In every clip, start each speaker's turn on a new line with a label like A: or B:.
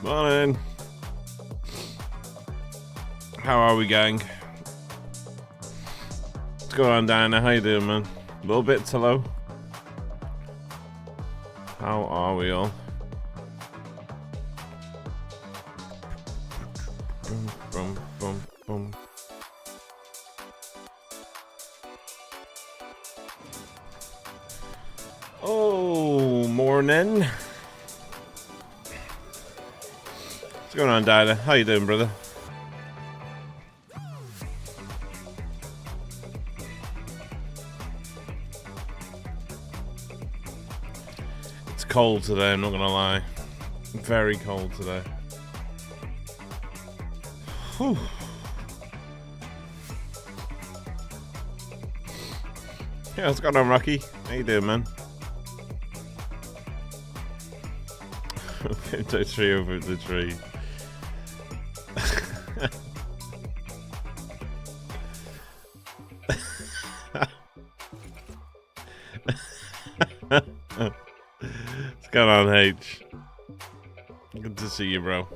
A: Morning. How are we, gang? What's going on, Diana? How you doing, man? A little bit too low. How are we all? Boom, boom, boom, boom. Oh, morning. What's going on, Diana? How you doing, brother? It's cold today, I'm not gonna lie. Very cold today. Whew. Yeah, what's going on, Rocky? How you doing, man? Pinto tree over the tree. What's going on, H? Good to see you, bro.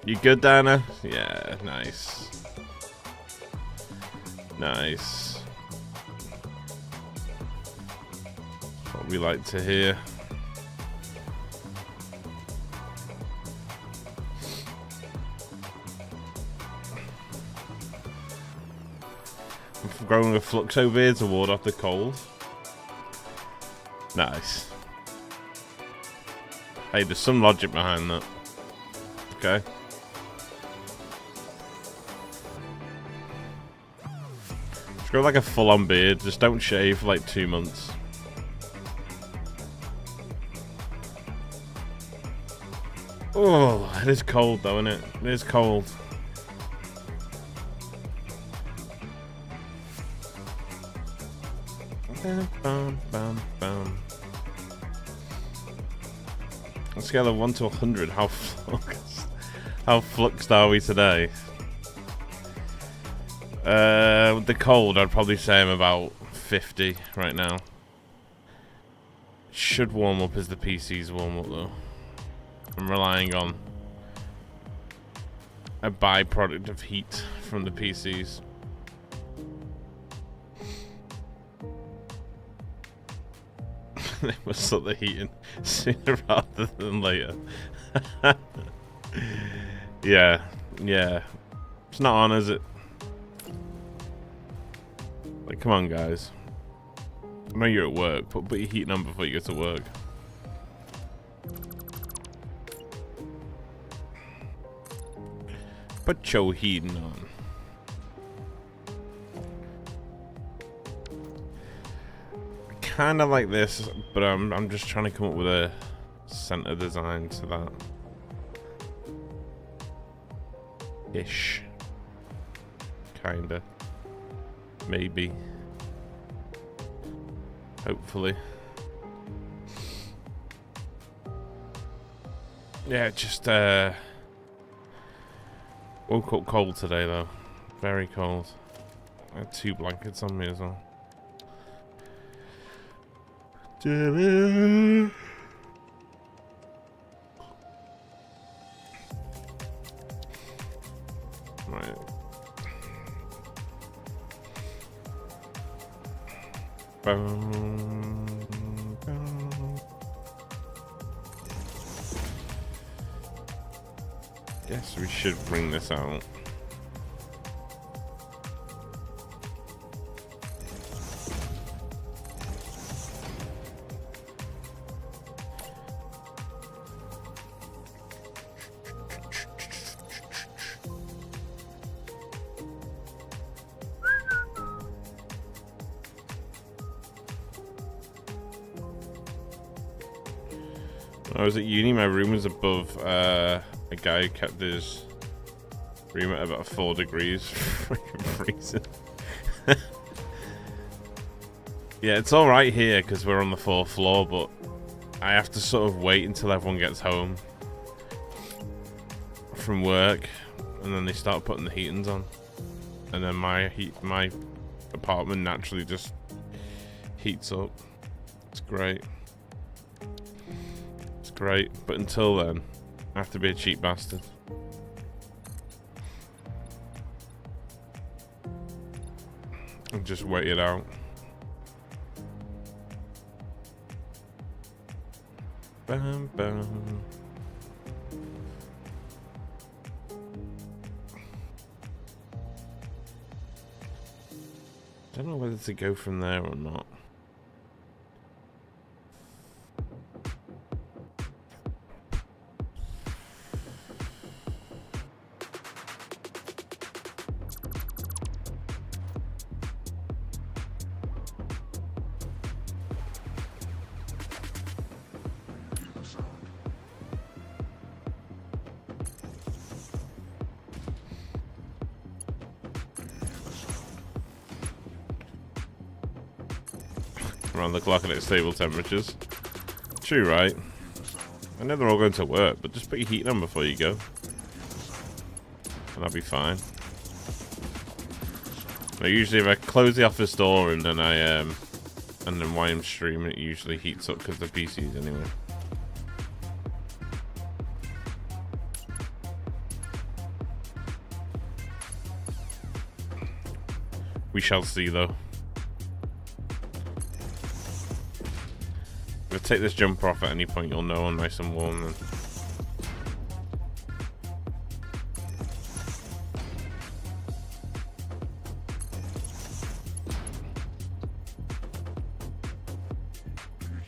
A: You good, Dana? Yeah, nice. Nice. What we like to hear. I'm growing a Fluxo beard to ward off the cold. Nice. Hey, there's some logic behind that. Okay. Just grow like a full-on beard. Just don't shave for like 2 months. Oh, it is cold though, isn't it? It is cold. Bam, bam, bam, bam. On a scale of 1 to 100, how fluxed are we today? With the cold, I'd probably say I'm about 50 right now. Should warm up as the PCs warm up though. I'm relying on a byproduct of heat from the PCs. They must start the heating sooner rather than later. Yeah. It's not on, is it? Like, come on, guys. I know you're at work, but put your heating on before you get to work. Put your heating on. Kind of like this, but I'm just trying to come up with a center design to that. Ish. Kinda. Maybe. Hopefully. Yeah, just woke up cold today though. Very cold. I had 2 blankets on me as well. Right. Boom, boom. Guess we should bring this out. When I was at uni, my room was above a guy who kept his room at about 4 degrees. Freaking freezing. Yeah, it's alright here because we're on the 4th floor, but I have to sort of wait until everyone gets home from work, and then they start putting the heatings on. And then my apartment naturally just heats up. It's great. great. But until then, I have to be a cheap bastard. And just wait it out. Bam, bam. Don't know whether to go from there or not. Around the clock and at stable temperatures. True, right? I know they're all going to work, but just put your heating on before you go. And I'll be fine. Now, usually if I close the office door and then and then while I'm streaming, it usually heats up because the PC's anyway. We shall see though. If I take this jumper off at any point, you'll know I'm nice and warm then.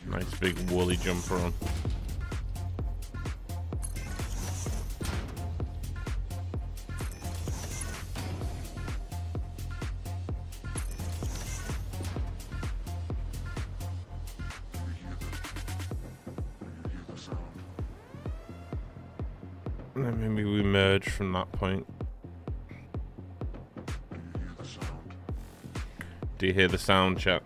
A: Nice big woolly jumper on. And then maybe we merge from that point. Do you hear the sound, chat?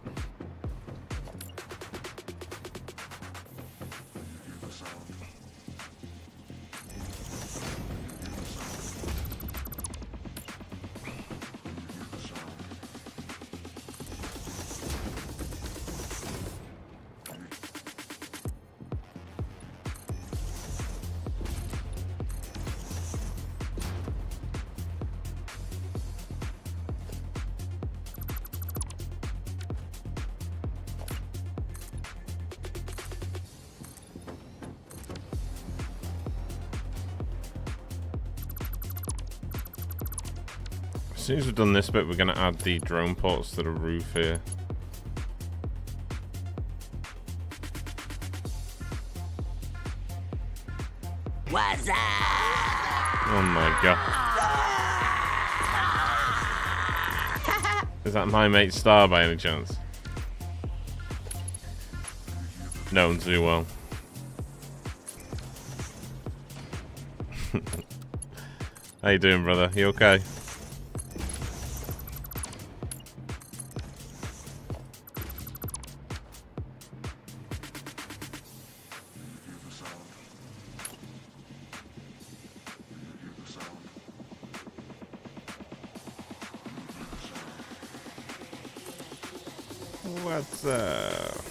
A: As soon as we've done this bit, we're going to add the drone ports to the roof here.
B: What's up?
A: Oh my god. Is that my mate Star by any chance? Known too well. How you doing, brother? You okay? What's up?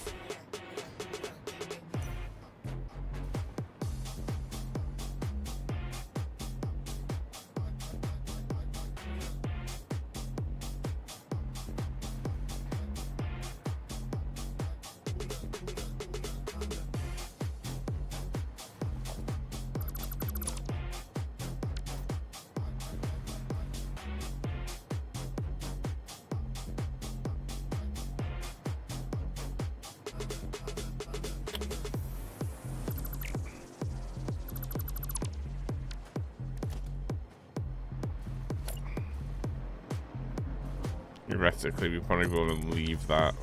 A: Theoretically, we probably want to leave that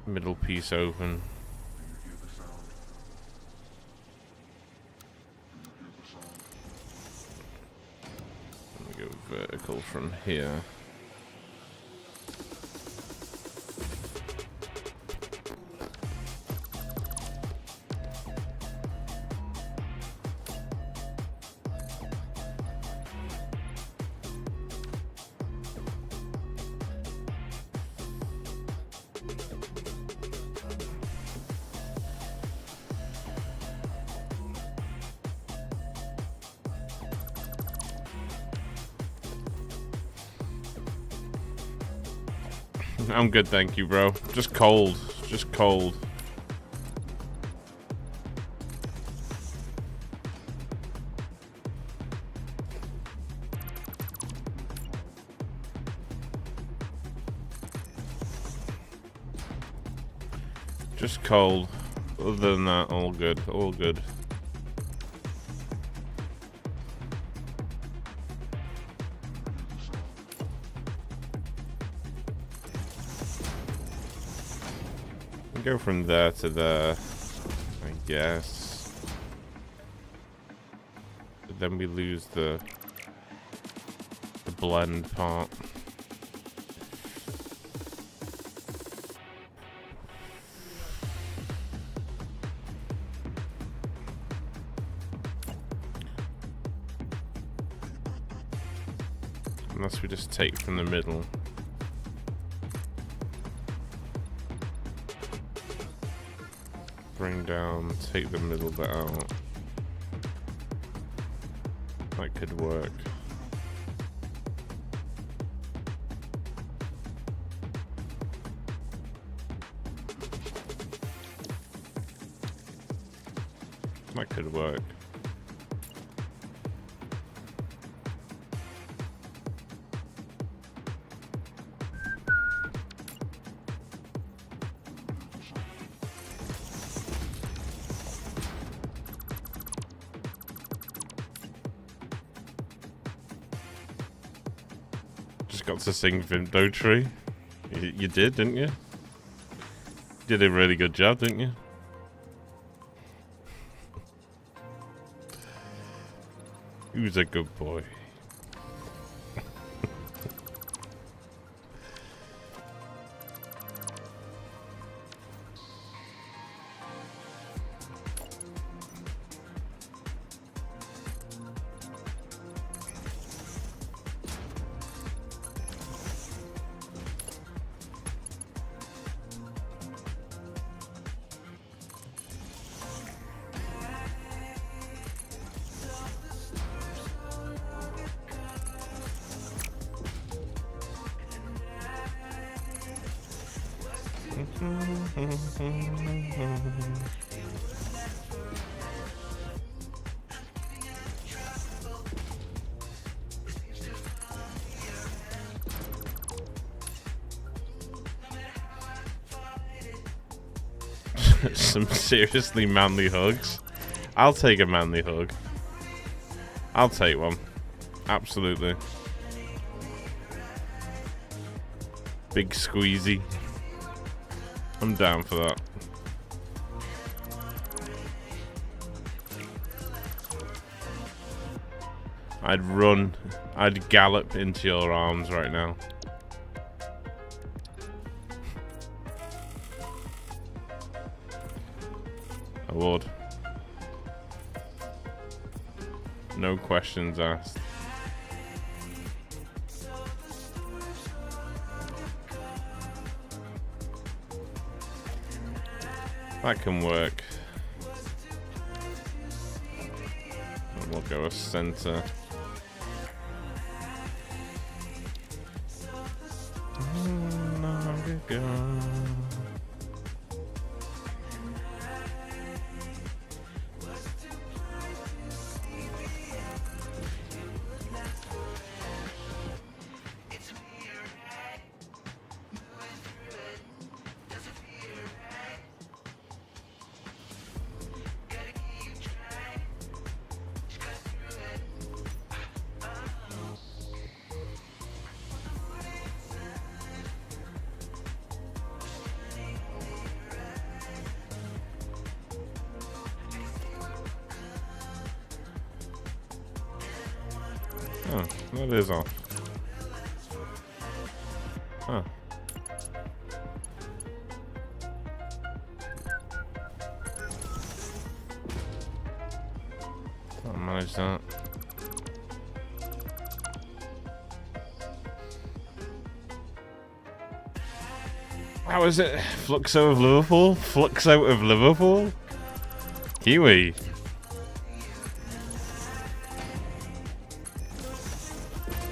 A: middle piece open. Let me go vertical from here. I'm good, thank you, bro. Just cold. Just cold. Just cold. Other than that, all good. All good. Go from there to there, I guess. But then we lose the blend part. Unless we just take from the middle. Bring down, take the middle bit out. That could work. That could work. Got to sing Vimdo Tree. You did, didn't you? Did a really good job, didn't you? Who's a good boy? Some seriously manly hugs. I'll take a manly hug. I'll take one. Absolutely. Big squeezy. I'm down for that. I'd run. I'd gallop into your arms right now. I would. No questions asked. That can work. And we'll go a center. Oh, that is off. Huh. I'll manage that. How is it? Flux out of Liverpool? Flux out of Liverpool? Kiwi.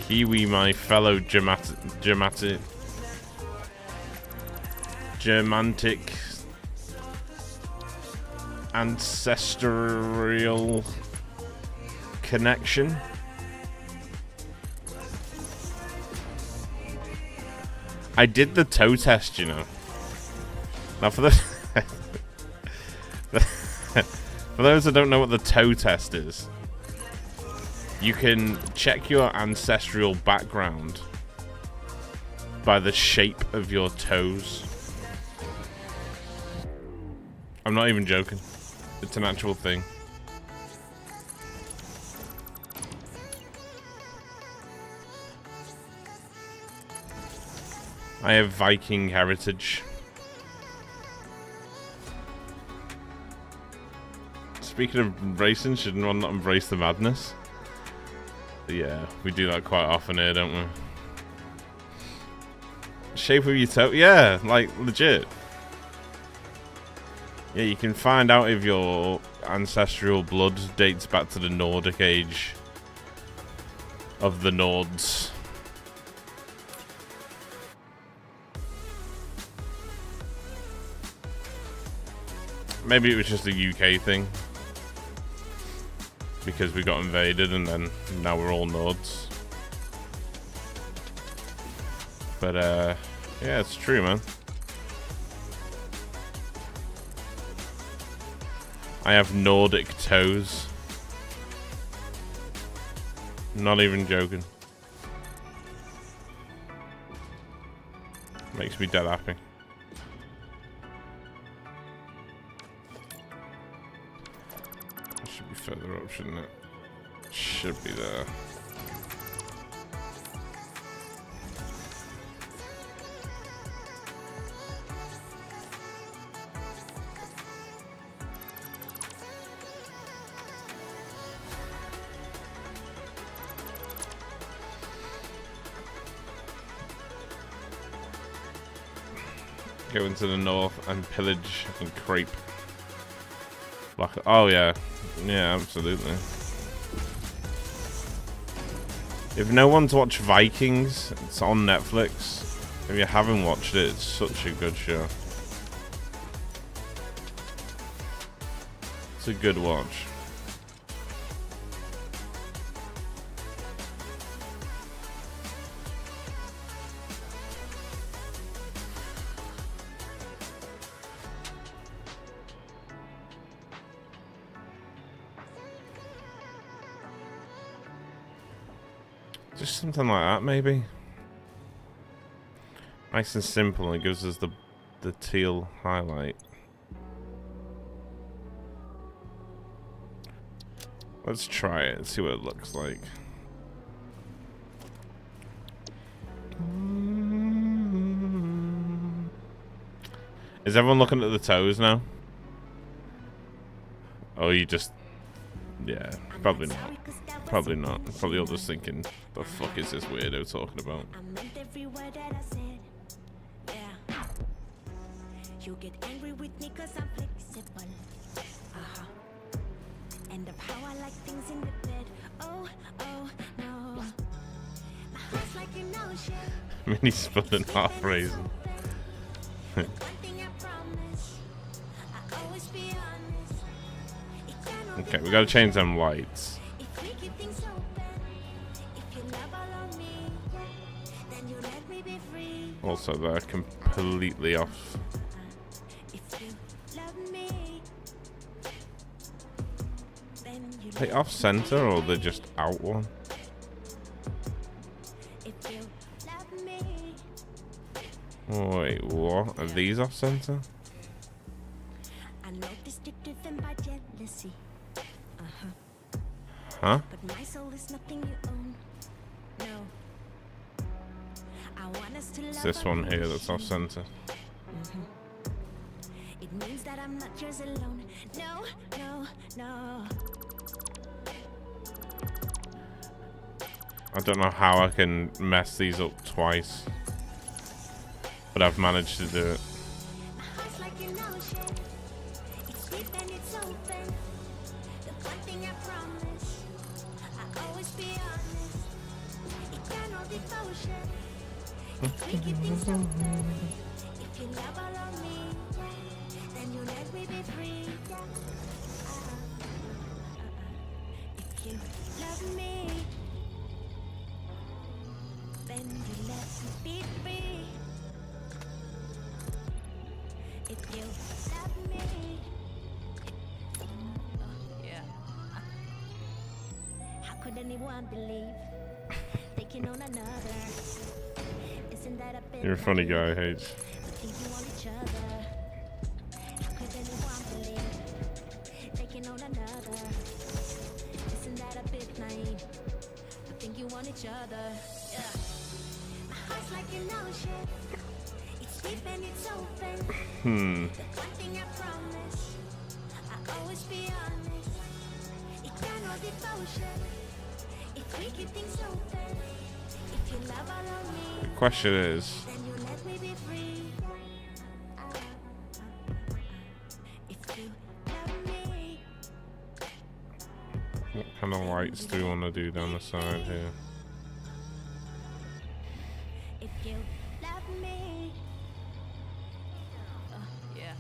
A: Kiwi, my fellow dramatic. Germanic ancestral connection. I did the toe test, you know. Now for the for those that don't know what the toe test is, you can check your ancestral background by the shape of your toes. I'm not even joking. It's an actual thing. I have Viking heritage. Speaking of embracing, should one not embrace the madness? Yeah, we do that quite often here, don't we? Shape of your toe? Yeah, like, legit. Yeah, you can find out if your ancestral blood dates back to the Nordic age of the Nords. Maybe it was just a UK thing. Because we got invaded and then now we're all Nords. But, yeah, it's true, man. I have Nordic toes. Not even joking. Makes me dead happy. Should be further up, shouldn't it? Should be there. Go into the north and pillage and creep. Like, oh yeah, yeah, absolutely. If no one's watched Vikings, it's on Netflix. If you haven't watched it, it's such a good show. It's a good watch. Just something like that, maybe. Nice and simple, and it gives us the teal highlight. Let's try it and see what it looks like. Is everyone looking at the toes now? Oh, you just... Yeah, probably not. Probably not. Probably all just thinking, the fuck is this weirdo talking about? You get angry with me cause I'm flexible. And of how I like things in the bed. Oh, oh, no. My heart's like an ocean. Mini spun and half raisin. Okay, we gotta change them lights. Also, they're completely off. Are they off center or they're just out one? Oh, wait, what? Are these off center? Huh? It's this one here that's off center. It means that I'm not yours alone. No, no, no. I don't know how I can mess these up twice, but I've managed to do it.
B: If you love all of me, then you'll let me be free. If you love me, then you let me be free. If you love me, yeah. How could anyone believe they can own another? Isn't that a bit?
A: You're a funny guy, H.
B: Think you want each other? How could anyone believe they can own another? Isn't that a bit naive? I think you want each other. Yeah. My heart's like an ocean. It's deep and it's open. The one thing I promise, I always be honest. Eternal devotion. If we keep things open, if you love all of me,
A: The question is,
B: then you let me be free. If you love me,
A: what kind of lights do we want to do down the side here?
B: if you love me, yeah.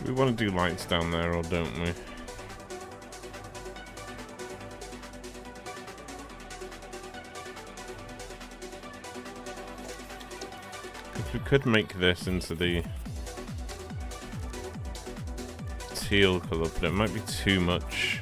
A: We want to do lights down there, or don't we? We could make this into the teal colour, but it might be too much.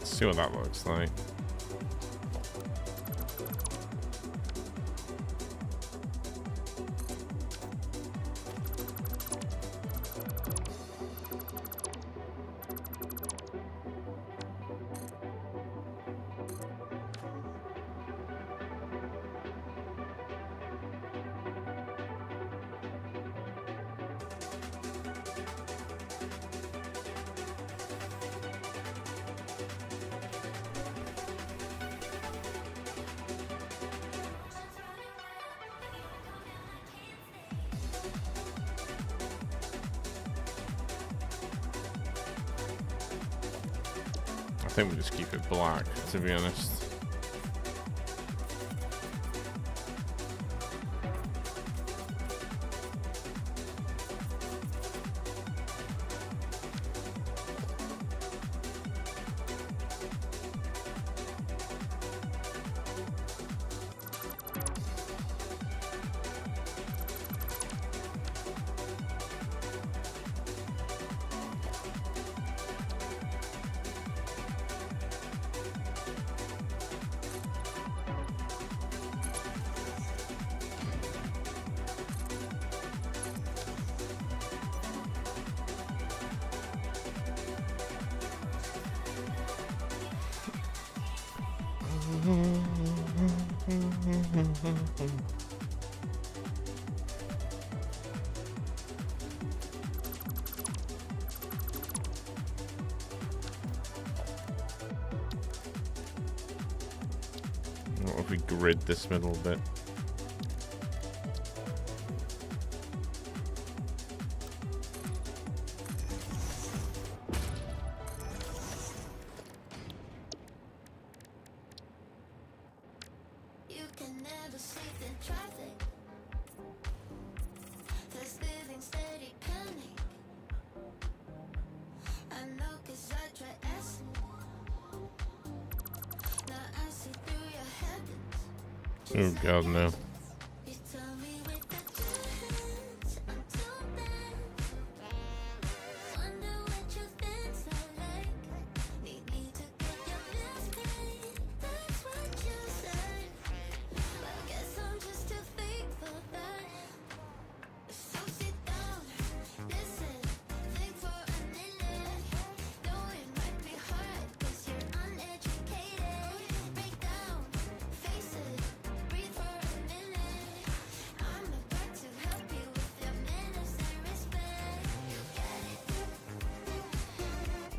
A: See what that looks like. I think we just keep it black, to be honest. What if we grid this middle bit? Oh god, no.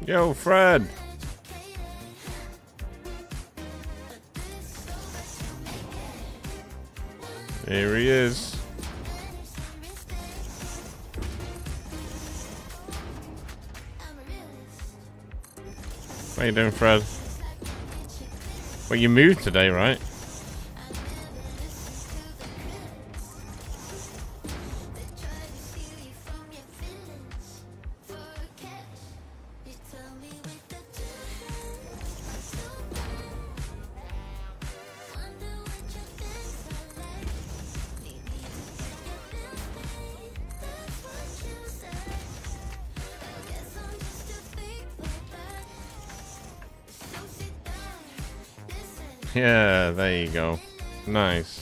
A: Yo, Fred! Here he is. How you doing, Fred? Well, you moved today, right? Yeah, there you go. Nice.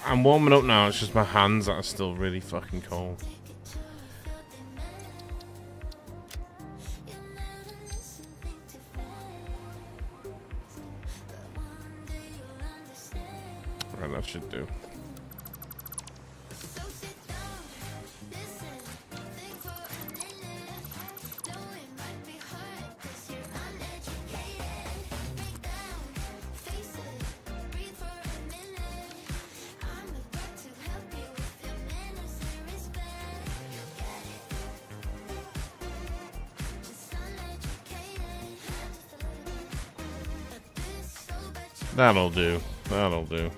A: I'm warming up now, it's just my hands that are still really fucking cold. Right, that should do. That'll do. That'll do.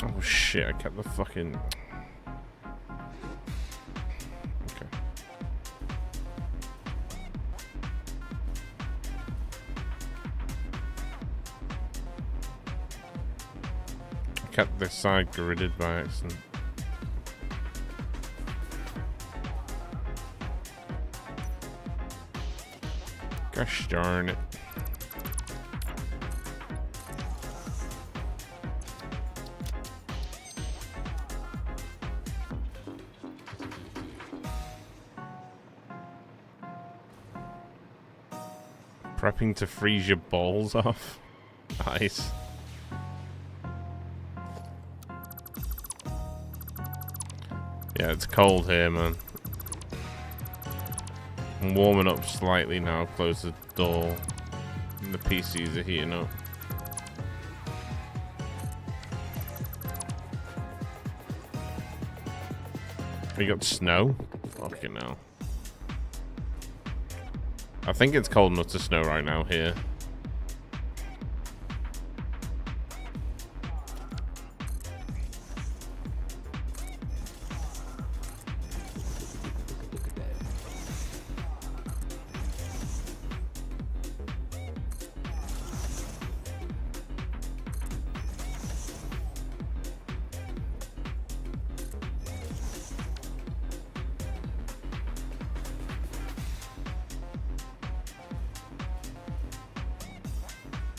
A: Oh shit, I kept the fucking... Kept this side gridded by accident. Gosh darn it. Prepping to freeze your balls off. Nice. Yeah, it's cold here, man. I'm warming up slightly now, close the door. And the PCs are heating up. We got snow? Fucking hell. I think it's cold enough to snow right now here.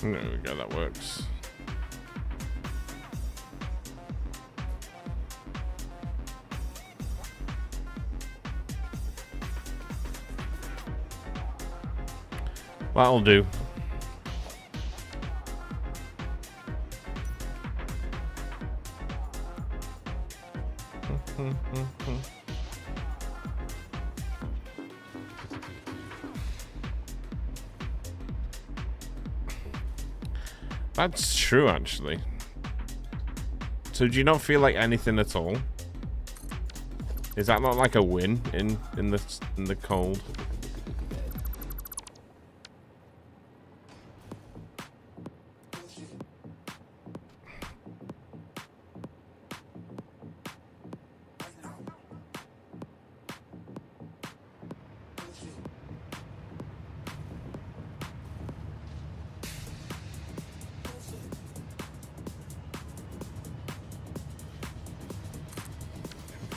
A: There we go, that works. That'll do. That's true, actually. So do you not feel like anything at all? Is that not like a win in the cold?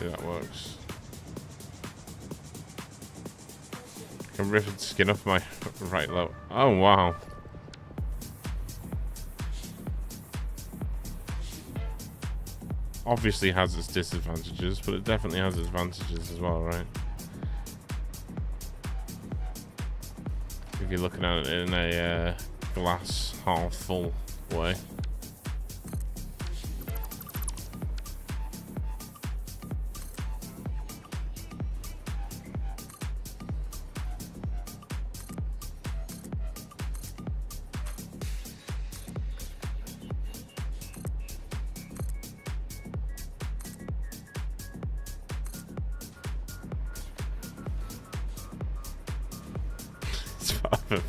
A: That works. I can rip the skin off my right low. Oh wow. Obviously has its disadvantages, but it definitely has its advantages as well, right? If you're looking at it in a glass half full way.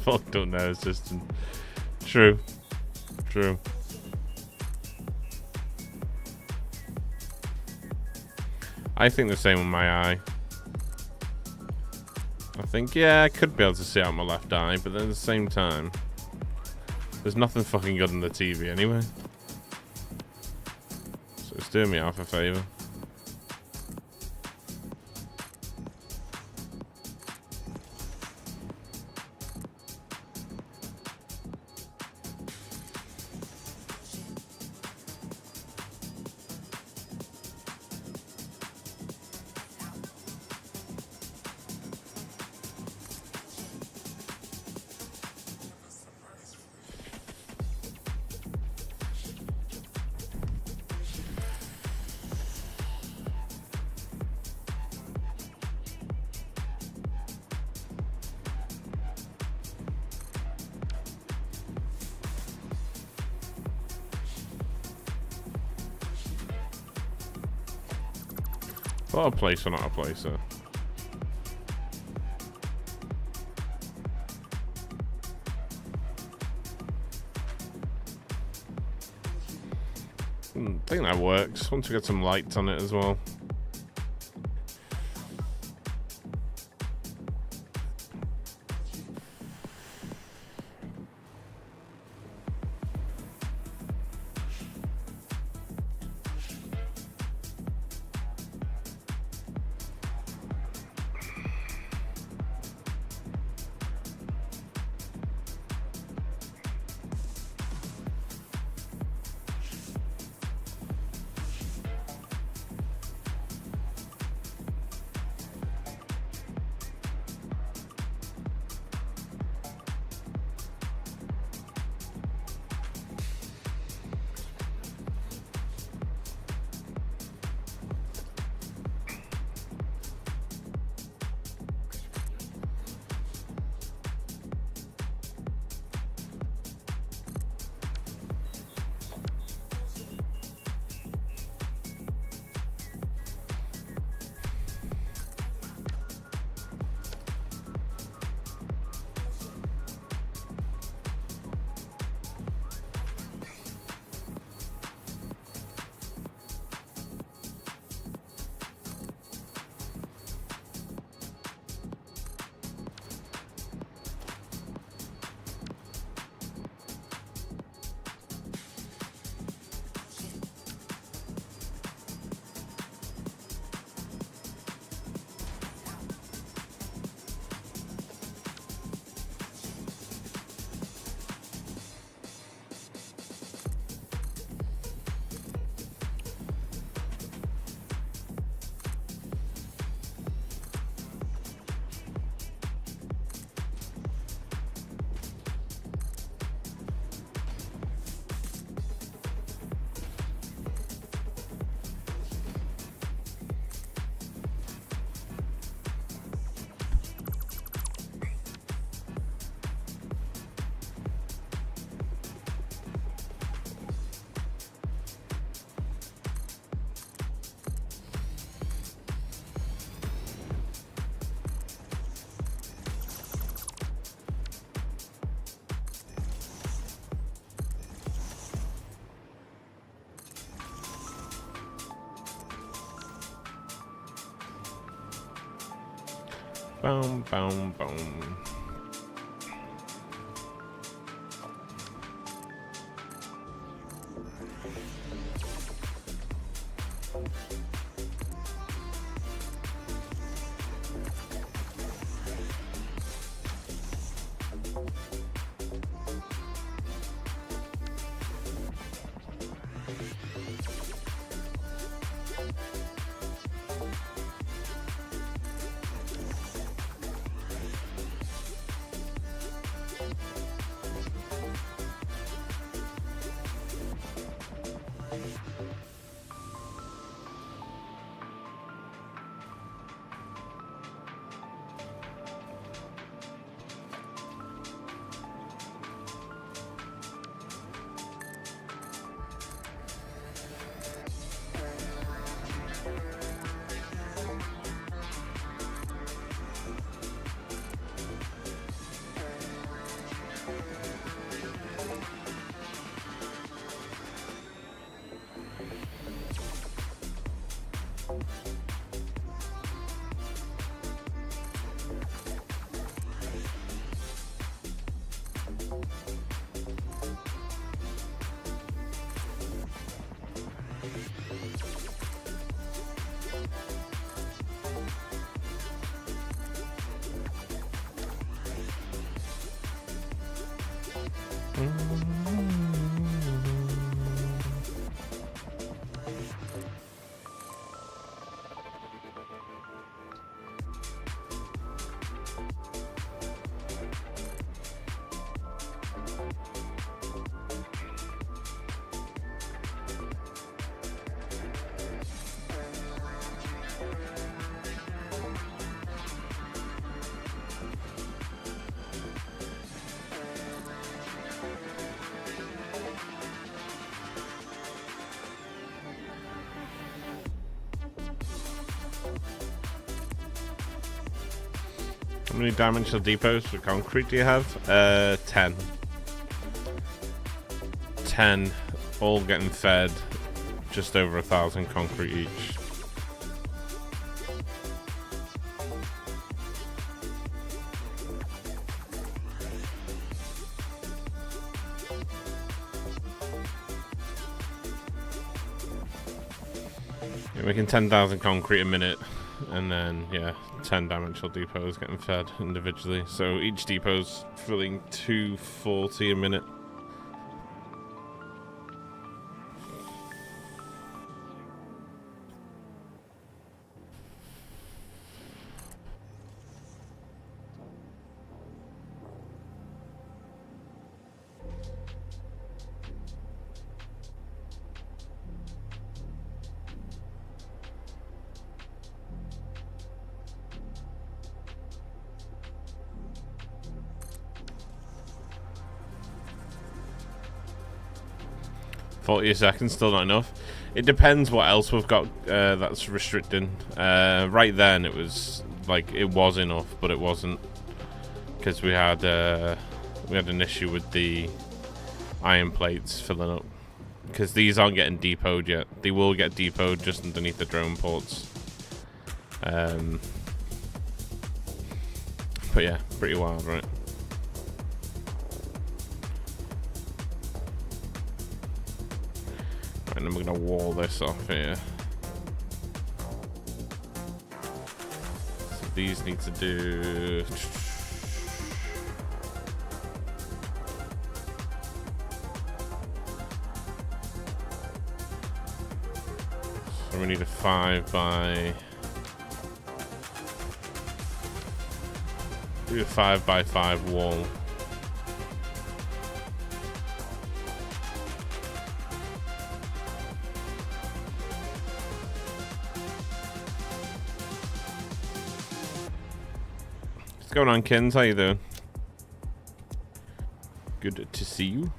A: Fuck, don't know. It's just true. I think the same with my eye. I think, yeah, I could be able to see out my left eye, but then at the same time, there's nothing fucking good on the TV anyway. So it's doing me half a favour. What a placer, not a placer. I think that works. Once we get some lights on it as well. Boom, boom, boom. How many dimensional depots for concrete do you have? 10. 10, all getting fed just over 1,000 concrete each. You're making 10,000 concrete a minute, and then, yeah, 10 dimensional depots getting fed individually. So each depot's filling 240 a minute. A second, still not enough. It depends what else we've got that's restricting. Right then it was like it was enough, but it wasn't, because we had an issue with the iron plates filling up, because these aren't getting depoted yet. They will get depoted just underneath the drone ports. But yeah, pretty wild, right? And then we're gonna wall this off here. So these need to do. So we need a 5 by. Do a 5 by 5 wall. What's going on, Kins? How you doing? Good to see you.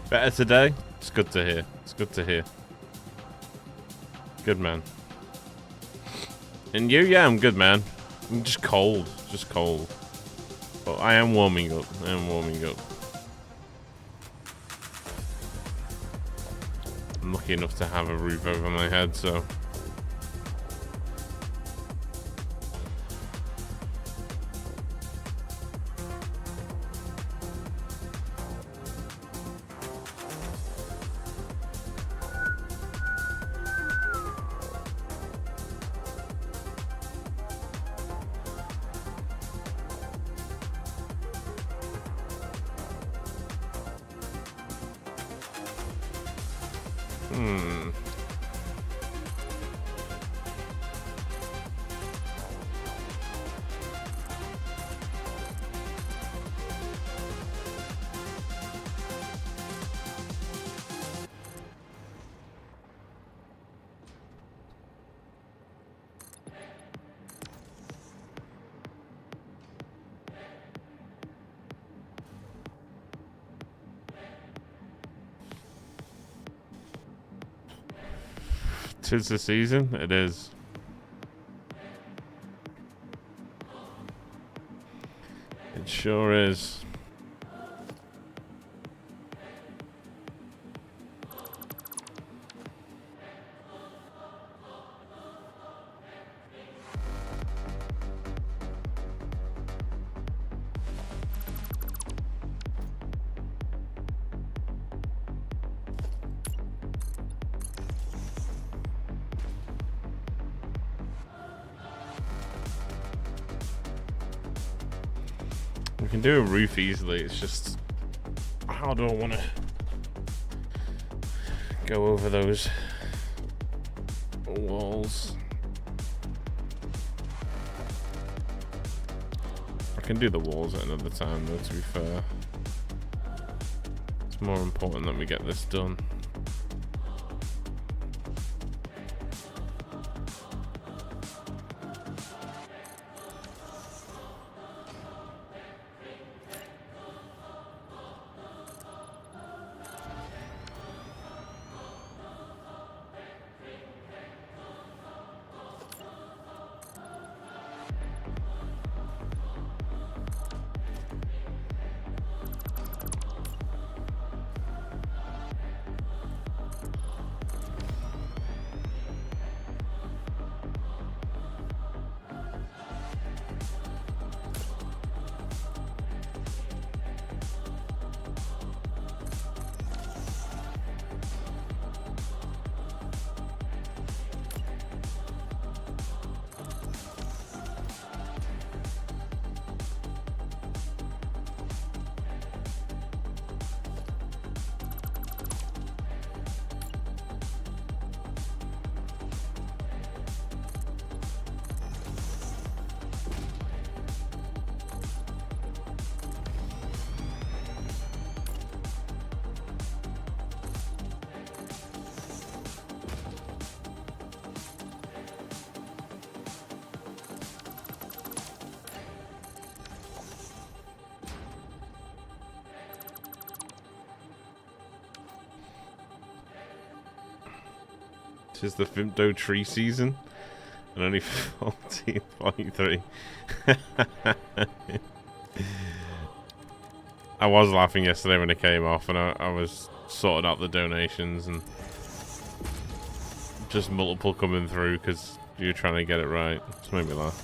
A: Better today? It's good to hear. It's good to hear. Good, man. And you? Yeah, I'm good, man. I'm just cold. Just cold. But I am warming up. I am warming up. I'm lucky enough to have a roof over my head, so... Tis the season? It is. It sure is. We can do a roof easily, it's just how do I want to go over those walls? I can do the walls at another time though, to be fair. It's more important that we get this done. Tis the Fimpdo tree season, and only 14.3. I was laughing yesterday when it came off, and I was sorting out the donations, and just multiple coming through because you're trying to get it right. It's made me laugh.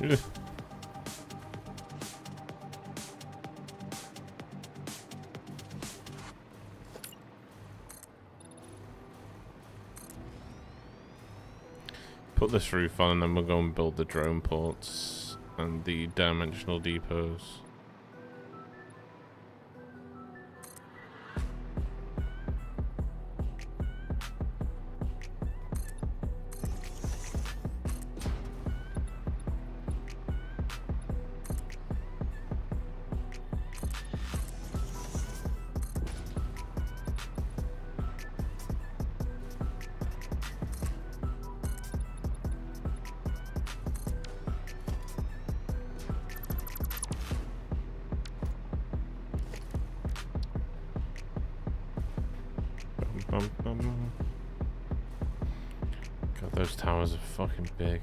A: Ugh. Put this roof on and then we'll go and build the drone ports and the dimensional depots. Bum, bum. God, those towers are fucking big.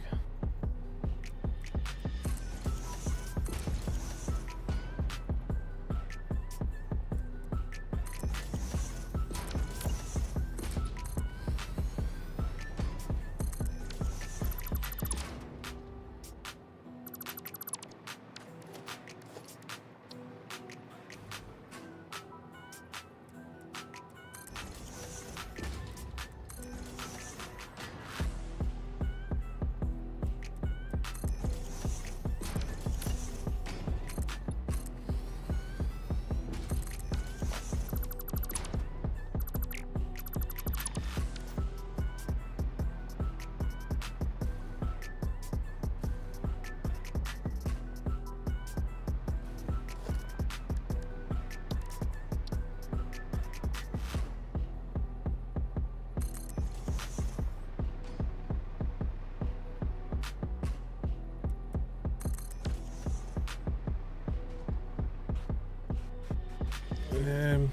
A: Um,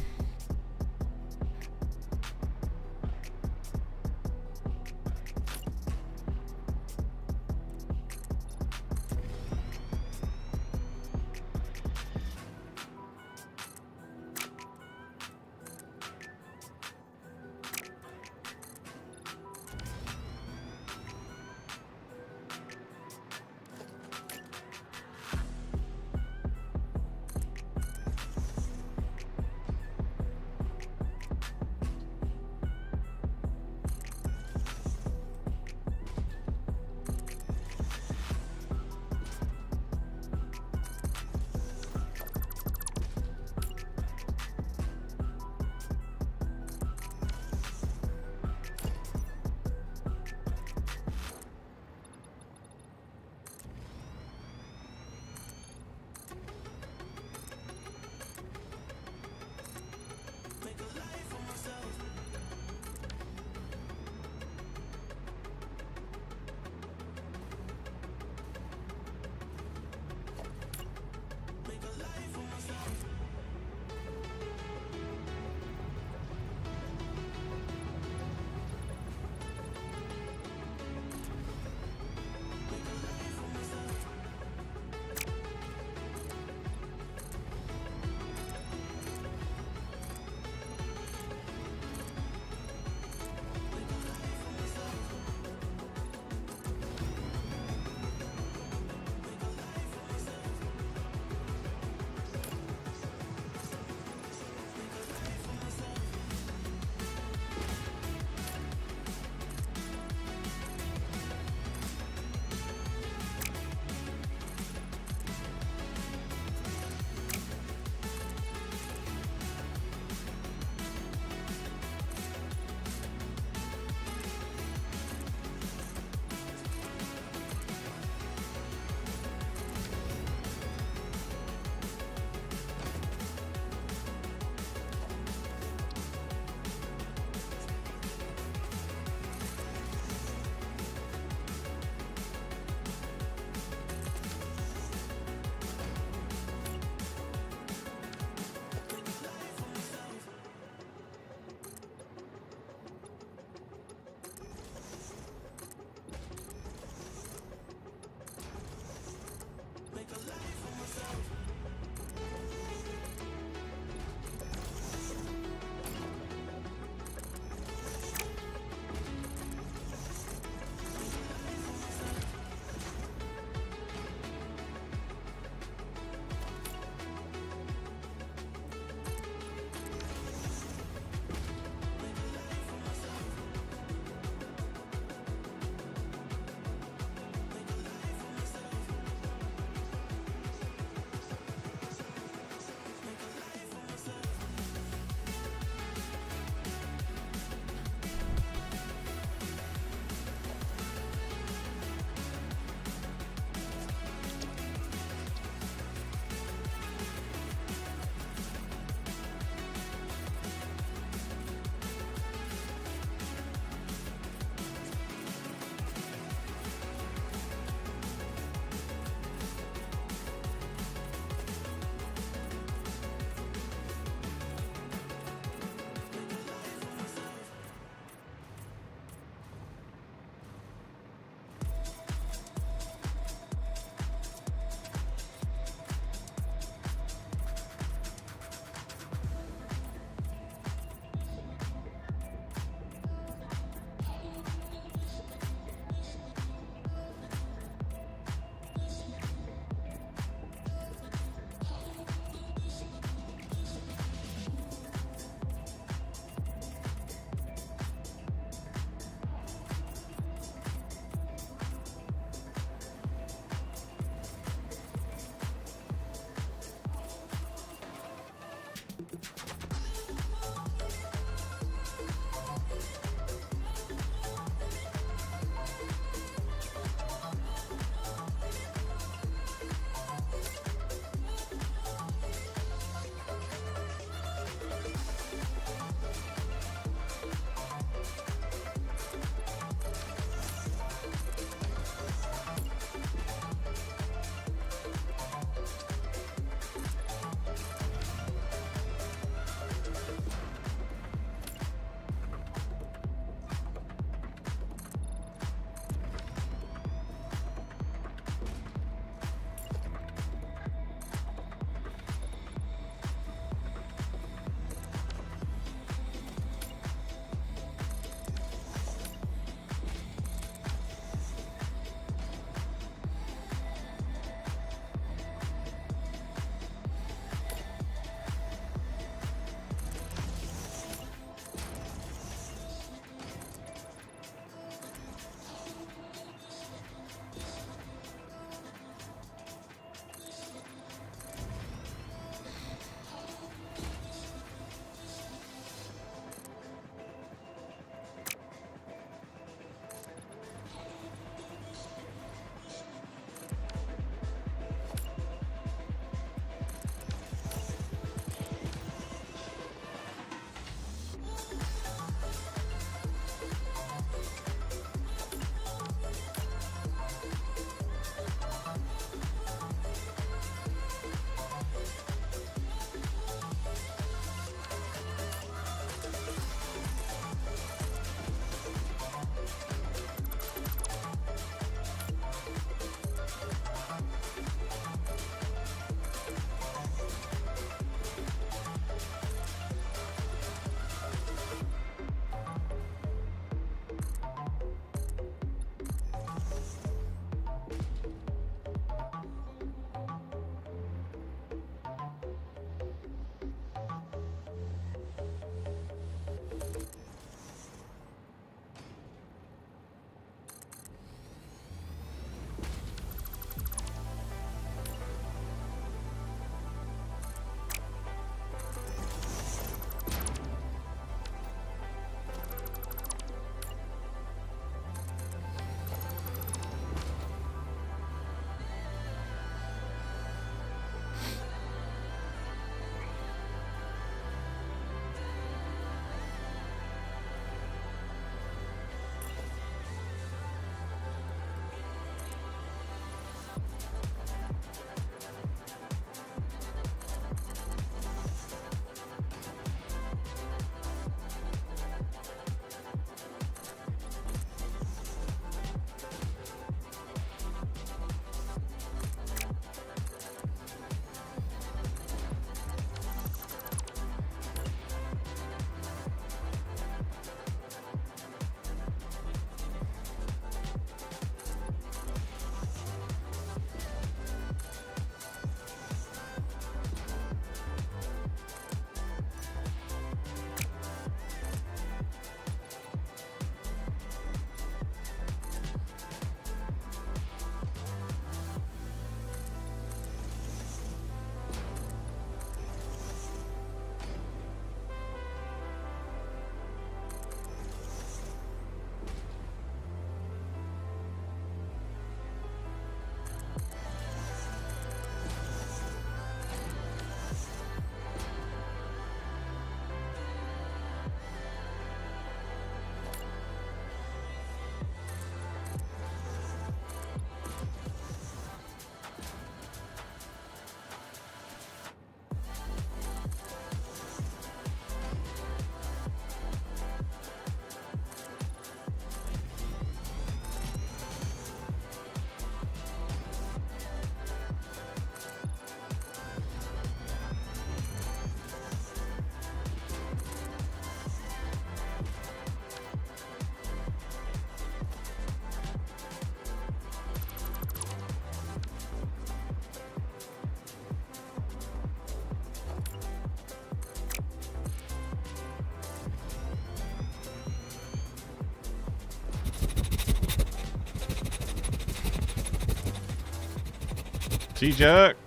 A: T-Jerk!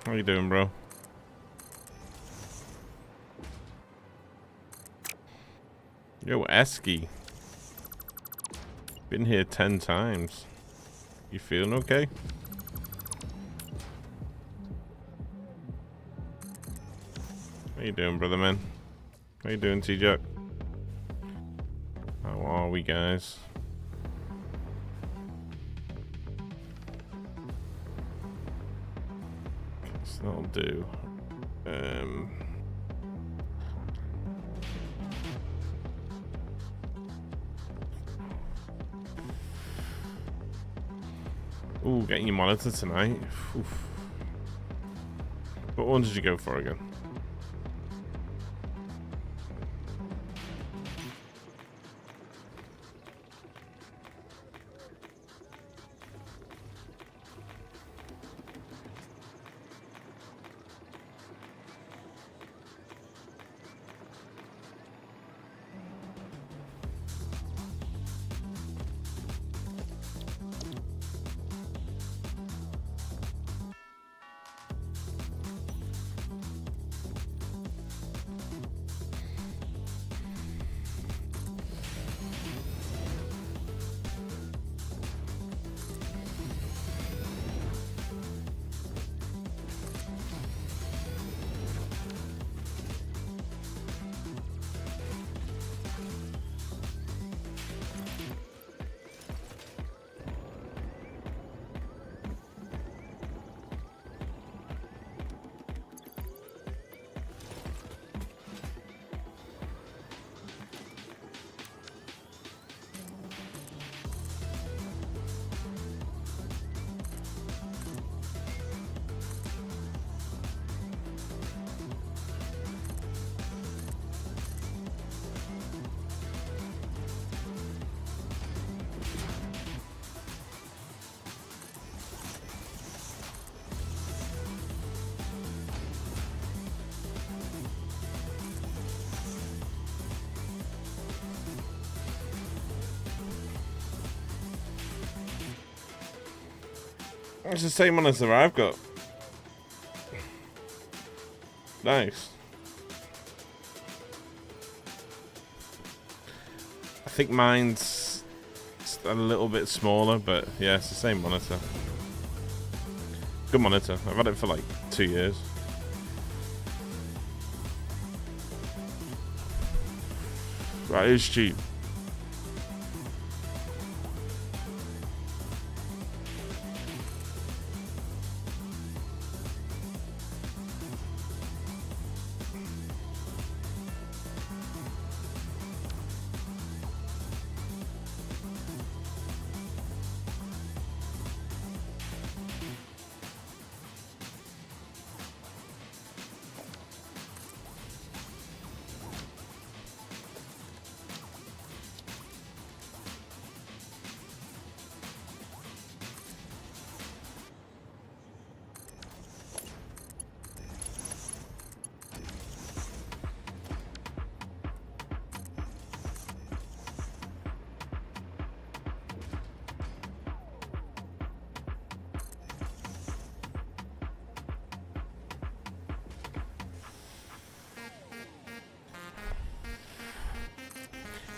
A: How you doing, bro? Yo, Esky. Been here 10 times. You feeling okay? How you doing, brother man? How you doing, T-Jerk? How are we, guys? Okay, so that'll do. Ooh, getting your monitor tonight. Oof. What one did you go for again? It's the same monitor I've got. Nice. I think mine's a little bit smaller, but yeah, it's the same monitor. Good monitor. I've had it for like 2 years. That is cheap.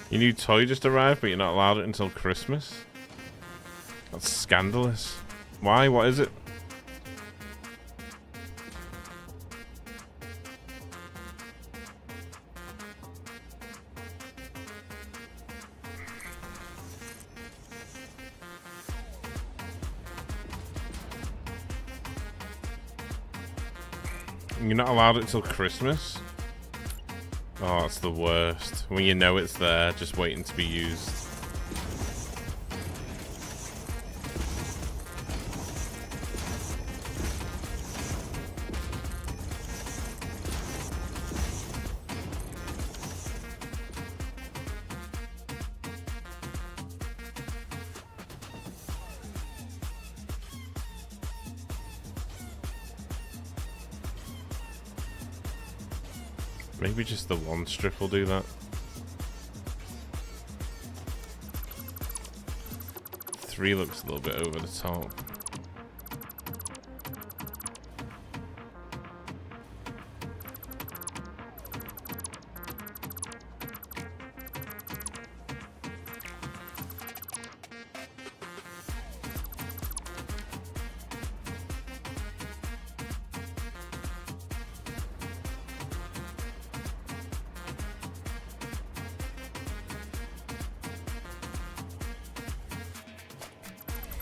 A: Your new toy just arrived, but you're not allowed it until Christmas? That's scandalous. Why? What is it? You're not allowed it till Christmas? Oh, that's the worst. When you know it's there, just waiting to be used. Maybe just the one strip will do that. 3 looks a little bit over the top.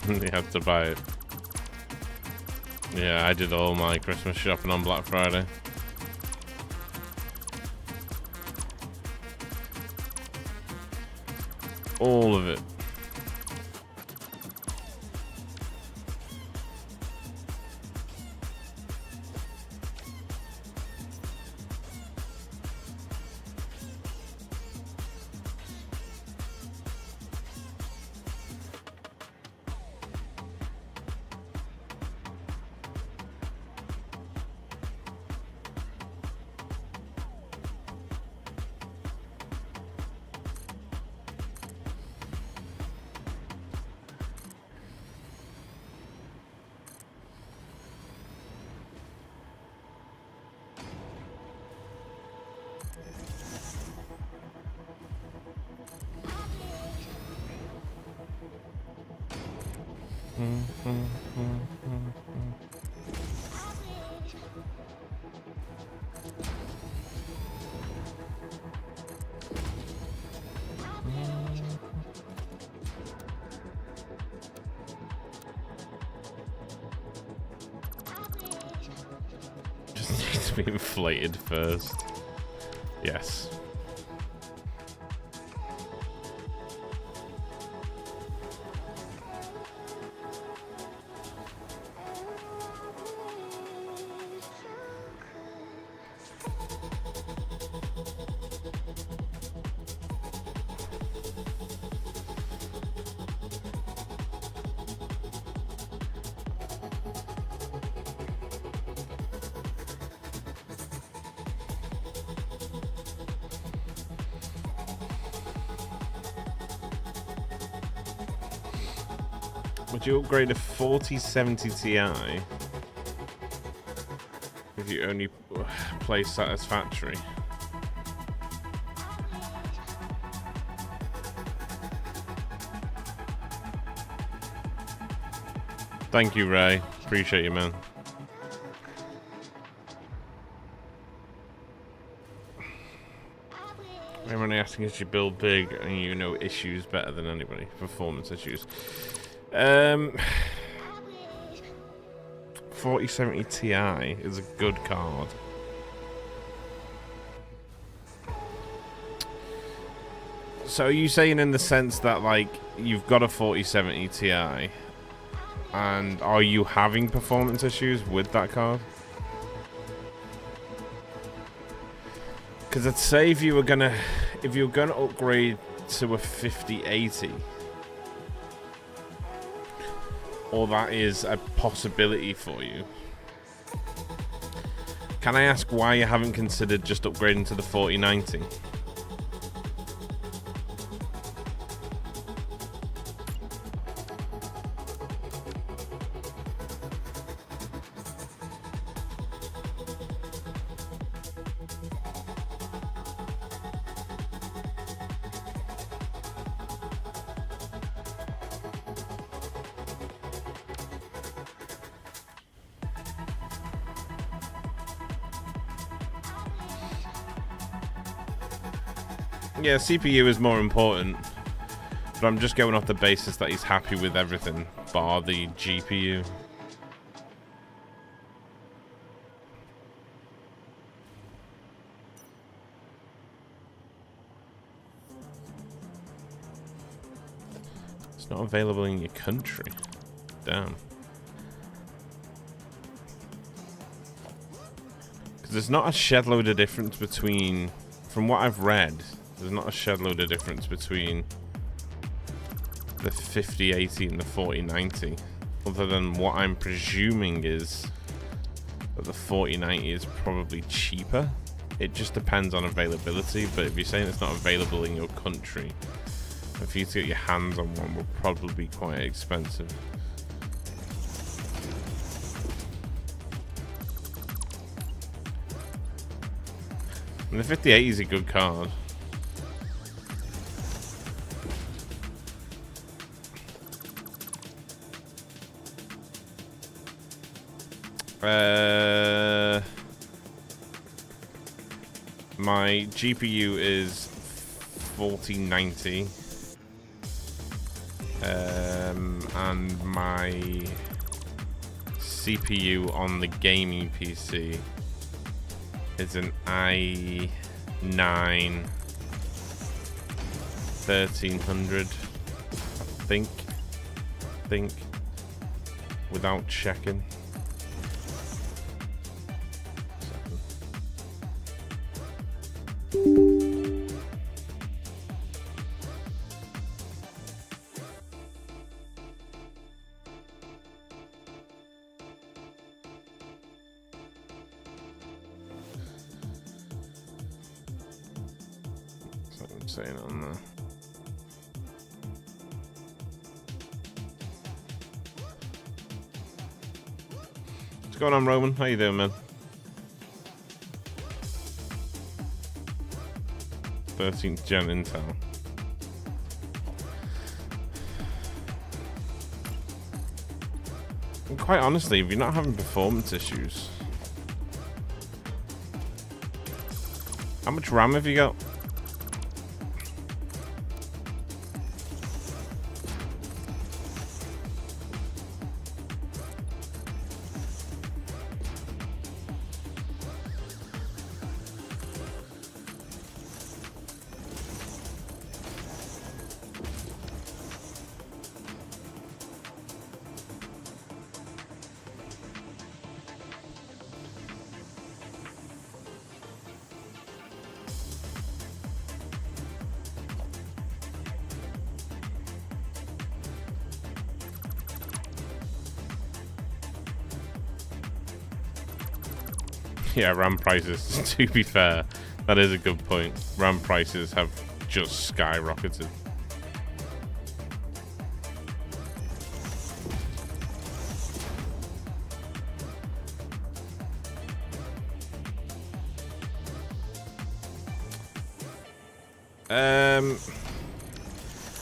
A: You have to buy it. Yeah, I did all my Christmas shopping on Black Friday. All of it. Just needs to be inflated first. Yes. Would you upgrade a 4070 Ti if you only play Satisfactory? Thank you, Ray. Appreciate you, man. I'm only asking if you build big and you know issues better than anybody. Performance issues. 4070 Ti is a good card. So are you saying in the sense that, like, you've got a 4070 Ti and are you having performance issues with that card? Because I'd say if you were gonna upgrade to a 5080, or that is a possibility for you, can I ask why you haven't considered just upgrading to the 4090? Yeah, CPU is more important, but I'm just going off the basis that he's happy with everything, bar the GPU. It's not available in your country. Damn. Because there's not a shed load of difference between, from what I've read, there's not a shed load of difference between the 5080 and the 4090, other than what I'm presuming is that the 4090 is probably cheaper. It just depends on availability, but if you're saying it's not available in your country, and for you to get your hands on one will probably be quite expensive. And the 5080 is a good card. My GPU is 4090. And my CPU on the gaming PC is an i9 1300, I think, without checking. Saying on there. What's going on, Roman? How you doing, man? 13th gen Intel. And quite honestly, if you're not having performance issues, how much RAM have you got? Yeah, RAM prices, to be fair, that is a good point. RAM prices have just skyrocketed.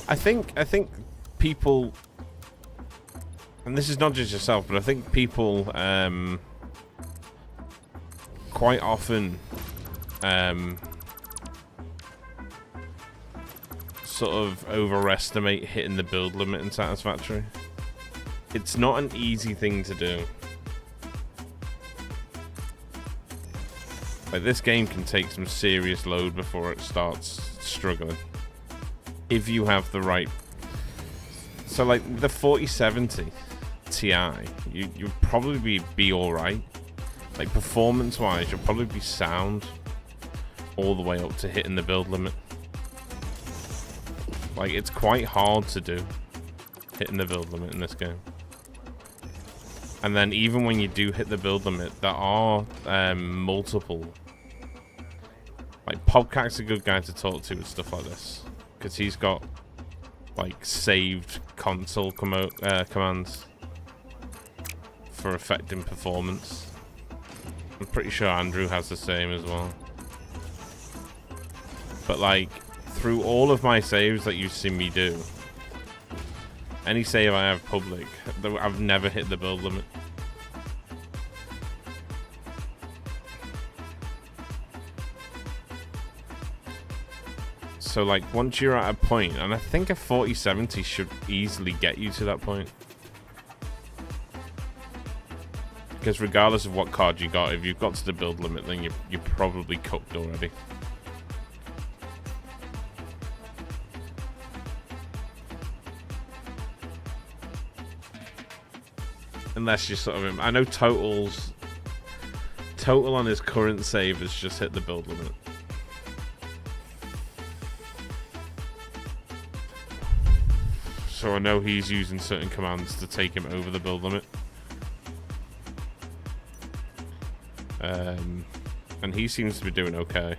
A: I think people, and this is not just yourself, but I think people quite often sort of overestimate hitting the build limit in Satisfactory. It's not an easy thing to do. Like, this game can take some serious load before it starts struggling, if you have the right. So like the 4070 Ti, you'll probably be alright. Like, performance wise, you'll probably be sound all the way up to hitting the build limit. Like, it's quite hard to do, hitting the build limit in this game. And then even when you do hit the build limit, there are multiple. Like, Pobcat's a good guy to talk to with stuff like this, because he's got like saved console commands for affecting performance. I'm pretty sure Andrew has the same as well. But like, through all of my saves that you've seen me do, any save I have public, I've never hit the build limit. So like, once you're at a point, and I think a 4070 should easily get you to that point. Because regardless of what card you got, if you've got to the build limit, then you're probably cooked already. Unless you sort of, I know Total on his current save has just hit the build limit. So I know he's using certain commands to take him over the build limit. And he seems to be doing okay.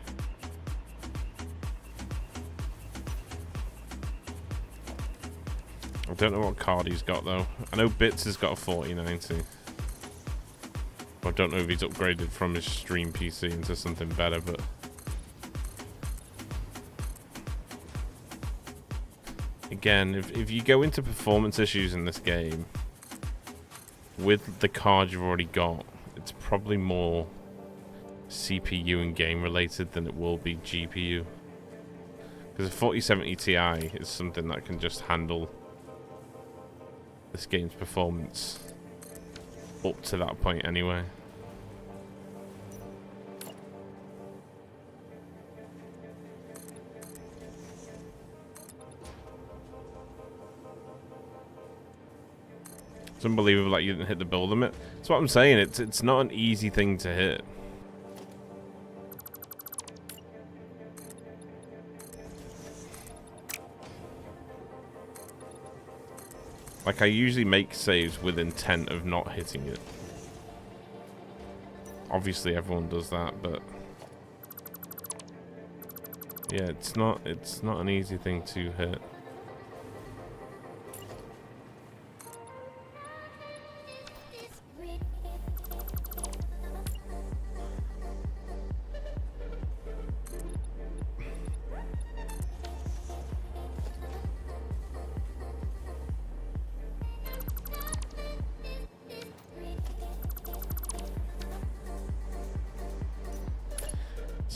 A: I don't know what card he's got though. I know Bits has got a 4090. I don't know if he's upgraded from his stream PC into something better, but again, if you go into performance issues in this game with the card you've already got, it's probably more CPU and game related than it will be GPU. Because a 4070 Ti is something that can just handle this game's performance up to that point anyway. It's unbelievable that you didn't hit the build limit. That's what I'm saying. It's not an easy thing to hit. Like, I usually make saves with intent of not hitting it. Obviously everyone does that, but yeah, it's not an easy thing to hit.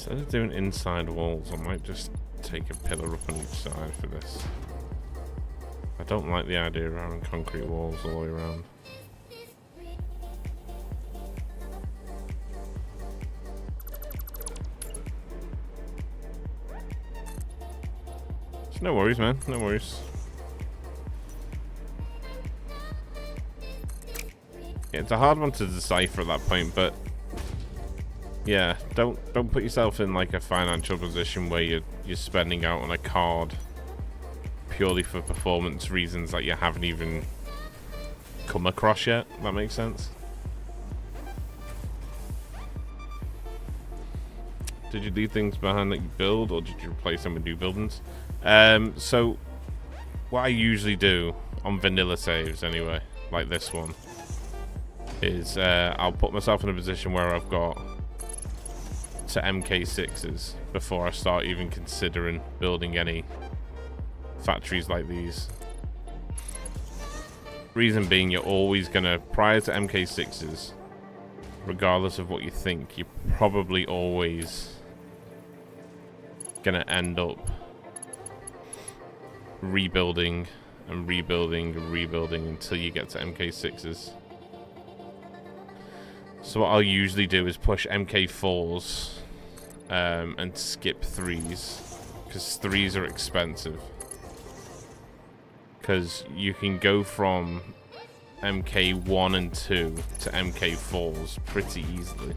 A: Instead of doing inside walls, I might just take a pillar up on each side for this. I don't like the idea of having concrete walls all the way around. No worries, man. No worries. Yeah, it's a hard one to decipher at that point, but yeah, don't put yourself in like a financial position where you're spending out on a card purely for performance reasons that you haven't even come across yet. That makes sense. Did you leave things behind that you build, or did you replace them with new buildings? So what I usually do on vanilla saves anyway, like this one, is I'll put myself in a position where I've got to MK6s before I start even considering building any factories like these. Reason being, you're always gonna, prior to MK6s, regardless of what you think, you're probably always gonna end up rebuilding and rebuilding and rebuilding until you get to MK6s. So what I'll usually do is push MK4s and skip 3s, because 3s are expensive. Because you can go from MK1 and 2 to MK4s pretty easily.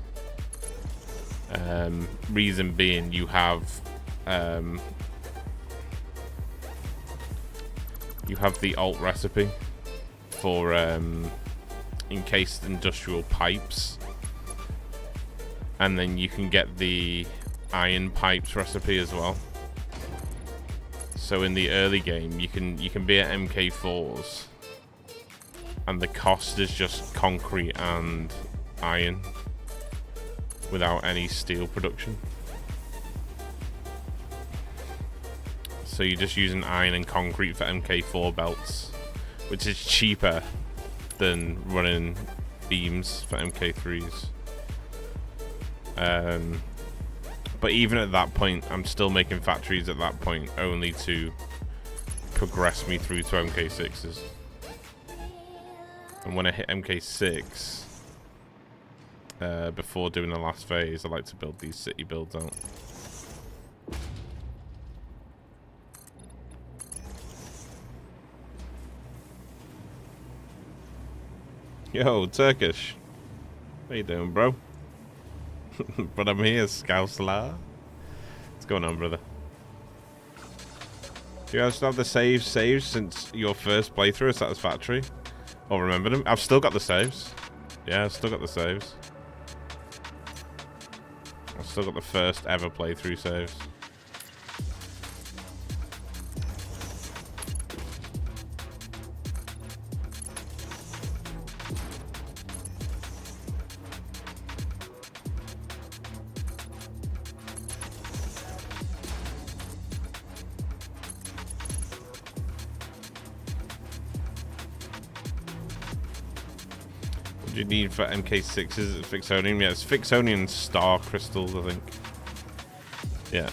A: Reason being, you have the alt recipe for encased industrial pipes, and then you can get the iron pipes recipe as well. So in the early game, you can be at MK4s, and the cost is just concrete and iron without any steel production. So you're just using iron and concrete for MK4 belts, which is cheaper than running beams for MK3s. But even at that point, I'm still making factories at that point only to progress me through to MK6s. And when I hit MK6, before doing the last phase, I like to build these city builds out. Yo, Turkish. How you doing, bro? But I'm here, Scousela. What's going on, brother? Do you guys still have the saves since your first playthrough? Satisfactory? Or remember them? I've still got the saves. Yeah, I've still got the saves. I've still got the first ever playthrough saves. You need for MK6s at Fixonium? Yeah, it's Fixonium star crystals, I think. Yeah.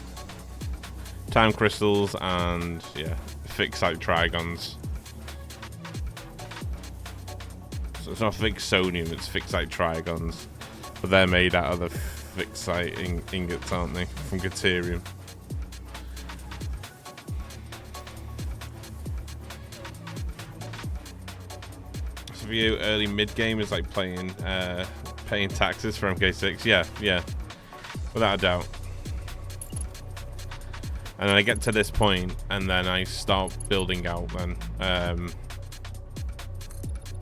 A: Time crystals and, yeah, Fixite trigons. So it's not Vixonium, it's Fixite Trigons. But they're made out of the Fixite ingots, aren't they? From Deuterium. So for you, early mid-game is like paying taxes for MK6. Yeah. Without a doubt. And then I get to this point, and then I start building out then.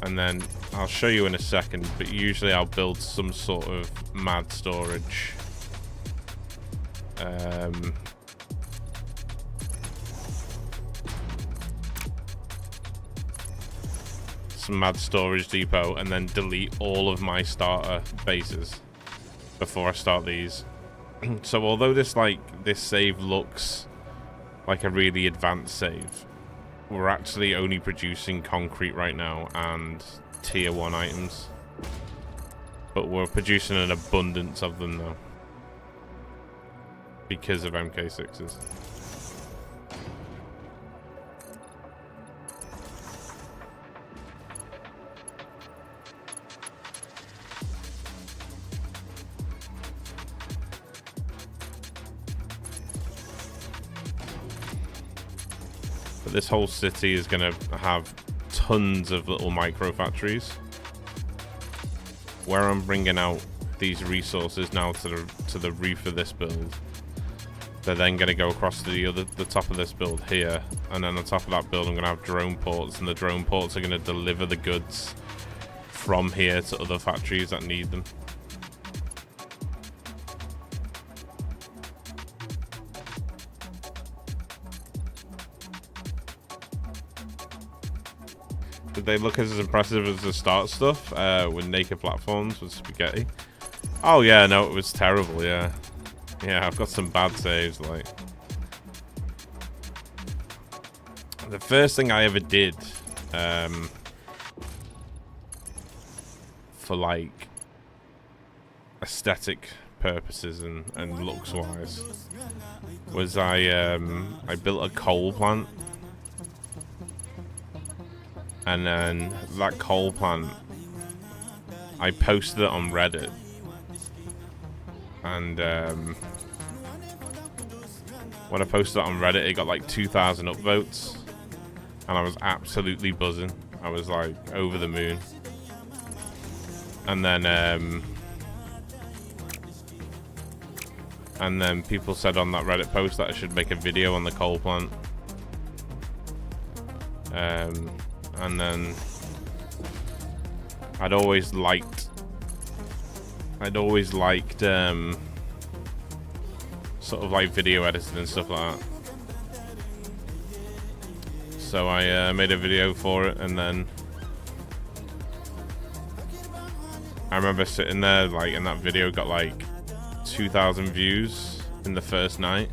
A: And then I'll show you in a second, but usually I'll build some sort of mad storage. Some mad storage depot, and then delete all of my starter bases before I start these. So although this save looks like a really advanced save, we're actually only producing concrete right now and tier 1 items. But we're producing an abundance of them though, because of MK6s. This whole city is going to have tons of little micro factories where I'm bringing out these resources now to the roof of this build. They're then going to go across to the top of this build here, and then on top of that build I'm going to have drone ports, and the drone ports are going to deliver the goods from here to other factories that need them. Did they look as impressive as the start stuff with naked platforms with spaghetti? Oh yeah, no, it was terrible. Yeah, I've got some bad saves. Like the first thing I ever did for like aesthetic purposes and looks wise was I built a coal plant. And then that coal plant, I posted it on Reddit. And when I posted it on Reddit, it got like 2,000 upvotes. And I was absolutely buzzing. I was like over the moon. And then people said on that Reddit post that I should make a video on the coal plant. And then I'd always liked sort of like video editing and stuff like that. So I made a video for it, and then I remember sitting there like, and that video got like 2,000 views in the first night,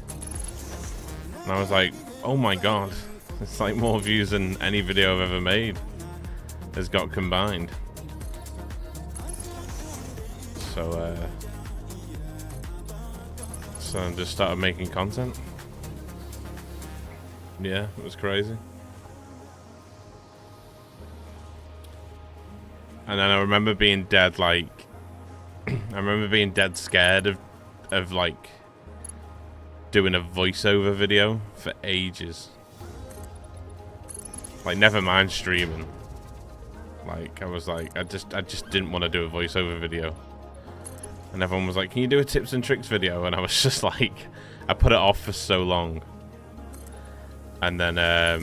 A: and I was like, oh my god. It's like more views than any video I've ever made has got combined. So I just started making content. Yeah, it was crazy. And then I remember being dead, like, I remember being dead scared of like doing a voiceover video for ages. Like, never mind streaming. Like, I was like, I just didn't want to do a voiceover video. And everyone was like, can you do a tips and tricks video? And I was just like, I put it off for so long. And then I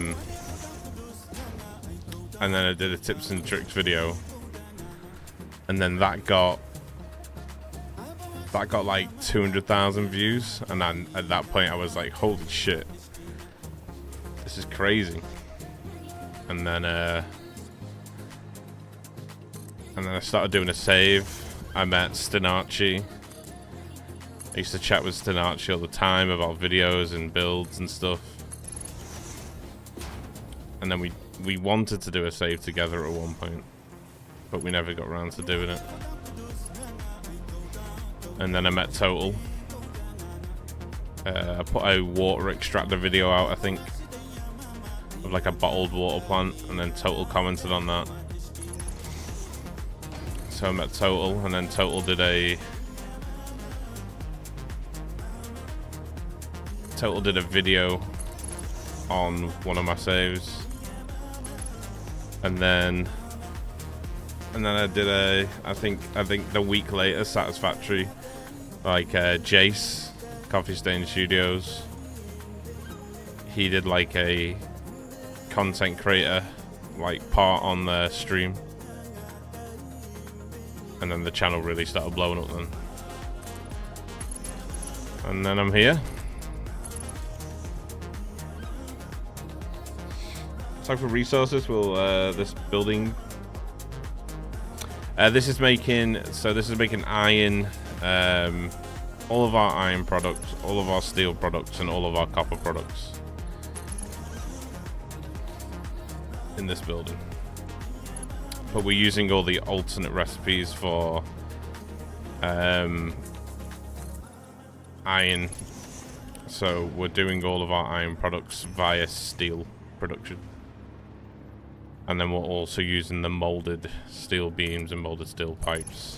A: did a tips and tricks video. And then that got like 200,000 views. And then at that point I was like, holy shit. This is crazy. And then I started doing a save. I met Stenarchi. I used to chat with Stenarchi all the time about videos and builds and stuff. And then we wanted to do a save together at one point, but we never got around to doing it. And then I met Total. I put a water extractor video out, I think, of like a bottled water plant, and then Total commented on that. So I met Total, and then Total did a video on one of my saves, and then I did I think the week later, Satisfactory, like Jace, Coffee Stain Studios, he did like a content creator like part on their stream, and then the channel really started blowing up then. And then I'm here. So for resources, will this building this is making iron, all of our iron products, all of our steel products, and all of our copper products in this building. But we're using all the alternate recipes for iron, so we're doing all of our iron products via steel production. And then we're also using the molded steel beams and molded steel pipes.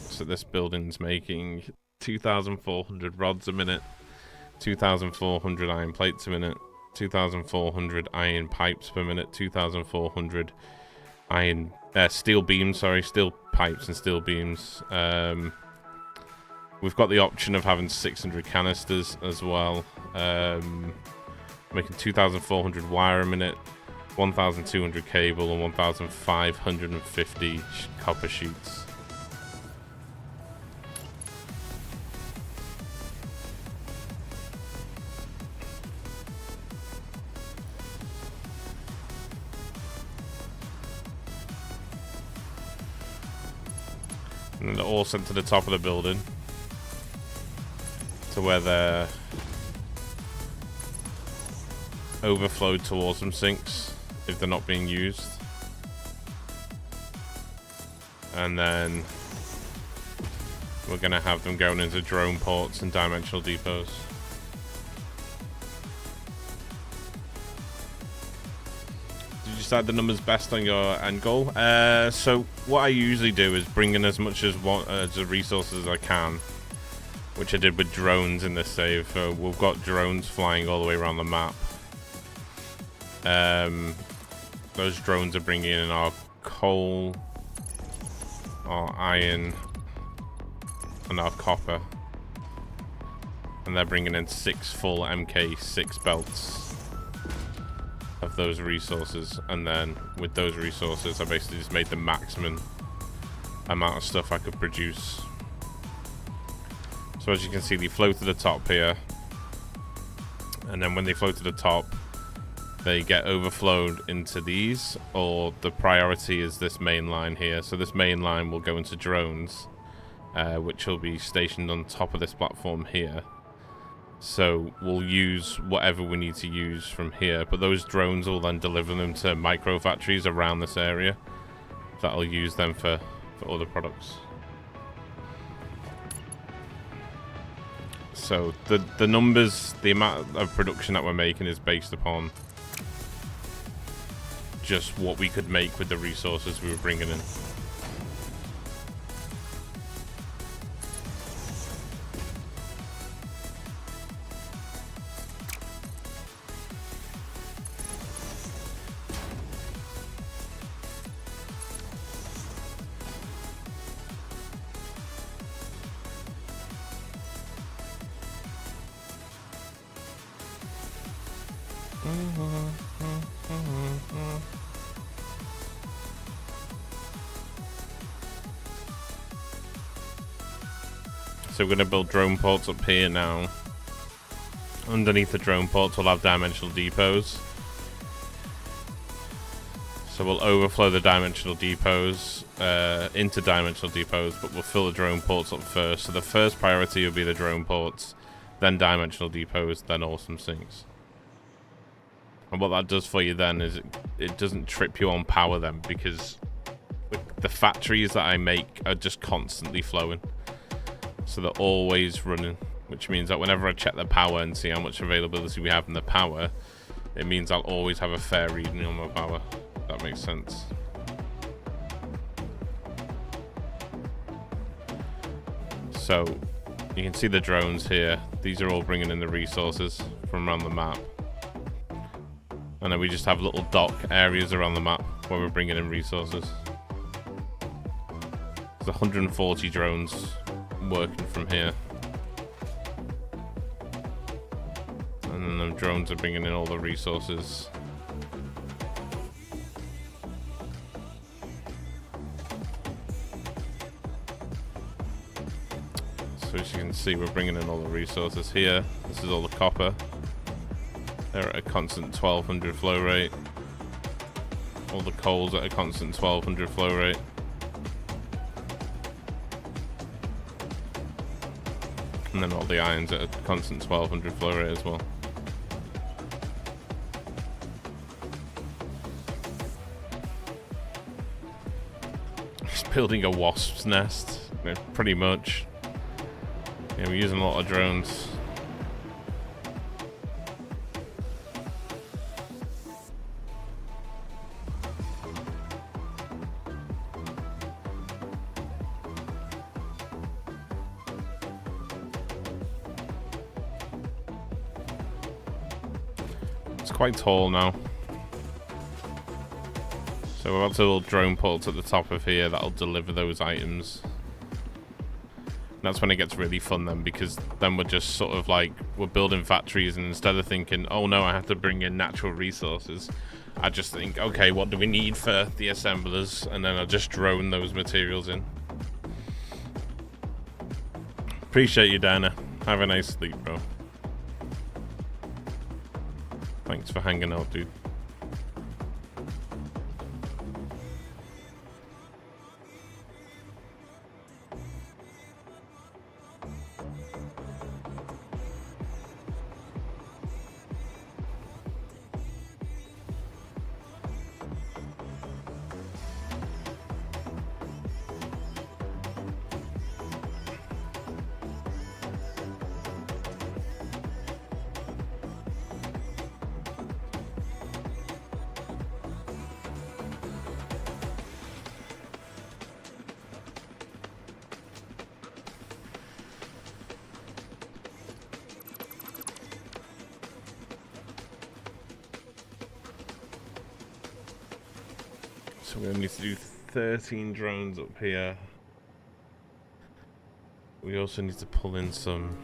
A: So this building's making 2,400 rods a minute, 2,400 iron plates a minute, 2,400 iron pipes per minute, 2,400 iron steel beams, steel pipes and steel beams. We've got the option of having 600 canisters as well. Making 2,400 wire a minute, 1,200 cable, and 1,550 copper sheets. And then they're all sent to the top of the building, to where they're overflowed towards some sinks if they're not being used. And then we're going to have them going into drone ports and dimensional depots. Did you decide the numbers best on your end goal? So what I usually do is bring in as much as the resources as I can, which I did with drones in this save. So we've got drones flying all the way around the map. Those drones are bringing in our coal, our iron, and our copper, and they're bringing in 6 full MK6 belts of those resources. And then with those resources, I basically just made the maximum amount of stuff I could produce. So as you can see, they flow to the top here, and then when they flow to the top, they get overflowed into these, or the priority is this main line here. So this main line will go into drones, which will be stationed on top of this platform here. So we'll use whatever we need to use from here, but those drones will then deliver them to micro factories around this area that'll use them for other products. So the numbers, the amount of production that we're making is based upon just what we could make with the resources we were bringing in. So we're going to build drone ports up here now. Underneath the drone ports we'll have dimensional depots. So we'll overflow the dimensional depots into dimensional depots, but we'll fill the drone ports up first. So the first priority will be the drone ports, then dimensional depots, then awesome sinks. And what that does for you then is it doesn't trip you on power then, because the factories that I make are just constantly flowing. So they're always running, which means that whenever I check the power and see how much availability we have in the power, it means I'll always have a fair reading on my power. If that makes sense. So you can see the drones here. These are all bringing in the resources from around the map. And then we just have little dock areas around the map where we're bringing in resources. There's 140 drones working from here. And then the drones are bringing in all the resources. So as you can see, we're bringing in all the resources here. This is all the copper. They're at a constant 1200 flow rate. All the coal's at a constant 1200 flow rate. And then all the iron's at a constant 1200 flow rate as well. Just building a wasp's nest, pretty much. Yeah, we're using a lot of drones. It's quite tall now. So we've got a little drone ports at the top of here that'll deliver those items. That's when it gets really fun then, because then we're just sort of like, we're building factories, and instead of thinking, oh no, I have to bring in natural resources, I just think, okay, what do we need for the assemblers? And then I just drone those materials in. Appreciate you, Dana. Have a nice sleep, bro. Thanks for hanging out, dude. So we only need to do 13 drones up here. We also need to pull in some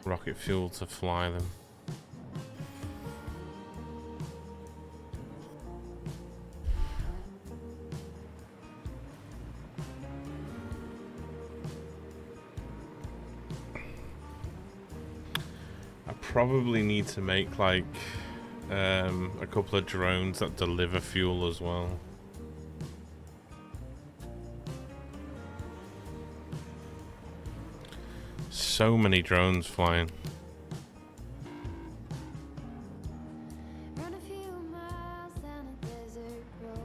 A: rocket fuel to fly them. I probably need to make like a couple of drones that deliver fuel as well. So many drones flying.
B: Run a few miles down a desert road.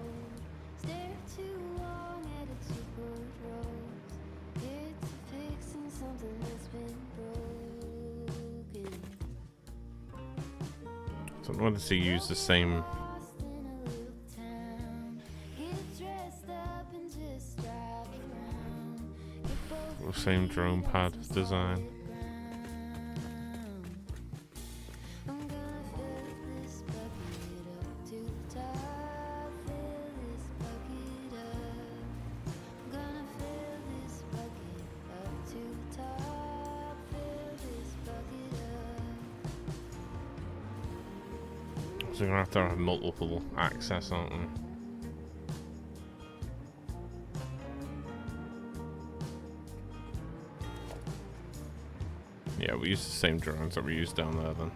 B: Stare too long at its super roads. It's fixing something that's been broken.
A: So I wanted to use the same
B: Lost in a little town. Get dressed up and just drive around. Get both
A: drone pad design.
B: I'm gonna fill this bucket up to the top. Fill this bucket up. I'm gonna fill this bucket up to the top. Fill this bucket up.
A: So we're gonna have to have multiple access, aren't we? Yeah, we use the same drones that we used down there then.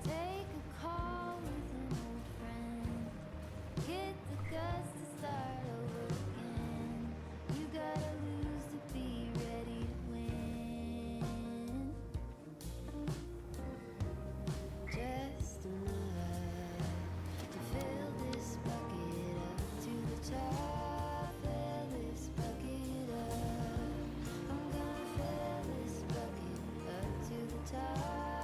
B: Take a call with an old friend. Get the guts to start over again. You gotta lose to be ready to win. Just enough to fill this bucket up to the top. Fill this bucket up. I'm gonna fill this bucket up to the top.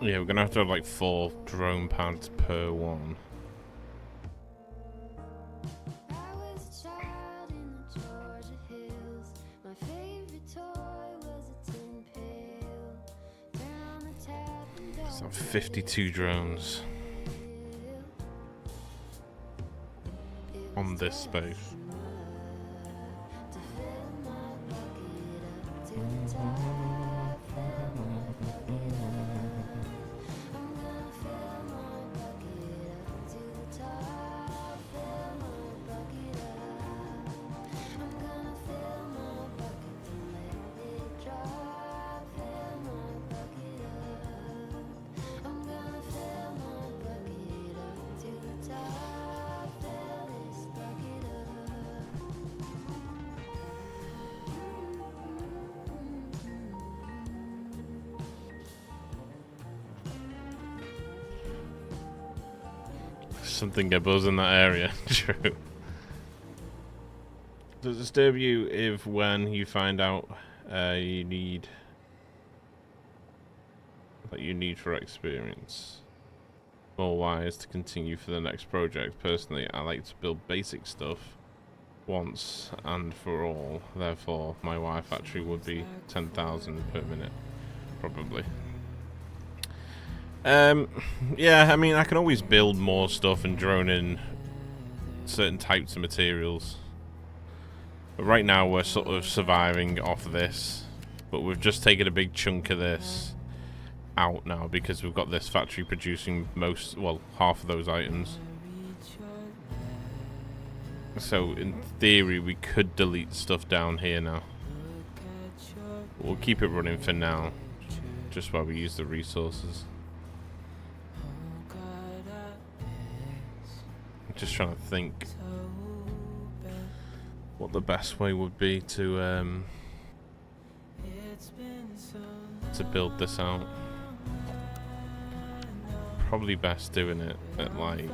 A: Yeah, we're gonna have to have like 4 drone pads per one. So 52 drones on this space. Something abuzz in that area. True. Does it disturb you if when you find out you need that you need for experience or wise to continue for the next project? Personally, I like to build basic stuff once and for all. Therefore, my Y factory would be 10,000 per minute, probably. Yeah, I mean, I can always build more stuff and drone in certain types of materials. But right now we're sort of surviving off this. But we've just taken a big chunk of this out now because we've got this factory producing half of those items. So in theory we could delete stuff down here now. We'll keep it running for now, just while we use the resources. Just trying to think what the best way would be to build this out. Probably best doing it at like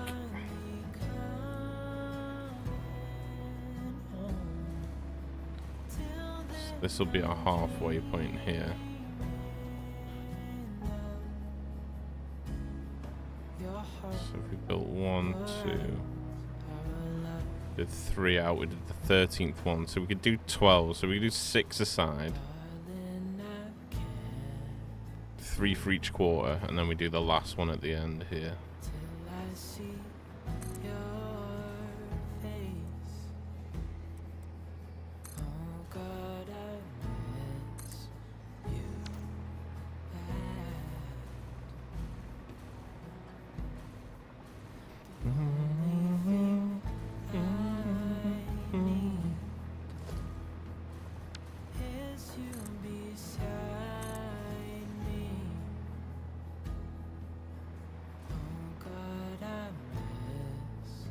A: this will be our halfway point here. So if we built 1, 2, did 3 out, we did the 13th one, so we could do 12, so we could do 6 aside, 3 for each quarter, and then we do the last one at the end here.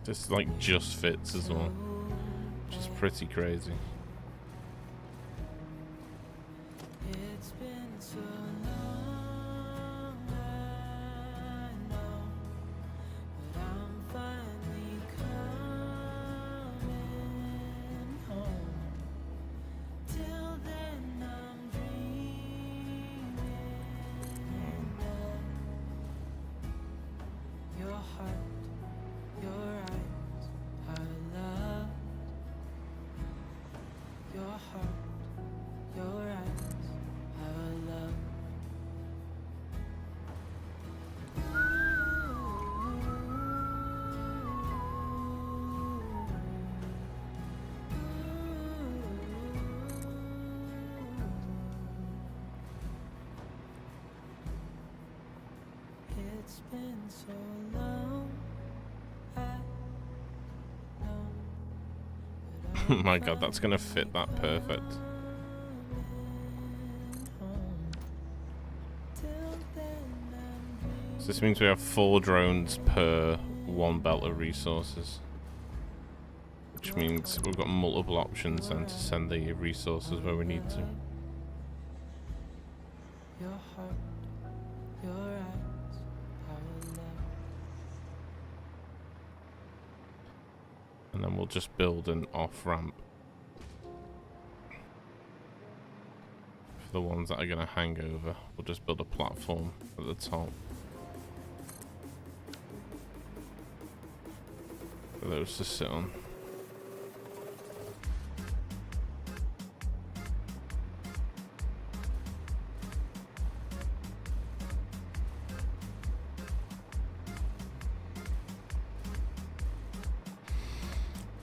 A: This like just fits as well, which is pretty crazy. Oh my god, that's gonna fit that perfect. So this means we have 4 drones per 1 belt of resources. Which means we've got multiple options then to send the resources where we need to. And then we'll just build an off-ramp for the ones that are going to hang over. We'll just build a platform at the top for those to sit on.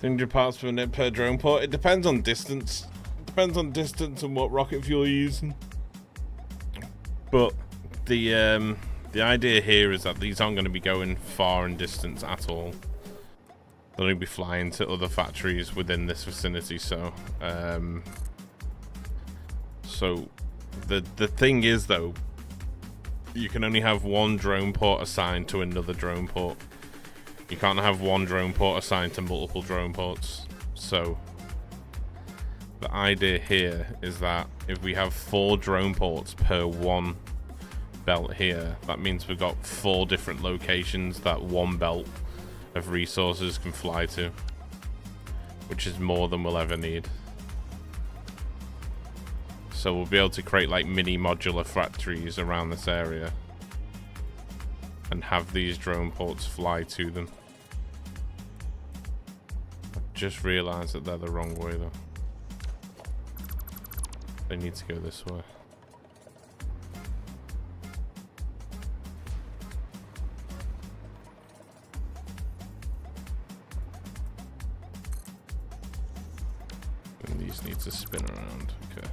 A: £100 per minute per drone port. It depends on distance. Depends on distance and what rocket fuel you're using. But the idea here is that these aren't going to be going far in distance at all. They'll only be flying to other factories within this vicinity. So, the thing is though, you can only have one drone port assigned to another drone port. You can't have one drone port assigned to multiple drone ports. So the idea here is that if we have 4 drone ports per one belt here, that means we've got 4 different locations that one belt of resources can fly to, which is more than we'll ever need. So we'll be able to create like mini modular factories around this area and have these drone ports fly to them. Just realized that they're the wrong way though. They need to go this way. And these need to spin around. Okay.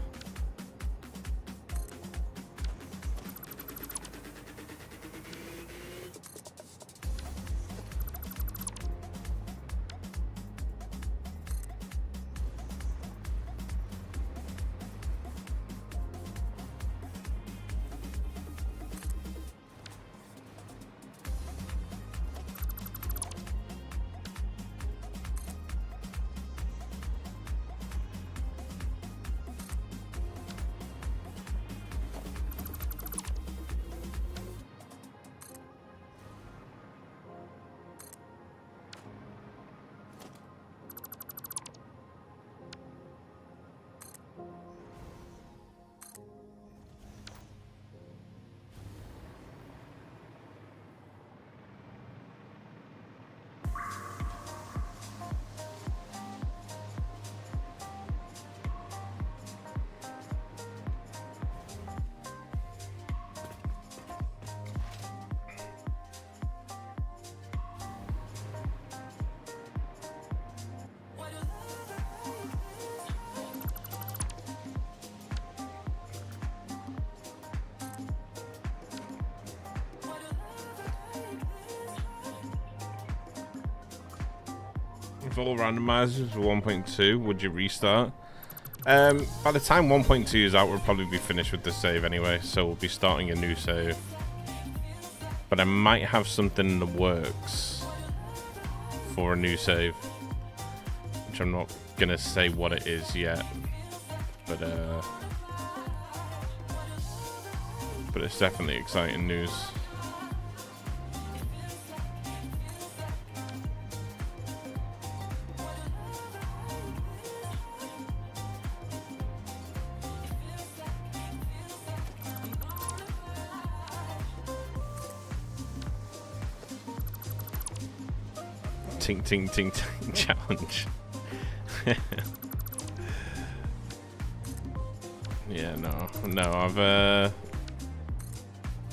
A: If all randomizers were 1.2, would you restart? By the time 1.2 is out, we'll probably be finished with the save anyway, so we'll be starting a new save. But I might have something in the works for a new save, which I'm not gonna say what it is yet. But it's definitely exciting news. Ting ting ting ting challenge. Yeah, no, I've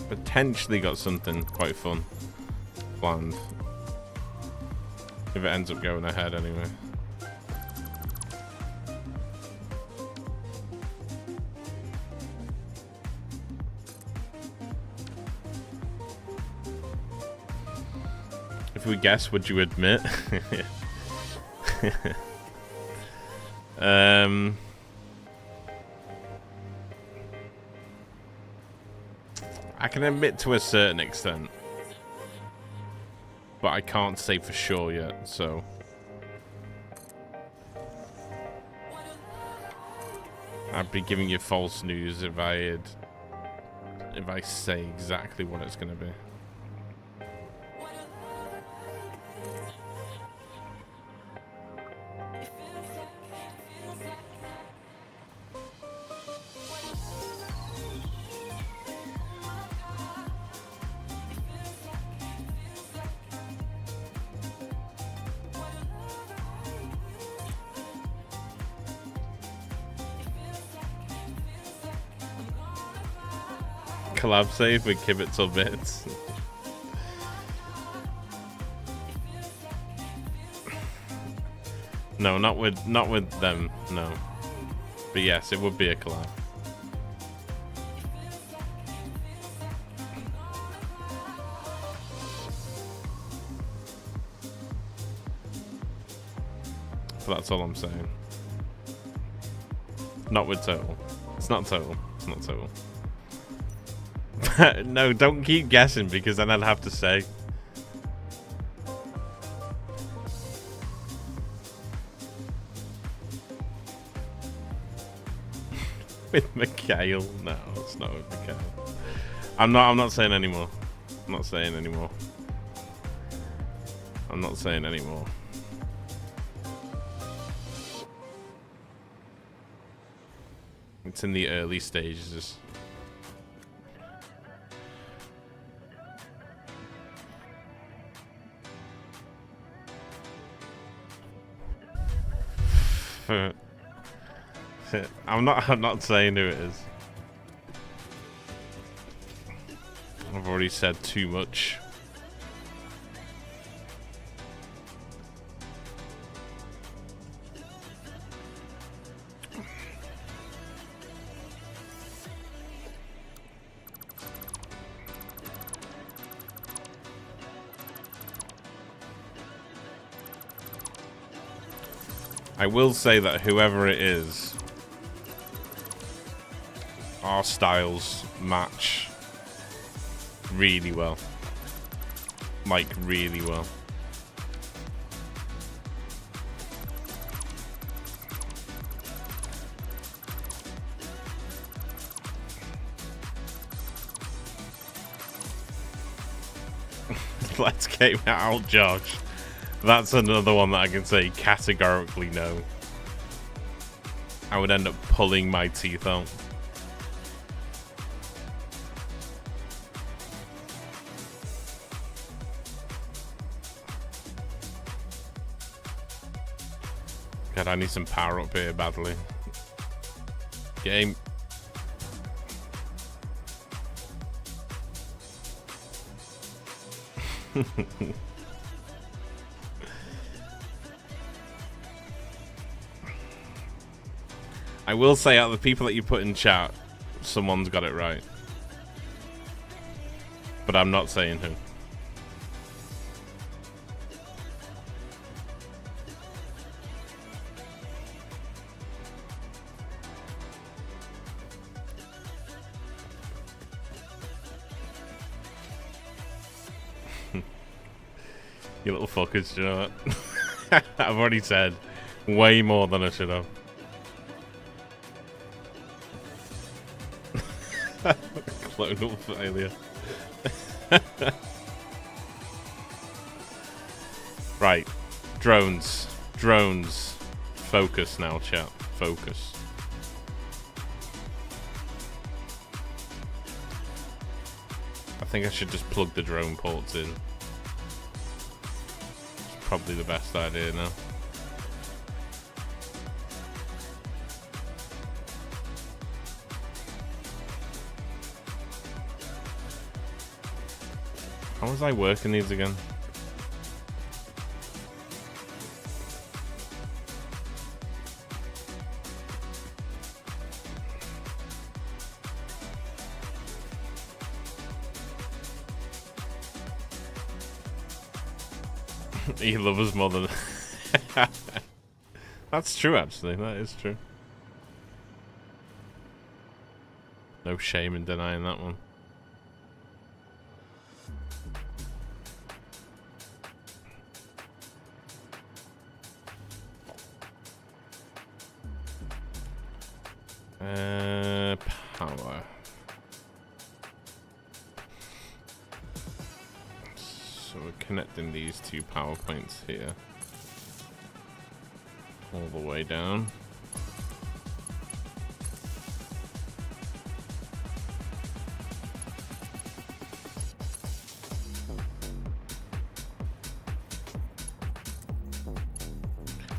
A: potentially got something quite fun planned. If it ends up going ahead anyway. If we guess, would you admit? I can admit to a certain extent, but I can't say for sure yet, so I'd be giving you false news if I say exactly what it's gonna be. Collab save with Kibitz Bits. No, not with them. No, but yes, it would be a collab. But that's all I'm saying. Not with Total. It's not Total. It's not Total. No, don't keep guessing because then I'd have to say. With Mikhail? No, it's not with Mikhail. I'm not saying anymore. I'm not saying anymore. I'm not saying anymore. It's in the early stages. I'm not saying who it is. I've already said too much. I will say that whoever it is, our styles match really well. Like, really well. Let's game it out, Josh. That's another one that I can say categorically no. I would end up pulling my teeth out. God, I need some power up here badly. Game. I will say, out of the people that you put in chat, someone's got it right. But I'm not saying who. You little fuckers, do you know that? I've already said way more than I should have. Clonal failure. Right. Drones. Drones. Focus now, chat. Focus. I think I should just plug the drone ports in. It's probably the best idea now. How was I working these again? He loves us more than... That's true, actually. That is true. No shame in denying that one. Power. So we're connecting these two power points here. All the way down.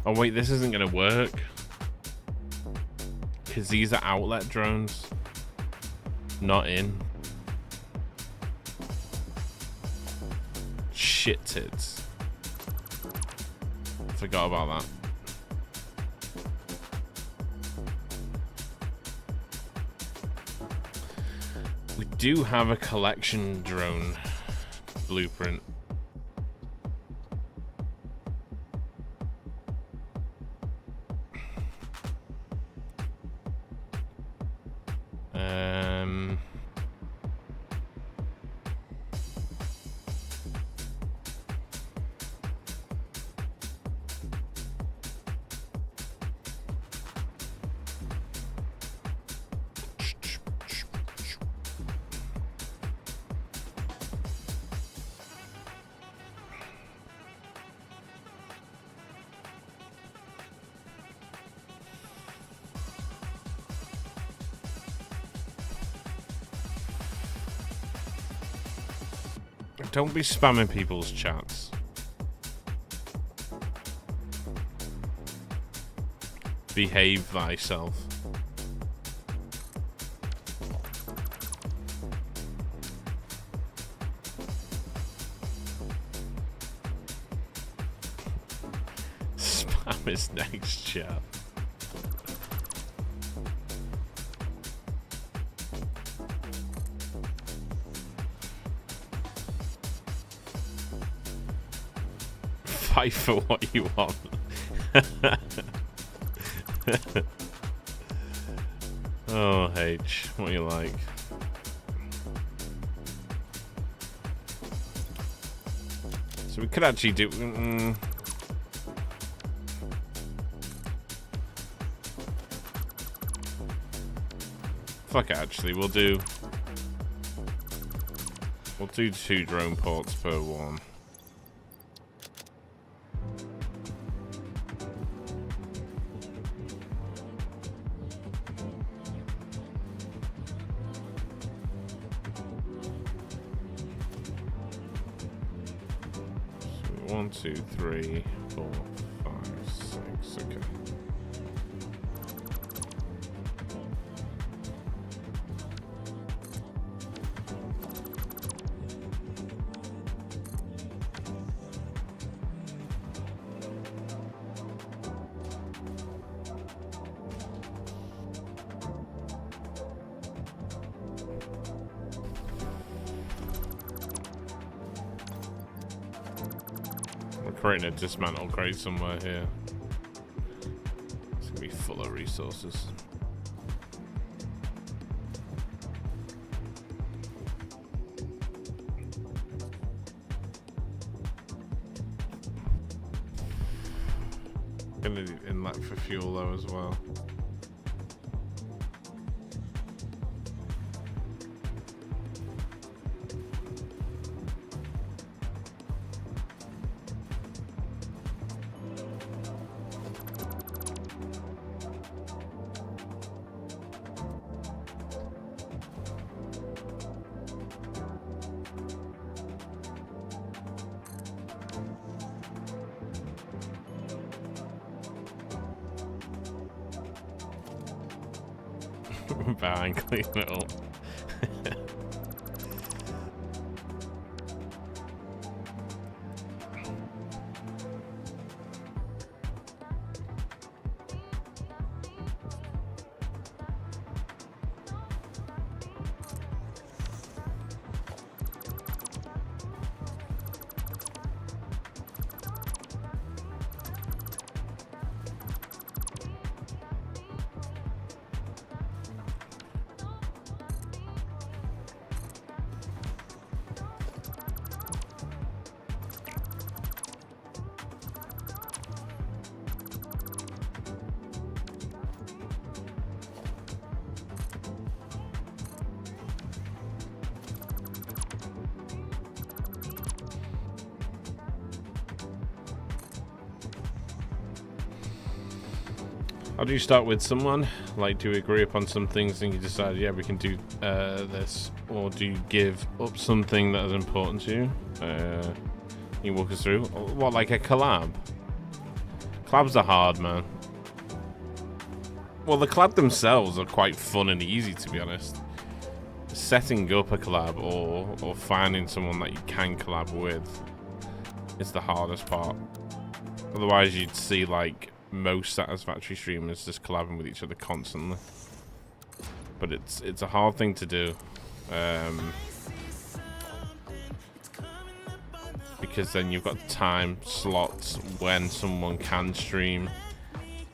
A: Oh wait, this isn't gonna work. Because these are outlet drones, not in. Shit tits. Forgot about that. We do have a collection drone blueprint. Don't be spamming people's chats. Behave thyself. Spam his next chat. Fight for what you want. Oh, H, what you like? So we could actually do. Fuck it, actually, we'll do 2 drone ports per one. So 1, 2, 3, 4, 5, 6. Okay. Creating a dismantle crate somewhere here. It's gonna be full of resources. Gonna need inlet for fuel though as well. Bang, clean it up. How do you start with someone? Like, do you agree upon some things and you decide, yeah, we can do this? Or do you give up something that is important to you? Can you walk us through? What, like a collab? Collabs are hard, man. Well, the collab themselves are quite fun and easy, to be honest. Setting up a collab or finding someone that you can collab with is the hardest part. Otherwise, you'd see like most Satisfactory streamers just collabing with each other constantly. But it's a hard thing to do, because then you've got time slots when someone can stream,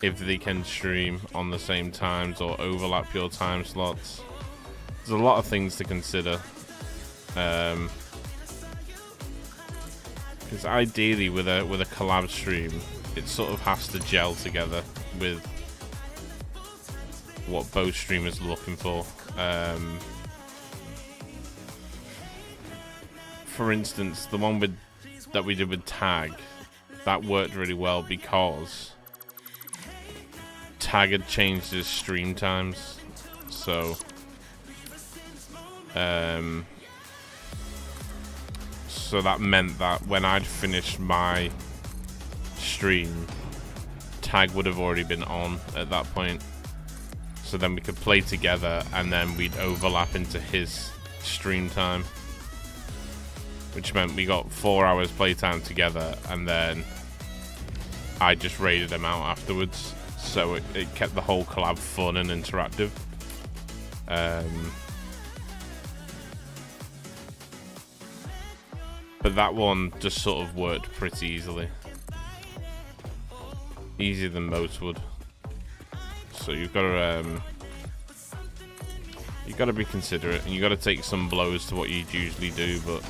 A: if they can stream on the same times or overlap your time slots. There's a lot of things to consider. Because ideally with a collab stream, it sort of has to gel together with what both streamers are looking for. For instance, the one that we did with Tag, that worked really well because Tag had changed his stream times, so that meant that when I'd finished my stream, Tag would have already been on at that point. So then we could play together and then we'd overlap into his stream time, which meant we got 4 hours playtime together, and then I just raided him out afterwards. So it kept the whole collab fun and interactive. But that one just sort of worked pretty easily. Easier than most would. So you've got to be considerate, and you've got to take some blows to what you'd usually do, but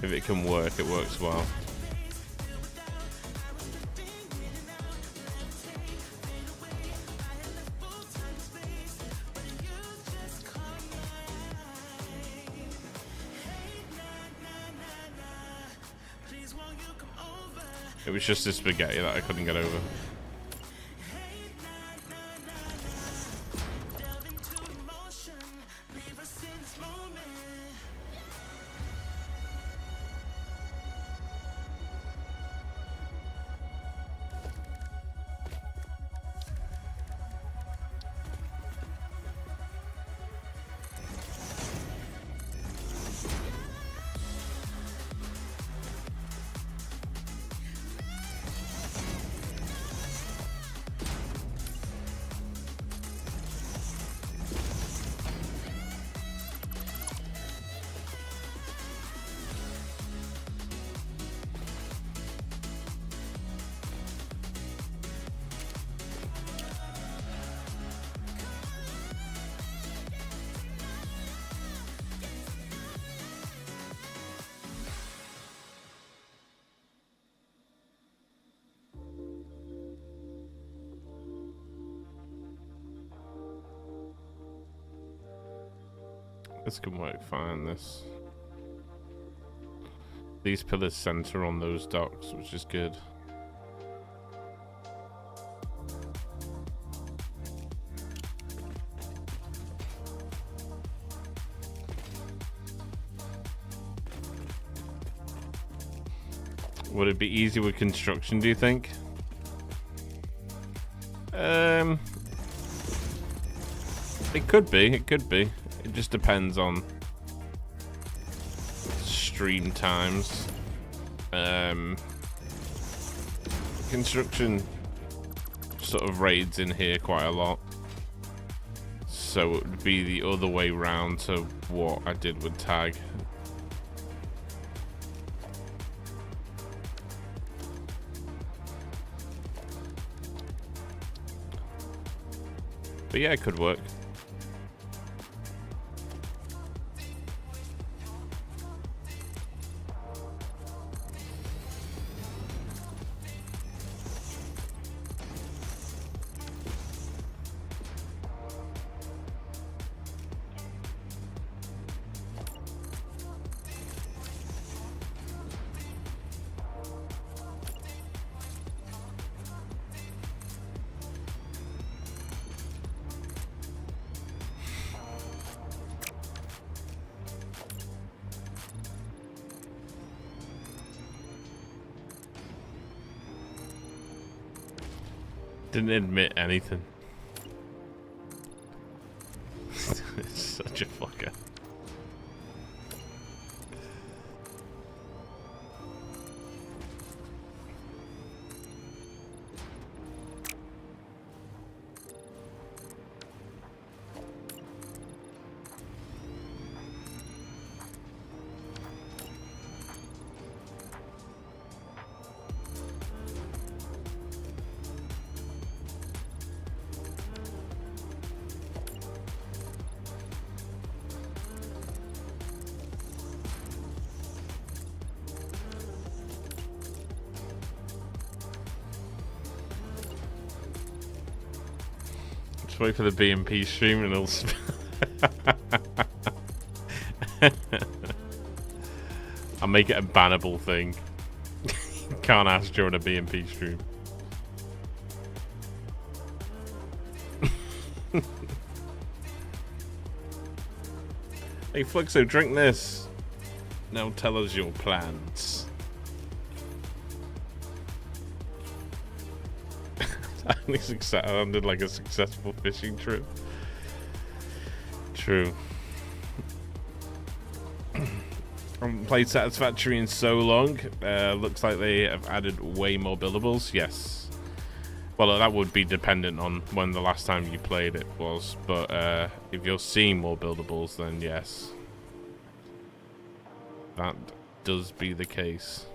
A: if it can work, it works well. It was just the spaghetti that I couldn't get over. This can work fine, this. These pillars center on those docks, which is good. Would it be easy with construction, do you think? It could be, it could be. It just depends on stream times. Construction sort of raids in here quite a lot, so it would be the other way round to what I did with Tag. But yeah, it could work. Didn't admit anything. Such a fucker. Just wait for the BMP stream and it'll... I'll make it a bannable thing. Can't ask during a BMP stream. Hey Fluxo, drink this. Now tell us your plans. I did like a successful fishing trip. True. I haven't played Satisfactory in so long. Looks like they have added way more buildables. Yes. Well, that would be dependent on when the last time you played it was. But if you're seeing more buildables, then yes. That does be the case.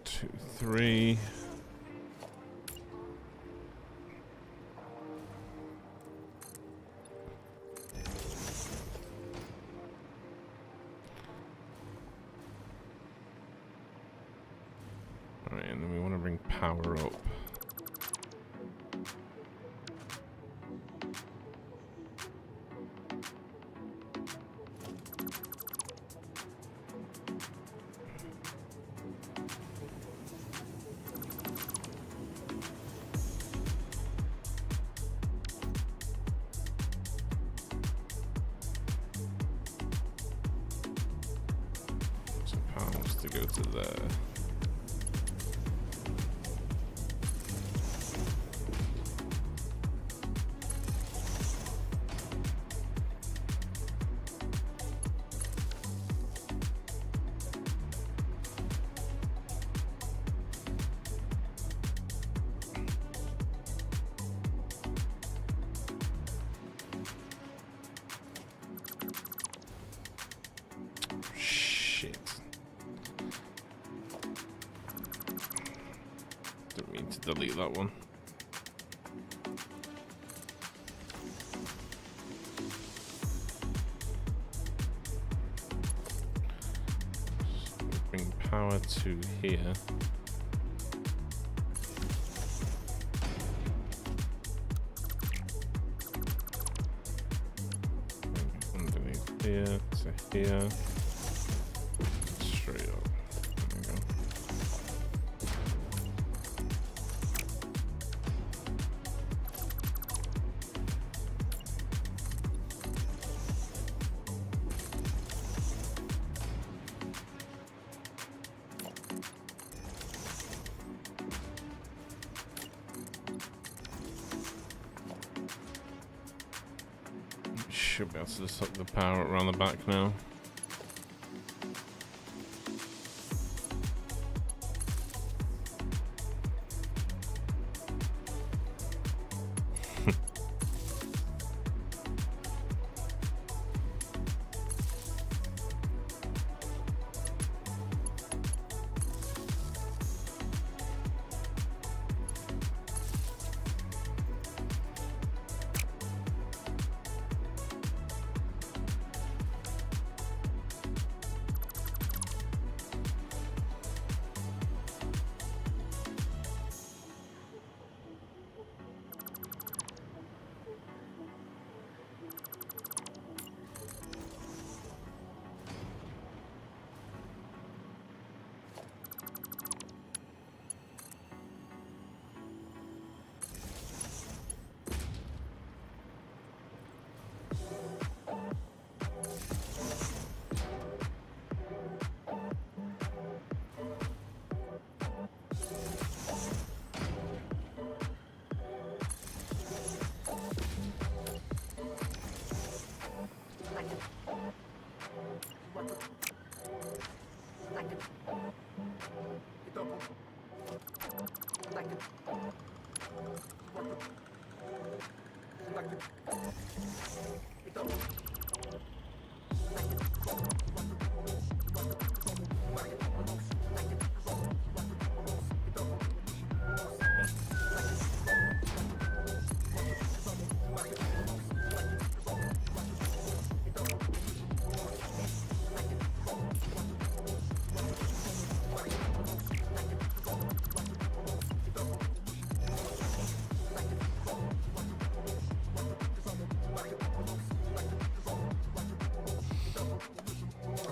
A: Two, three. Alright, and then we want to bring power up. So power wants to go to there. Shit. Didn't mean to delete that one. So bring power to here. Underneath here to here. Straight up. There we go. Should be able to suck the power around the back now.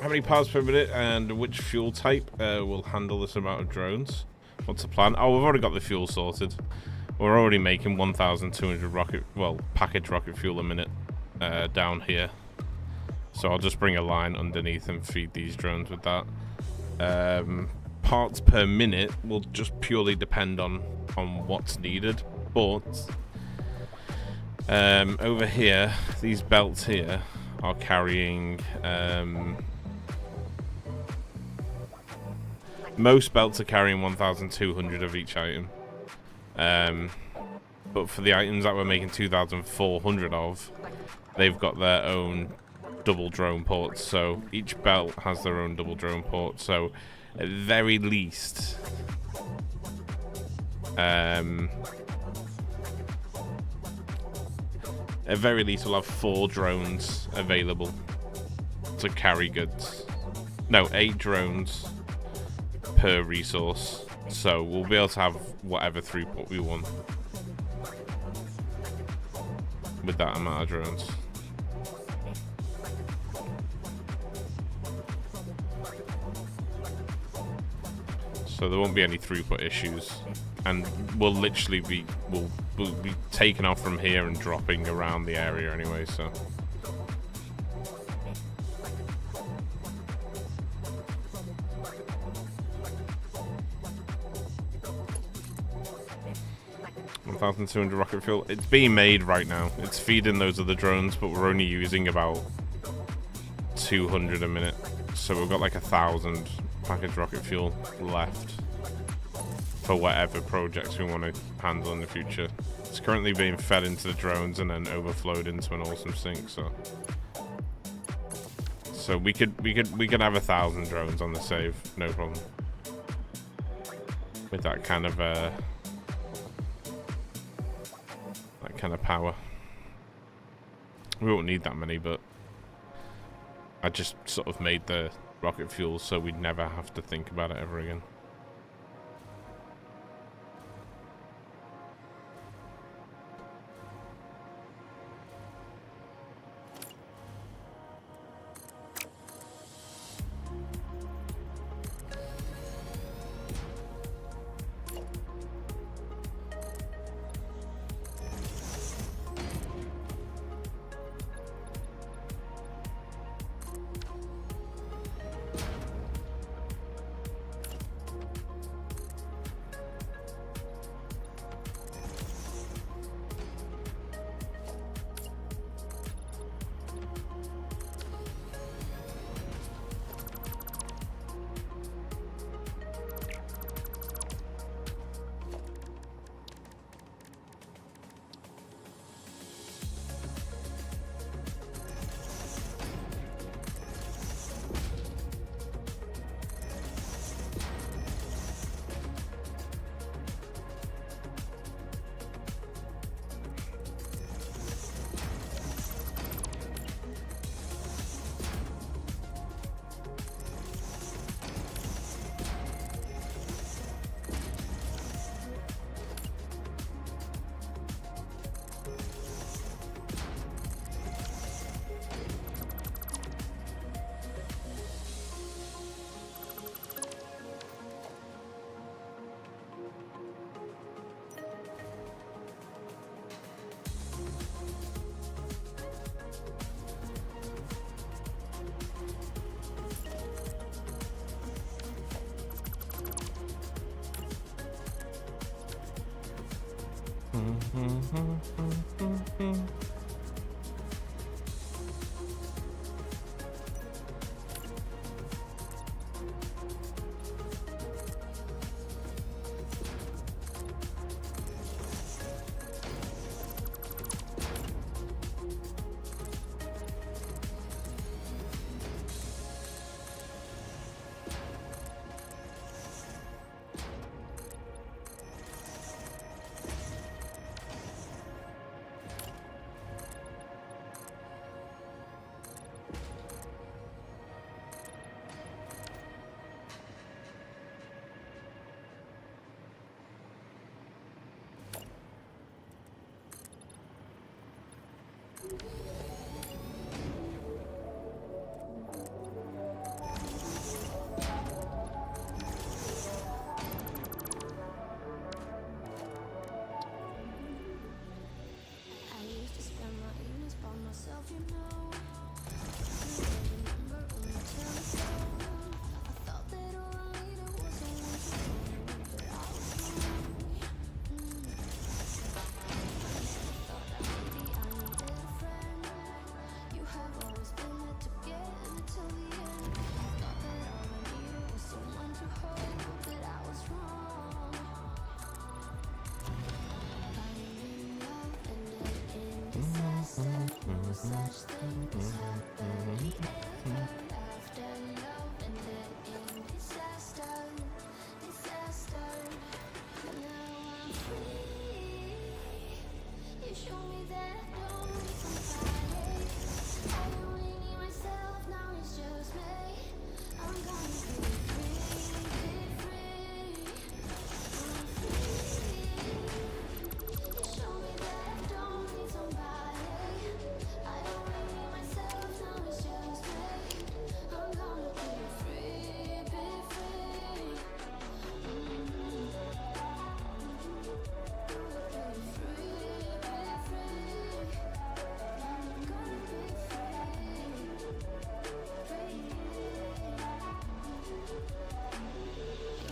A: How many parts per minute and which fuel type will handle this amount of drones? What's the plan? Oh, we've already got the fuel sorted. We're already making 1,200 package rocket fuel a minute down here. So I'll just bring a line underneath and feed these drones with that. Parts per minute will just purely depend on what's needed. But over here, these belts here are carrying... most belts are carrying 1,200 of each item. But for the items that we're making 2,400 of, they've got their own double drone ports. So each belt has their own double drone port. So at the very least, we'll have 4 drones available to carry goods. No, 8 drones per resource, so we'll be able to have whatever throughput we want with that amount of drones. So there won't be any throughput issues, and we'll literally be we'll be taking off from here and dropping around the area anyway. So. 1,200 rocket fuel. It's being made right now. It's feeding those other drones, but we're only using about 200 a minute. So we've got like 1,000 package rocket fuel left for whatever projects we want to handle in the future. It's currently being fed into the drones and then overflowed into an awesome sink. So we could have 1,000 drones on the save, no problem. With that kind of power. We won't need that many, but I just sort of made the rocket fuel so we'd never have to think about it ever again.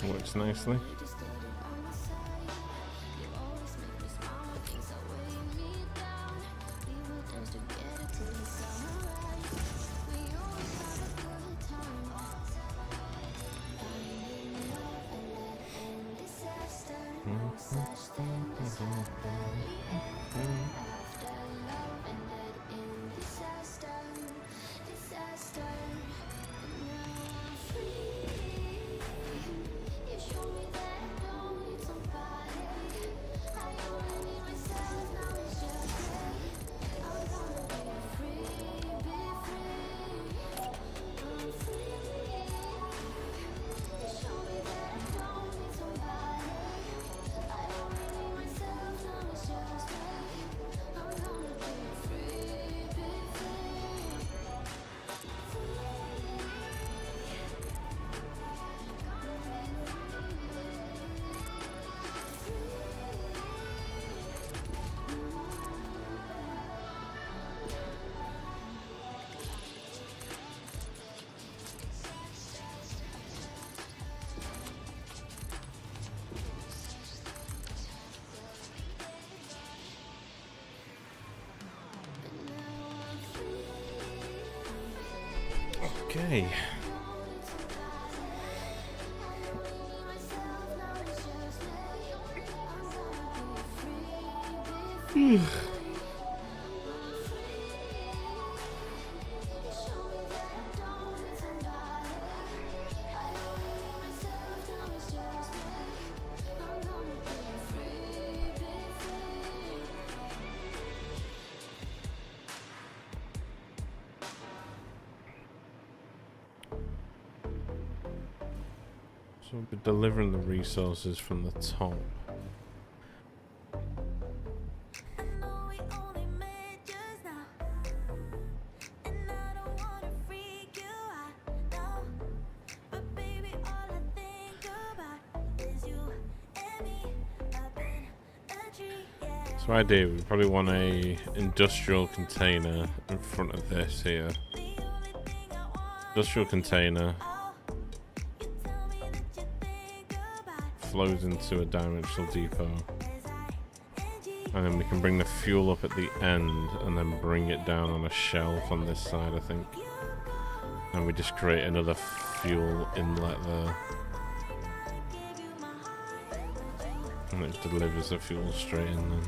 A: Works nicely. Okay. So we'll be delivering the resources from the top. So idea, we probably want a industrial container in front of this here. Industrial container flows into a dimensional depot, and then we can bring the fuel up at the end and then bring it down on a shelf on this side, I think, and we just create another fuel inlet there, and it delivers the fuel straight in then.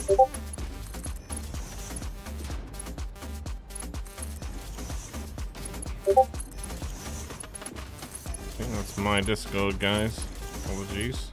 A: I think that's my Discord, guys. Apologies.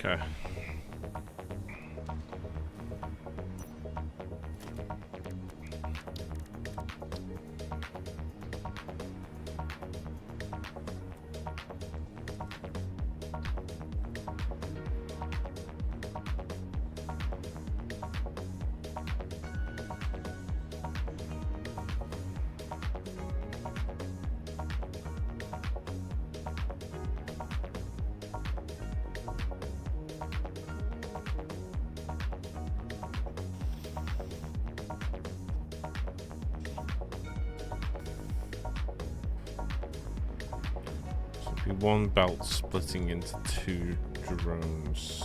A: Okay. Be one belt splitting into two drones.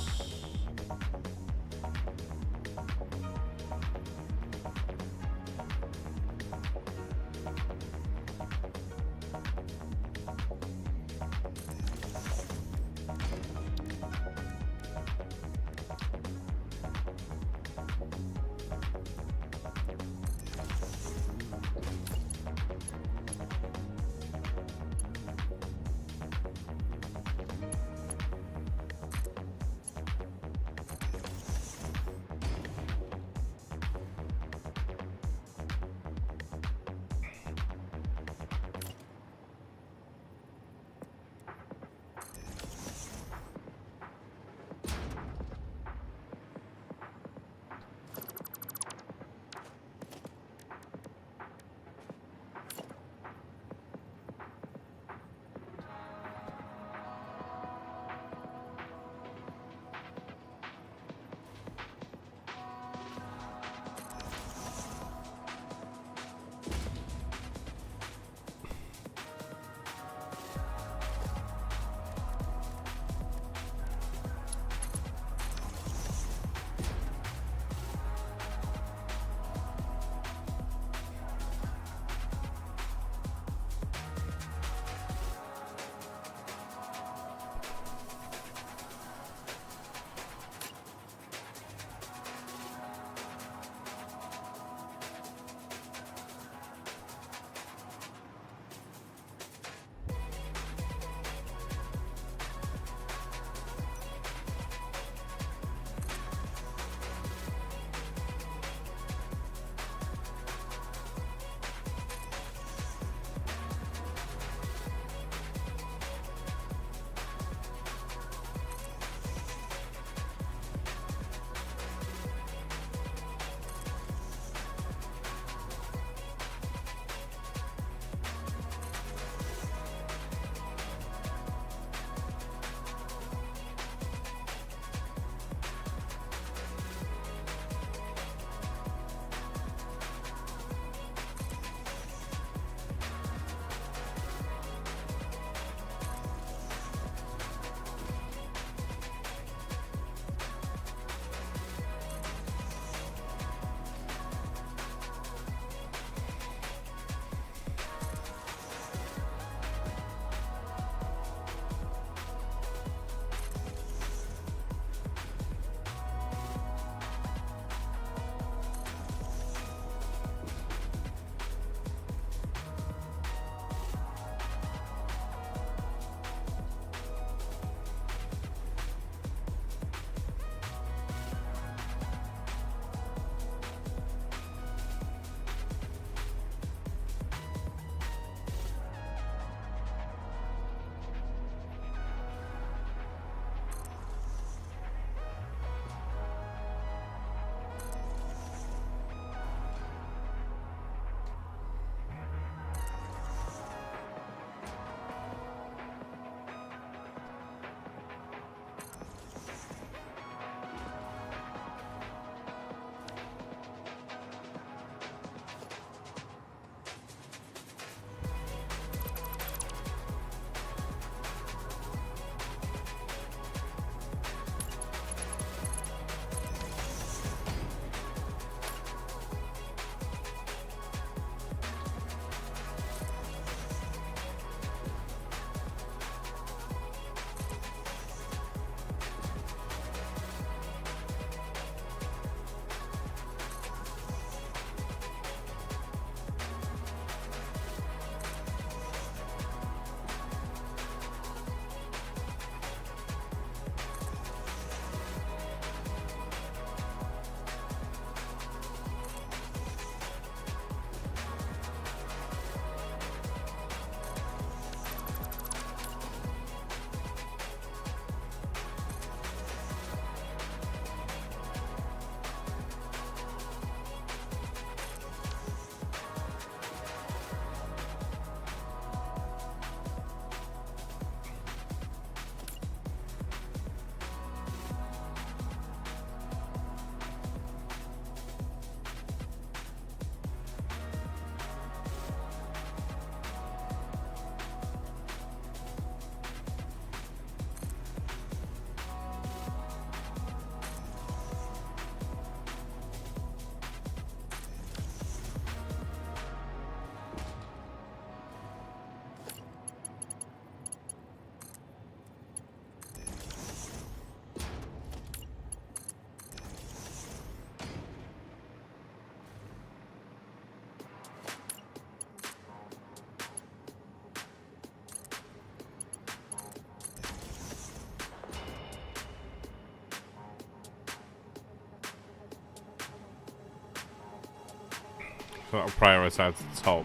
A: So that'll prioritize the top,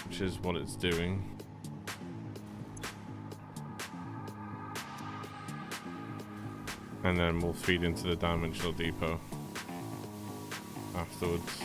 A: which is what it's doing. And then we'll feed into the dimensional depot afterwards.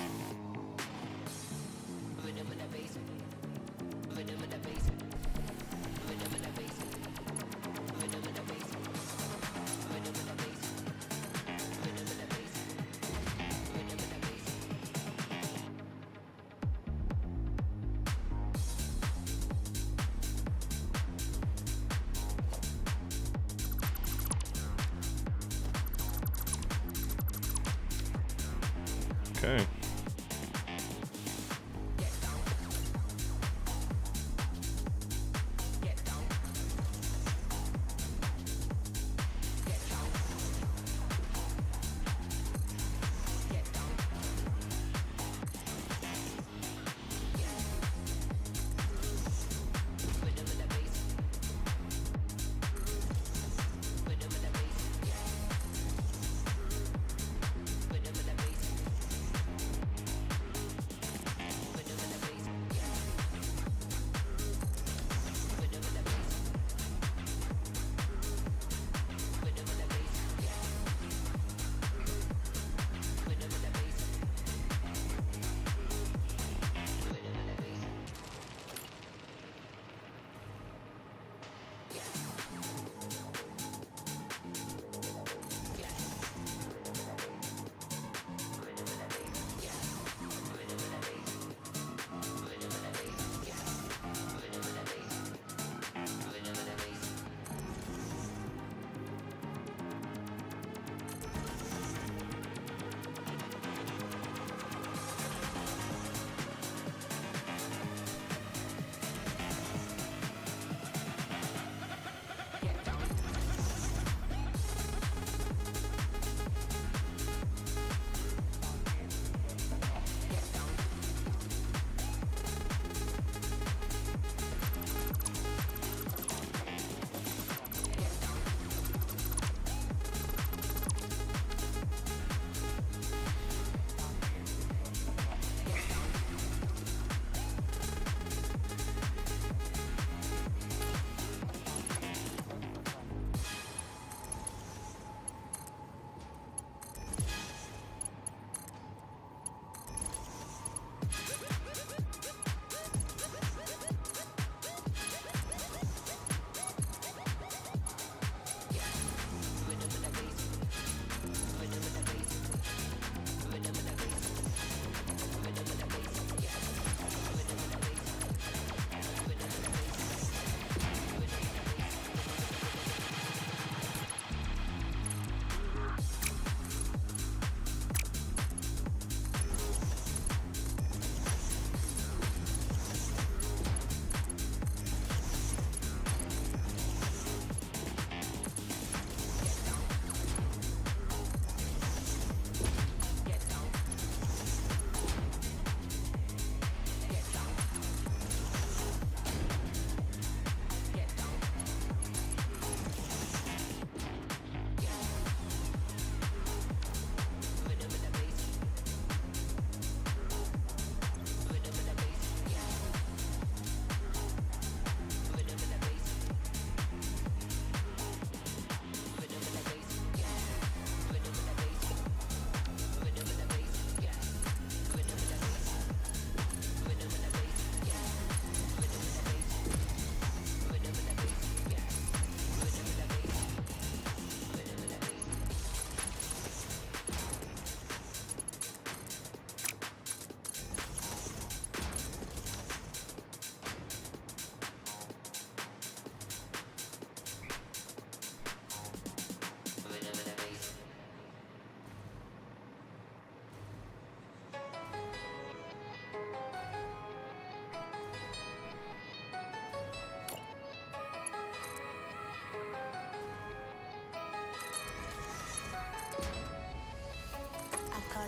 A: Okay.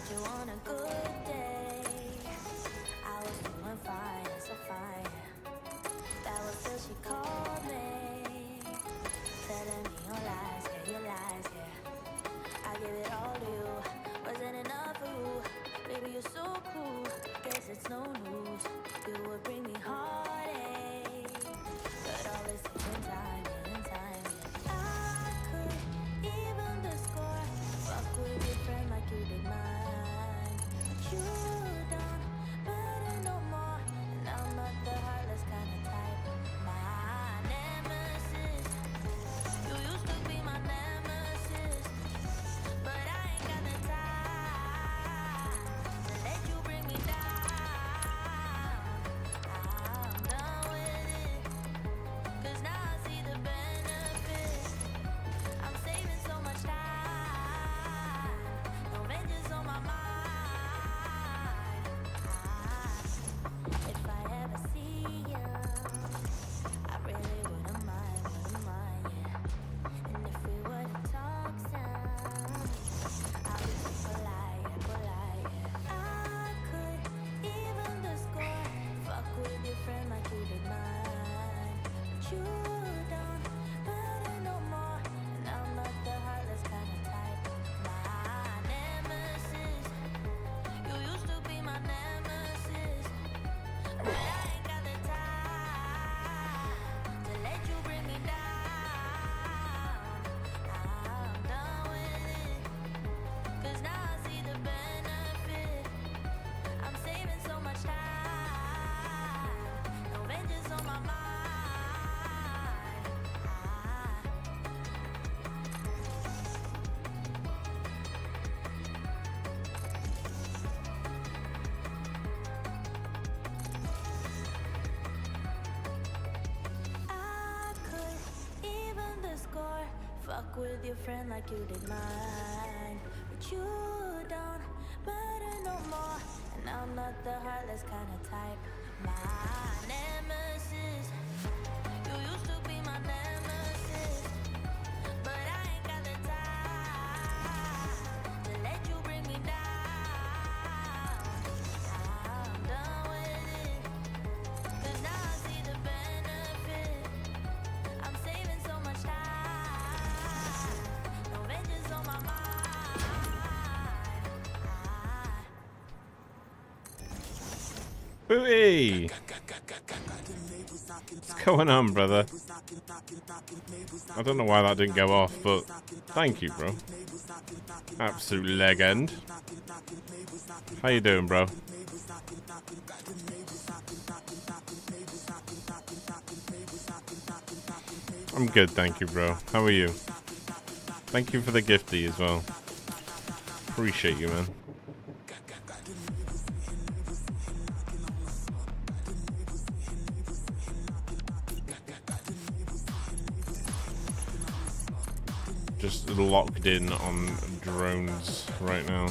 B: you on a good day. I was doing fine, so fine. That was till she called me, telling me your lies, yeah. I give it all to you, wasn't enough for you. Baby, you're so cruel. fuck with your friend like you did mine. But you don't matter no more. And I'm not the heartless kind of type. My nemesis. You used to be my nemesis. But I ain't got the time to let you bring me down. I'm done with it. 'Cause now I see the benefit. I'm saving so much time. No vengeance on my mind.
A: Booey! What's going on, brother? I don't know why that didn't go off, but thank you, bro. Absolute legend. How you doing, bro? I'm good, thank you, bro. How are you? Thank you for the gifty as well. Appreciate you, man. Just locked in on drones right now.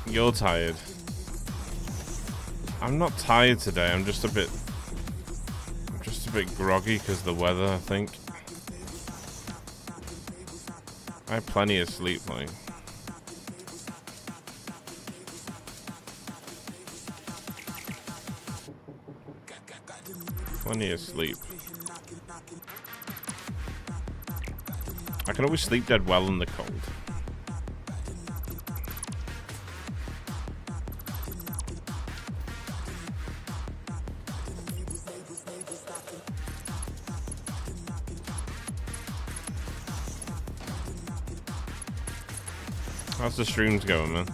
A: You're tired. I'm not tired today. I'm just a bit groggy because of the weather, I think. I had plenty of sleep, like. Plenty of sleep. I can always sleep dead well in the cold. How's the streams going, man?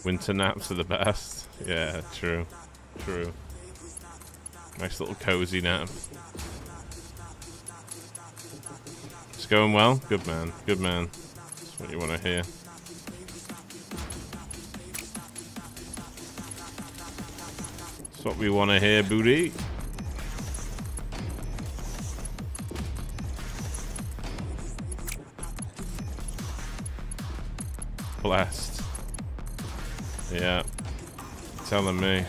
A: Winter naps are the best. Yeah, true. True. Nice little cozy nap. It's going well? Good man. Good man. That's what you want to hear. That's what we want to hear, booty. Blessed. Yeah. Telling me.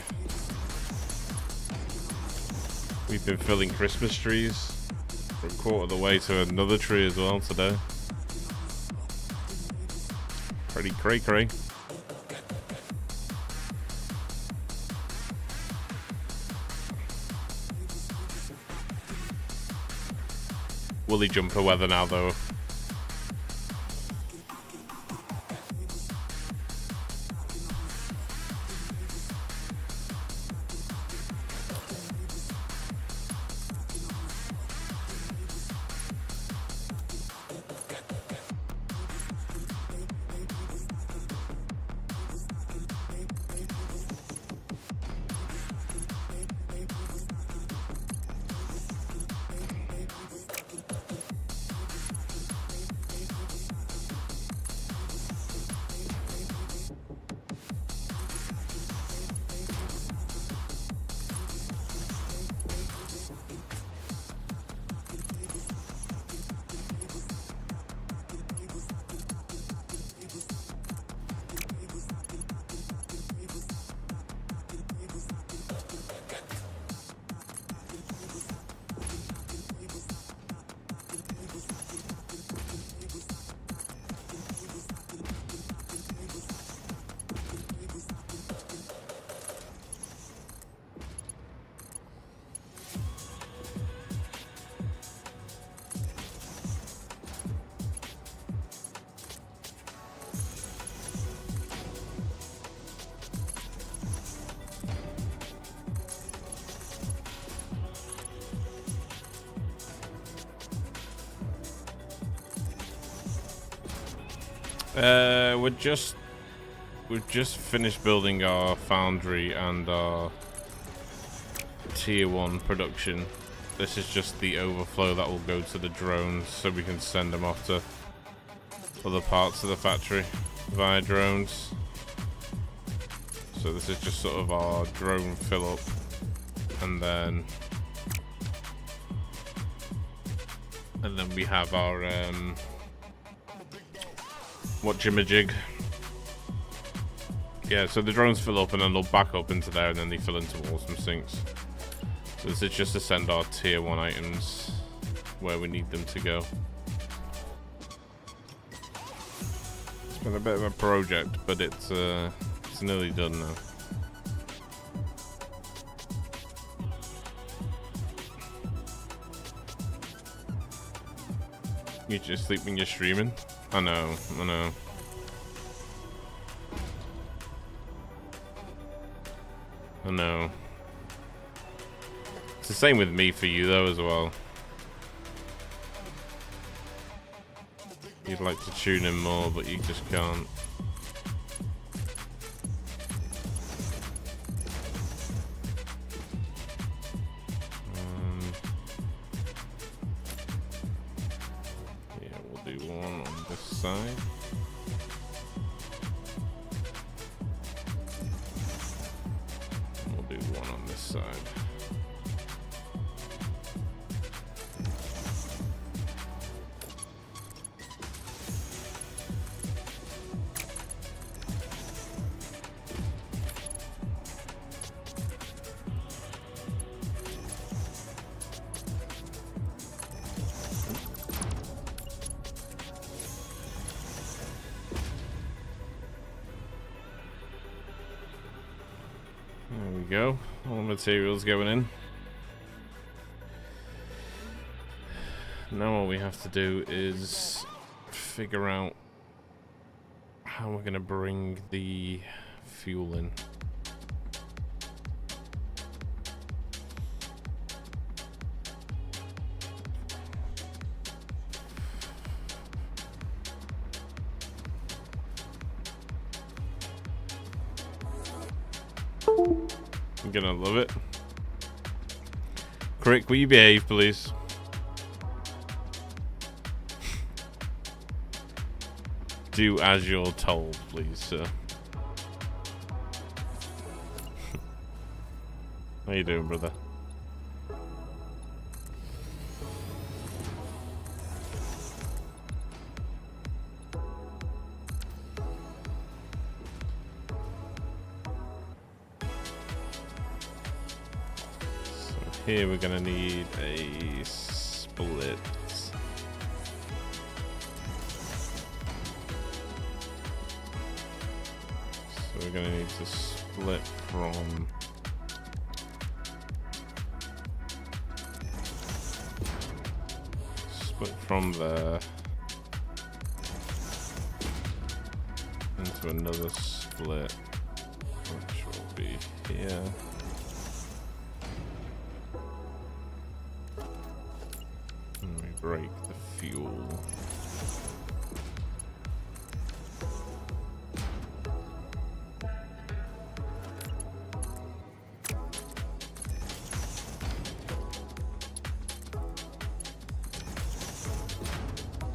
A: We've been filling Christmas trees. We're a quarter of the way to another tree as well today. Pretty cray-cray. Woolly jumper weather now, though. We've just finished building our foundry and our tier 1 production. This is just the overflow that will go to the drones so we can send them off to other parts of the factory via drones. So this is just sort of our drone fill up, and then we have our whatchamajig. Yeah, so the drones fill up and then they'll back up into there and then they fill into walls and sinks. So this is just to send our tier 1 items where we need them to go. It's been a bit of a project, but it's nearly done now. You just sleep when you're streaming? I know. It's the same with me for you though as well. You'd like to tune in more, but you just can't. Yeah, we'll do one on this side. We'll do one on this side. There we go. All the materials going in. Now all we have to do is figure out how we're going to bring the fuel in. I'm gonna love it. Crick, will you behave, please? Do as you're told, please, sir. How you doing, brother? Here we're gonna need a split. So we're gonna need to split from there into another split, which will be here. Break the fuel.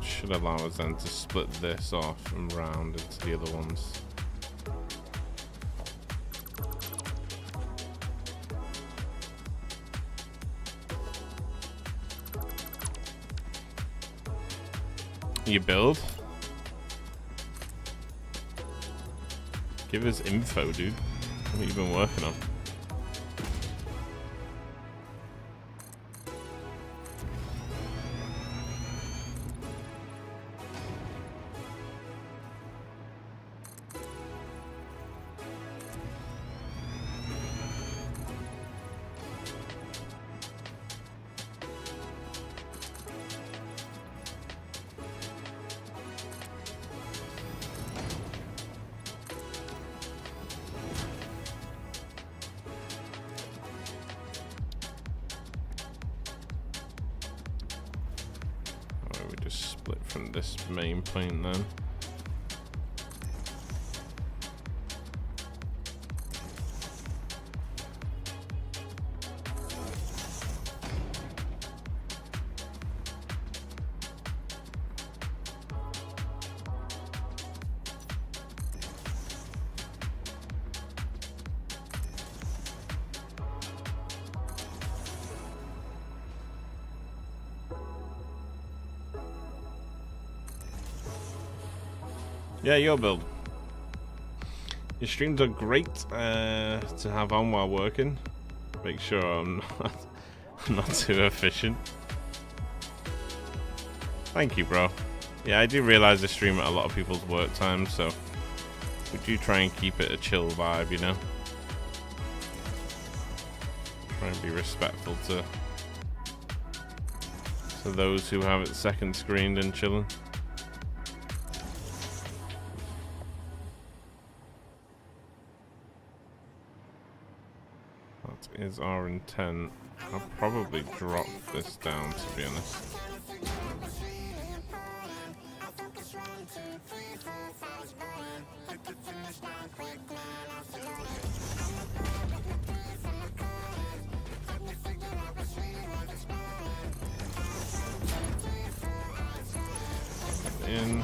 A: Should allow us then to split this off and round into the other ones. You build? Give us info, dude. What have you been working on? We just split from this main point then. Yeah, your build. Your streams are great to have on while working. Make sure I'm not too efficient. Thank you, bro. Yeah, I do realize I stream at a lot of people's work times, so we do try and keep it a chill vibe, you know? Try and be respectful to those who have it second screened and chilling. That is our intent. I'll probably drop this down, to be honest. In.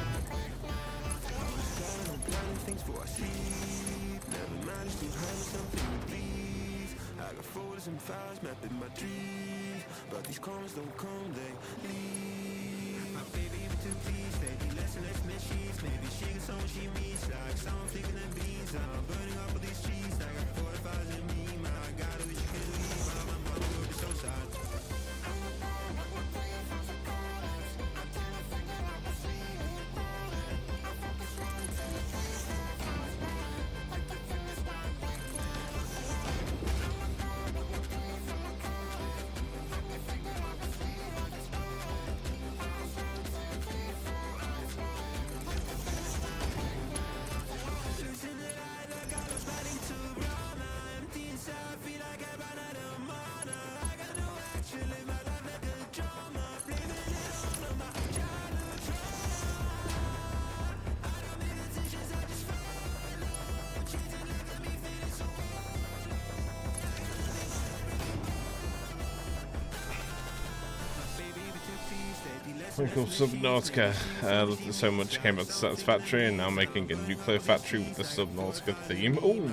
A: Cool. Subnautica. Loved it so much, came up to Satisfactory, and now making a nuclear factory with the Subnautica theme. Ooh,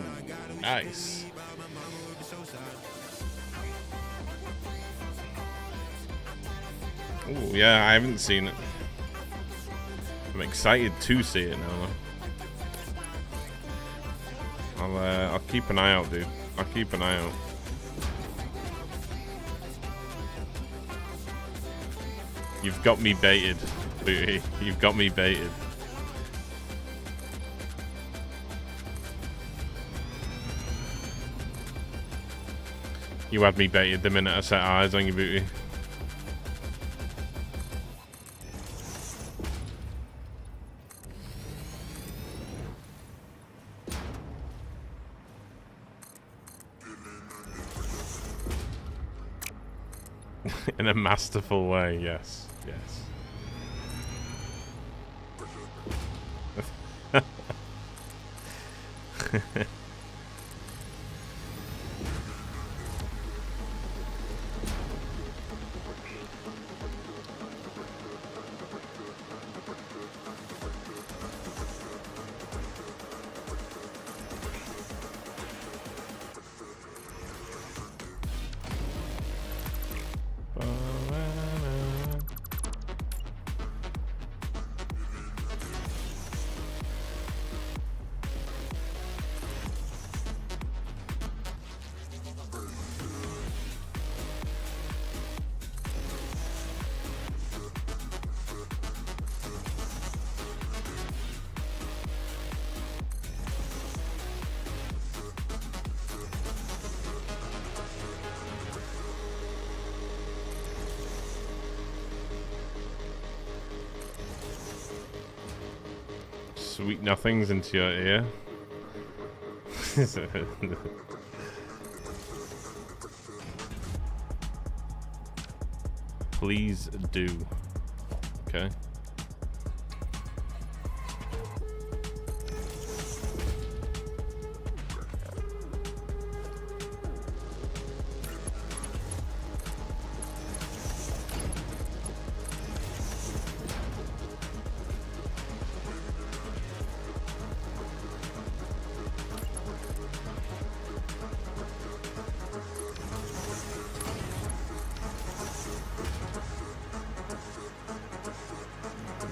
A: nice. Ooh, yeah, I haven't seen it. I'm excited to see it now, though. I'll keep an eye out, dude. I'll keep an eye out. You've got me baited, Booty. You've got me baited. You had me baited the minute I set eyes on you, Booty. In a masterful way, yes. Yes. Sweet nothings into your ear. Please do. Okay.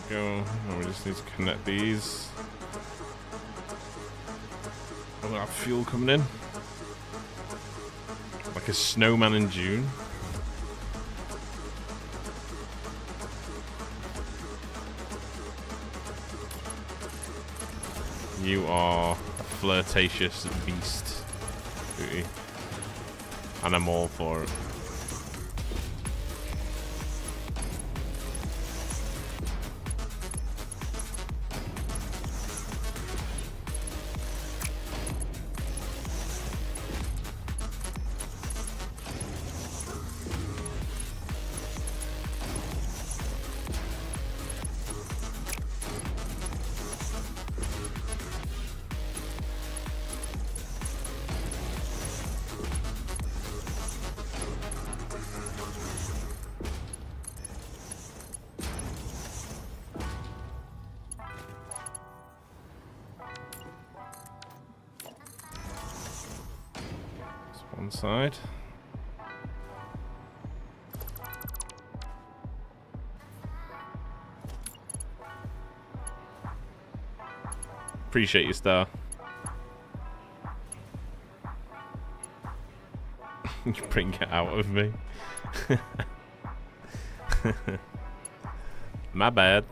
A: Go. Now we just need to connect these. we'll have fuel coming in. Like a snowman in June. You are a flirtatious beast, Booty. And I'm all for it. One side. Appreciate you, Star. You bring it out of me. My bad.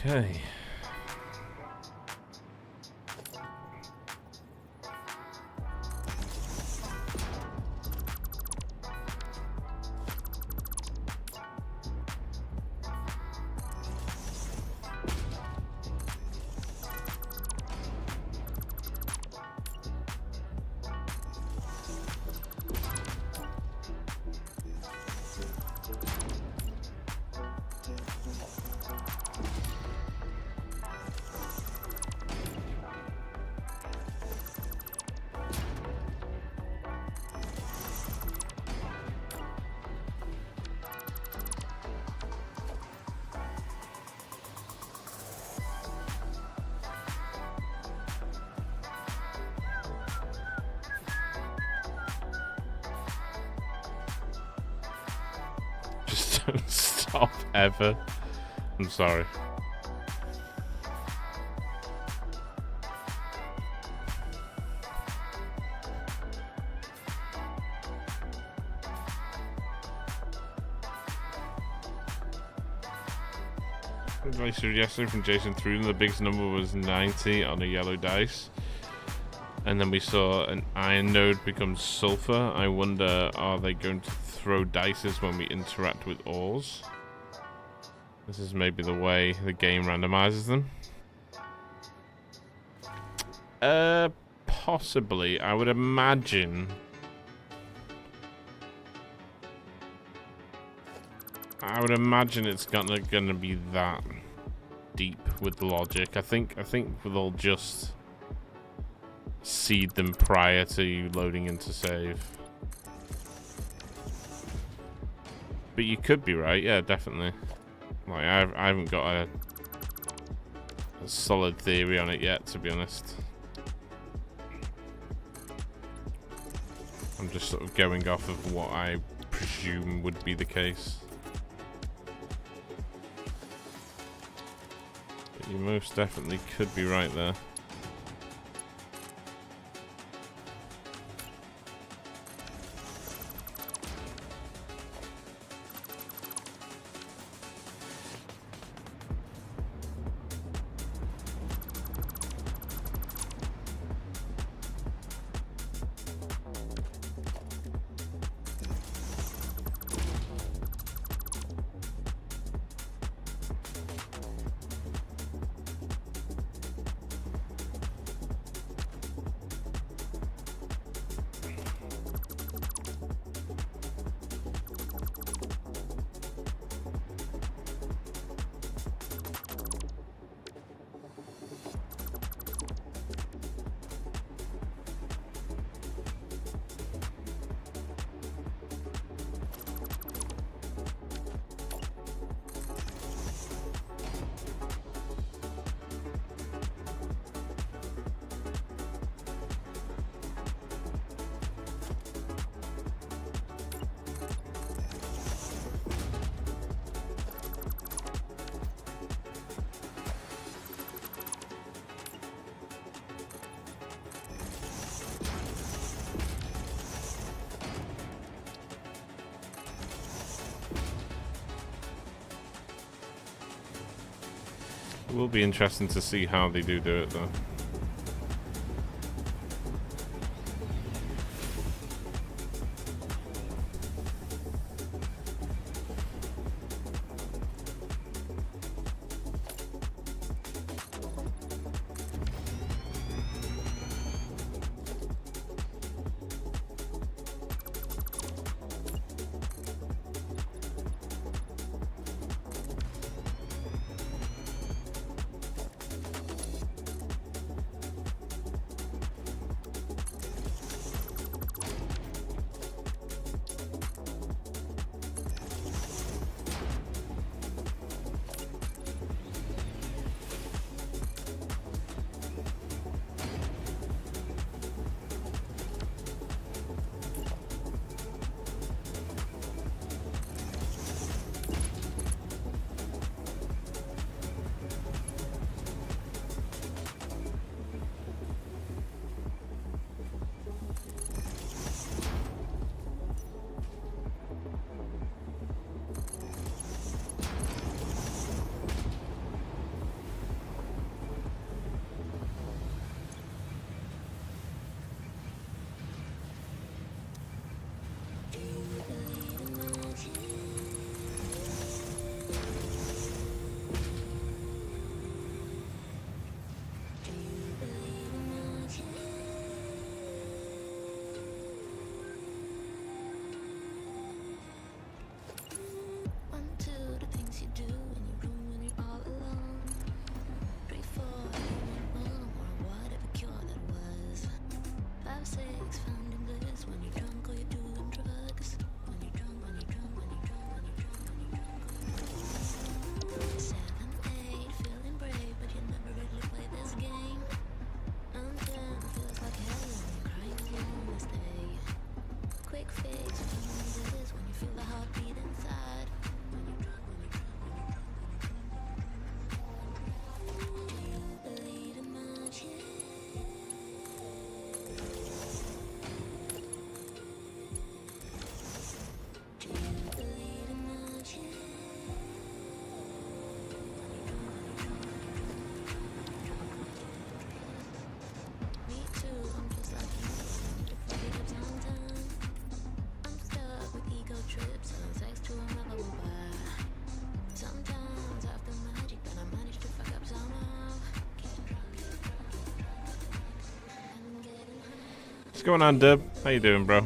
A: Okay. Just don't stop ever. I'm sorry. I said yesterday from Jason through the biggest number was 90 on a yellow dice. And then we saw an iron node become sulfur. I wonder, are they going to throw dices when we interact with ores? This is maybe the way the game randomizes them. Possibly. I would imagine. It's gonna be that deep with logic. I think they'll just seed them prior to you loading into save. But you could be right, yeah, definitely. Like I haven't got a solid theory on it yet, to be honest. I'm just sort of going off of what I presume would be the case. But you most definitely could be right there. It will be interesting to see how they do it, though. What's going on, Dib? How you doing, bro?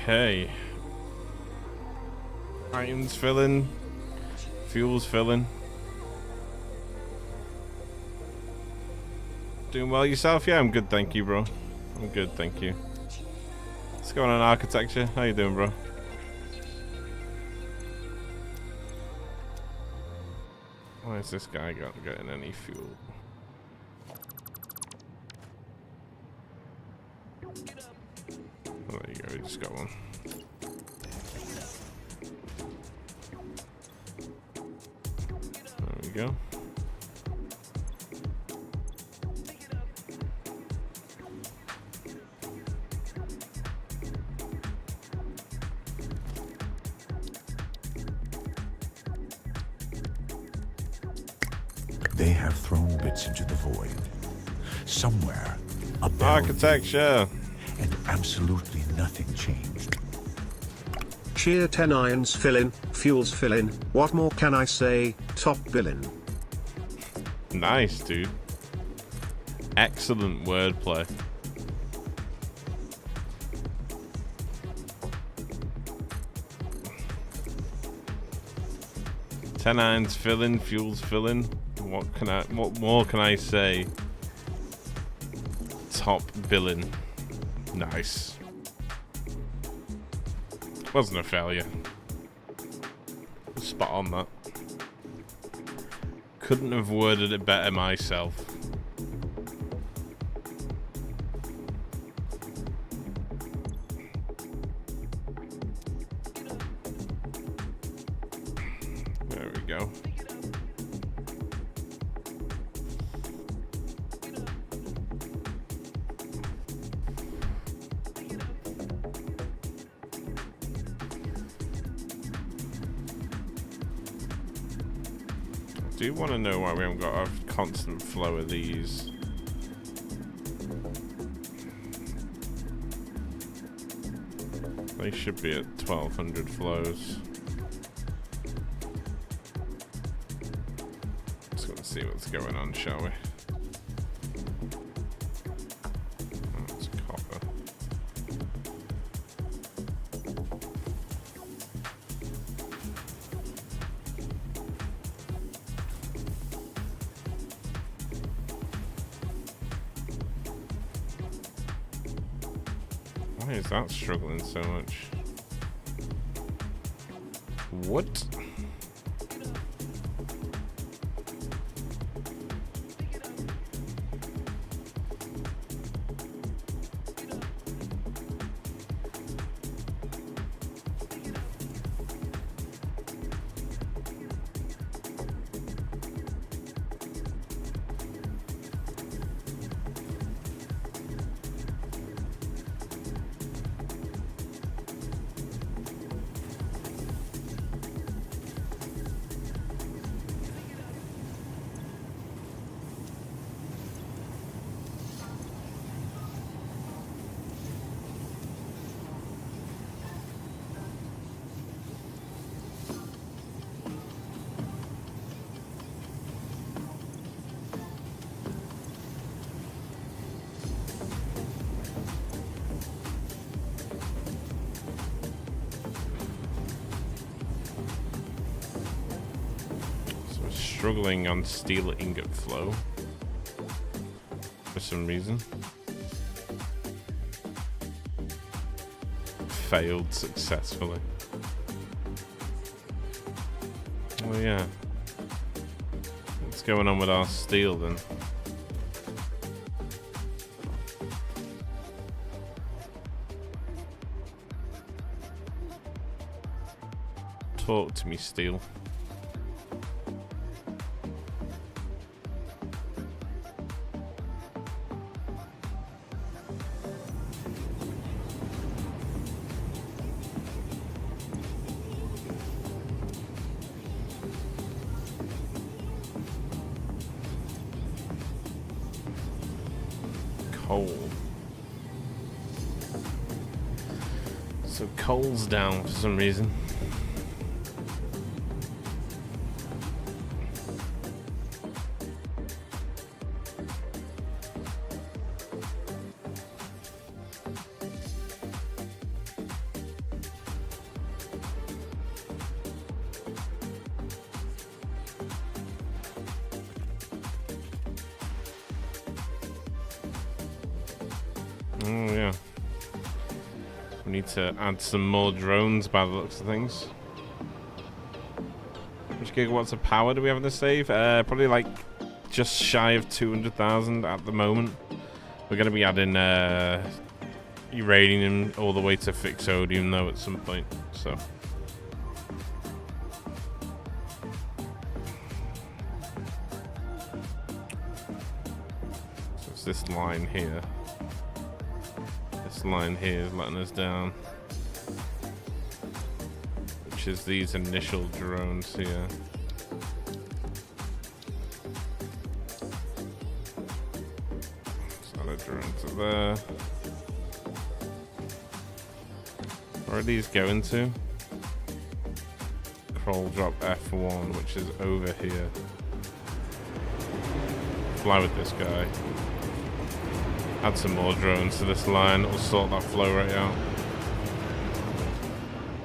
A: Okay. Items filling. Fuels filling. Doing well yourself? Yeah, I'm good, thank you, bro. I'm good, thank you. What's going on, architecture? How you doing, bro? Why is this guy getting any fuel? just got one. There we go.
C: They have thrown bits into the void. Somewhere, a bell
A: Architecture.
C: and absolutely nothing changed.
D: Cheer 10 irons fill in, fuels fill in, what more can I say, top billin'.
A: Nice, dude. Excellent wordplay. Ten irons fill in, fuels fill in. What more can I say? Top billing. Nice. Wasn't a failure. Spot on that. Couldn't have worded it better myself. There we go. I do want to know why we haven't got a constant flow of these. They should be at 1200 flows. Just gonna see what's going on, shall we? Oh, it's copper. Why is that struggling so much? What? Struggling on steel ingot flow for some reason. Failed successfully. Oh yeah. What's going on with our steel then? Talk to me, steel. Coal. So coal's down for some reason. Oh yeah. We need to add some more drones by the looks of things. Which gigawatts of power do we have in the save? Probably like just shy of 200,000 at the moment. We're going to be adding uranium all the way to Fixodium though at some point, so. So it's this line here. This line here is letting us down. Which is these initial drones here. So the drones are there. Where are these going to? Crawl drop F1, which is over here. Fly with this guy. Add some more drones to this line, it'll sort that flow rate out.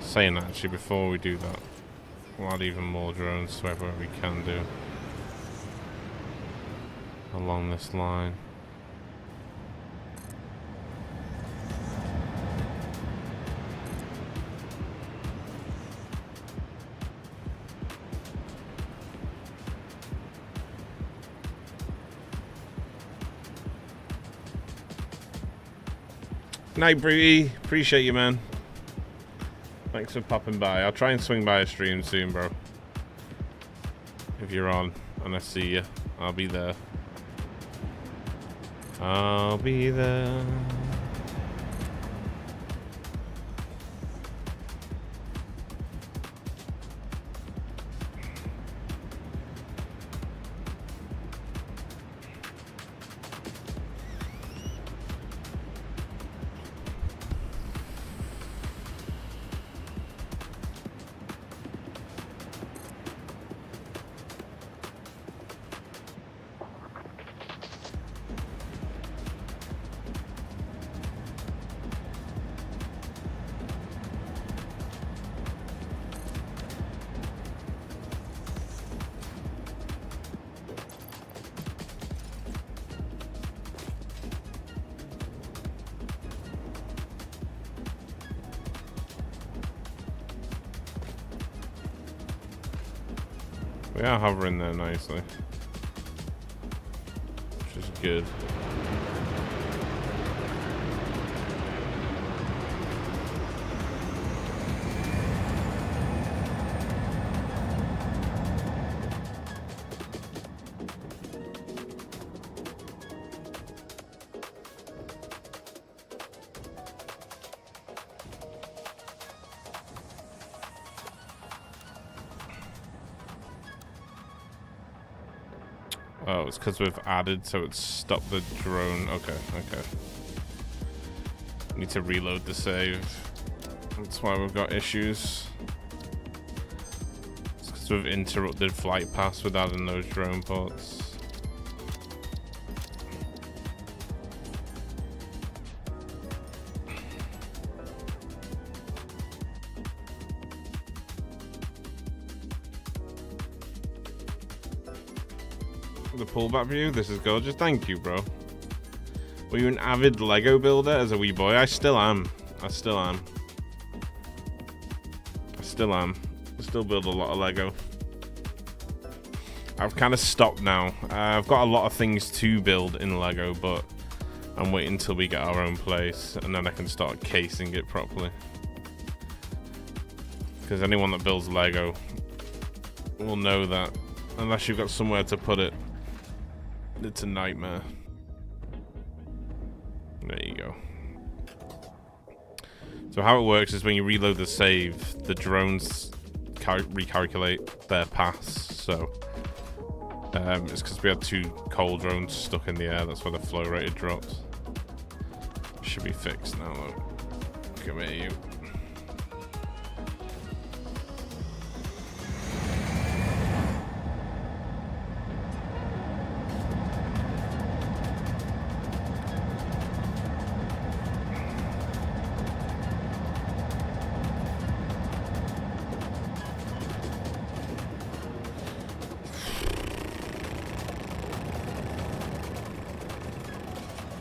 A: Saying that actually, before we do that, we'll add even more drones to wherever we can do along this line. Night, Bree. Appreciate you, man. Thanks for popping by. I'll try and swing by a stream soon, bro. If you're on and I see you, I'll be there. I'll be there. We are hovering there nicely, which is good. Oh, it's because we've added, so it's stopped the drone. Okay, okay. Need to reload the save. That's why we've got issues. It's because we've interrupted flight paths with adding those drone ports. The pullback view, this is gorgeous. Thank you, bro. Were you an avid Lego builder as a wee boy? I still am. I still am. I still am. I still build a lot of Lego. I've kind of stopped now. I've got a lot of things to build in Lego, but I'm waiting until we get our own place and then I can start casing it properly. Because anyone that builds Lego will know that unless you've got somewhere to put it, it's a nightmare. There you go. So how it works is when you reload the save, the drones recalculate their paths. So it's because we had 2 coal drones stuck in the air. That's why the flow rate had dropped. Should be fixed now though. Come here, you.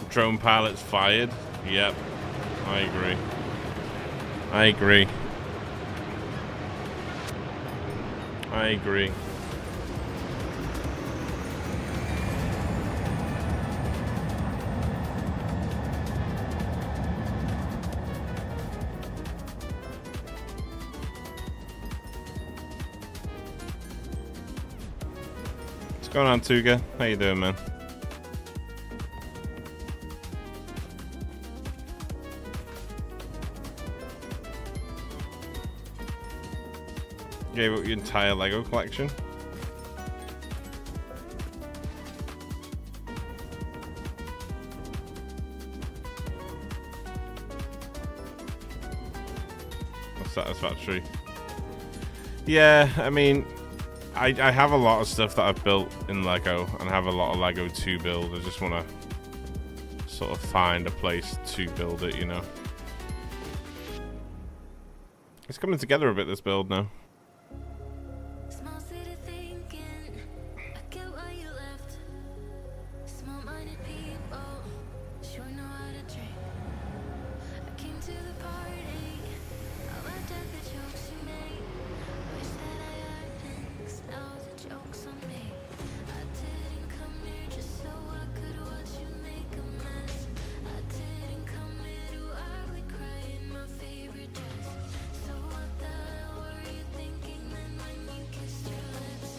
A: Drone pilots fired. Yep, I agree. I agree. I agree. going on, Tuga? How you doing, man? Gave up your entire Lego collection? That's satisfactory. Yeah, I mean, I have a lot of stuff that I've built in Lego, and I have a lot of Lego to build. I just want to sort of find a place to build it, you know. It's coming together a bit, this build now.
B: Small city thinking, I get why you left. Small-minded people, sure know how to drink. I came to the party, I laughed at the jokes you made. Wish that I hadn't, 'cause now the joke's on me. I didn't come here just so I could watch you make a mess. I didn't come here to ugly cry in my favorite dress. So what the hell were you thinking then when you kissed your lips?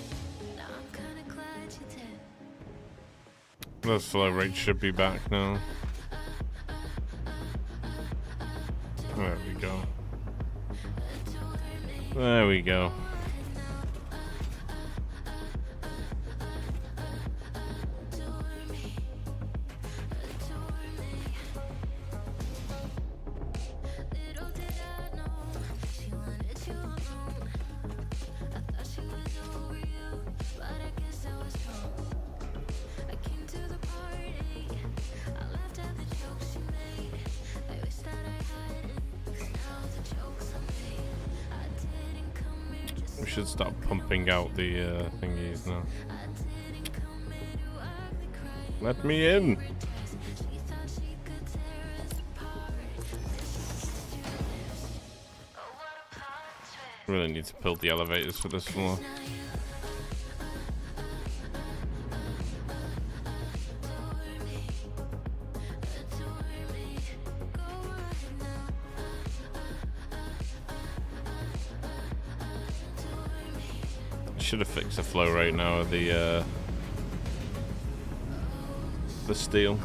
B: Now I'm kinda glad you did.
A: The flow rate should be back now. There we go. There we go.
B: Little did I know she wanted you alone. I thought she was over you, but I guess I was wrong. I came to the party, I laughed at the jokes you made. I wish that I hadn't, 'cause now the joke's on me. I didn't come here just
A: We should stop pumping out the thingies now.
B: I didn't come here to ugly cry.
A: Let me in.
B: She thought she could tear us apart. Oh, what a plot twist.
A: Really need to build the elevators for this floor.
B: Now you adore me, go right now.
A: Should have fixed the flow rate now of the steel.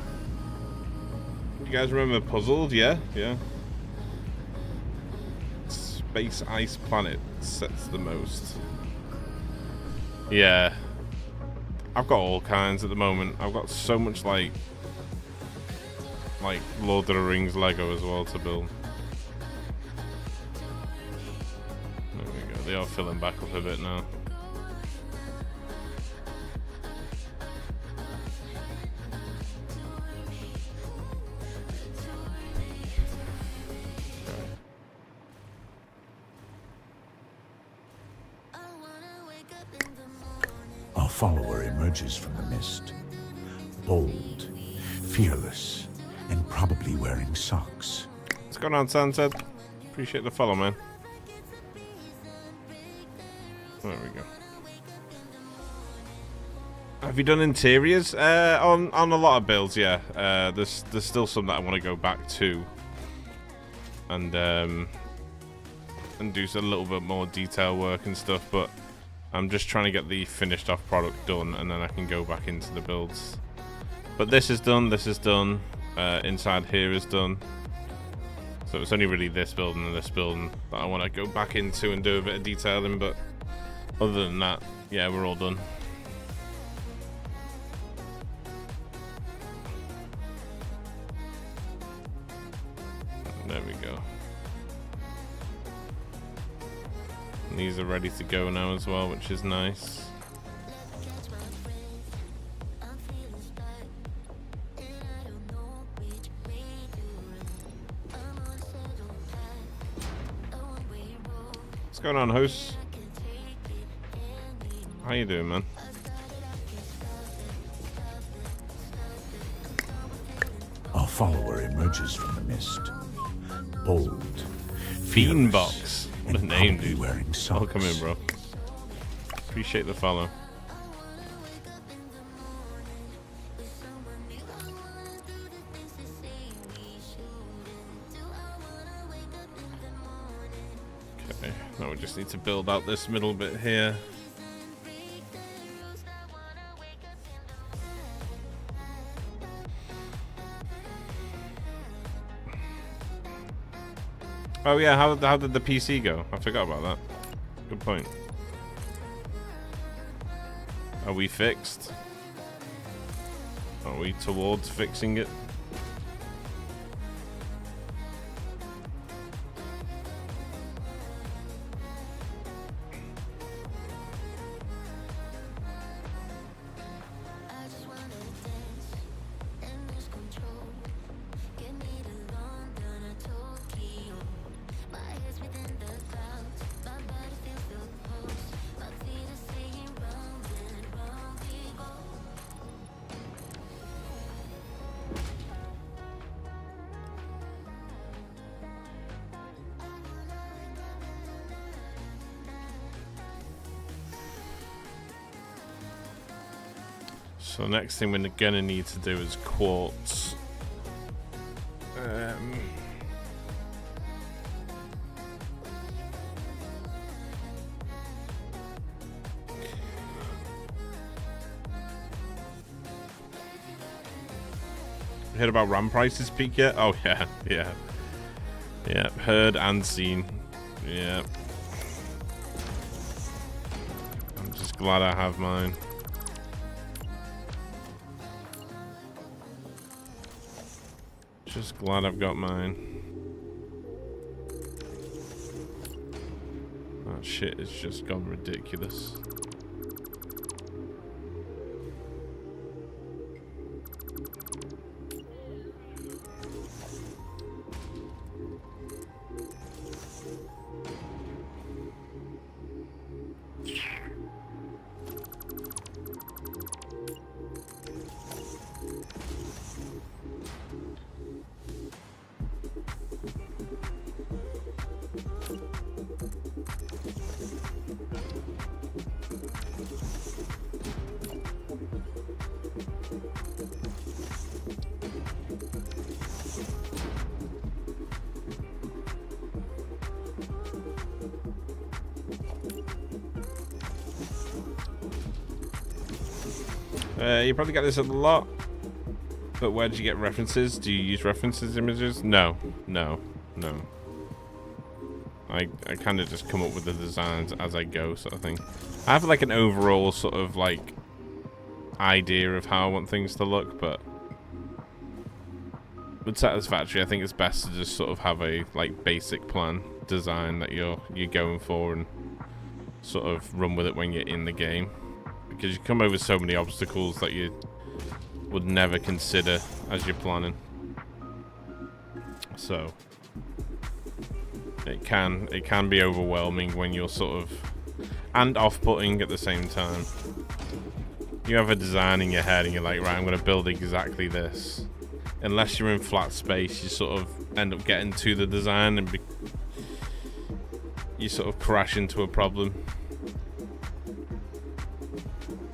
A: You guys remember Puzzled? Yeah, yeah. Space Ice Planet sets the most. Yeah. I've got all kinds at the moment. I've got so much like Lord of the Rings Lego as well to build. There we go. They are filling back up a bit now.
C: Our follower emerges from the mist. Bold, fearless, and probably wearing socks.
A: What's going on, Sunset? Appreciate the follow, man. There we go. Have you done interiors? On a lot of builds, yeah. There's still some that I want to go back to, and do a little bit more detail work and stuff. But I'm just trying to get the finished off product done, and then I can go back into the builds. But this is done. This is done. Inside here is done. So it's only really this building and this building that I want to go back into and do a bit of detailing. But other than that, yeah, we're all done. There we go. And these are ready to go now as well, which is nice. What's going on, host? How you doing, man?
C: Our follower emerges from the mist. Bold,
A: Fiendbox. What a
C: and
A: name,
C: probably
A: dude.
C: wearing socks.
A: Welcome in, bro. Appreciate the follow. Okay, now we just need to build out this middle bit here. Oh yeah, how did the PC go? I forgot about that. Good point. Are we fixed? Are we towards fixing it? So next thing we're gonna need to do is quartz. Heard about RAM prices peak yet? Oh yeah, yeah. Yeah, heard and seen. Yeah. I'm just glad I have mine. Just glad I've got mine. That shit has just gone ridiculous. You probably get this a lot, but where did you get references? Do you use references images? No, no, no. I kind of just come up with the designs as I go, sort of thing. I have like an overall sort of like idea of how I want things to look, but with Satisfactory, I think it's best to just sort of have a like basic plan design that you're going for and sort of run with it when you're in the game. Because you come over so many obstacles that you would never consider as you're planning. So it can be overwhelming when you're sort of and off-putting at the same time. You have a design in your head and you're like, right, I'm going to build exactly this. Unless you're in flat space, you sort of end up getting to the design and you sort of crash into a problem.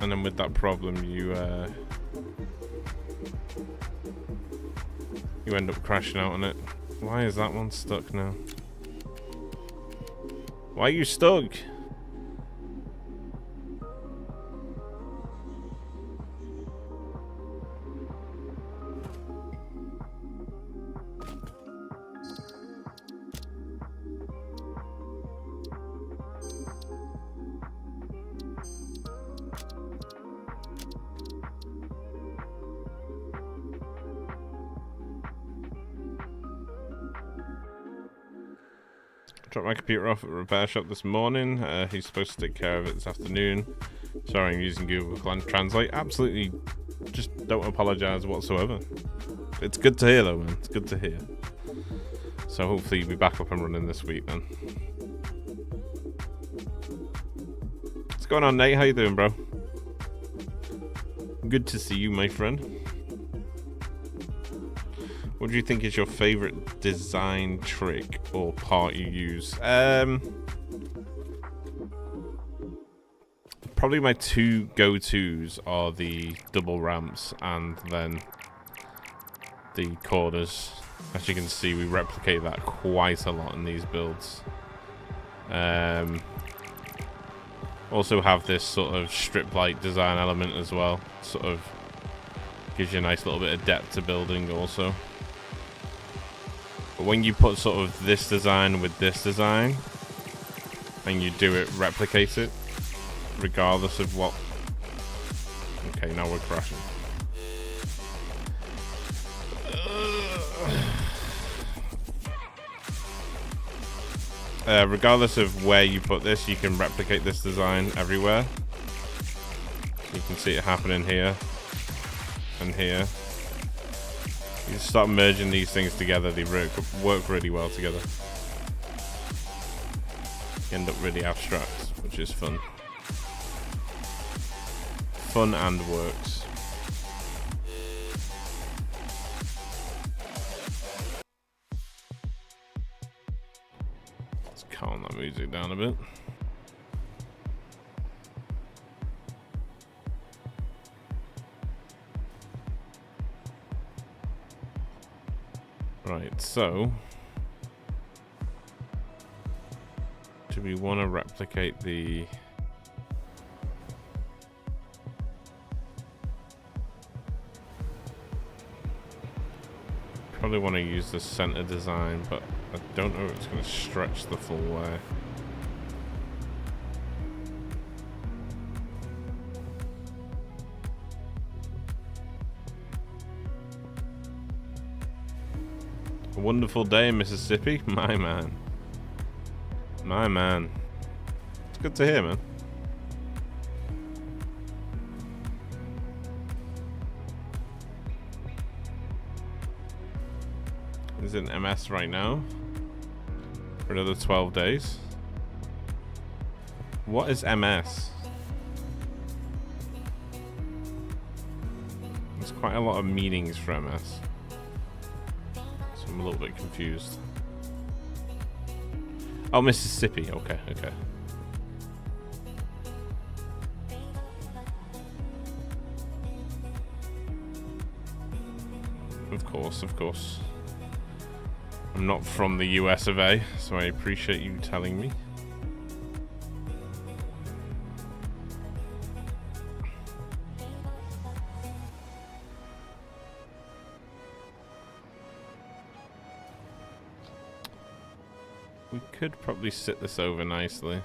A: And then with that problem, you end up crashing out on it. Why is that one stuck now? Why are you stuck? Dropped my computer off at a repair shop this morning. He's supposed to take care of it this afternoon. Sorry, I'm using Google Translate. Absolutely, just don't apologize whatsoever. It's good to hear though, man. It's good to hear. So hopefully you'll be back up and running this week then. What's going on, Nate? How you doing, bro? Good to see you, my friend. What do you think is your favorite design trick or part you use? Probably my two go-tos are the double ramps and then the corners. As you can see, we replicate that quite a lot in these builds. Also have this sort of strip light design element as well. Sort of gives you a nice little bit of depth to building also. But when you put sort of this design with this design, and you do it, replicate it, regardless of what... Okay, now we're crashing. Regardless of where you put this, you can replicate this design everywhere. You can see it happening here and here. You start merging these things together, they work really well together. You end up really abstract, which is fun. Fun and works. Let's calm that music down a bit. Right, so do we want to replicate the... Probably want to use the center design, but I don't know if it's going to stretch the full way. A wonderful day in Mississippi? My man. My man. It's good to hear, man. Is it an MS right now? For another 12 days? What is MS? There's quite a lot of meanings for MS. So I'm a little bit confused. Oh, Mississippi. Okay, okay. Of course, of course. I'm not from the US of A, so I appreciate you telling me. We could probably sit this over nicely.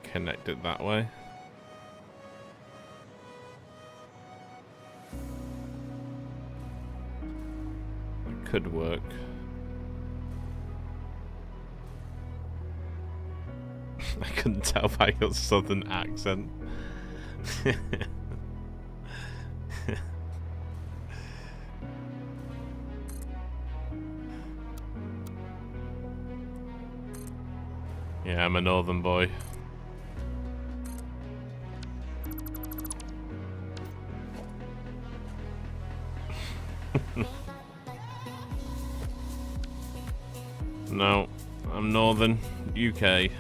A: Connect it that way. Could work. I couldn't tell by your southern accent. Yeah, I'm a northern boy. No, I'm northern, UK.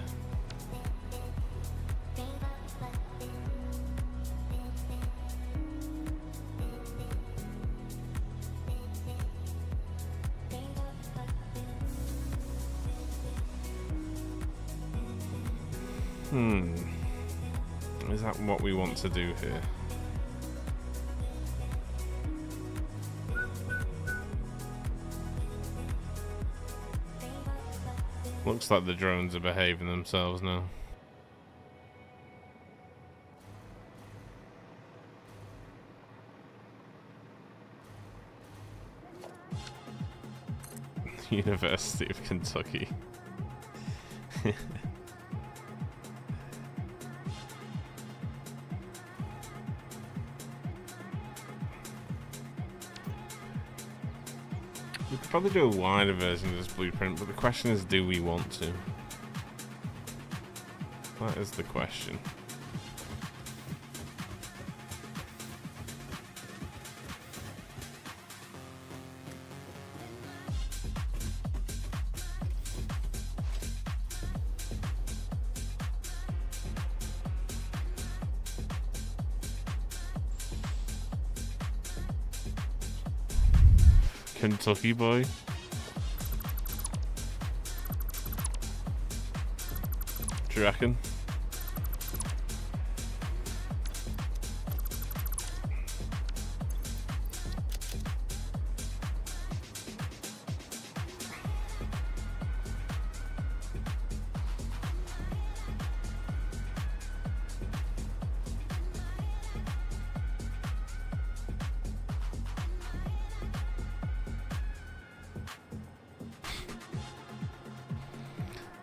A: Is that what we want to do here? Looks like the drones are behaving themselves now. University of Kentucky. We could probably do a wider version of this blueprint, but the question is, do we want to? That is the question. Kentucky boy. Do you reckon?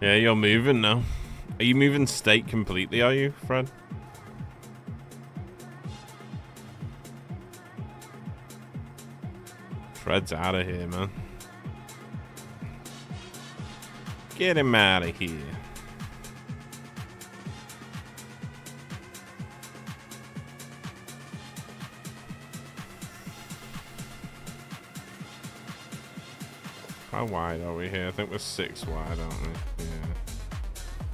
A: Yeah, you're moving now. Are you moving state completely, are you, Fred? Fred's out of here, man. Get him out of here. How wide are we here? I think we're 6 wide, aren't we? Yeah.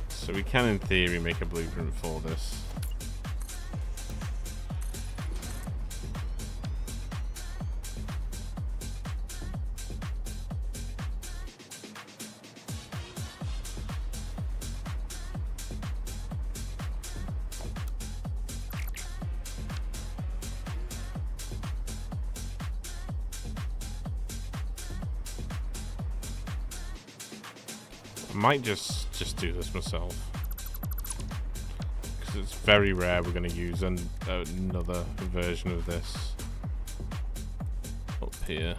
A: So we can, in theory, make a blueprint for this. I might just do this myself, because it's very rare we're going to use another version of this up here.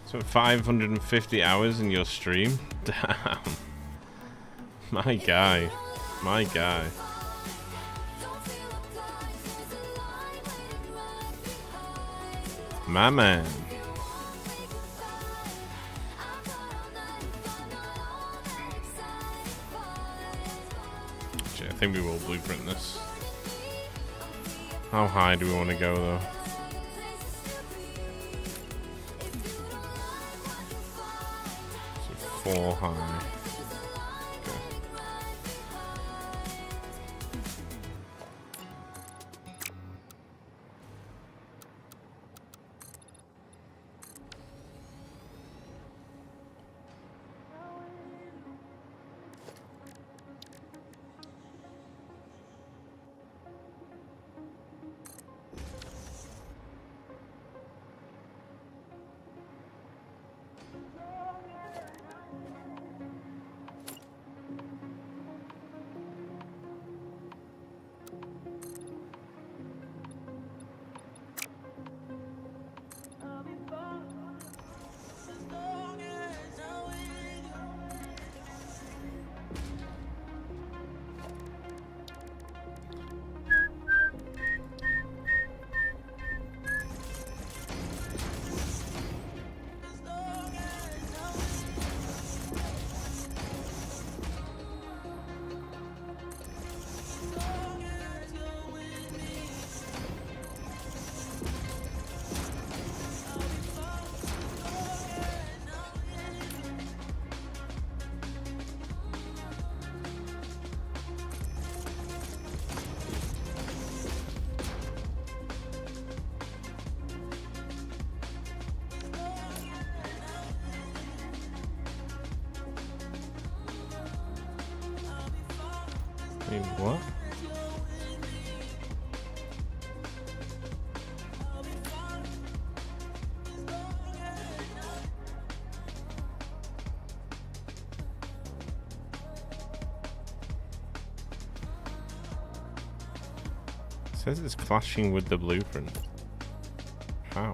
A: So 550 hours in your stream? Damn. My guy. My guy. My man. Actually, I think we will blueprint this. How high do we want to go though? So 4 high. Wait, what? It says it's clashing with the blueprint. How?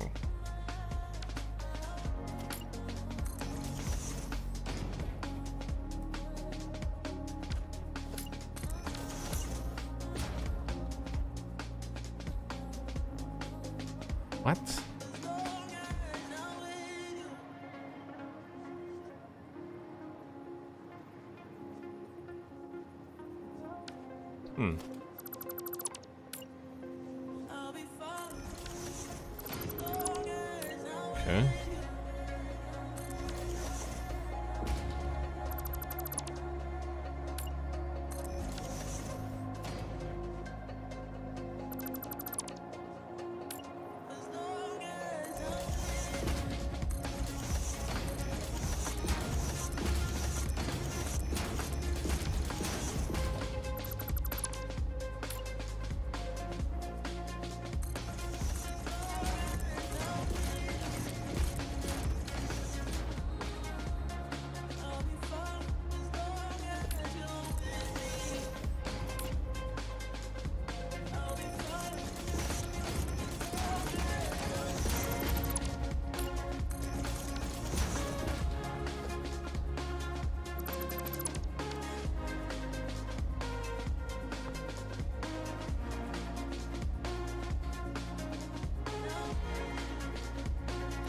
A: What? Hmm. Okay.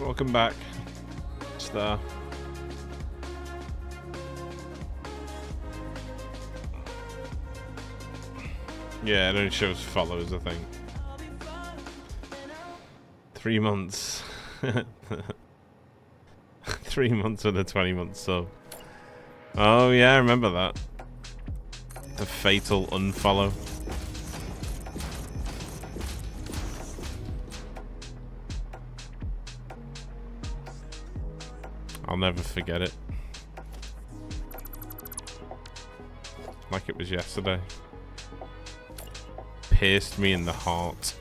A: Welcome back, Star. Yeah, it only shows follows, I think. 3 months. 3 months with a 20-month sub. Oh yeah, I remember that. The fatal unfollow. I'll never forget it. Like it was yesterday. Pierced me in the heart.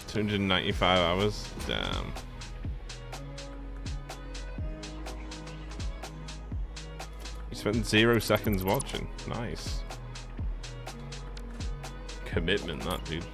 A: $295 hours? Damn. You spent 0 seconds watching. Nice. Commitment, that dude.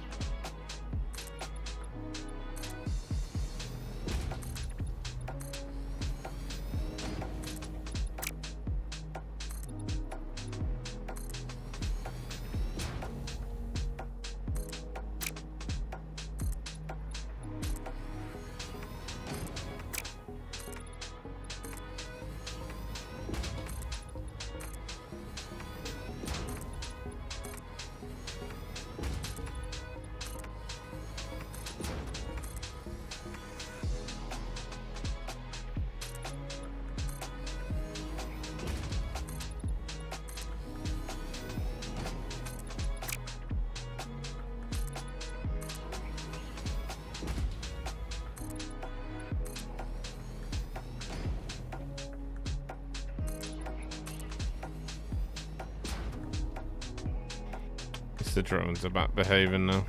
A: The drones are back behaving now.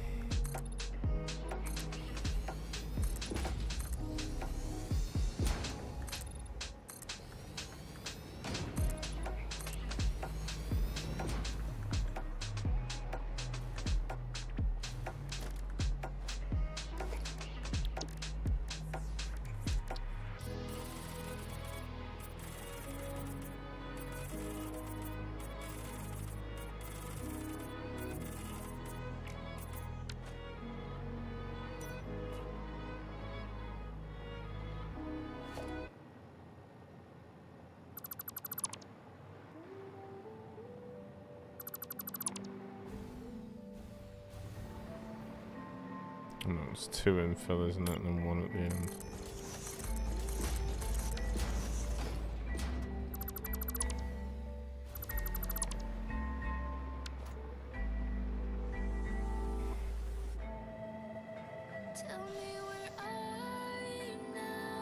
A: No, it's 2 infill, isn't it? And then 1 at the end.
B: Tell me where are you now?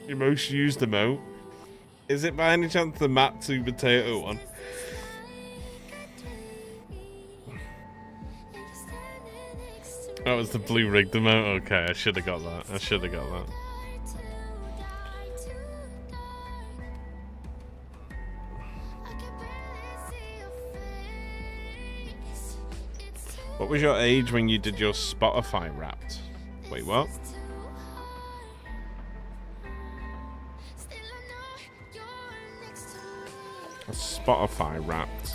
A: Your most used emote? Is it by any chance the Matsu potato one? That was the blue rigged emote? Okay, I should have got that. I should have got that. What was your age when you did your Spotify Wrapped? Wait, what? A Spotify Wrapped.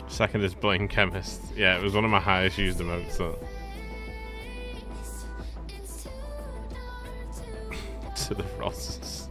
A: Second is Blaine Chemist. Yeah, it was one of my highest used emotes. So. To the Rosses.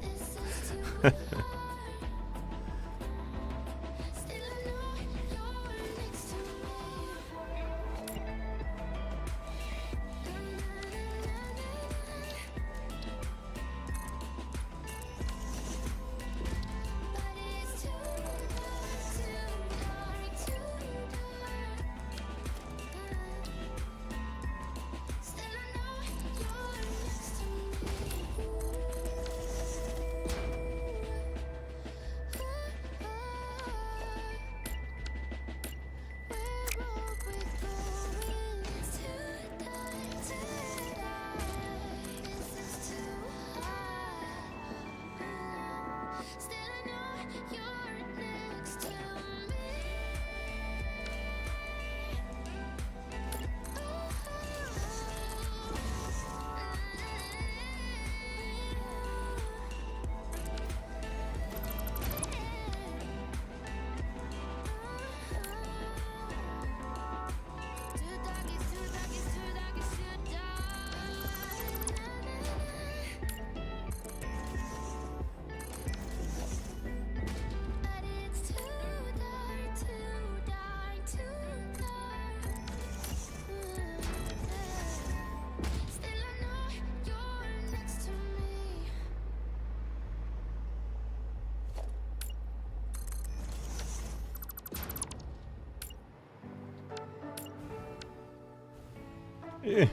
A: Yeah.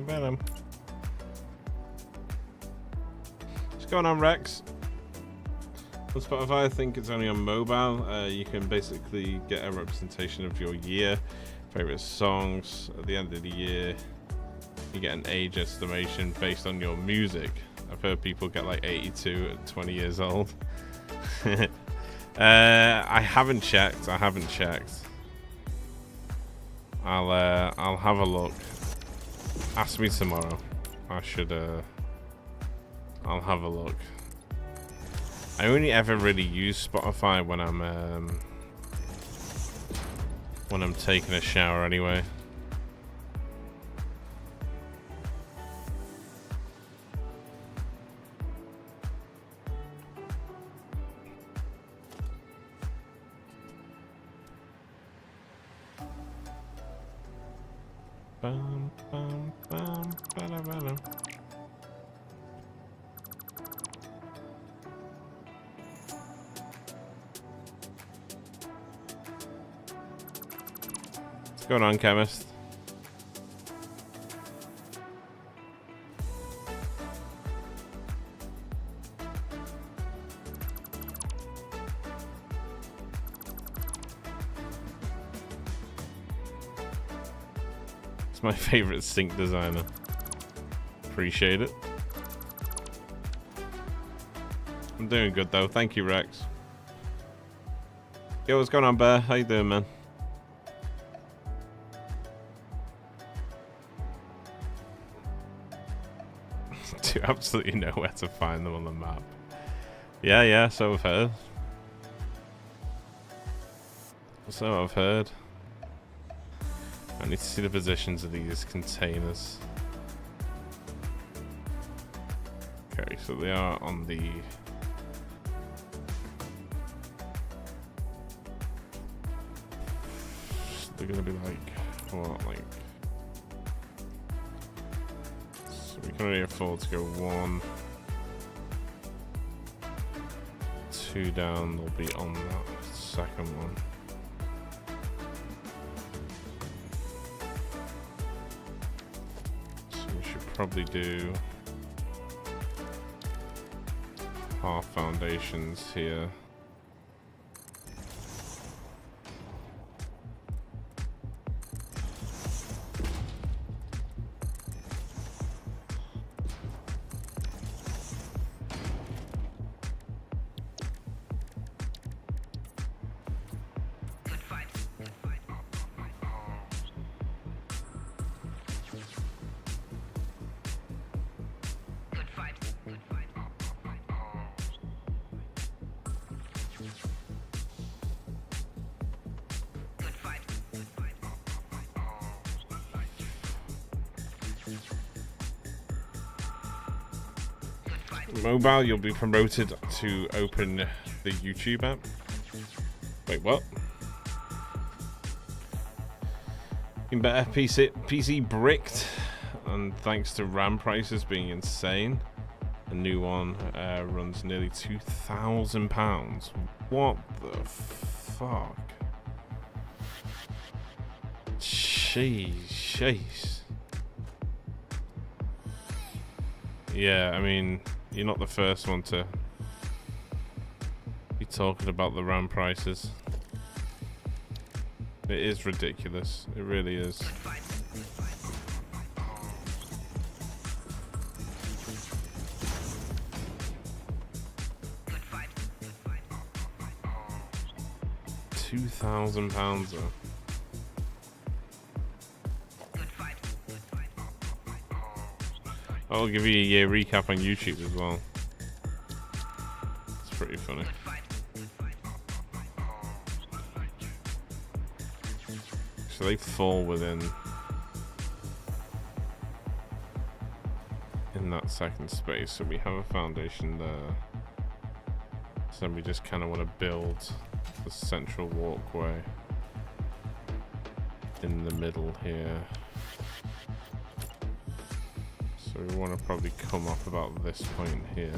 A: Venom. What's going on, Rex? On Spotify, I think it's only on mobile. You can basically get a representation of your year, favorite songs. At the end of the year, you get an age estimation based on your music. I've heard people get like 82 at 20 years old. I haven't checked. I'll have a look. Ask me tomorrow. I'll have a look. I only ever really use Spotify when I'm taking a shower anyway. Bum, bum, bum, bada, bada. What's going on, chemist? It's my favorite sink designer. Appreciate it. I'm doing good though. Thank you, Rex. Yo, what's going on, Bear? How you doing, man? Do absolutely know where to find them on the map. Yeah, so I've heard. So I've heard. I need to see the positions of these containers. Okay, so they are on the... They're gonna be like, what, like... So we can only afford to go 1, 2 down, they'll be on that second one. So we should probably do half foundations here. Mobile, you'll be promoted to open the YouTube app. Wait, what? Even better, PC bricked, and thanks to RAM prices being insane, a new one runs nearly £2,000. What the fuck? Jeez. Yeah, I mean, you're not the first one to be talking about the RAM prices. It is ridiculous. It really is. £2,000 though. I'll give you a year recap on YouTube as well. It's pretty funny. So they fall within in that second space. So we have a foundation there. So we just kind of want to build the central walkway in the middle here. So we want to probably come up about this point here.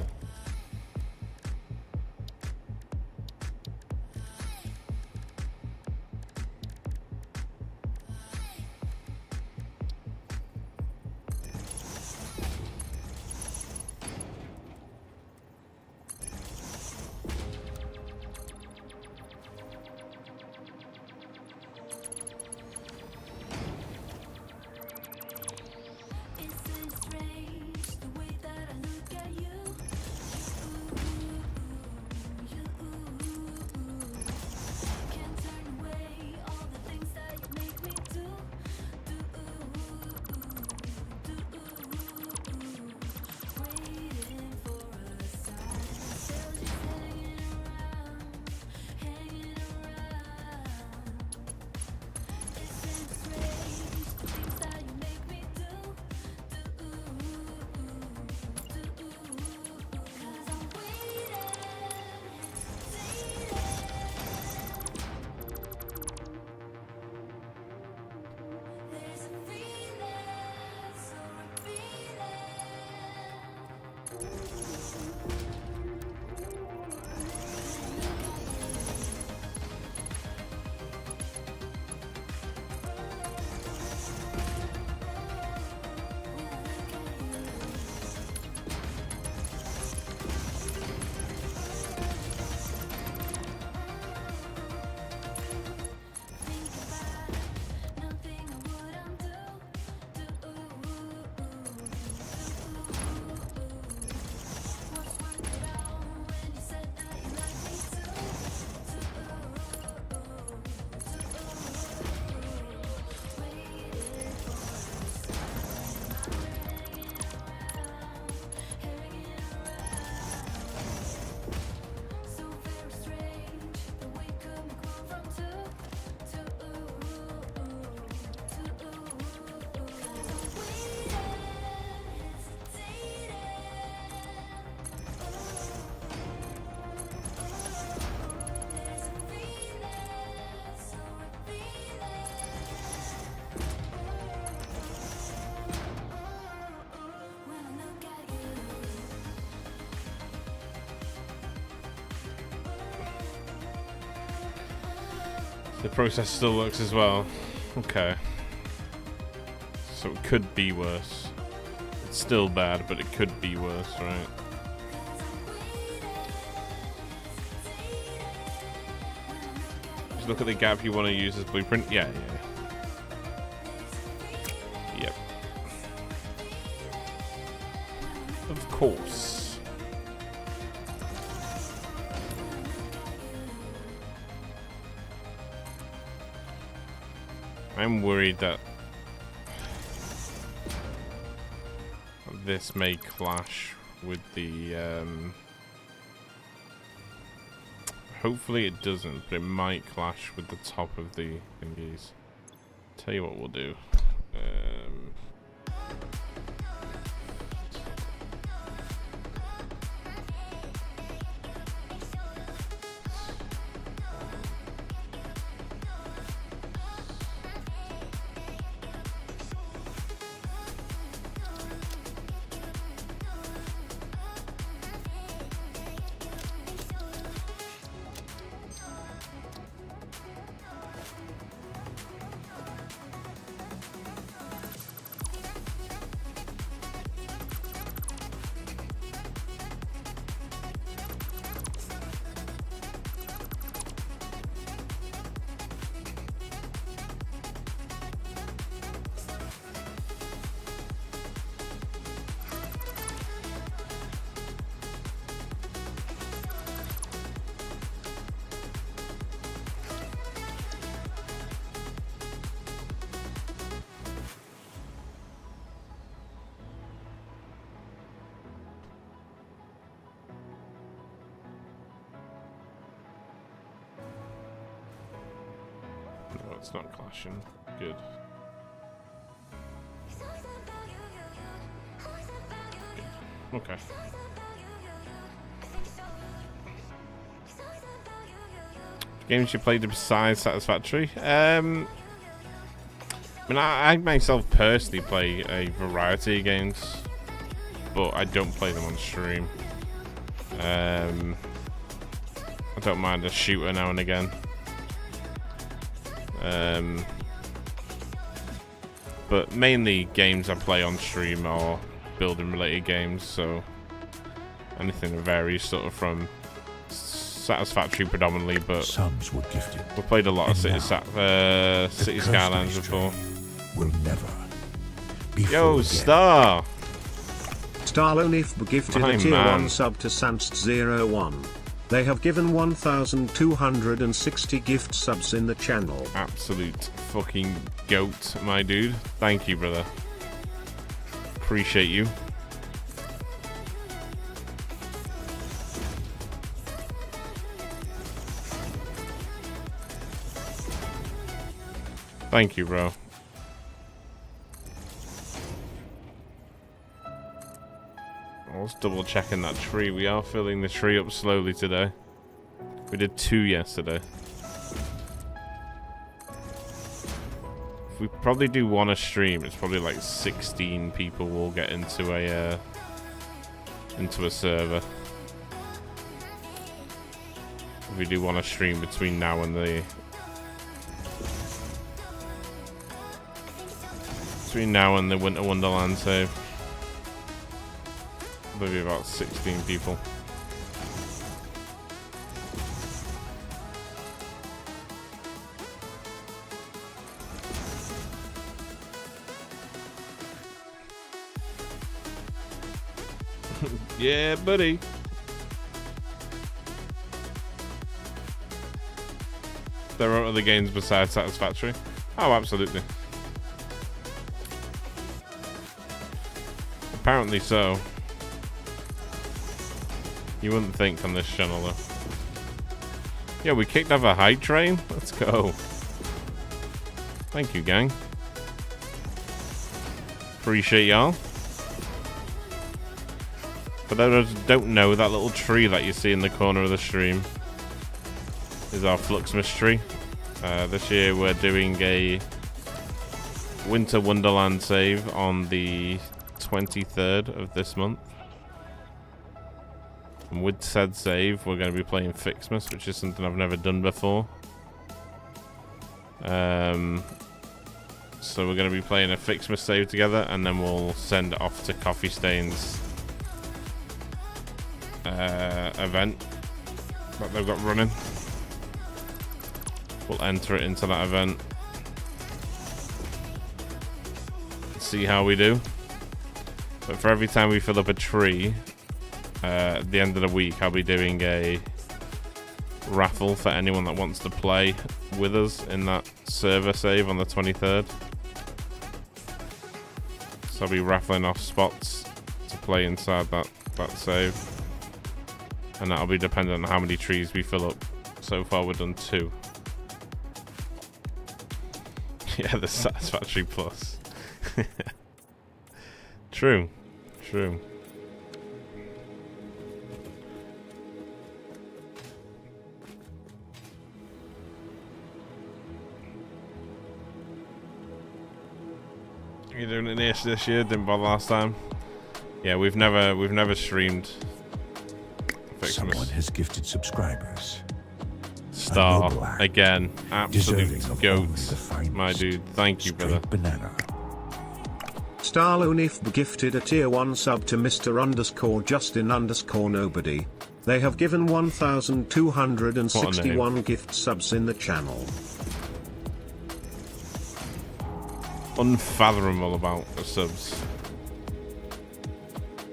A: The process still works as well. Okay. So it could be worse. It's still bad, but it could be worse, right? Just look at the gap you want to use as blueprint. Yeah. Yep. Of course. I'm worried that this may clash with the hopefully it doesn't, but it might clash with the top of the thingies. Tell you what we'll do. No, it's not clashing. Good. Okay. Games you played besides Satisfactory? I mean, I myself personally play a variety of games, but I don't play them on stream. I don't mind a shooter now and again. But mainly games I play on stream are building related games, so anything that varies sort of from Satisfactory predominantly, but
C: Subs were gifted.
A: we played a lot of
C: And
A: City Skylines before.
C: Will never be
A: Yo,
C: full again.
A: Star!
D: Starlonif gifted
A: My
D: a tier
A: man.
D: 1 sub to Sanst01. They have given 1,260 gift subs in the channel.
A: Absolute fucking goat, my dude. Thank you, brother. Appreciate you. Thank you, bro. I was double checking that tree. We are filling the tree up slowly today. We did 2 yesterday. If we probably do 1 a stream, it's probably like 16 people will get into a server. If we do 1 a stream between now and the Winter Wonderland save. Maybe about 16 people. Yeah, buddy. There are other games besides Satisfactory. Oh, absolutely. Apparently so. You wouldn't think on this channel, though. Yeah, we kicked off a hype train. Let's go. Thank you, gang. Appreciate y'all. For those who don't know, that little tree that you see in the corner of the stream is our Fluxmas tree. This year we're doing a Winter Wonderland save on the 23rd of this month. And with said save, we're going to be playing Fixmas, which is something I've never done before. So we're going to be playing a Fixmas save together, and then we'll send it off to Coffee Stain's event that they've got running. We'll enter it into that event. See how we do. But for every time we fill up a tree, at the end of the week, I'll be doing a raffle for anyone that wants to play with us in that server save on the 23rd. So I'll be raffling off spots to play inside that save. And that'll be dependent on how many trees we fill up. So far we've done 2. Yeah, the Satisfactory Plus. True. True. You doing it this year? Didn't bother last time. Yeah, we've never streamed Fixmas.
C: Someone has gifted subscribers.
A: Star
C: noble
A: again, absolute
C: deserving of
A: goat,
C: only the finest.
A: my dude. Thank you, brother.
C: Straight banana.
D: Starlonif gifted a tier 1 sub to Mr_Justin_Nobody. They have given 1,261 gift subs in the channel.
A: Unfathomable amount of subs.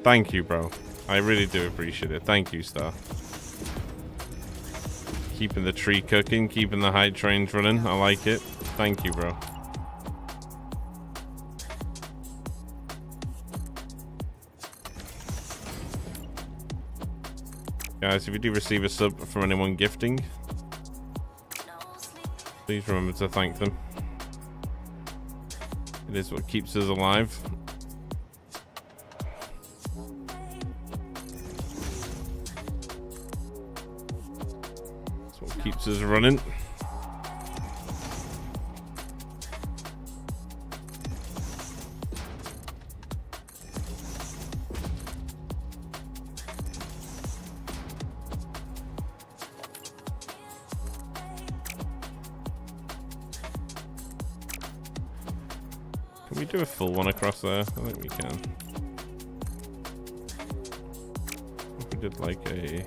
A: Thank you, bro. I really do appreciate it. Thank you, Star. Keeping the tree cooking, keeping the hype trains running. I like it. Thank you, bro. Guys, if you do receive a sub from anyone gifting, please remember to thank them. It is what keeps us alive. It's what keeps us running. Can we do a full one across there? I think we can. If we did like a...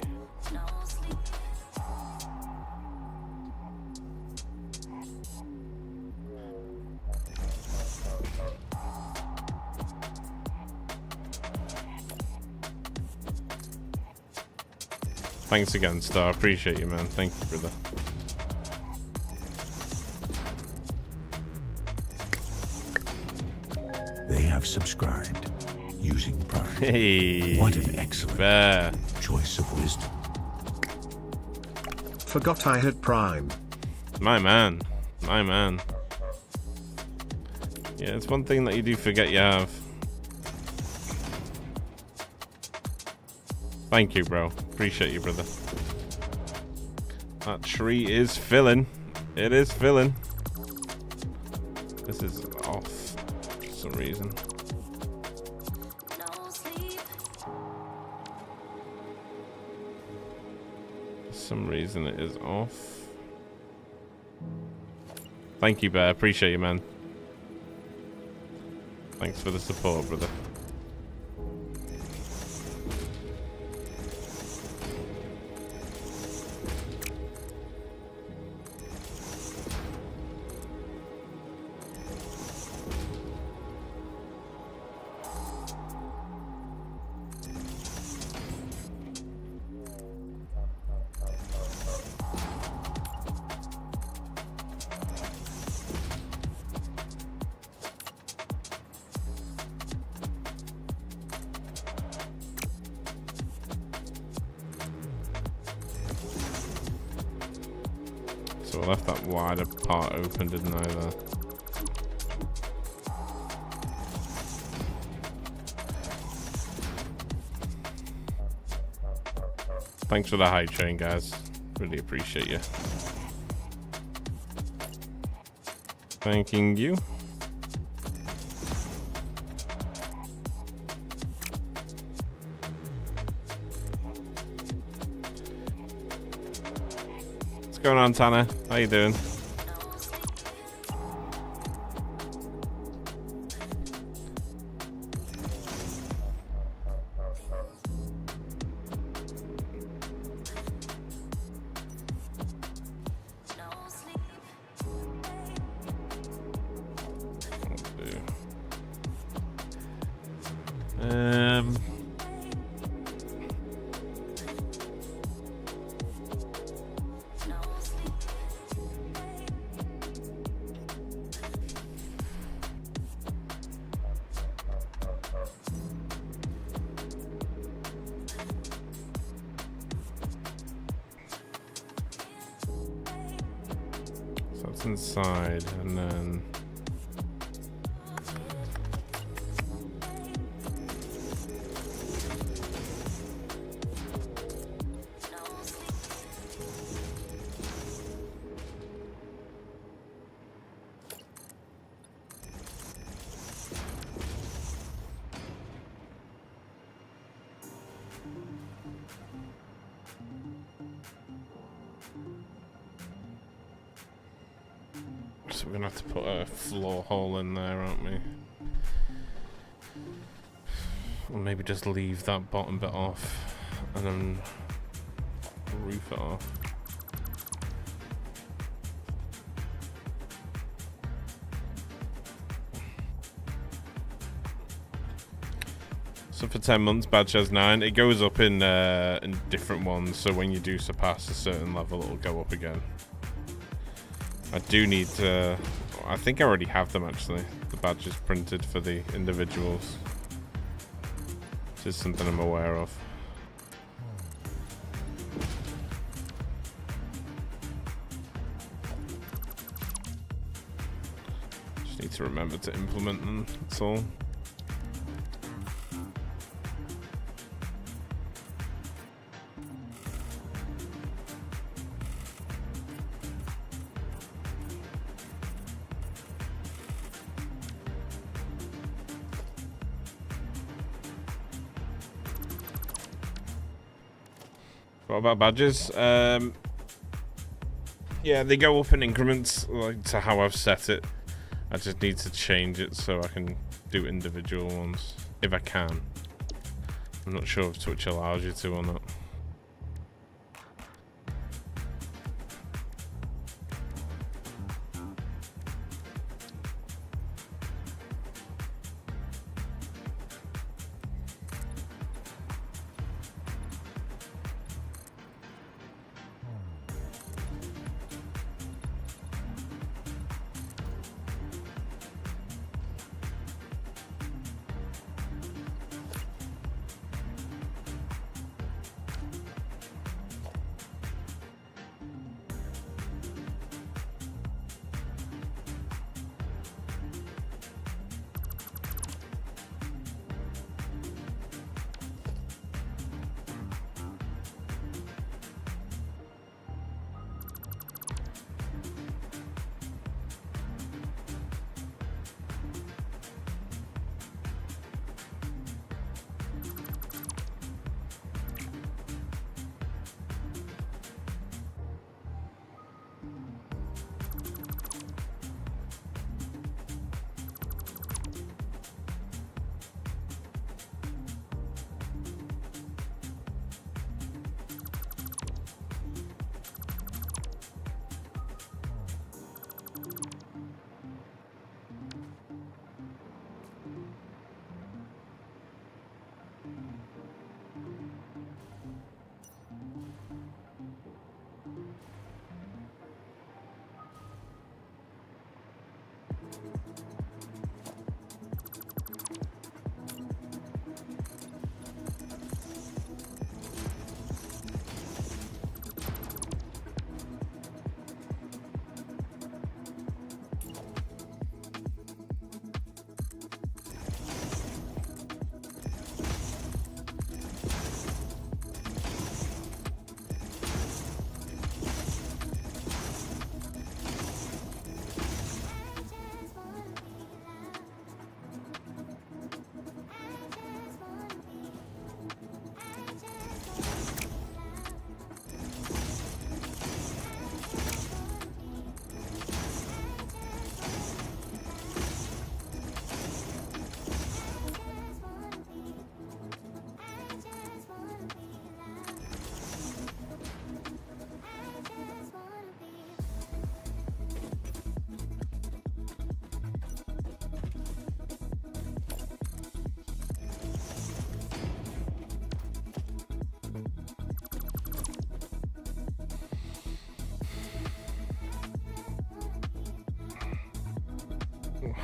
A: Thanks again, Star. Appreciate you, man. Thank you, brother.
C: They have subscribed using Prime.
A: Hey,
C: What an excellent
A: Bear.
C: choice of wisdom.
D: Forgot I had Prime.
A: My man. My man. Yeah, it's one thing that you do forget you have. Thank you, bro. Appreciate you, brother. That tree is filling. It is filling. This is off for some reason. For some reason it is off. Thank you, Bear. Appreciate you, man. Thanks for the support, brother. So I left that wider part open, didn't I, there? Thanks for the high train, guys. Really appreciate you. Thanking you. What's going on, Tanner? How you doing? what's inside, and then so we're gonna have to put a floor hole in there, aren't we? Or maybe just leave that bottom bit off and then roof it off. So for 10 months, badge has 9. It goes up in different ones, so when you do surpass a certain level, it'll go up again. I do need to... I think I already have them, actually. The badges printed for the individuals. Which is something I'm aware of. Just need to remember to implement them, that's all. What about badges? Yeah, they go up in increments, like to how I've set it. I just need to change it so I can do individual ones, if I can. I'm not sure if Twitch allows you to or not.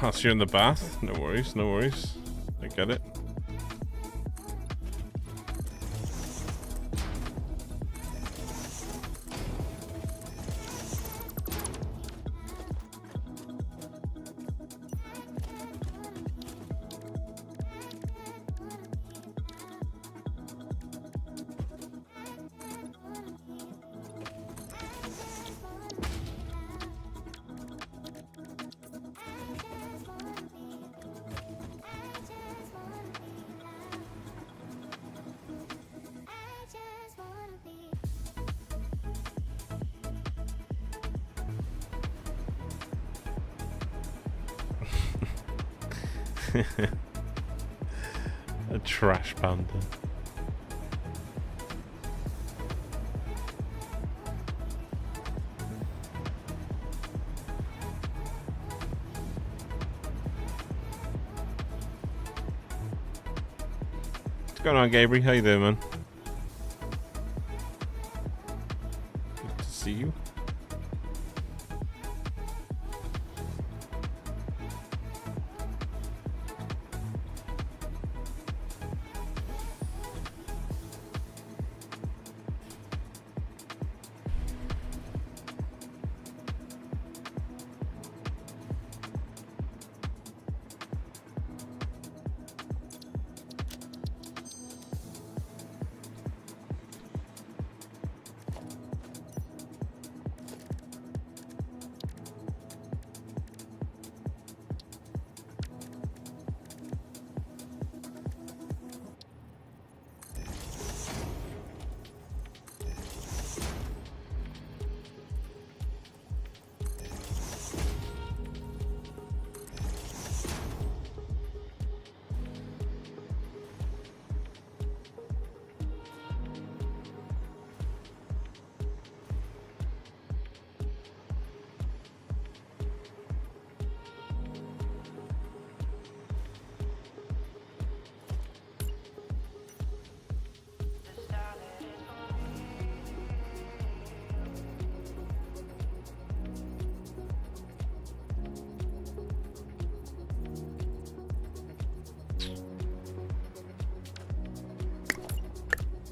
A: Whilst you're in the bath, no worries, no worries. I get it. A trash panda. What's going on, Gabriel? How you doing, man? Good to see you.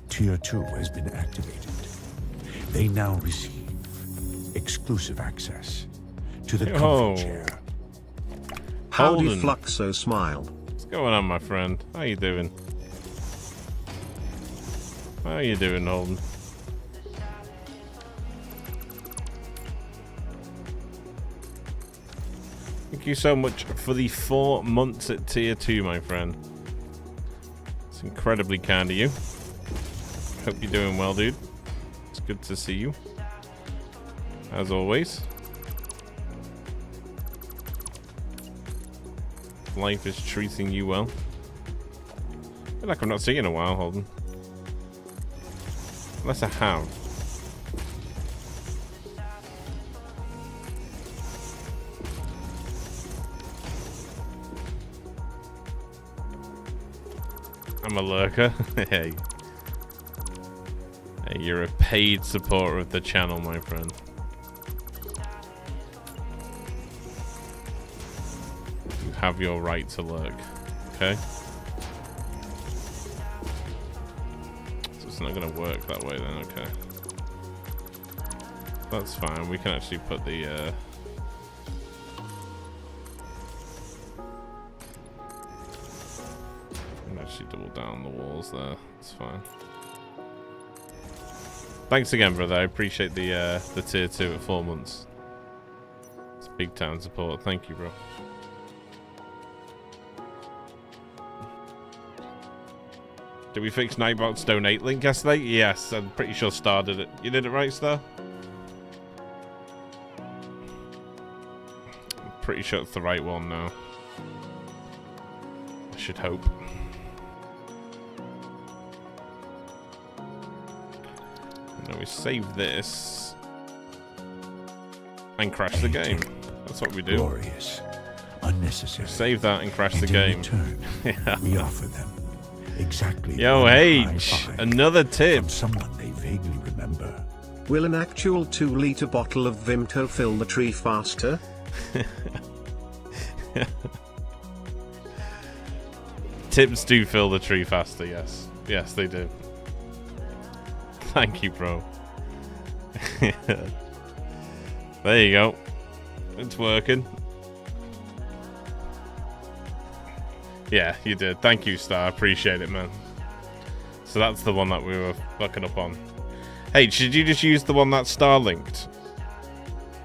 C: Tier 2 has been activated. They now receive exclusive access to the
A: Oh.
C: comfort chair.
D: Howdy
A: Holden.
D: Fluxo smile.
A: What's going on, my friend? How you doing? How you doing, Holden? Thank you so much for the 4 months at tier 2, my friend. It's incredibly kind of you. Hope you're doing well, dude. It's good to see you. As always. Life is treating you well. I feel like I've not seen you in a while, Holden. Unless I have. I'm a lurker. Hey. Hey, you're a paid supporter of the channel, my friend. You have your right to lurk. Okay? So it's not gonna work that way then, okay. That's fine. We can actually put the actually double down the walls there. It's fine. Thanks again, brother. I appreciate the tier 2 at 4 months. It's big time support. Thank you, bro. Did we fix Nightbot's donate link yesterday? Yes, I'm pretty sure Star did it. You did it right, Star? I'm pretty sure it's the right one now. I should hope. Now we save this and crash the game. That's what we do.
C: Glorious, unnecessary.
A: Save that and crash the
C: And in
A: game.
C: return,
A: Yeah.
C: we offer them exactly
A: Yo,
C: one
A: H,
C: high five
A: another tip.
C: from someone they vaguely remember.
D: Will an actual 2-liter bottle of Vimto fill the tree faster?
A: Tips do fill the tree faster, yes. Yes, they do. Thank you, bro. There you go. It's working. Yeah, you did. Thank you, Star. Appreciate it, man. So that's the one that we were fucking up on. Hey, should you just use the one that's Star linked?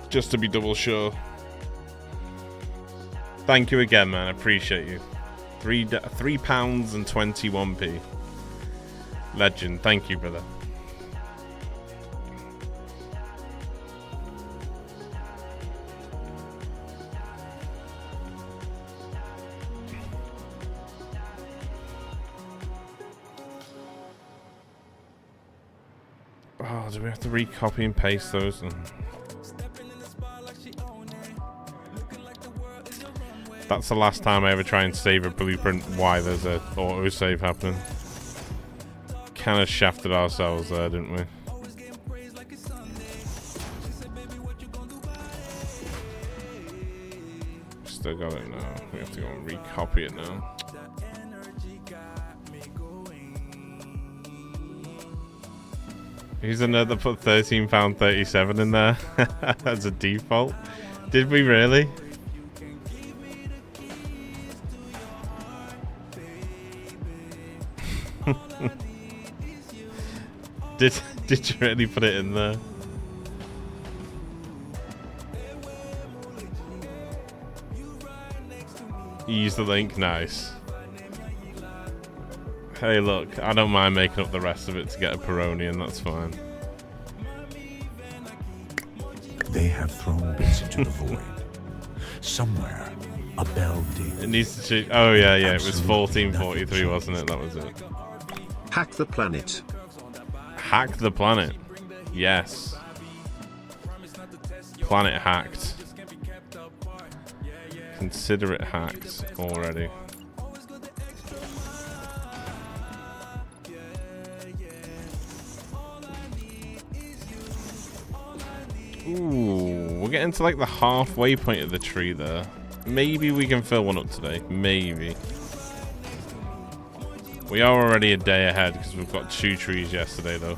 A: Just to be double sure. Thank you again, man. I appreciate you. £3 and 21p. Legend. Thank you, brother. Oh, do we have to recopy and paste those? That's the last time I ever try and save a blueprint. Why there's a autosave happening. Kind of shafted ourselves there, didn't we? Still got it now. We have to go and recopy it now. Who's another put £13.37 in there as a default? Did we really? Did you really put it in there? Use the link, nice. Hey look, I don't mind making up the rest of it to get a Peroni, and that's fine.
C: They have thrown bits into the void. Somewhere, a bell ding.
A: It needs to. Oh yeah, it was 1443, wasn't it? That was it.
D: Hack the planet.
A: Hack the planet. Yes. Planet hacked. Consider it hacked already. Ooh, we're getting to like the halfway point of the tree there. Maybe we can fill one up today. Maybe. We are already a day ahead because we've got 2 trees yesterday though.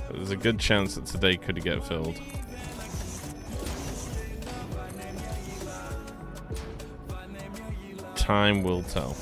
A: But there's a good chance that today could get filled. Time will tell.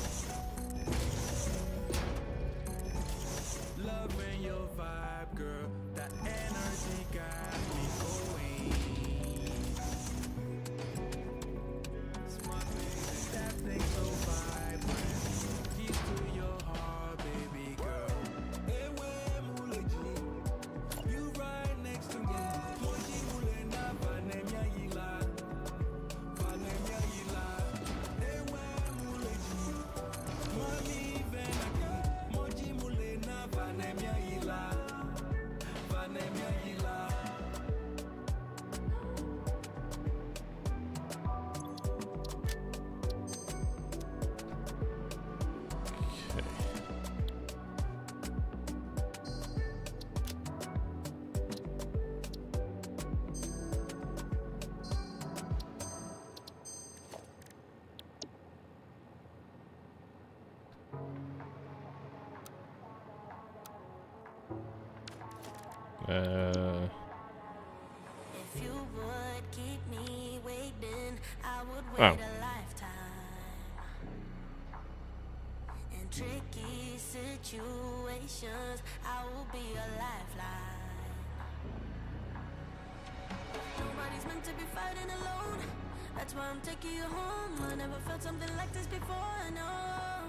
B: If you would keep me waiting, I would
A: Oh.
B: wait a lifetime. In tricky situations, I will be a lifeline. Nobody's meant to be fighting alone. That's why I'm taking you home. I never felt something like this before, no.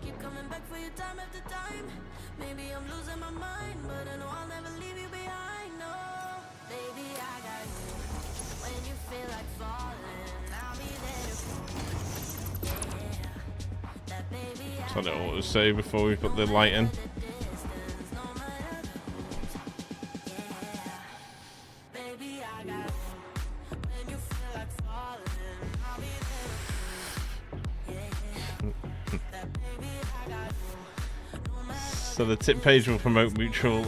B: Keep coming back for you time after time. Maybe I'm losing my mind, but I know I'll never leave you behind, no. Baby, I got you. When you feel like falling, I'll be there to prove. Yeah, that baby I
A: Let it auto save before we put the light in.
B: the distance, no matter the rules. Yeah, baby, I got you. When you feel like falling, I'll be there to prove. Yeah, that baby I got you. No matter
A: So the tip page will promote mutual.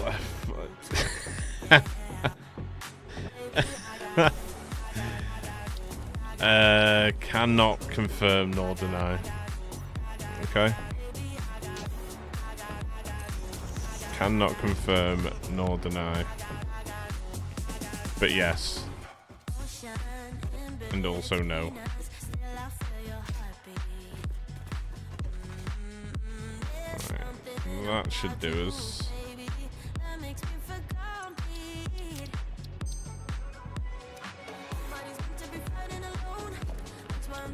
A: Cannot confirm nor deny. Okay. Cannot confirm nor deny. But yes. And also no. Right. That should do us.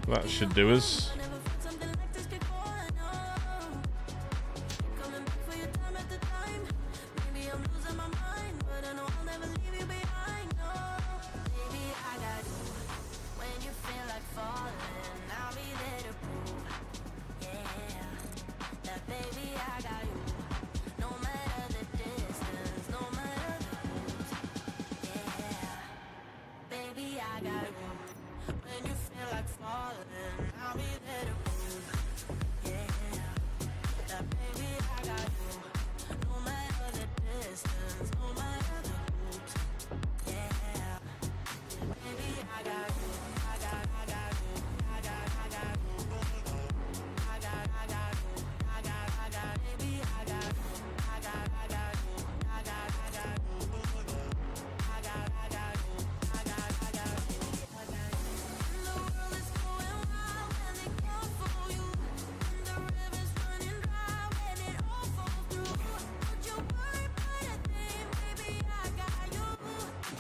A: That should do us.
B: Baby, I got you. No matter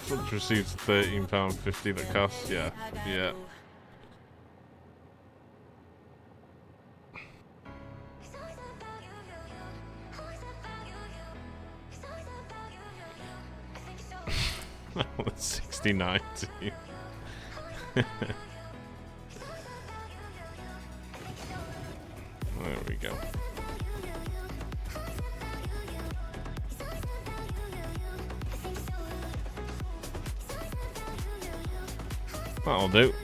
A: Which receives £13.50 that costs, yeah. Yeah. That's 69 to you. There we go. That'll do.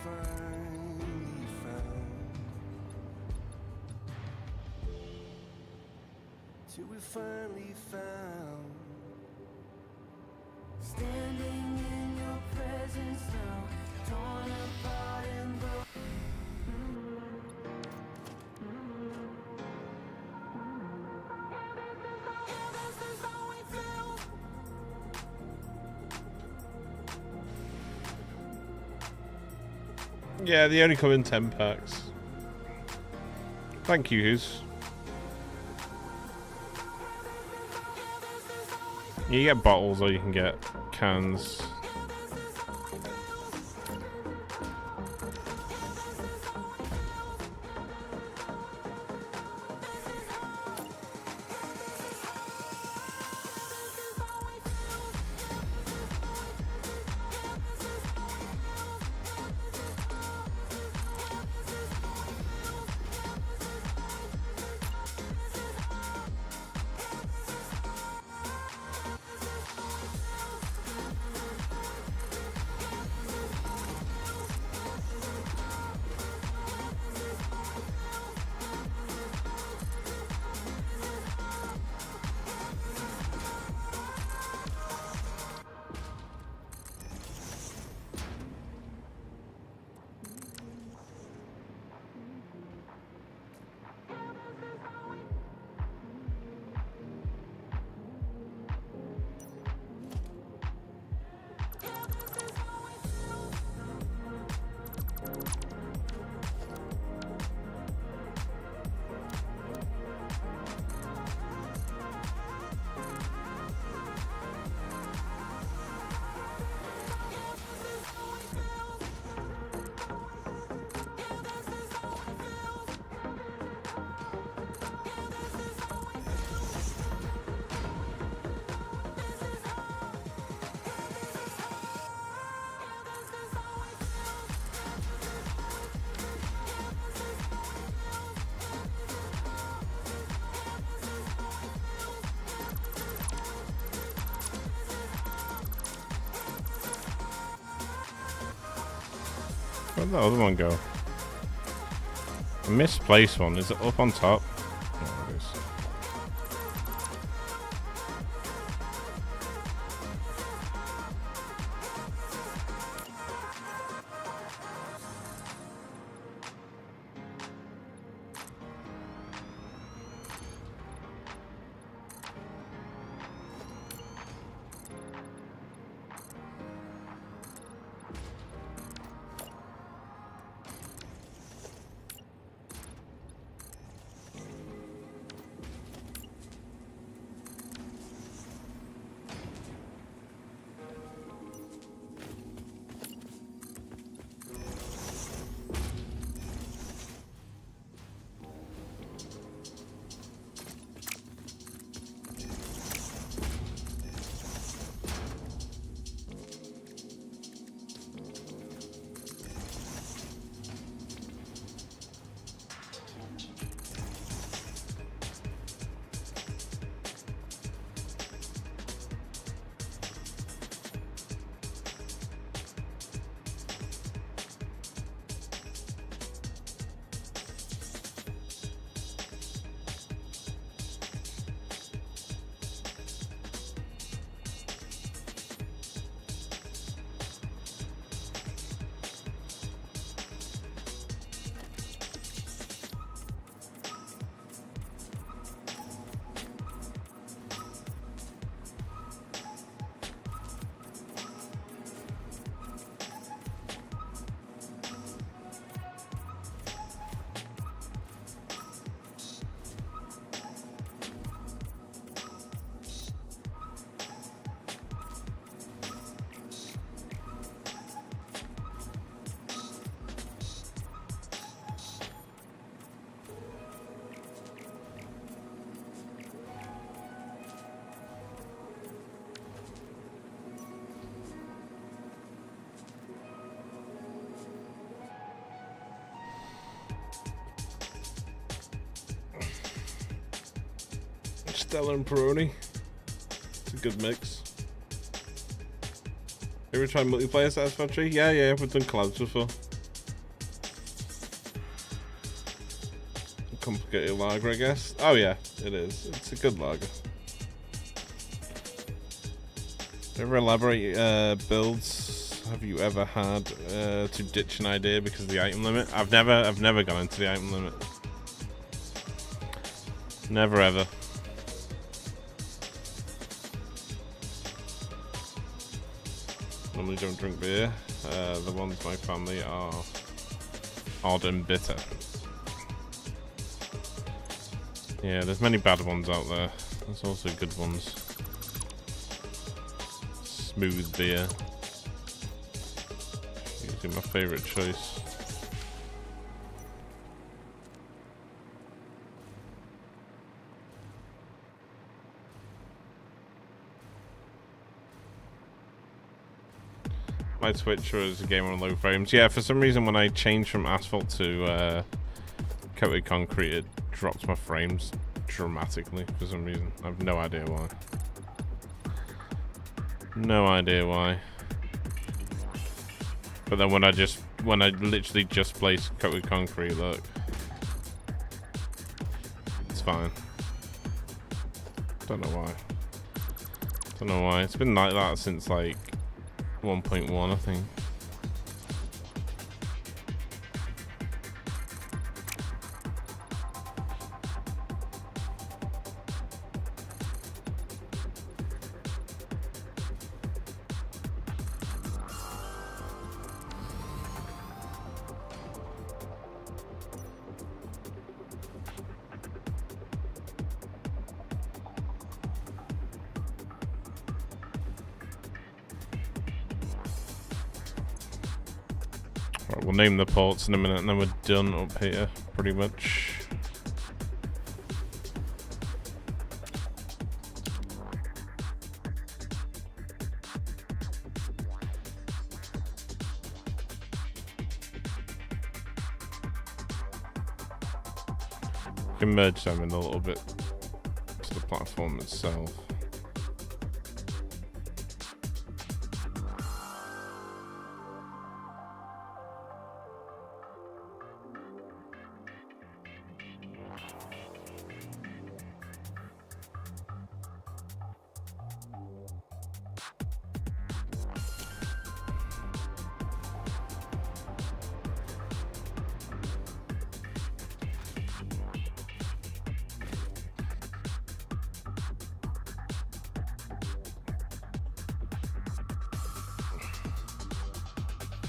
E: finally found. Till we finally found. Standing in your presence now, torn apart and broken.
A: Yeah, they only come in 10 packs. Thank you, Who's. You get bottles or you can get cans. Where'd the other one go? A misplaced one. Is it up on top? Oh, it is. Stella and Peroni. It's a good mix. Ever tried multiplayer Satisfactory? Yeah, we've done collabs before. complicated lager, I guess. Oh yeah, it is. It's a good lager. Ever elaborate builds have you ever had to ditch an idea because of the item limit? I've never gone into the item limit. Never ever. Normally don't drink beer. The ones in my family are odd and bitter. Yeah, there's many bad ones out there. There's also good ones. Smooth beer. Usually my favorite choice. My Twitch was a game on low frames. Yeah, for some reason when I changed from asphalt to coated concrete, it drops my frames dramatically for some reason. I have no idea why. No idea why. But then when I literally just place coated concrete, look, it's fine. Don't know why. Don't know why. It's been like that since like 1.1, I think. Right, we'll name the ports in a minute and then we're done up here, pretty much. We can merge them in a little bit to the platform itself.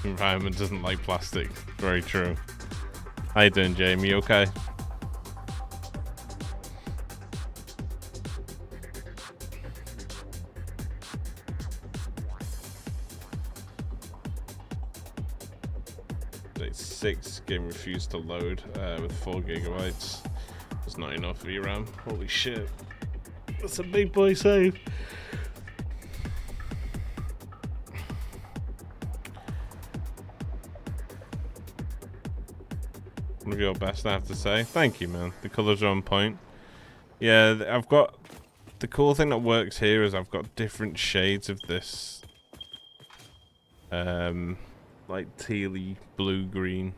A: Environment doesn't like plastic. Very true. How you doing, Jamie? You okay? Day 6 game refused to load with 4 gigabytes. That's not enough VRAM. Holy shit. That's a big boy save. One of your best, I have to say. Thank you, man. The colors are on point. Yeah, I've got... The cool thing that works here is I've got different shades of this. Like tealy, blue, green.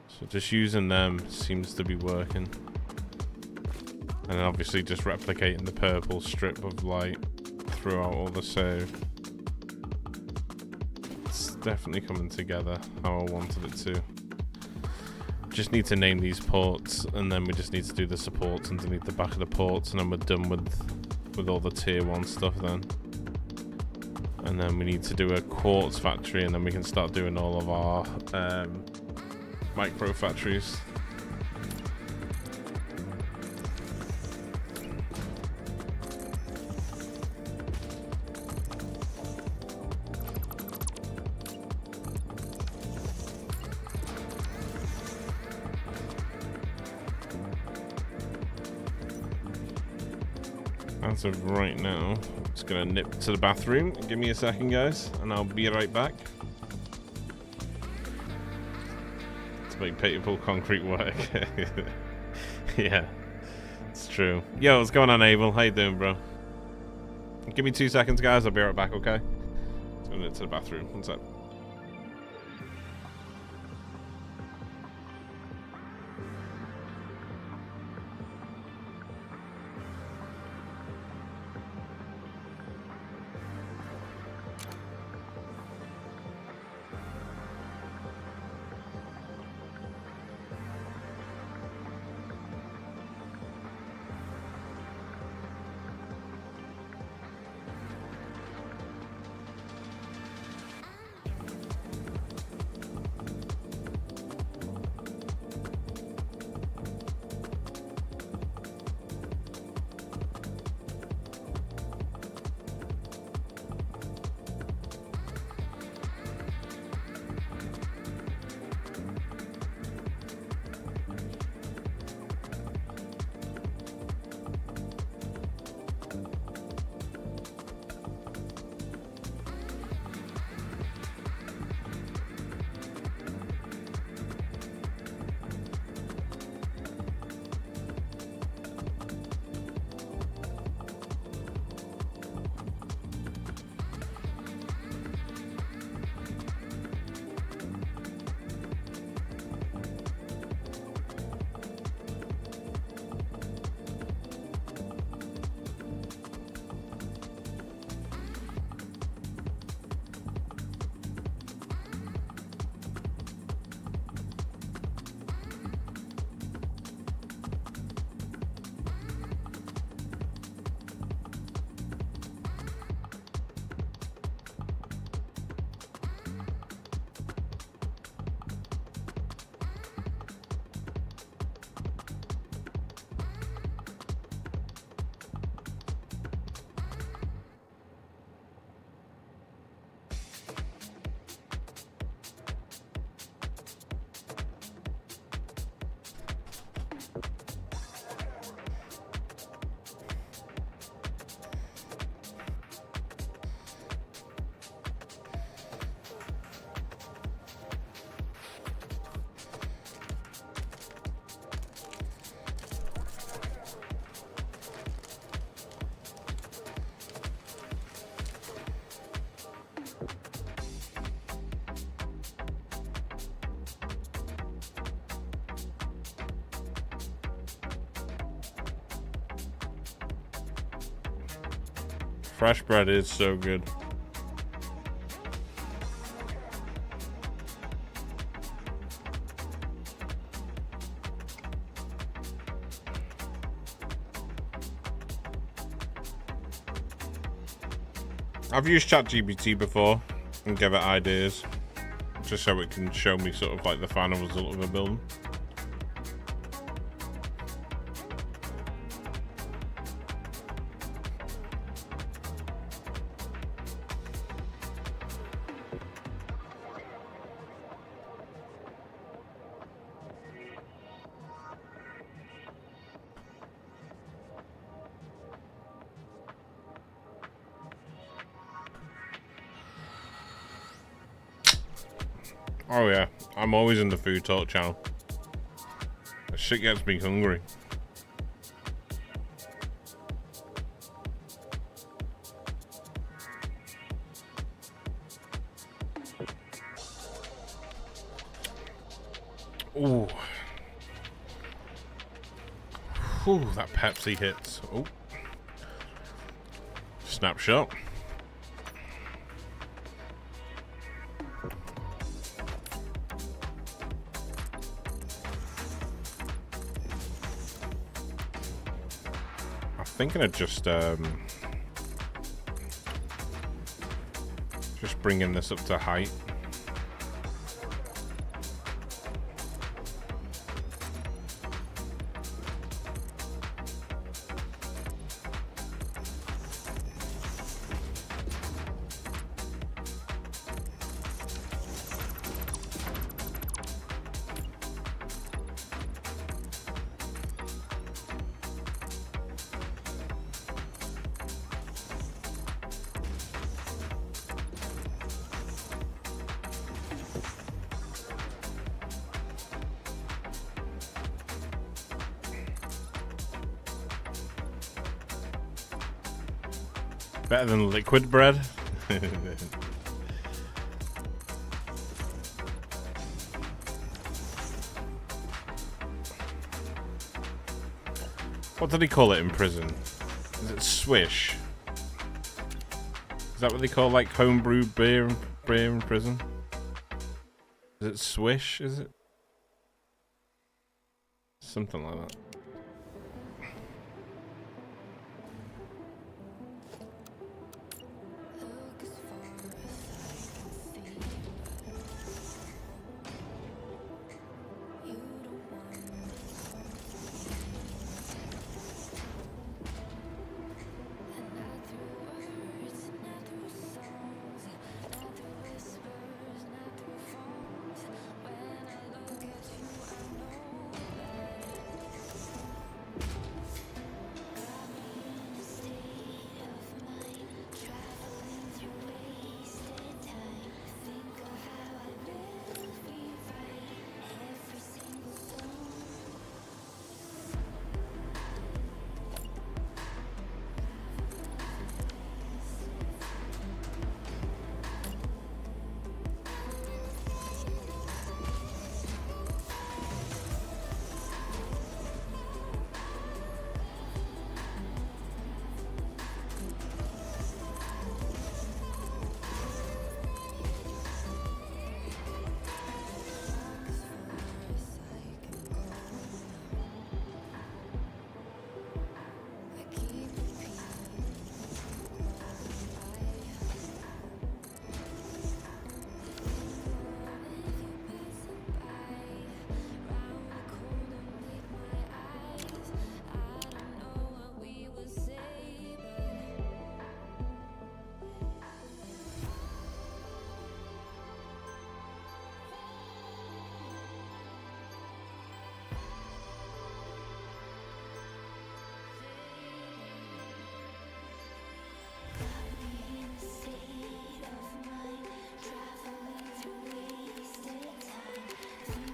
A: So just using them seems to be working. And then obviously just replicating the purple strip of light throughout all the save. It's definitely coming together how I wanted it to. Just need to name these ports, and then we just need to do the supports underneath the back of the ports, and then we're done with all the tier 1 stuff then. And then we need to do a quartz factory, and then we can start doing all of our micro factories. As of right now, I'm just gonna nip to the bathroom. Give me a second, guys, and I'll be right back. To make paintable concrete work. Yeah, it's true. Yo, what's going on, Abel? How you doing, bro? Give me 2 seconds, guys. I'll be right back, okay? Just gonna nip to the bathroom. One sec. Fresh bread is so good. I've used ChatGPT before and give it ideas, just so it can show me sort of like the final result of a build. Oh yeah, I'm always in the food talk channel. That shit gets me hungry. Ooh. Ooh, that Pepsi hits. Oh. Snapshot. Thinking of just bringing this up to height. Better than liquid bread. What did he call it in prison? Is it swish? Is that what they call like homebrew beer in prison? Is it swish? Is it something like that?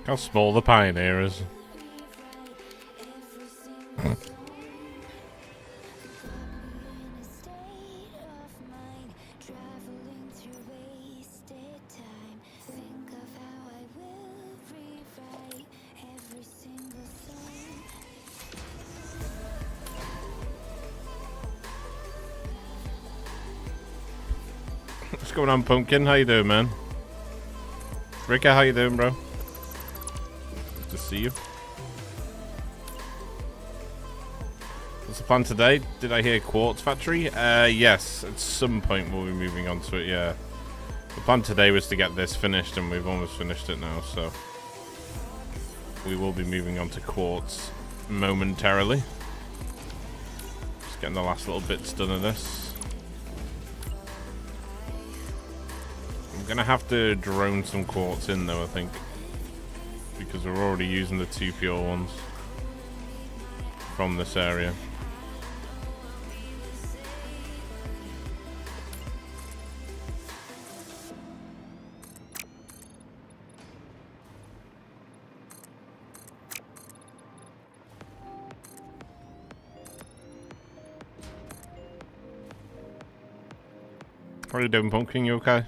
A: How small the Pioneer is. What's going on, Pumpkin? How you doing, man? Rika, how you doing, bro? Good to see you. What's the plan today? Did I hear Quartz Factory? Yes, at some point we'll be moving on to it, yeah. The plan today was to get this finished, and we've almost finished it now, so... we will be moving on to Quartz momentarily. Just getting the last little bits done of this. I'm gonna have to drone some Quartz in though, I think. Because we're already using the 2 pure ones from this area. How are you doing, Pumpkin? You okay?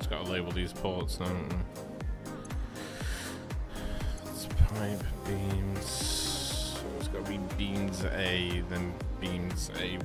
A: Gotta label these ports now, haven't we? It's pipe beams. So it's gotta be beams A, then beams A1.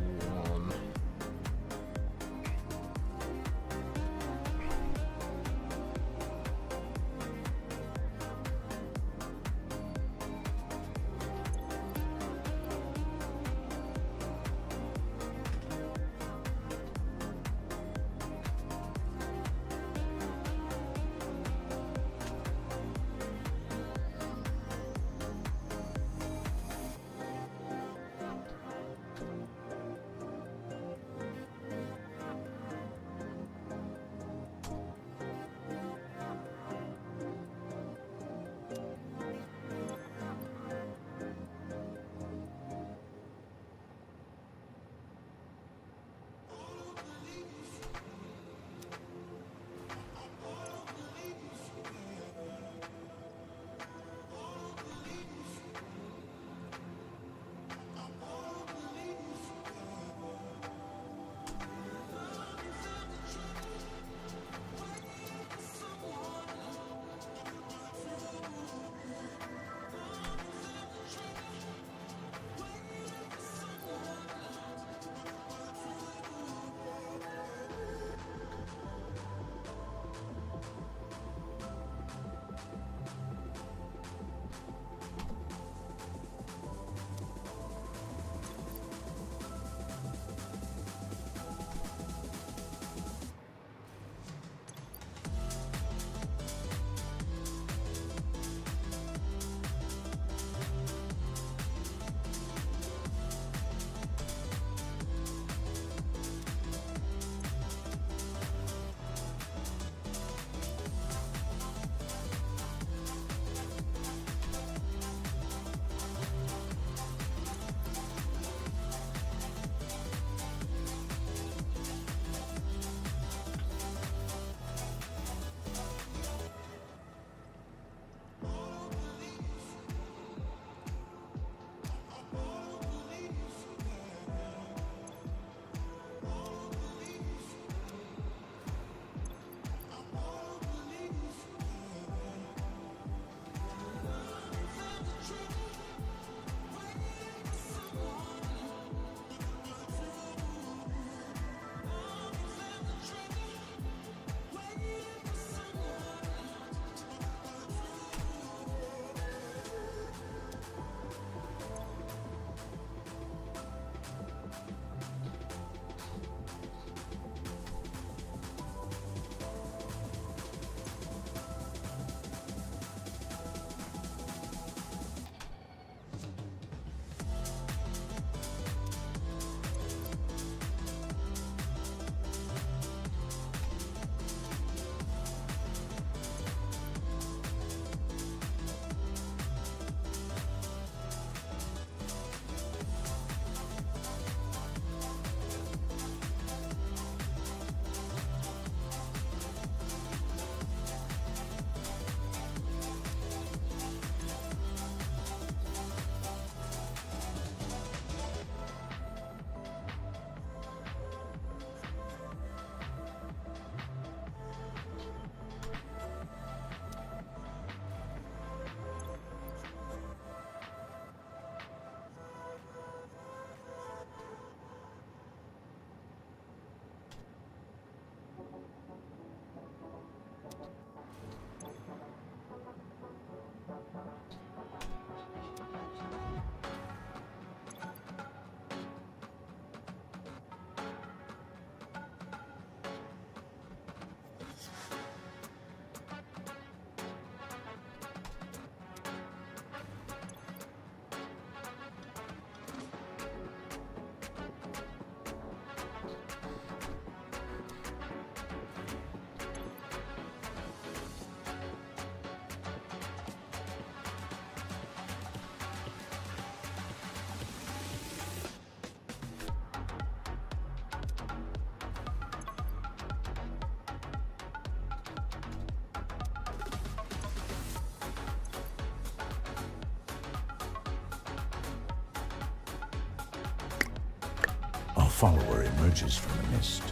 C: follower emerges from the mist.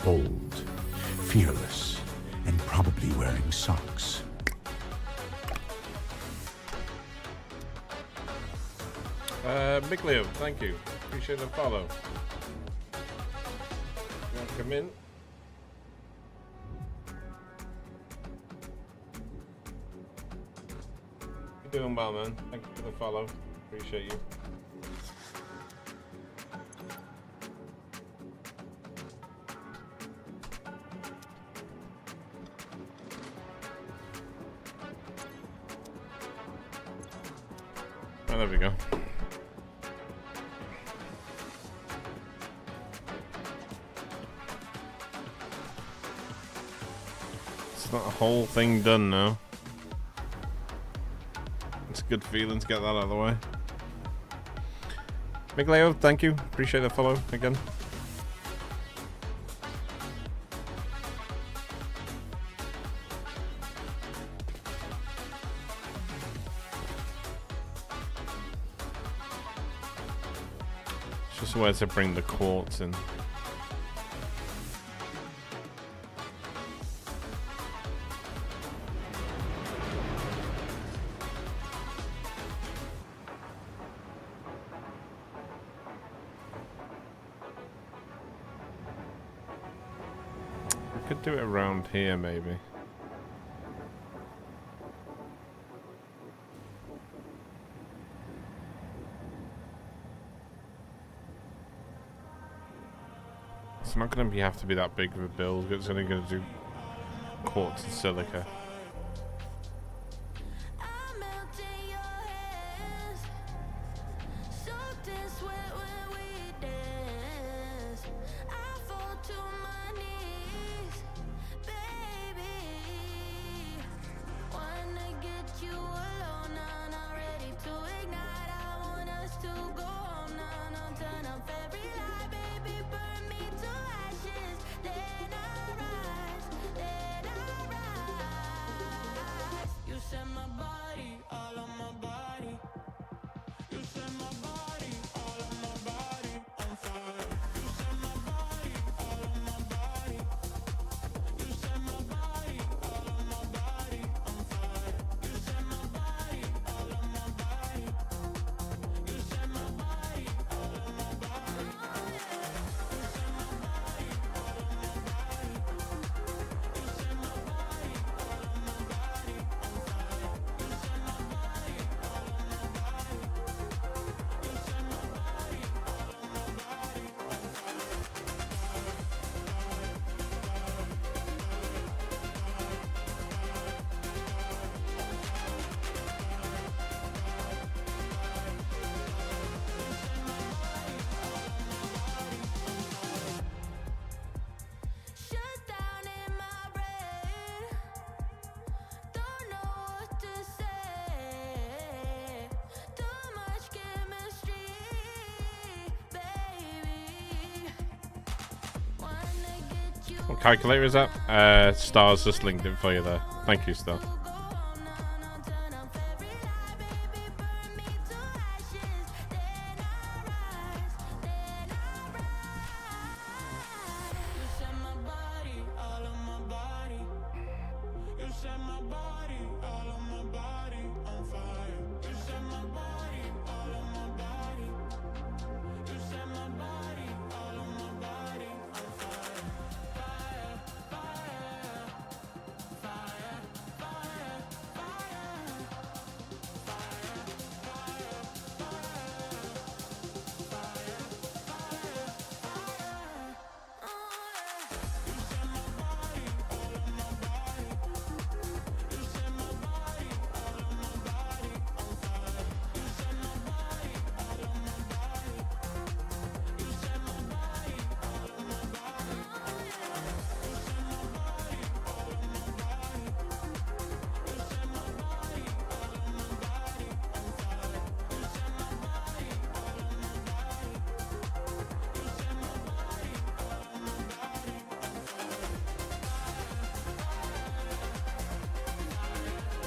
C: Bold, fearless, and probably wearing socks.
A: Big Leo, thank you. Appreciate the follow. You want to come in? You're doing well, man. Thank you for the follow. Appreciate you. Oh, there we go. It's not a whole thing done now. It's a good feeling to get that out of the way. Big Leo, thank you. Appreciate the follow again. It's just a way to bring the quartz in. Could do it around here, maybe. It's not going to have to be that big of a build. It's only going to do quartz and silica.
B: I melt in your hands, soaked in sweat when we dance. I fall to my knees, baby. Wanna get you alone, now not ready to ignite. I want us to go home, now turn off every light, baby, burn me to ashes. Then I rise, then I rise. You set my body, all on my body. You set my body, all on my body on fire. You set my body, all on my body. You set my body, all on my body on fire. You set my body, all on my body. You set my body, all on my body. Oh yeah. You set my body, all on my body. You set my body, all on my body on fire. You set my body, all on my body. You set my body, all on my body on fire. Shut down in my brain, don't know what to say. Too much chemistry, baby. Wanna get you
A: What calculator is that? Star's just linked it for you there. Thank you, Star.
B: go home, now turn off every light, baby, burn me to ashes. Then I rise, then I rise. You set my body, all on my body. You set my body, all on my body on fire. You set my body, all on my body. You set my body, all on my body on fire. Fire, fire, fire, fire,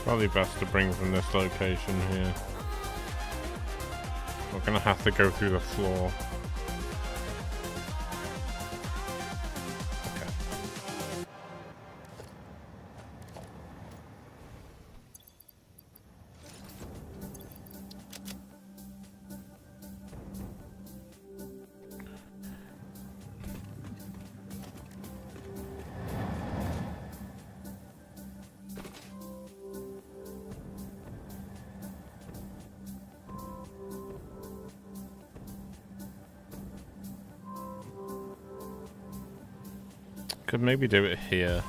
A: Probably best to bring from this location here. We're gonna have to go through the floor. Could maybe do it here.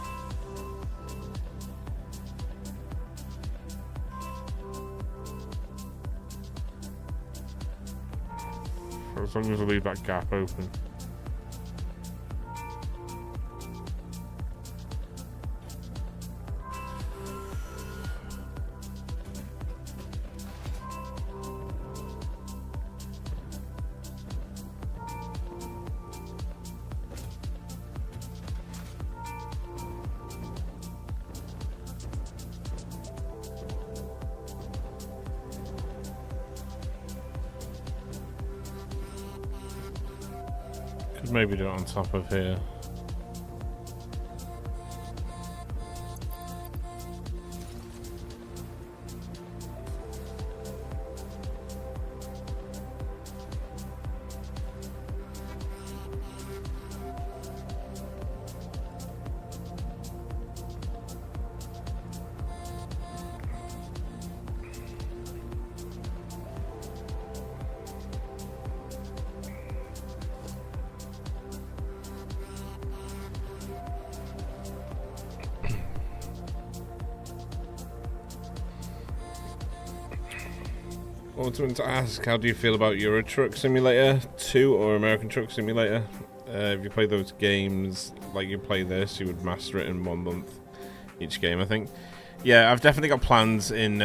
A: As long as we leave that gap open. Could maybe do it on top of here. I wanted to ask, how do you feel about Euro Truck Simulator 2 or American Truck Simulator? If you play those games like you play this, you would master it in 1 month each game, I think. Yeah, I've definitely got plans in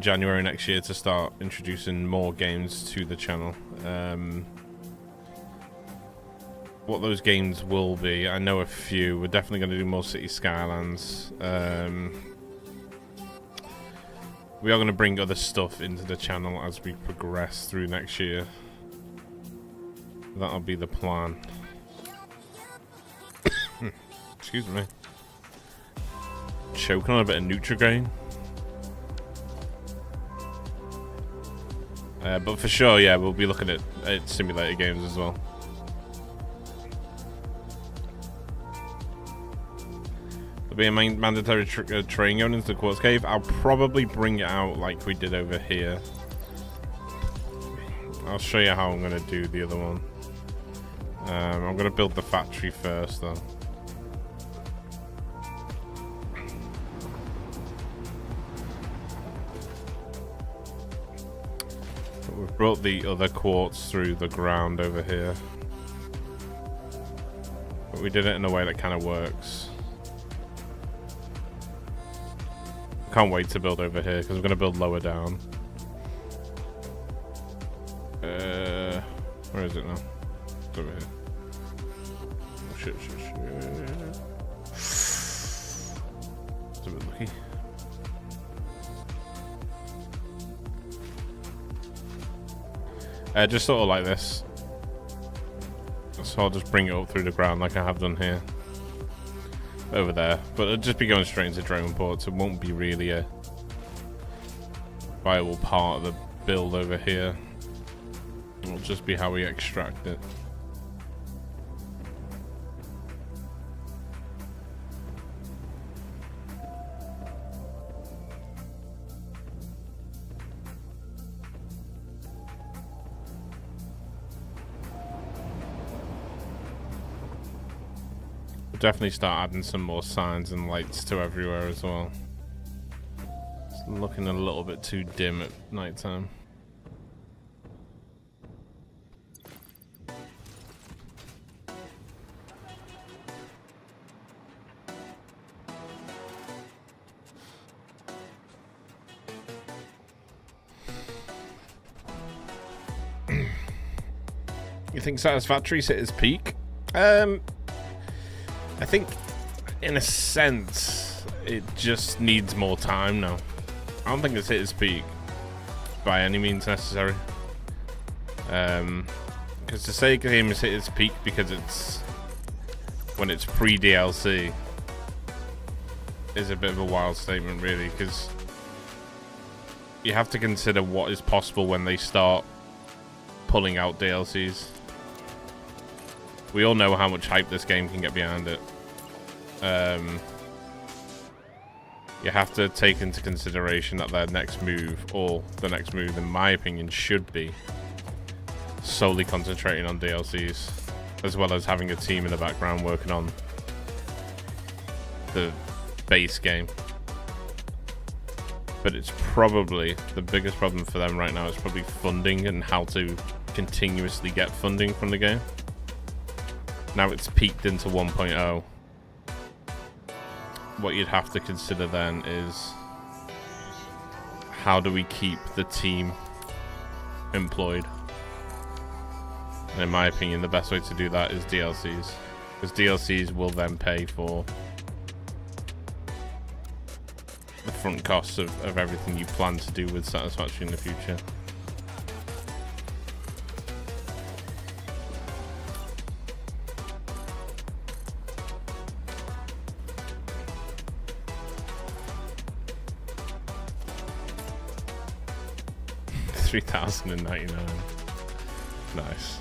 A: January next year to start introducing more games to the channel. What those games will be, I know a few. We're definitely going to do more City Skylines. We are going to bring other stuff into the channel as we progress through next year. That'll be the plan. Excuse me. Choking on a bit of Nutrigrain. But for sure, yeah, we'll be looking at simulator games as well. Be a mandatory train going into the Quartz Cave. I'll probably bring it out like we did over here. I'll show you how I'm going to do the other one. I'm going to build the factory first though. But we've brought the other quartz through the ground over here. But we did it in a way that kind of works. Can't wait to build over here because we're going to build lower down. Where is it now? It's over here. Oh, shit. It's a bit lucky. Just sort of like this. So I'll just bring it up through the ground like I have done here. Over there, but it'll just be going straight into drone ports. It won't be really a viable part of the build over here. It'll just be how we extract it. Definitely start adding some more signs and lights to everywhere as well. It's looking a little bit too dim at night time. You think Satisfactory's hit its peak? I think, in a sense, it just needs more time now. I don't think it's hit its peak by any means necessary. Because to say a game has hit its peak because it's when it's pre-DLC is a bit of a wild statement, really, because you have to consider what is possible when they start pulling out DLCs. We all know how much hype this game can get behind it. You have to take into consideration that their next move, or the next move in my opinion, should be solely concentrating on DLCs, as well as having a team in the background working on the base game. But it's probably the biggest problem for them right now is probably funding and how to continuously get funding from the game. Now it's peaked into 1.0. What you'd have to consider then is how do we keep the team employed? And in my opinion, the best way to do that is DLCs, because DLCs will then pay for the front costs of everything you plan to do with Satisfactory in the future. $3,099. Nice.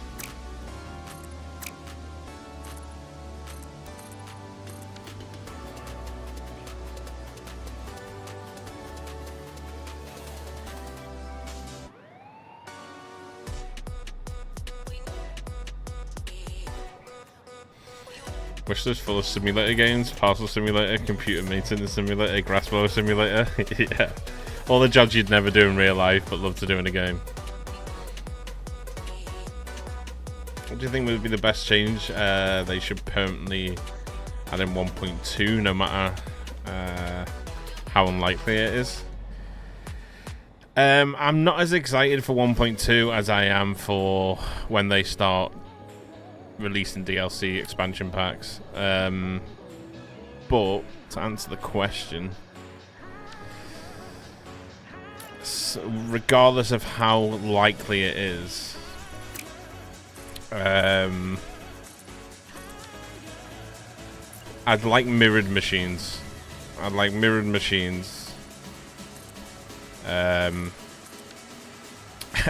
A: Wish list full of simulator games, parcel simulator, computer maintenance simulator, grass blower simulator. Yeah. All the jobs you'd never do in real life but love to do in a game. What do you think would be the best change? They should permanently add in 1.2 no matter how unlikely it is. I'm not as excited for 1.2 as I am for when they start releasing DLC expansion packs. But to answer the question, regardless of how likely it is, I'd like mirrored machines. I'd like mirrored machines. And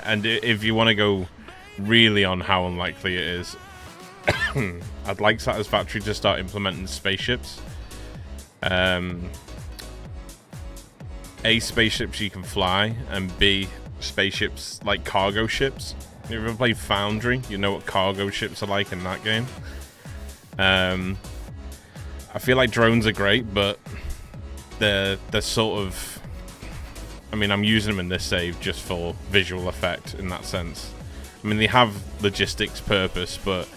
A: if you want to go really on how unlikely it is, I'd like Satisfactory to start implementing spaceships. A, spaceships you can fly, and B, spaceships like cargo ships. If you ever played Foundry, you know what cargo ships are like in that game. I feel like drones are great, but they're sort of... I mean, I'm using them in this save just for visual effect in that sense. I mean, they have logistics purpose, but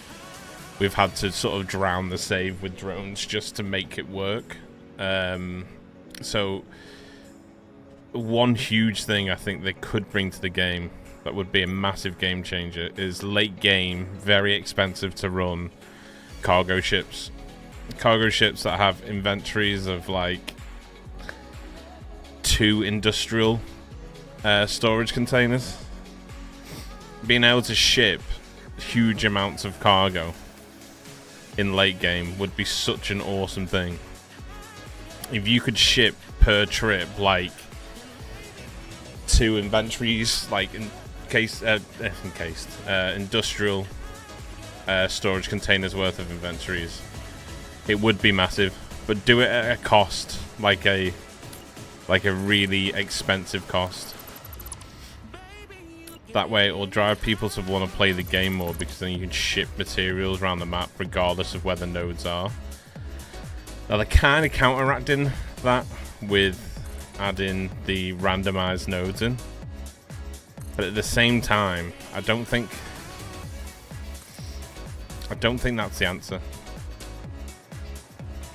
A: we've had to sort of drown the save with drones just to make it work. So one huge thing I think they could bring to the game that would be a massive game changer is late game, very expensive to run cargo ships. Cargo ships that have inventories of like 2 industrial storage containers. Being able to ship huge amounts of cargo in late game would be such an awesome thing. If you could ship per trip like 2 inventories, like industrial storage containers worth of inventories, it would be massive. But do it at a cost, like a really expensive cost. That way it will drive people to want to play the game more, because then you can ship materials around the map regardless of where the nodes are. Now they're kind of counteracting that with adding the randomized nodes in. But at the same time, I don't think that's the answer.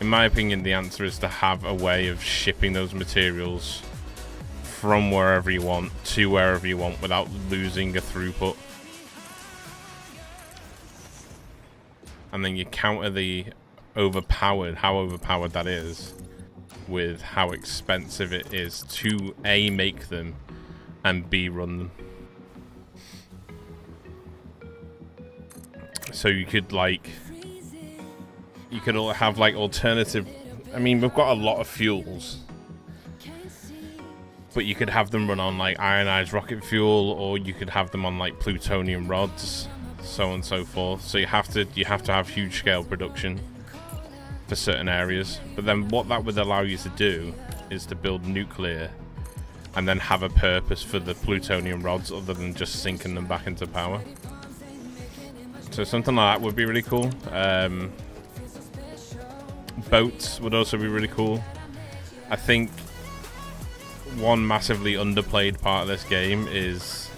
A: In my opinion, the answer is to have a way of shipping those materials from wherever you want to wherever you want without losing a throughput. And then you counter the how overpowered that is with how expensive it is to A, make them, and B, run them. So you could all have like alternative. I mean, we've got a lot of fuels, but you could have them run on like ionized rocket fuel, or you could have them on like plutonium rods, so on and so forth. So you have to have huge scale production for certain areas. But then what that would allow you to do is to build nuclear and then have a purpose for the plutonium rods other than just sinking them back into power. So something like that would be really cool. boats would also be really cool. I think one massively underplayed part of this game is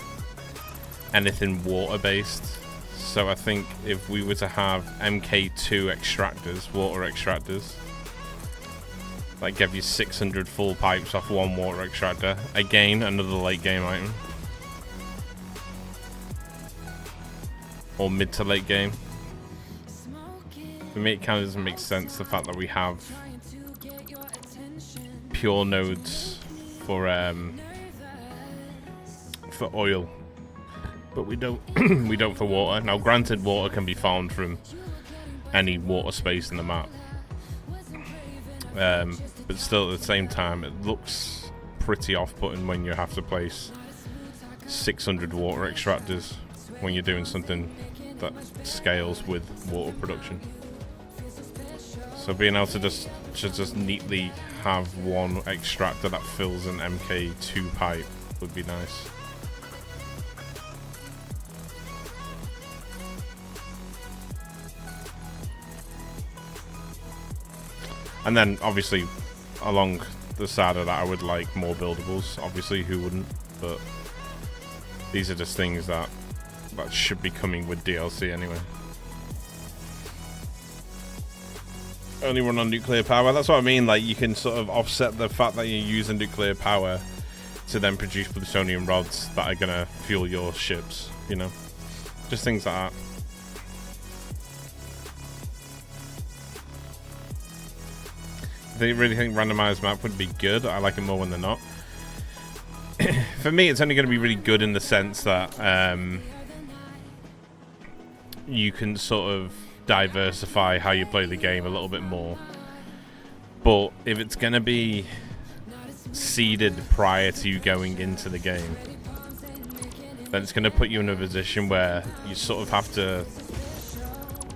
A: anything water-based. So I think if we were to have MK2 extractors, water extractors, that give you 600 full pipes off one water extractor. Again, another late game item. Or mid to late game. For me, it kind of doesn't make sense, the fact that we have pure nodes for oil, but we don't we don't for water. Now granted, water can be found from any water space in the map, but still at the same time it looks pretty off-putting when you have to place 600 water extractors when you're doing something that scales with water production. So being able to just neatly have one extractor that fills an MK2 pipe would be nice. And then obviously along the side of that I would like more buildables. Obviously, who wouldn't? But these are just things that should be coming with DLC anyway. Only run on nuclear power. That's what I mean. Like, you can sort of offset the fact that you're using nuclear power to then produce plutonium rods that are gonna fuel your ships, you know? Just things like that. They really think randomized map would be good. I like it more when they're not. For me, it's only going to be really good in the sense that you can sort of diversify how you play the game a little bit more. But if it's going to be seeded prior to you going into the game, then it's going to put you in a position where you sort of have to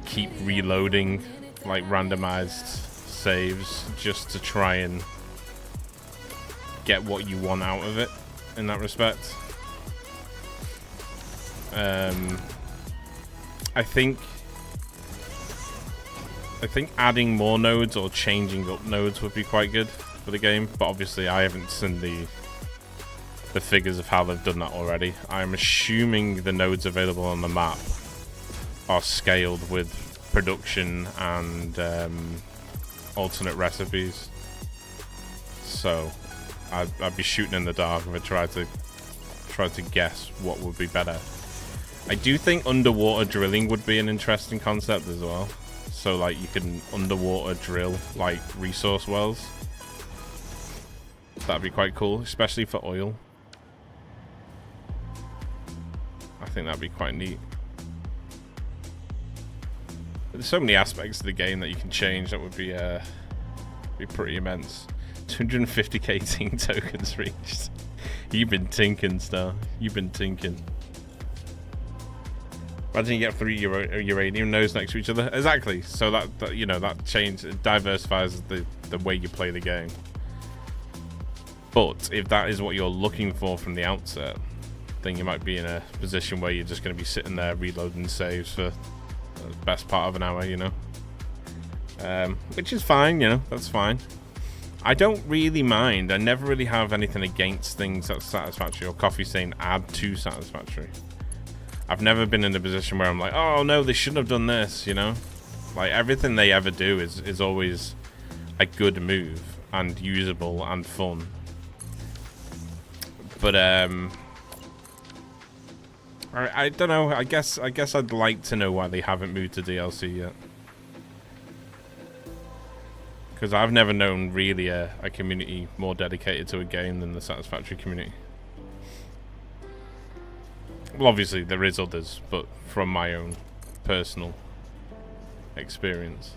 A: keep reloading like randomized saves just to try and get what you want out of it in that respect. I think adding more nodes or changing up nodes would be quite good for the game, but obviously I haven't seen the figures of how they've done that already. I'm assuming the nodes available on the map are scaled with production and alternate recipes, so I'd be shooting in the dark if I tried to guess what would be better. I do think underwater drilling would be an interesting concept as well. So like you can underwater drill like resource wells. That'd be quite cool, especially for oil. I think that'd be quite neat. There's so many aspects of the game that you can change that would be pretty immense. 250k team tokens reached. You've been tinking, Star. You've been tinking. Imagine you get 3 uranium nodes next to each other. Exactly. So that you know, that change, it diversifies the way you play the game. But if that is what you're looking for from the outset, then you might be in a position where you're just going to be sitting there reloading saves for the best part of an hour, you know. Which is fine, you know, that's fine. I don't really mind. I never really have anything against things that's satisfactory, or Coffee saying add to satisfactory. I've never been in a position where I'm like, oh no, they shouldn't have done this, you know? Like, everything they ever do is always a good move and usable and fun. But I don't know. I guess I'd like to know why they haven't moved to DLC yet. Because I've never known really a community more dedicated to a game than the Satisfactory community. Well, obviously there is others, but from my own personal experience.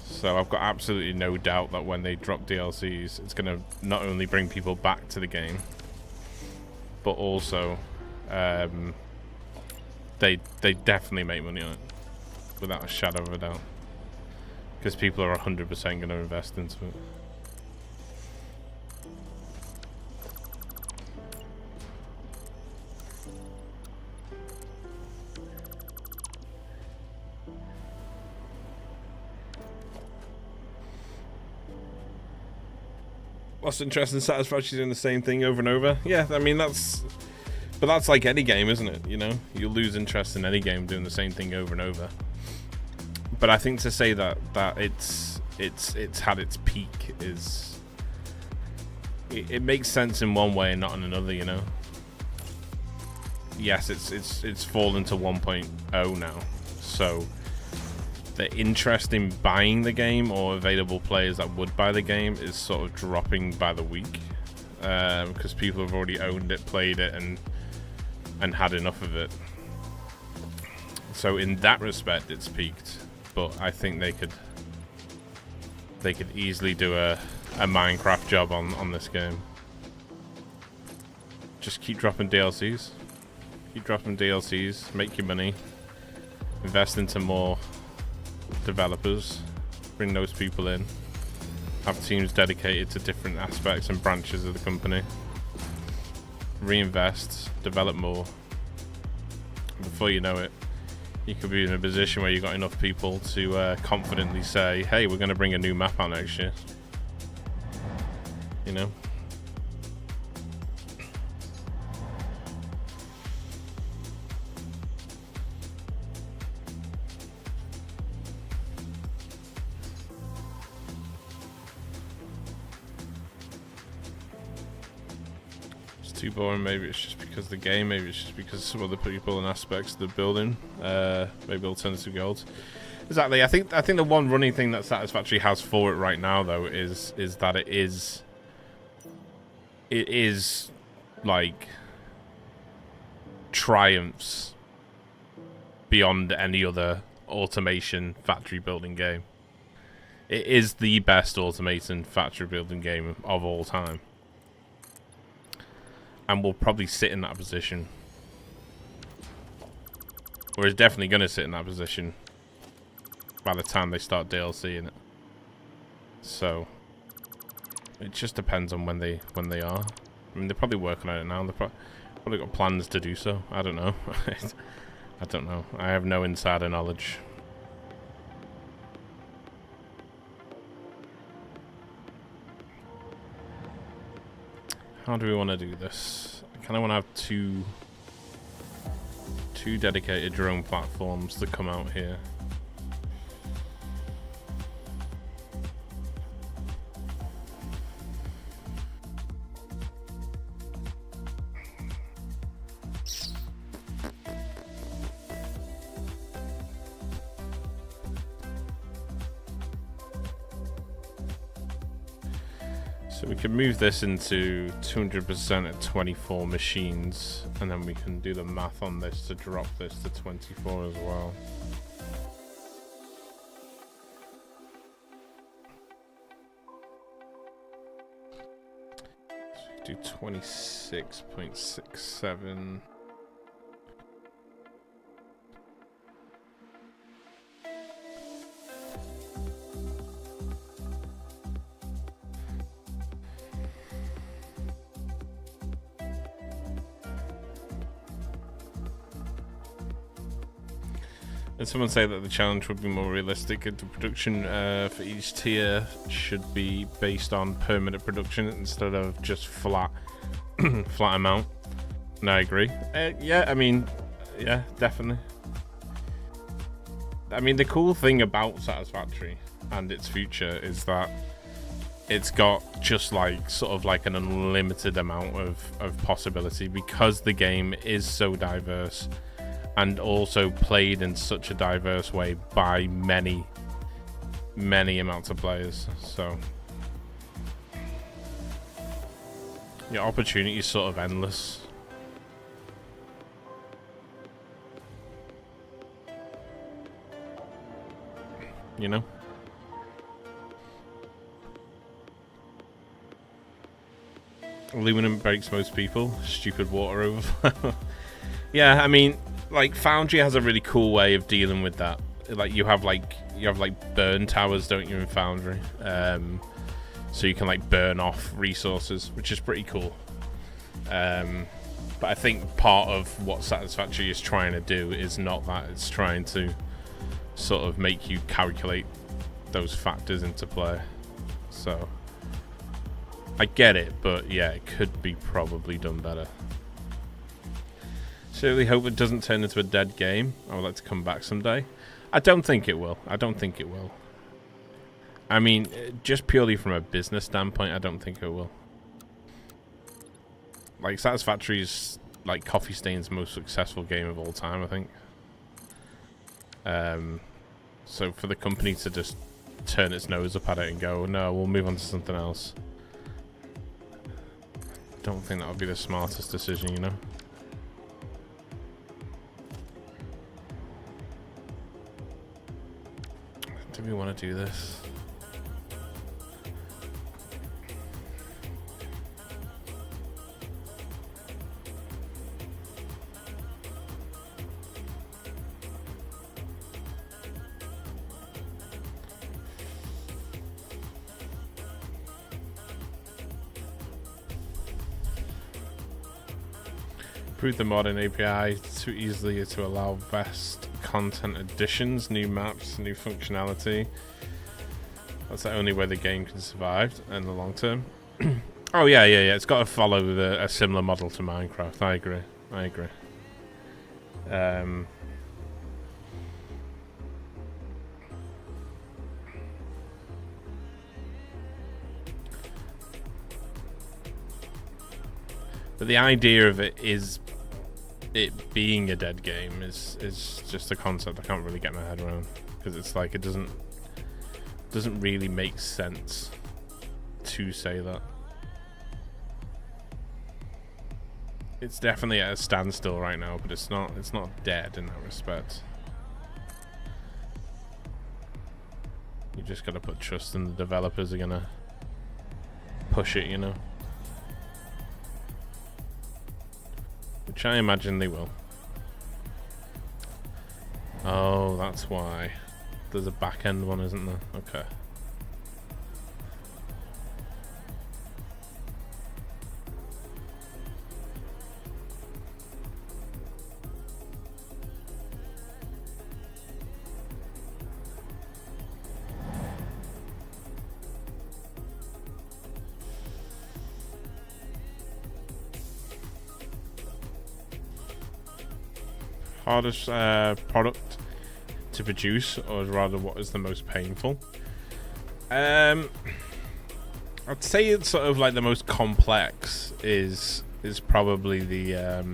A: So I've got absolutely no doubt that when they drop DLCs, it's going to not only bring people back to the game, but also they definitely make money on it, without a shadow of a doubt. Because people are 100% going to invest into it. lost interest in Satisfactory doing the same thing over and over. Yeah, I mean that's like any game, isn't it? You know, you lose interest in any game doing the same thing over and over. But I think to say that it's had its peak is it makes sense in one way and not in another. You know. Yes, it's fallen to 1.0 now, so the interest in buying the game or available players that would buy the game is sort of dropping by the week, because people have already owned it, played it, and had enough of it. So in that respect, it's peaked. But I think they could easily do a Minecraft job on this game. Just keep dropping DLCs. Keep dropping DLCs. Make your money. Invest into more developers. Bring those people in. Have teams dedicated to different aspects and branches of the company. Reinvest. Develop more. Before you know it, you could be in a position where you've got enough people to confidently say, hey, we're going to bring a new map out next year. You know? Too boring. Maybe it's just because of the game, maybe it's just because of some other people and aspects of the building, maybe alternative goals. Exactly. I think the one running thing that Satisfactory has for it right now though is that it is like triumphs beyond any other automation factory building game. It is the best automation factory building game of all time. And will probably sit in that position. Or is definitely going to sit in that position by the time they start DLC in it. So it just depends on when they are. I mean, they're probably working on it now. They've probably got plans to do so. I don't know. I don't know. I have no insider knowledge. How do we want to do this? I kind of want to have two dedicated drone platforms that come out here. So we can move this into 200% at 24 machines, and then we can do the math on this to drop this to 24 as well. So do 26.67. Did someone say that the challenge would be more realistic and the production for each tier should be based on permanent production instead of just flat amount? And I agree. Yeah, I mean, yeah, definitely. I mean, the cool thing about Satisfactory and its future is that it's got just like sort of like an unlimited amount of possibility because the game is so diverse. And also played in such a diverse way by many amounts of players. So your opportunity is sort of endless. You know? Aluminum breaks most people. Stupid water overflow. Yeah, I mean, like Foundry has a really cool way of dealing with that. Like you have like burn towers, don't you, in Foundry? So you can like burn off resources, which is pretty cool. But I think part of what Satisfactory is trying to do is not that. It's trying to sort of make you calculate those factors into play. So I get it, but yeah, it could be probably done better. Certainly hope it doesn't turn into a dead game. I would like to come back someday. I don't think it will. I don't think it will. I mean, just purely from a business standpoint, I don't think it will. Like, Satisfactory's, like, Coffee Stain's most successful game of all time, I think. So for the company to just turn its nose up at it and go, no, we'll move on to something else. Don't think that would be the smartest decision, you know? Do we want to do this? Improve the modern API too easily to allow best content additions, new maps, new functionality. That's the only way the game can survive in the long term. Oh yeah. It's got to follow a similar model to Minecraft. I agree. But the idea of it being a dead game is just a concept I can't really get my head around, because it's like it doesn't really make sense to say that. It's definitely at a standstill right now, but it's not dead in that respect. You just gotta put trust in the developers are gonna push it, you know. Which I imagine they will. Oh, that's why. There's a back end one, isn't there? Okay. Hardest product to produce, or rather what is the most painful? I'd say it's sort of like the most complex is probably the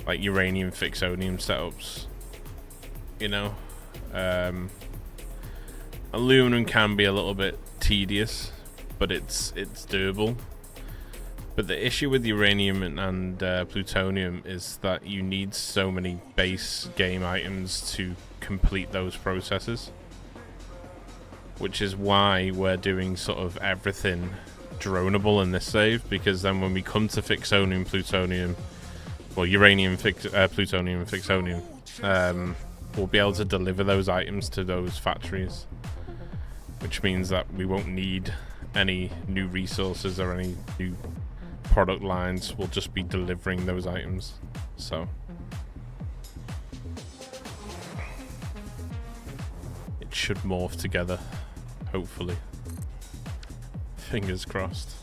A: like uranium fixonium setups, you know. Aluminum can be a little bit tedious, but it's doable. But the issue with uranium and plutonium is that you need so many base game items to complete those processes. Which is why we're doing sort of everything droneable in this save, because then when we come to fixonium, plutonium, well, uranium, plutonium and fixonium, we'll be able to deliver those items to those factories. Which means that we won't need any new resources or any new product lines. Will just be delivering those items. So it should morph together, hopefully. Fingers crossed.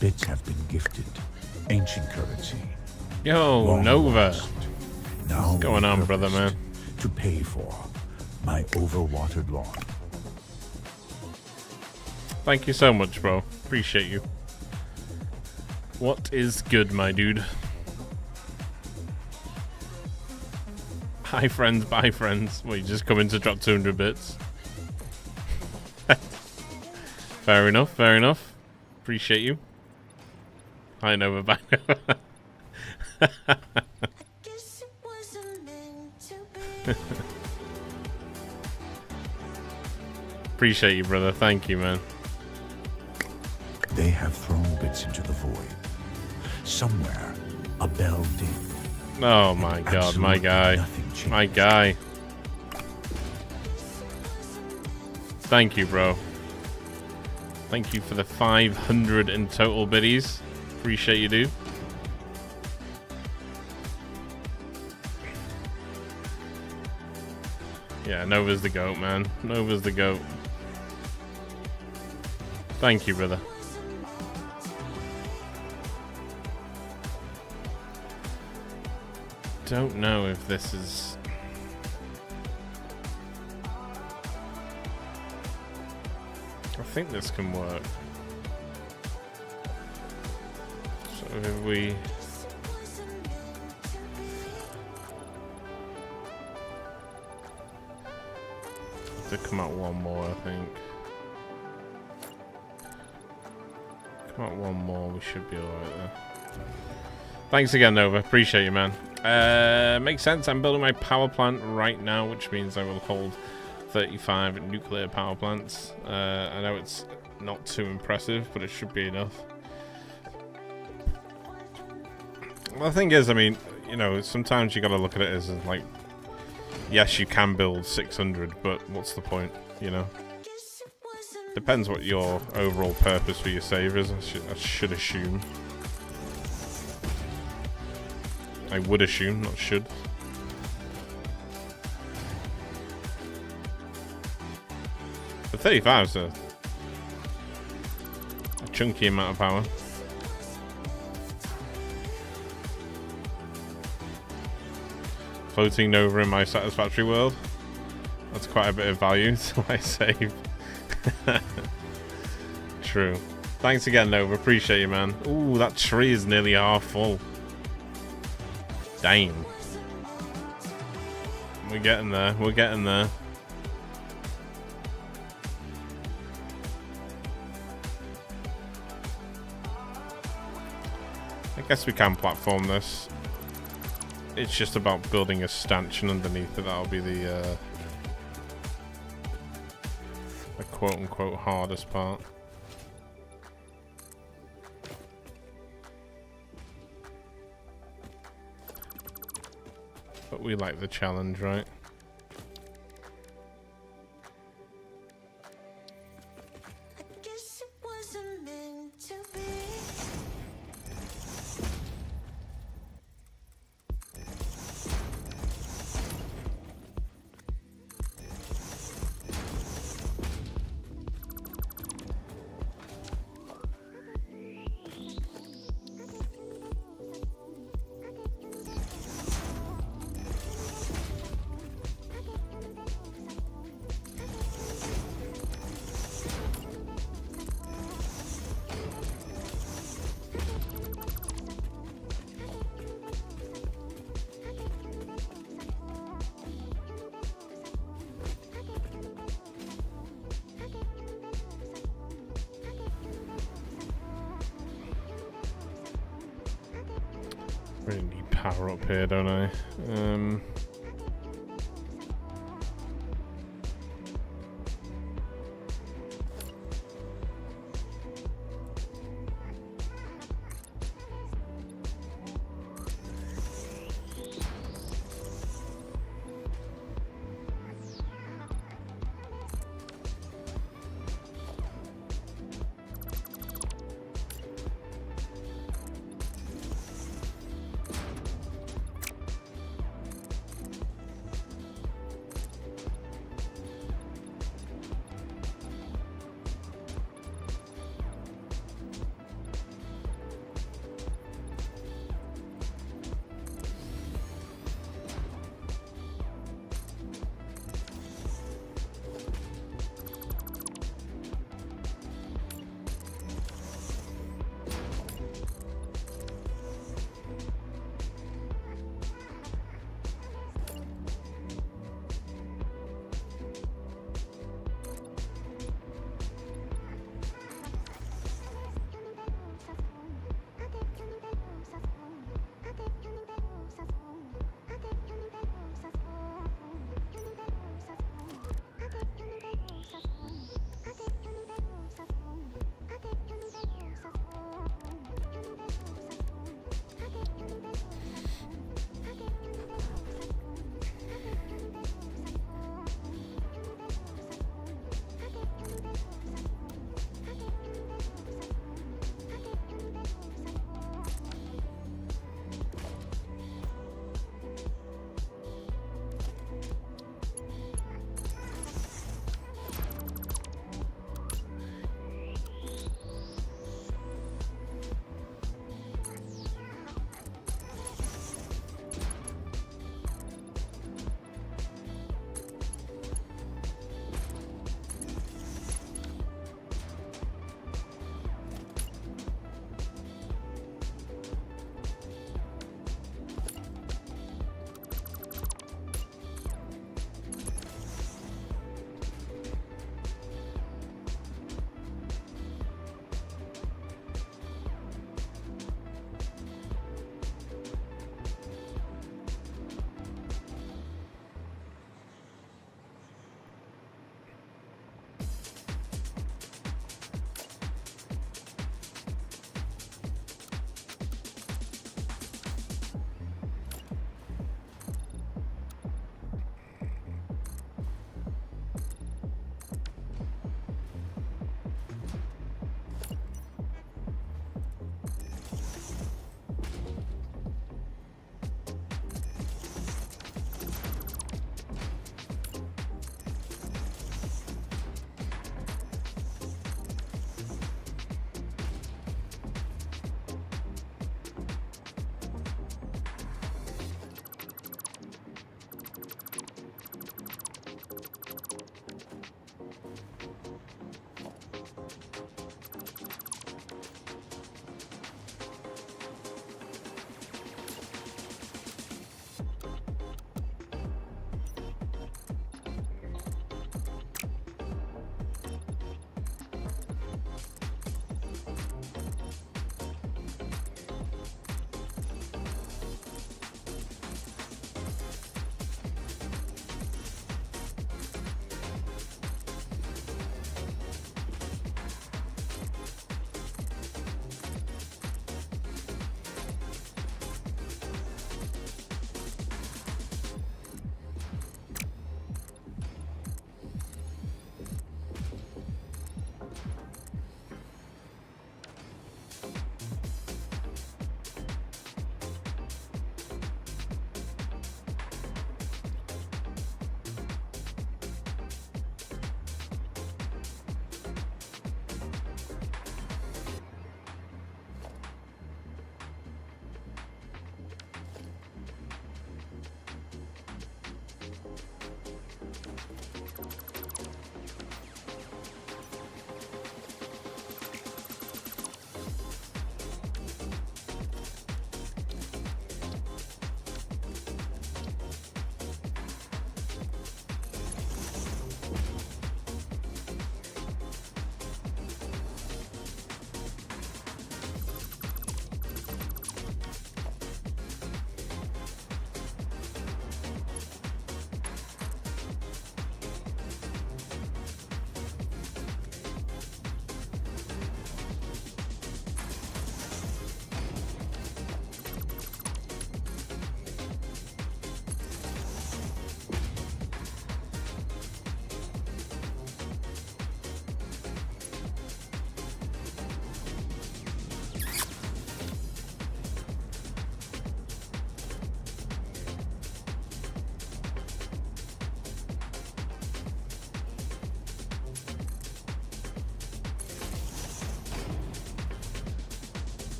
C: Bits have been gifted. Ancient currency.
A: Yo,
C: long
A: Nova.
C: lost, now
A: What's going on, brother, man?
C: to pay for my overwatered lawn.
A: Thank you so much, bro. Appreciate you. What is good, my dude? Hi, friends. Bye, friends. Well, you just come in to drop 200 bits. Fair enough. Fair enough. Appreciate you. Hi, Nova. Bye, Nova.
B: Guess it wasn't meant to be.
A: Appreciate you, brother. Thank you, man.
C: They have thrown bits into the void. Somewhere, a bell dinged.
A: Oh my god, my
C: Absolutely
A: guy.
C: nothing changed.
A: My guy. Thank you, bro. Thank you for the 500 in total biddies. Appreciate you, dude. Yeah, Nova's the GOAT, man. Nova's the GOAT. Thank you, brother. Don't know if this is... I think this can work. So if we... to come out one more, I think. Come out one more, we should be alright there. Thanks again, Nova. Appreciate you, man. Makes sense. I'm building my power plant right now, which means I will hold 35 nuclear power plants. I know it's not too impressive, but it should be enough. Well, the thing is, I mean, you know, sometimes you got to look at it as like, yes, you can build 600, but what's the point, you know? Depends what your overall purpose for your save is, I should assume. I would assume, not should. But 35 is a chunky amount of power. Floating Nova in my satisfactory world. That's quite a bit of value to I save. True. Thanks again, Nova. Appreciate you, man. Ooh, that tree is nearly half full. Damn. We're getting there. We're getting there. I guess we can platform this. It's just about building a stanchion underneath it. That'll be the quote-unquote hardest part. But we like the challenge, right?
B: I guess it wasn't meant to be.
A: Really need power up here, don't I?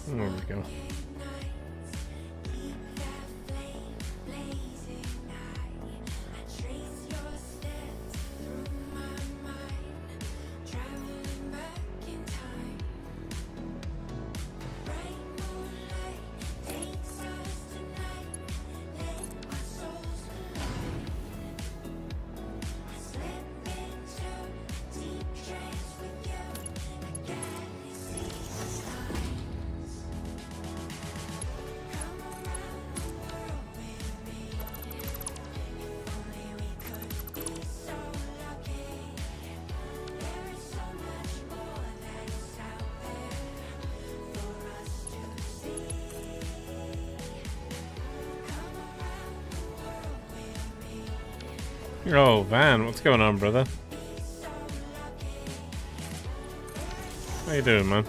A: There we go. Oh, Van, what's going on, brother? How you doing, man?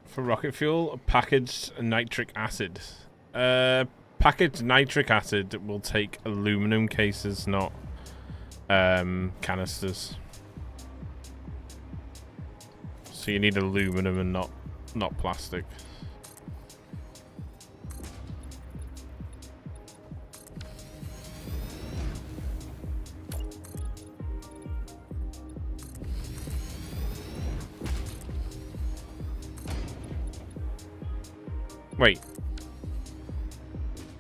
A: For rocket fuel, packaged nitric acid. Packaged nitric acid will take aluminum cases, not canisters. So you need aluminum and not plastic. Wait.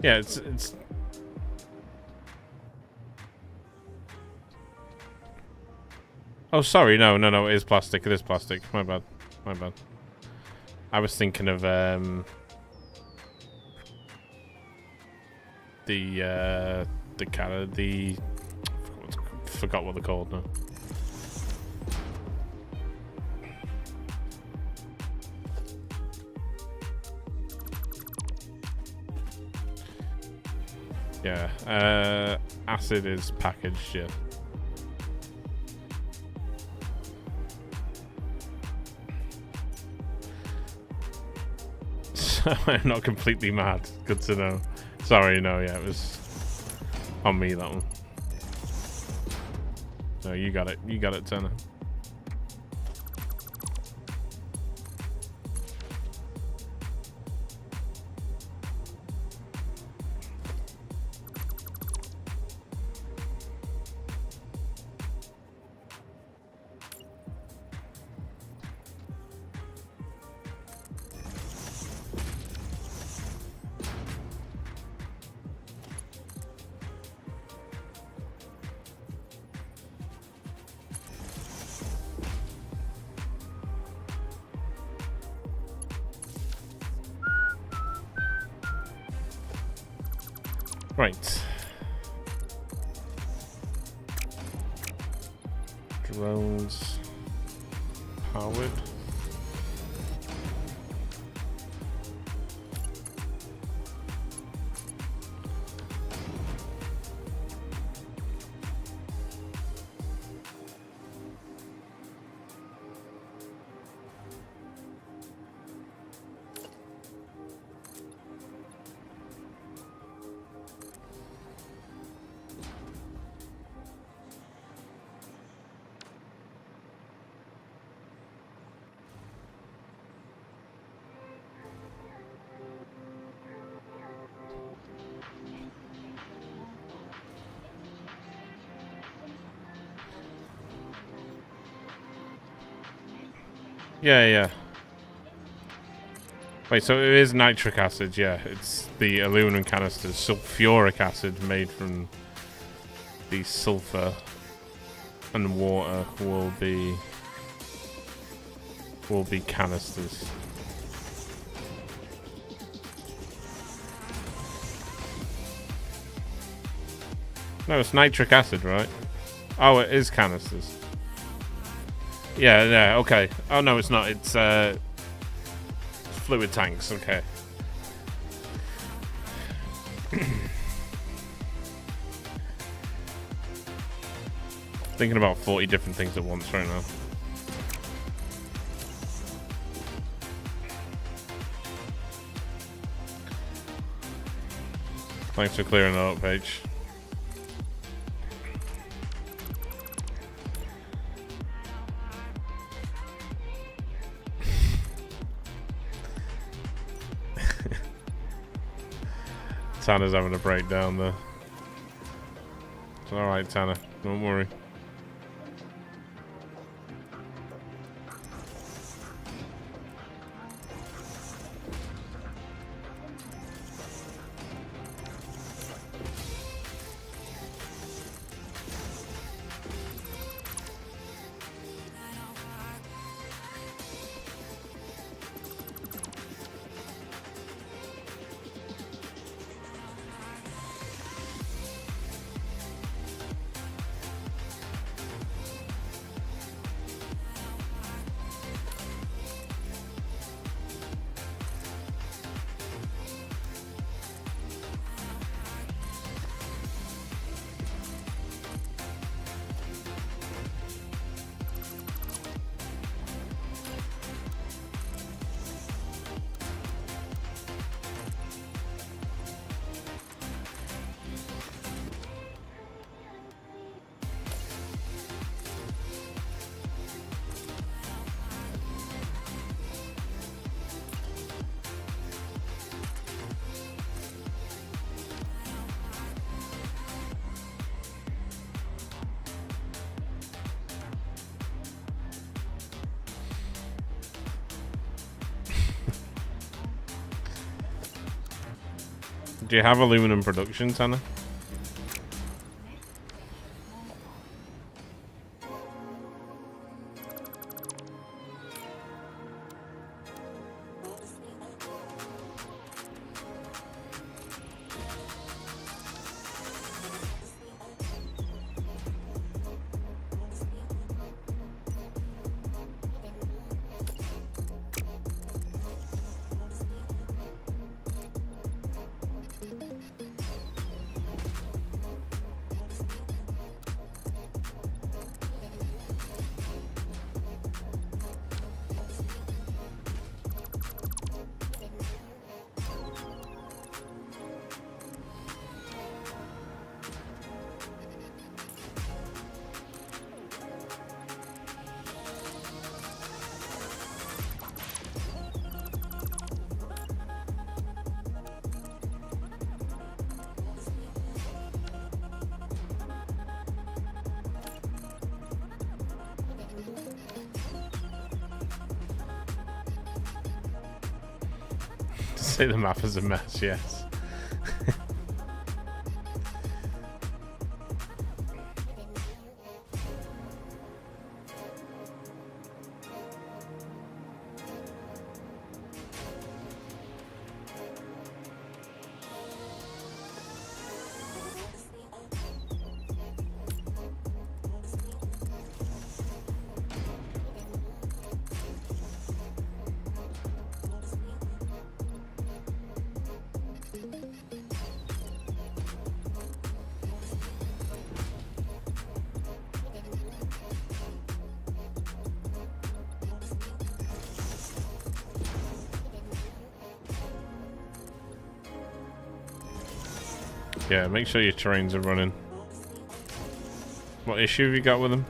A: Yeah, it's Oh, sorry. No, it is plastic. It is plastic. My bad. I was thinking of forgot what they're called now. Yeah, acid is packaged, yeah. So I'm not completely mad. Good to know. Sorry, no, yeah, it was on me, that one. No, you got it, Turner. Right. Drones powered. Yeah, yeah. Wait, so it is nitric acid, yeah. It's the aluminum canisters. Sulfuric acid made from the sulfur and water will be canisters. No, it's nitric acid, right? Oh, it is canisters. Yeah, yeah, okay. Oh, no, it's not. It's fluid tanks, okay. Thinking about 40 different things at once right now. Thanks for clearing that up, Paige. Tanner's having a breakdown there. It's alright, Tanner. Don't worry. Do you have aluminum production, Tanner? Say the map is a mess, yes. Yeah, make sure your trains are running. What issue have you got with them?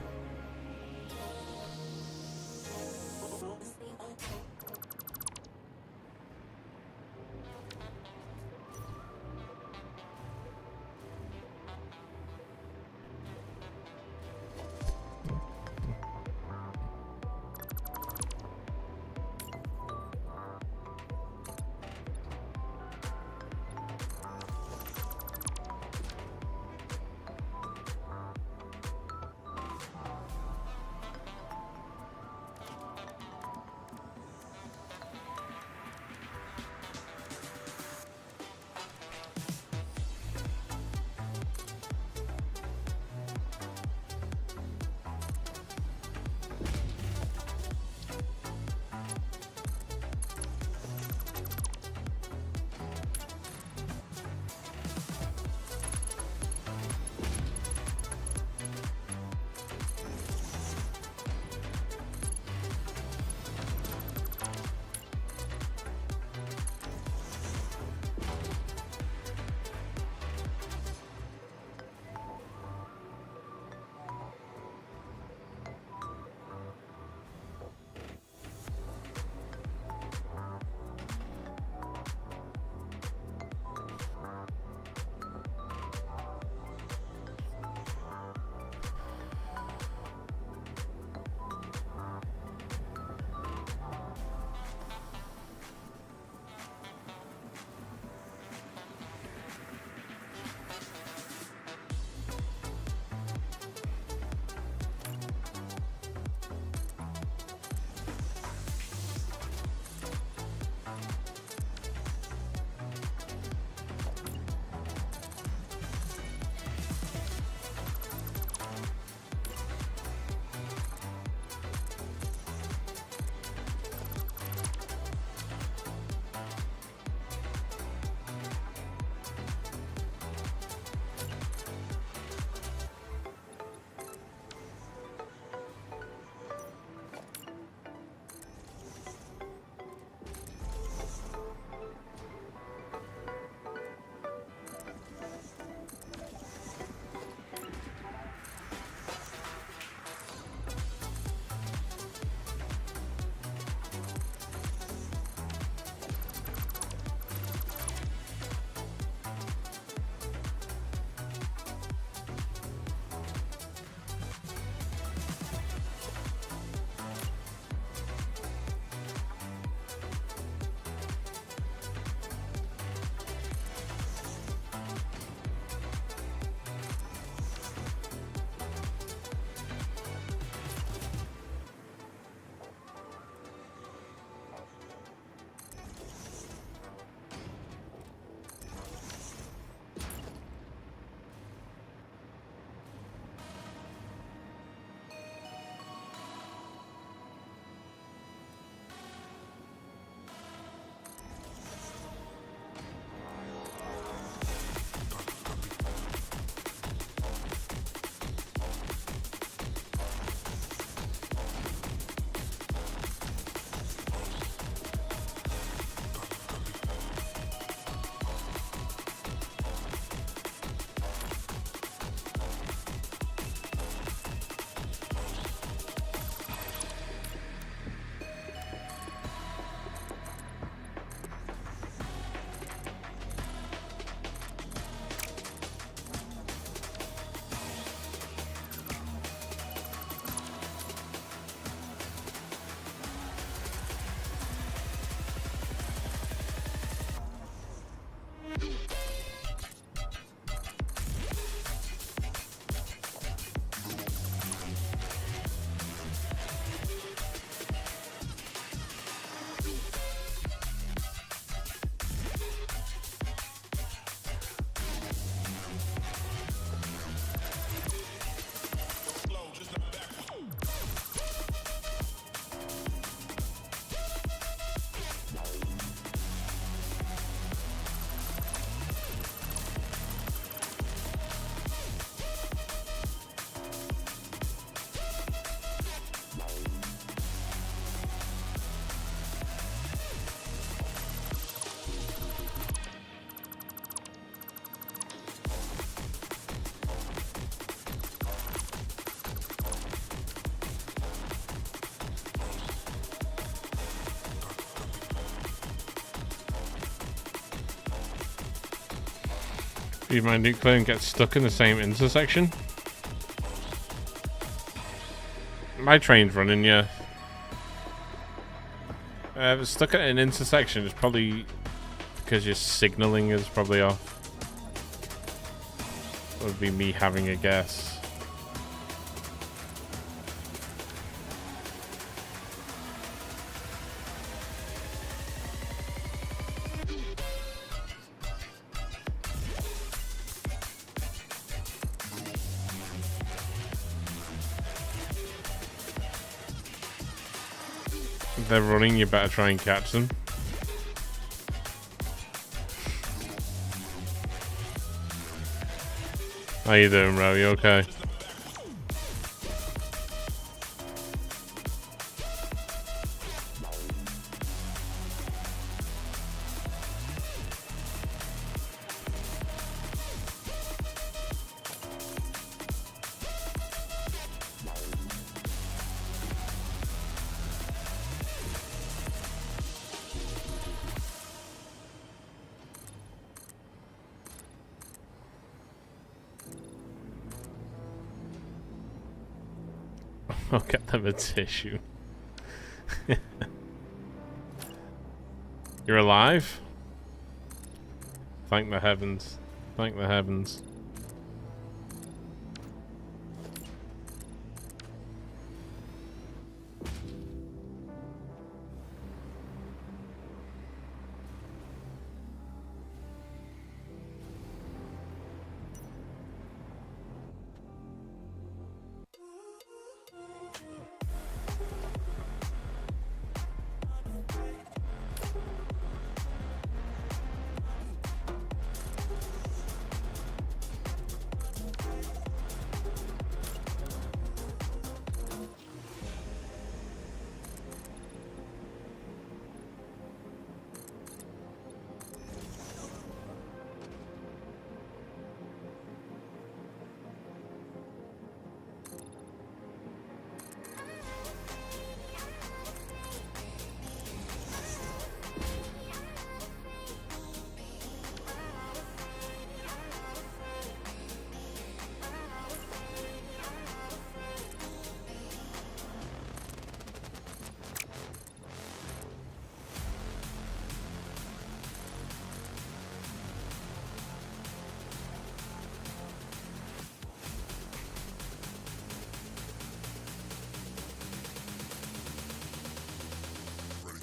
A: Leave my nuclear and get stuck in the same intersection. My train's running, yeah. If it's stuck at an intersection, it's probably because your signaling is probably off. That would be me having a guess. If they're running, you better try and catch them. How you doing, bro? You okay? I'll get them a tissue. You're alive? Thank the heavens. Thank the heavens.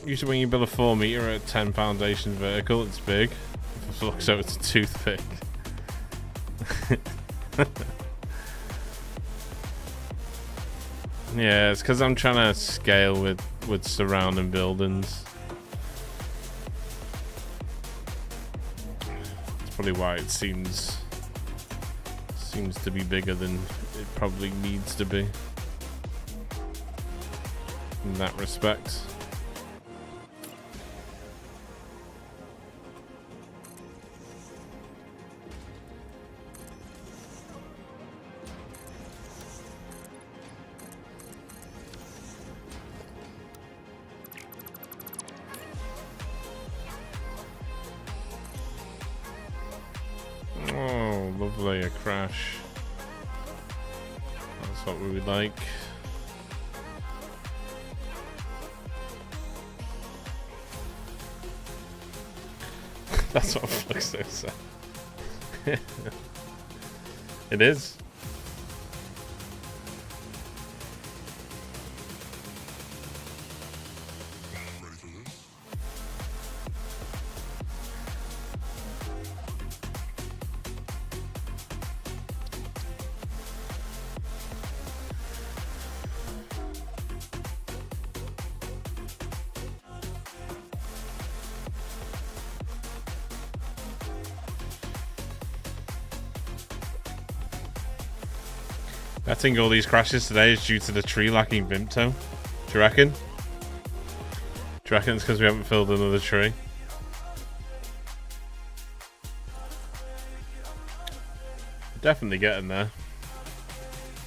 A: Usually when you build a 4 meter at 10 foundations vertical, it's big. If it looks so it's a toothpick. Yeah, it's because I'm trying to scale with surrounding buildings. That's probably why it seems to be bigger than it probably needs to be in that respect. Oh, lovely, a crash. That's what we would like. That's what Fluxo said. It is. I think all these crashes today is due to the tree lacking Vimto. Do you reckon? Do you reckon it's because we haven't filled another tree? Definitely getting there.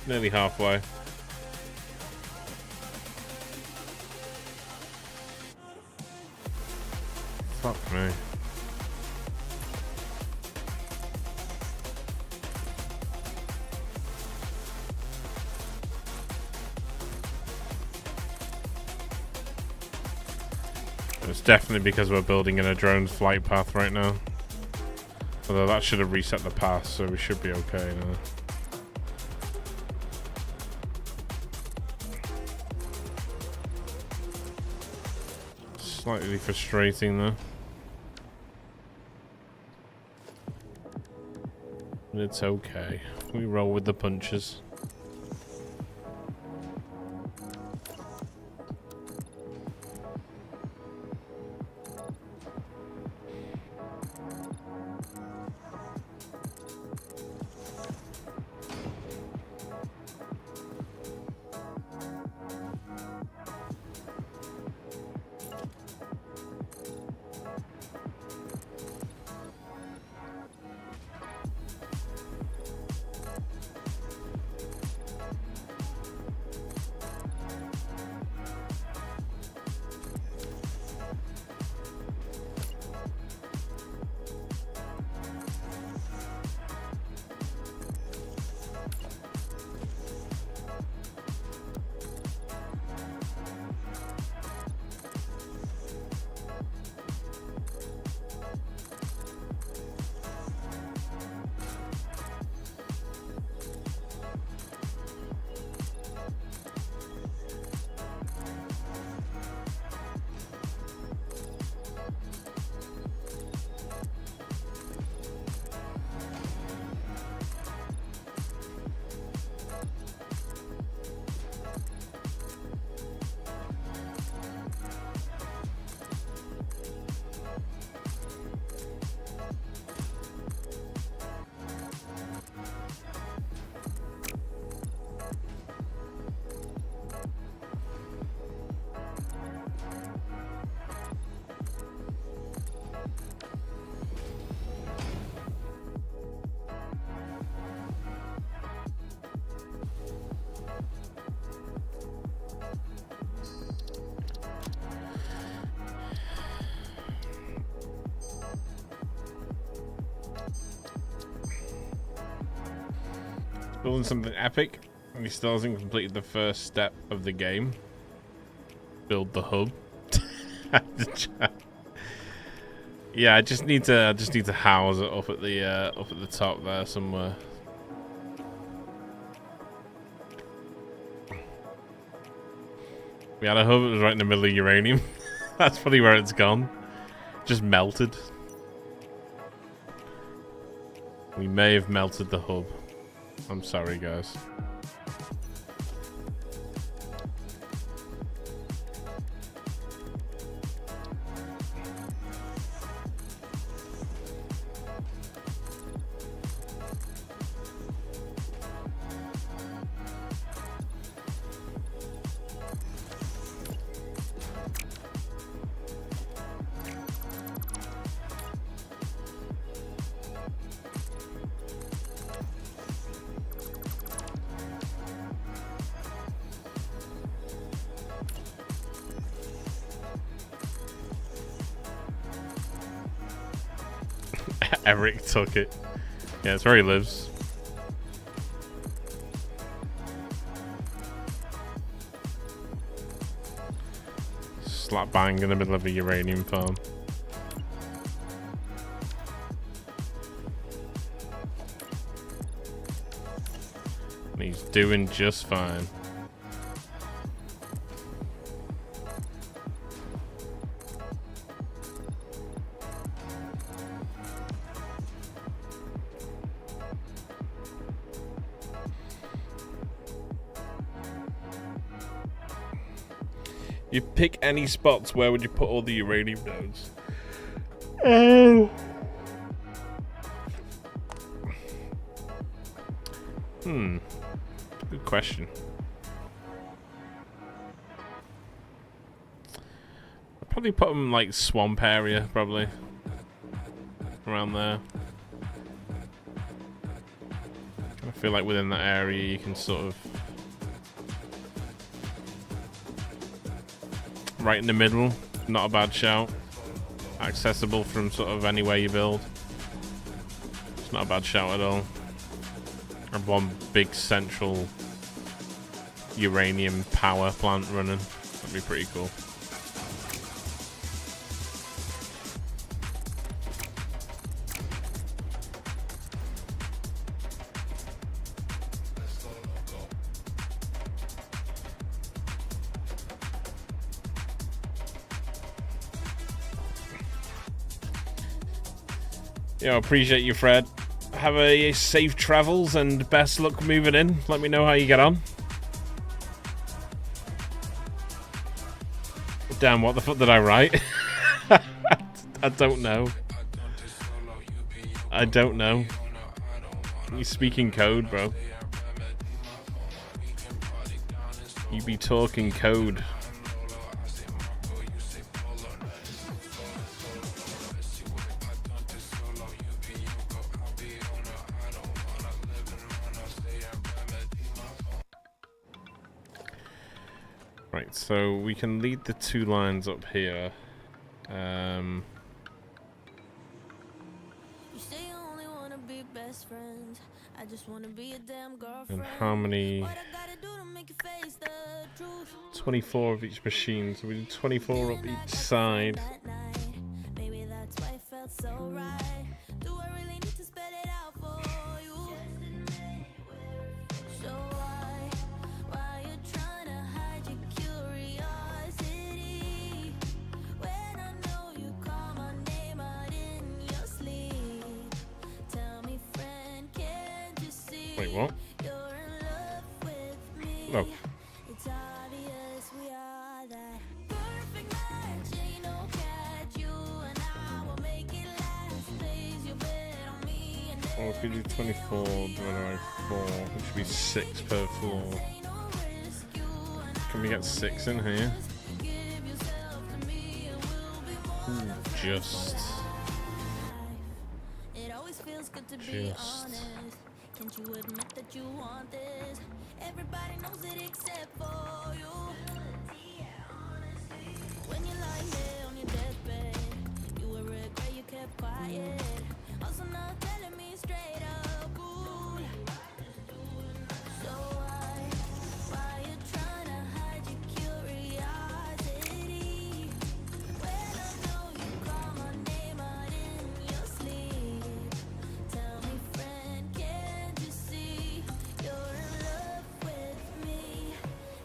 A: Nearly halfway. Fuck me. It's definitely because we're building in a drone's flight path right now. Although that should have reset the path, so we should be okay now. Slightly frustrating though. But it's okay. We roll with the punches. Building something epic, and he still hasn't completed the first step of the game. Build the hub. Yeah, I just need to house it up at the top there somewhere. We had a hub that was right in the middle of uranium. That's probably where it's gone. Just melted. We may have melted the hub. I'm sorry, guys. Eric took it. Yeah, it's where he lives. Slap bang in the middle of a uranium farm. And he's doing just fine. You pick any spots, where would you put all the uranium nodes? Oh. Good question. I'd probably put them like swamp area, probably. Around there. I feel like within that area you can sort of... Right in the middle, not a bad shout. Accessible from sort of anywhere you build. It's not a bad shout at all. And one big central uranium power plant running. That'd be pretty cool. Yeah, appreciate you, Fred. Have a safe travels and best luck moving in. Let me know how you get on. Damn, what the fuck did I write? I don't know. I don't know. You speaking code, bro. You be talking code. Right, so we can lead the 2 lines up here.
B: You say you only wanna be best friends. I just wanna be a damn girlfriend.
A: And how many?
B: What I gotta do to make you face the truth.
A: 24 of each machine, so we did 24 up each side.
B: That night, maybe that's why it felt so right. Do I really need to spell it out for you? So why you trying to hide your curiosity? When I know you call my name out in your sleep. Tell me, friend, can't you see?
A: Wait, what?
B: You're in love with me.
A: Oh.
B: It's obvious we are that perfect match. Ain't no catch. You and I will make it last. Place your bet on me and
A: Well, if we do 24 divided by 4, which should be 6 per floor.
B: ain't no risk. You and
A: Can we get 6 in here?
B: I give yourself to me and we'll be more than
A: Just.
B: It always feels good to be
A: Just.
B: honest. Can't you admit that you want this? Everybody knows it except for you. When you lie there on your deathbed, you will regret you kept quiet. Also not telling me straight up, cool. So why you trying to hide your curiosity? When I know you call my name out in your sleep. Tell me, friend, can't you see you're in love with me?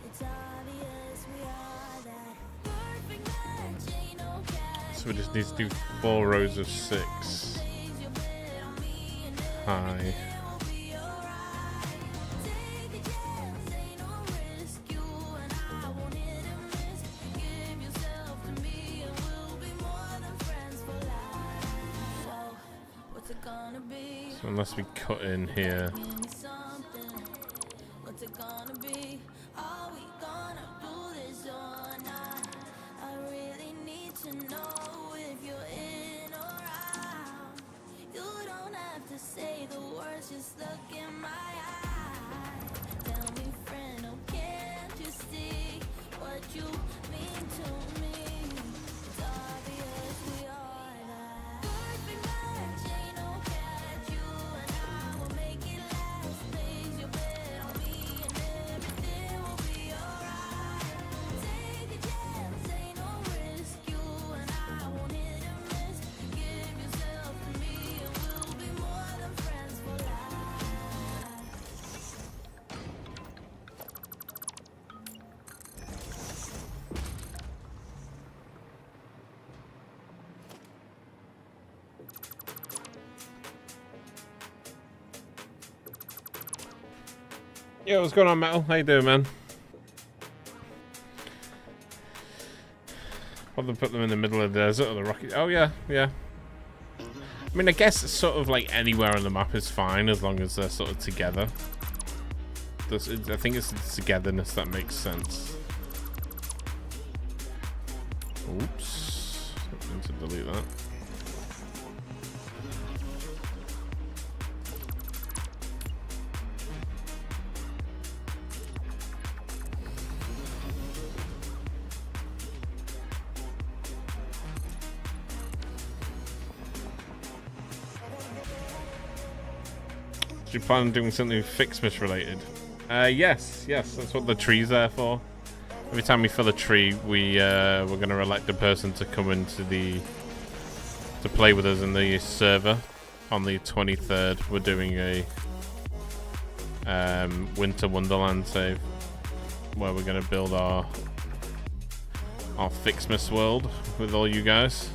B: It's obvious we are that perfect match. Ain't no catch.
A: So we just need to do 4 rows of 6
B: Place your bet on me and
A: high.
B: it will be alright. Take a chance, ain't no risk. You and I won't hit and miss. Give yourself to me and we'll be more than friends for life. So, what's it gonna be?
A: So unless we cut in here.
B: Give me something. What's it gonna be? Are we gonna do this or not? I really need to know if you're in or out. You don't have to say the words, just look in my eyes. Tell me, friend, oh, can't you see what you mean to me? It's obvious we are that perfect match. Ain't no catch. You and I will make it last. Place your bet on me and everything will be alright. Take a chance, ain't no risk. You and I won't hit and miss. Give yourself to me and we'll be more than friends for life.
A: Yo, what's going on, Metal? How you doing, man? What, they put them in the middle of the desert or the rocky? Oh yeah, yeah. I mean, I guess it's sort of like anywhere on the map is fine as long as they're sort of together. I think it's the togetherness that makes sense. Oops. I need to delete that. Do you plan on doing something Fixmas related? Yes, that's what the tree's there for. Every time we fill a tree, we're gonna elect a person to come into to play with us in the server. On the 23rd, we're doing a Winter Wonderland save where we're gonna build our Fixmas world with all you guys.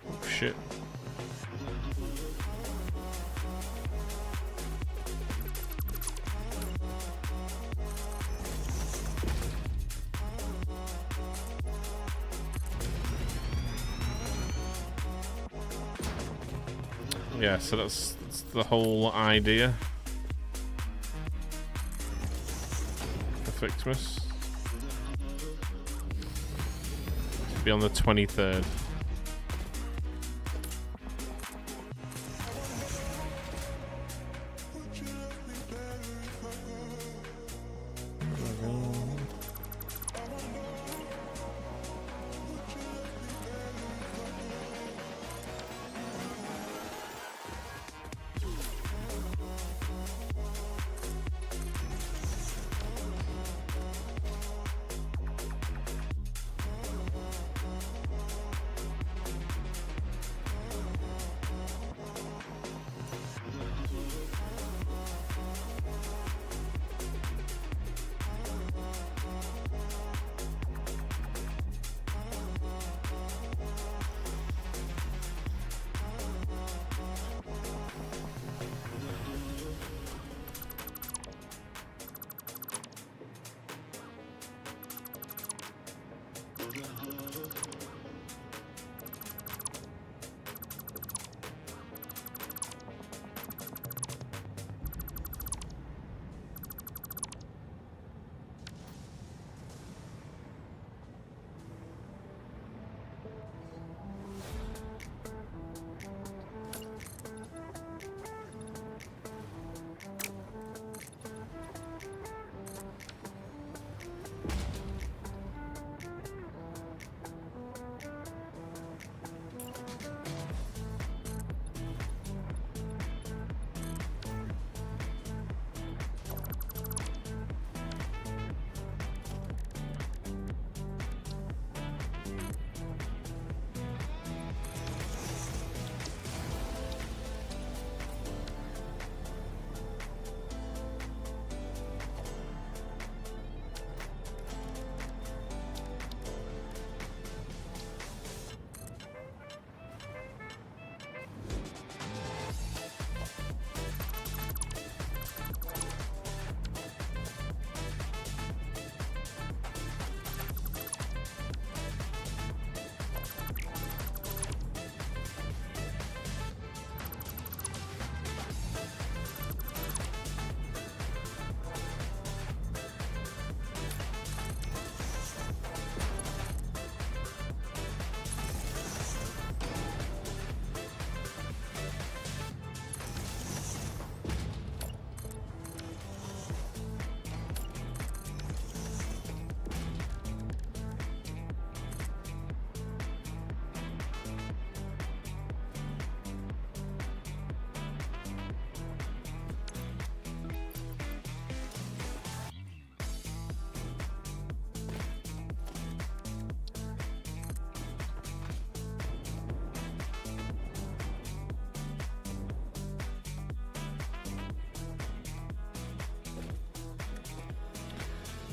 A: Oh, shit. Yeah, so that's the whole idea for Fixmas. It'll be on the 23rd.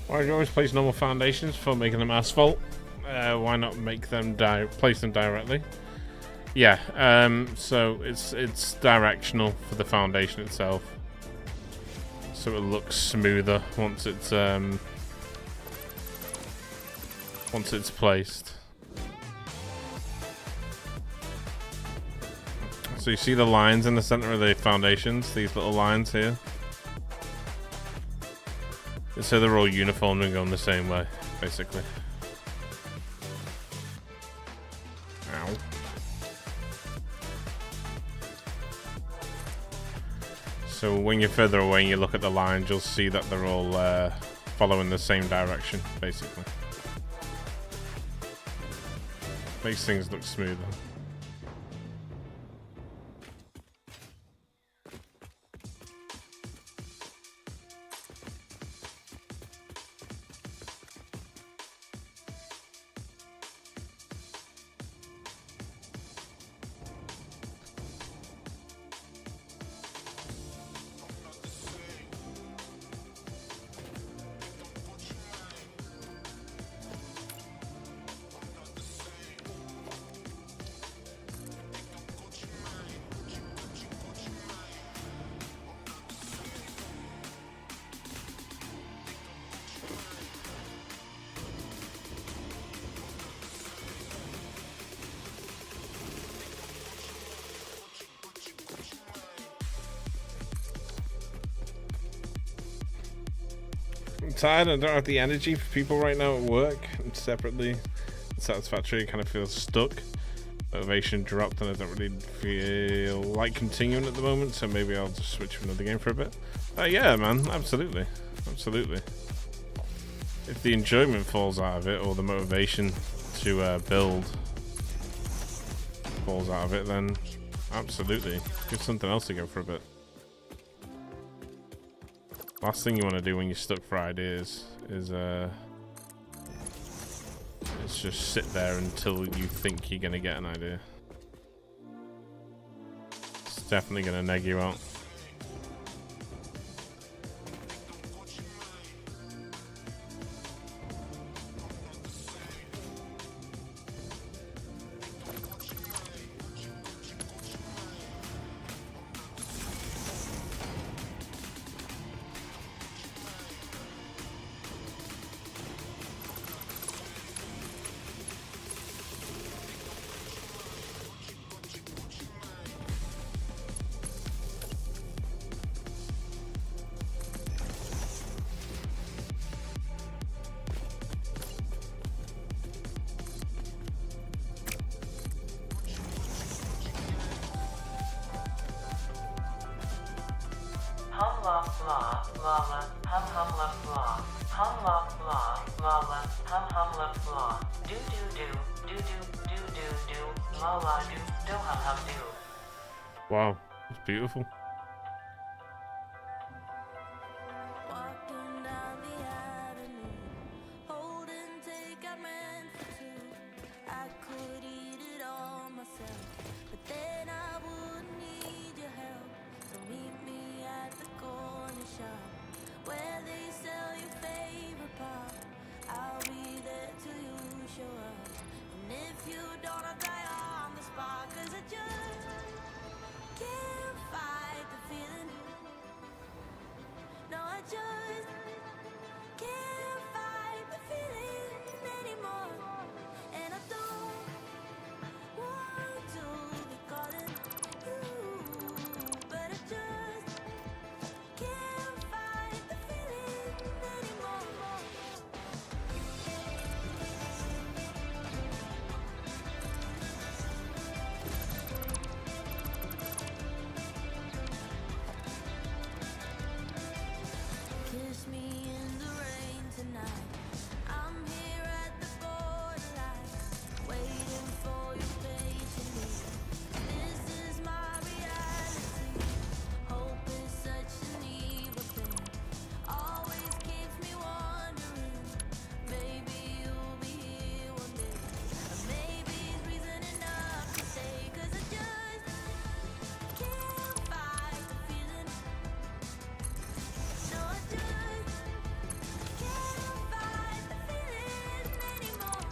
A: Why do you always place normal foundations for making them asphalt? Why not make them place them directly? Yeah, so it's directional for the foundation itself, so it looks smoother once it's placed. So you see the lines in the center of the foundations, these little lines here? So they're all uniform and going the same way, basically. Ow. So when you're further away and you look at the lines, you'll see that they're all following the same direction, basically. Makes things look smoother. I'm tired. I don't have the energy for people right now at work. And separately, Satisfactory. I kind of feel stuck. Motivation dropped, and I don't really feel like continuing at the moment. So maybe I'll just switch to another game for a bit. Yeah, man. Absolutely. Absolutely. If the enjoyment falls out of it, or the motivation to build falls out of it, then absolutely give something else to go for a bit. Last thing you want to do when you're stuck for ideas is just sit there until you think you're gonna get an idea. It's definitely gonna neg you out.
F: Hum la fla, lala, hum la fla. Hum la fla, lala, hum la fla. Do do do, do do do do do, la la do hum do.
A: Wow, it's beautiful.
B: Walking down the avenue, holding take I meant for two. I could eat it all myself, but then I wouldn't need your help. So meet me at the corner shop where they sell your favorite pop. I'll be there till you show up, and if you don't, I'll die on the spot. 'Cause I just can't fight the feeling. No, I just can't fight the feeling anymore. And I don't want to be calling you, but I just can't fight the feeling anymore. Kiss me in the rain tonight. I'm here at the borderline, waiting for you patiently. This is my reality. Hope is such an evil thing. Always keeps me wondering. Maybe you'll be here one day. Or maybe it's reason enough to stay. 'Cause I just can't fight the feeling. No, I just can't fight the feeling anymore.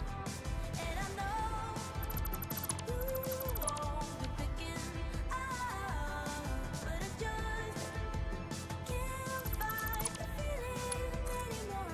B: And I know you won't be picking up, but I just can't fight the feeling anymore.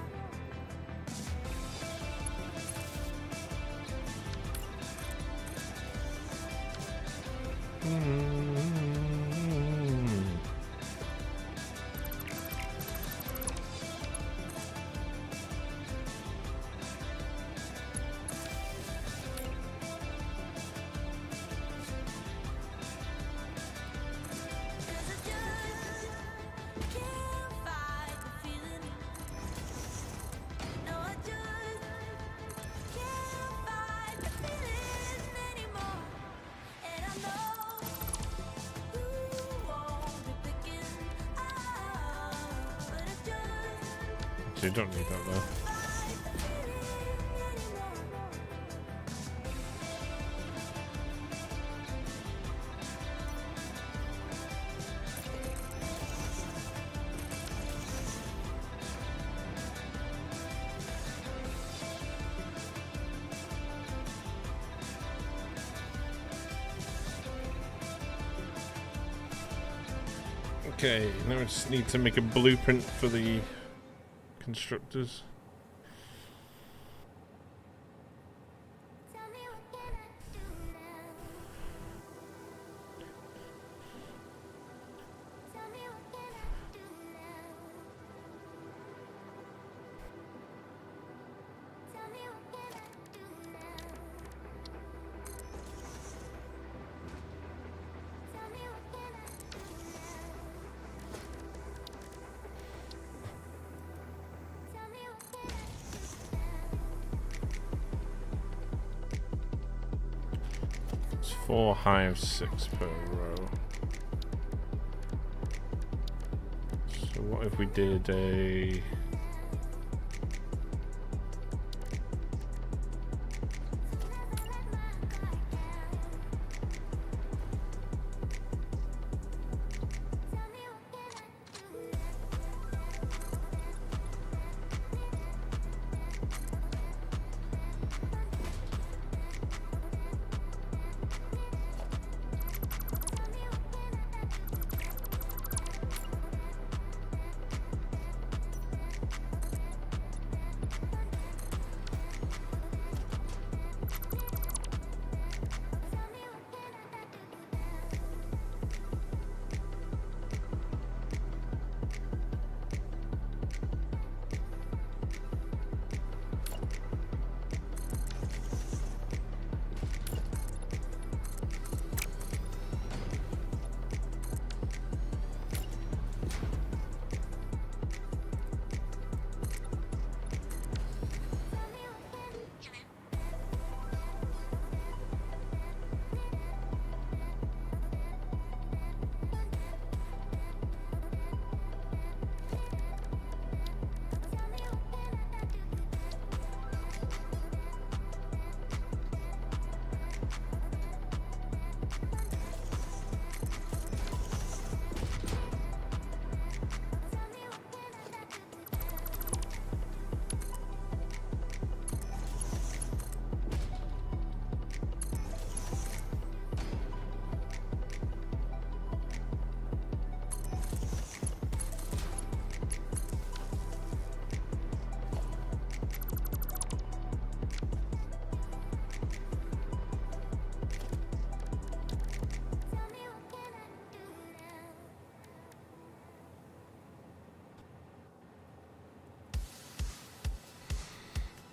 A: So you don't need that though. Okay, now we just need to make a blueprint for the constructors.
B: Tell me what can I do now? Tell me what can I do now?
A: 4 hives, 6 per row. So what if we did a...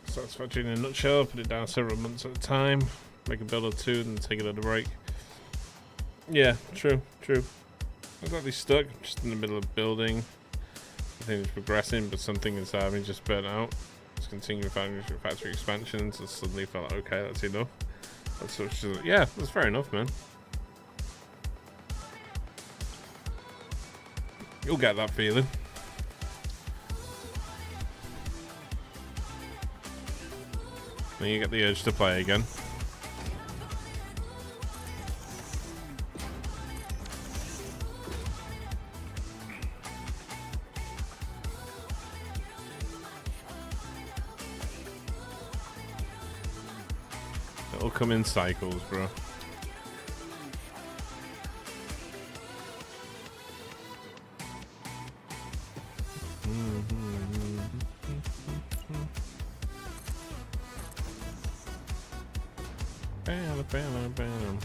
A: So that's Factory in a nutshell. Put it down several months at a time. Make a build or 2 and take a little break. Yeah, true. I'm slightly stuck, just in the middle of building. I think it's progressing, but something inside me just burnt out. Just continuing factory expansions, and suddenly felt like, okay, that's enough. Yeah, that's fair enough, man. You'll get that feeling. Then you get the urge to play again. It'll come in cycles, bro. Bam.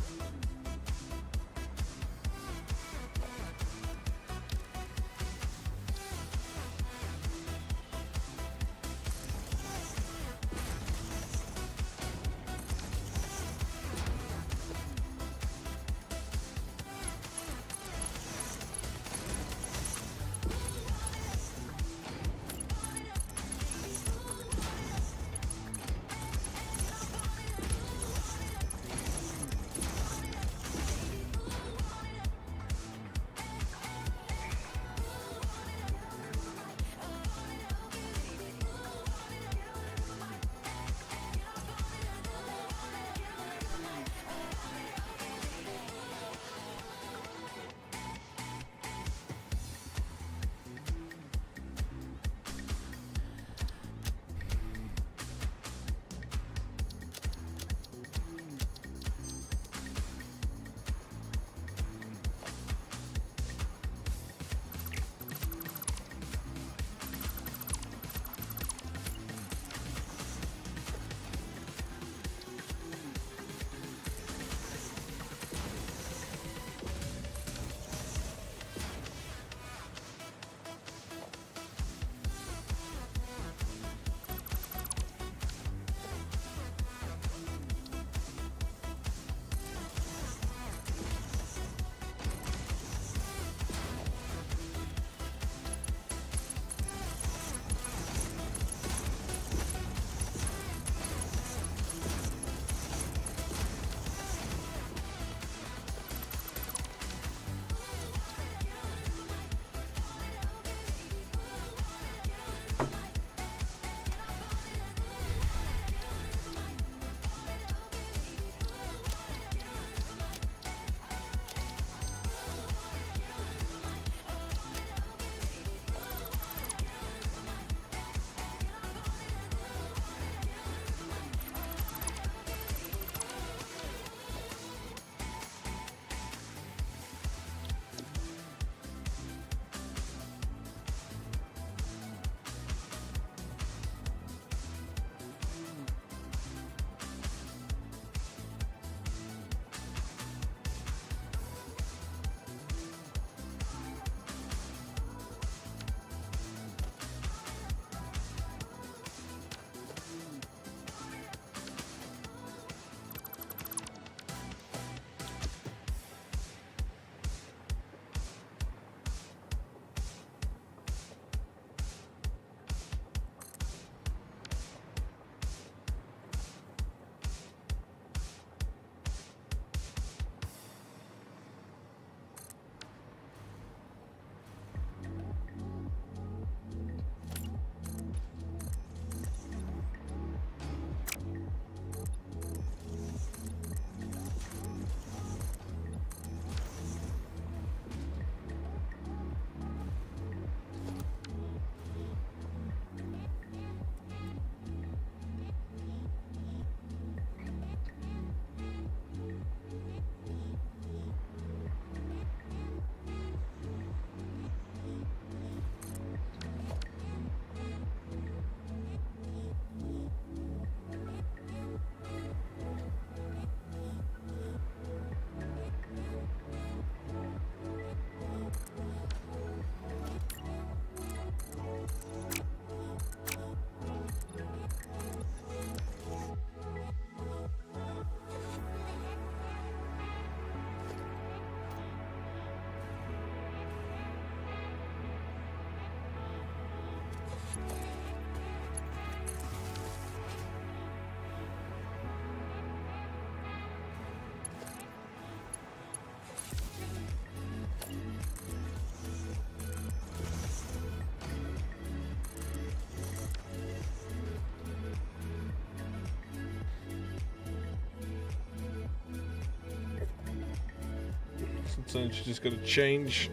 A: Sometimes you just gotta change.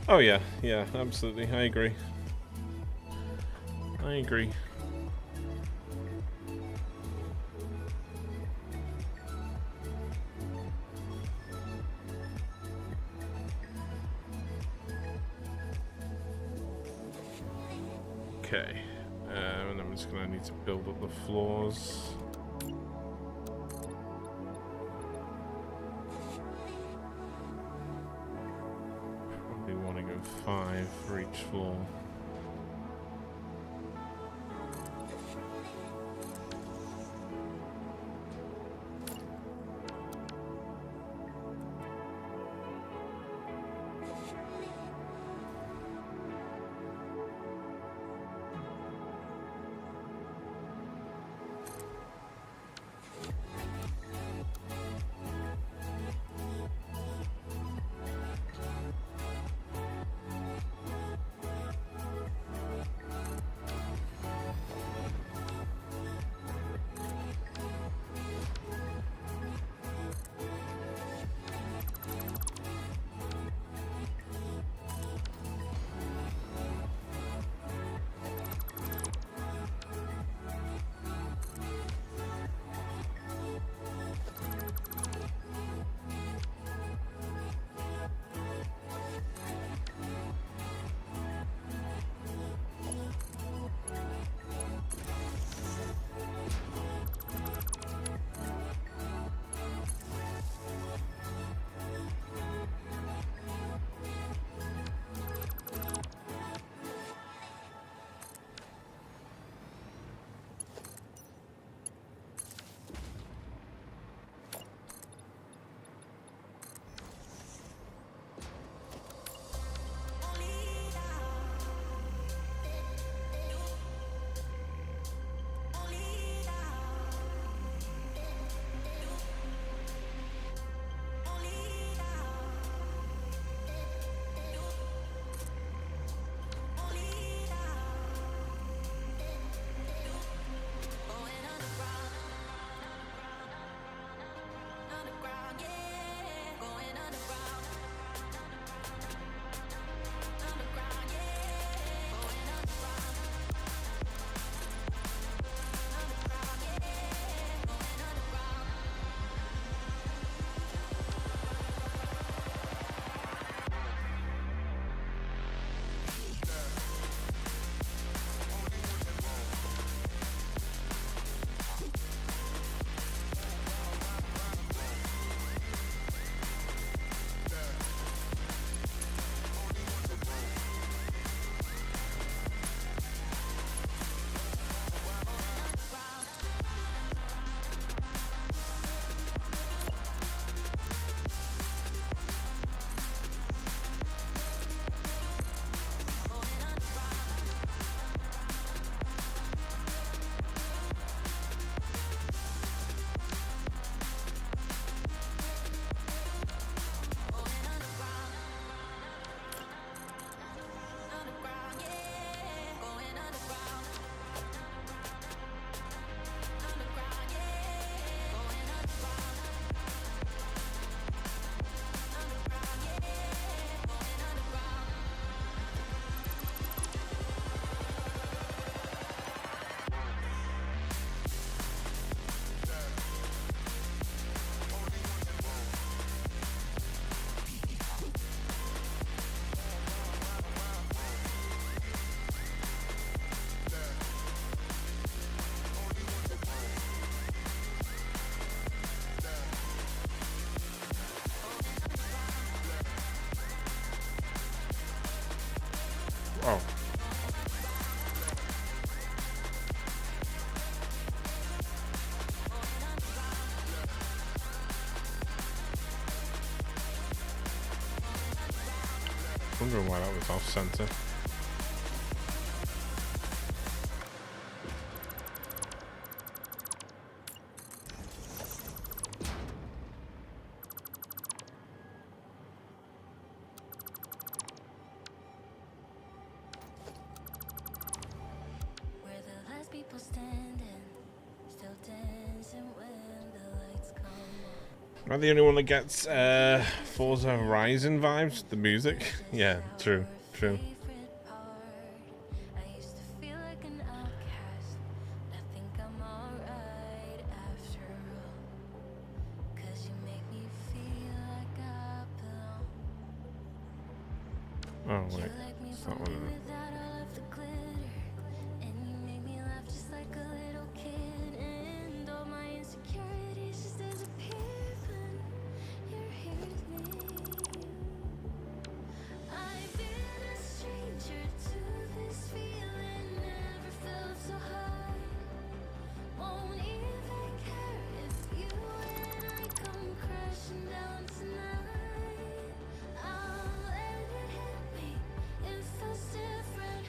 A: Oh yeah, yeah, absolutely. I agree. I agree. Okay, and I'm just gonna need to build up the floors. Probably want to go 5 for each floor. Oh. Wondering why that was off center.
B: We're the last people standing, still dancing when the lights come on.
A: Am I the only one that gets Forza Horizon vibes? The music? Yeah, true, true.
B: favorite part. I used to feel like an outcast. I think I'm alright after all. 'Cause you make me feel like I belong.
A: Oh, wait.
B: You like me
A: It's
B: for
A: not
B: me
A: one of them.
B: without all of the glitter. And you make me laugh just like a little kid. And all my insecurities just disappear when you're here with me. I've been a stranger to this feeling, never felt so high. Won't even care if you and I come crashing down tonight. I'll let it hit me. It feels different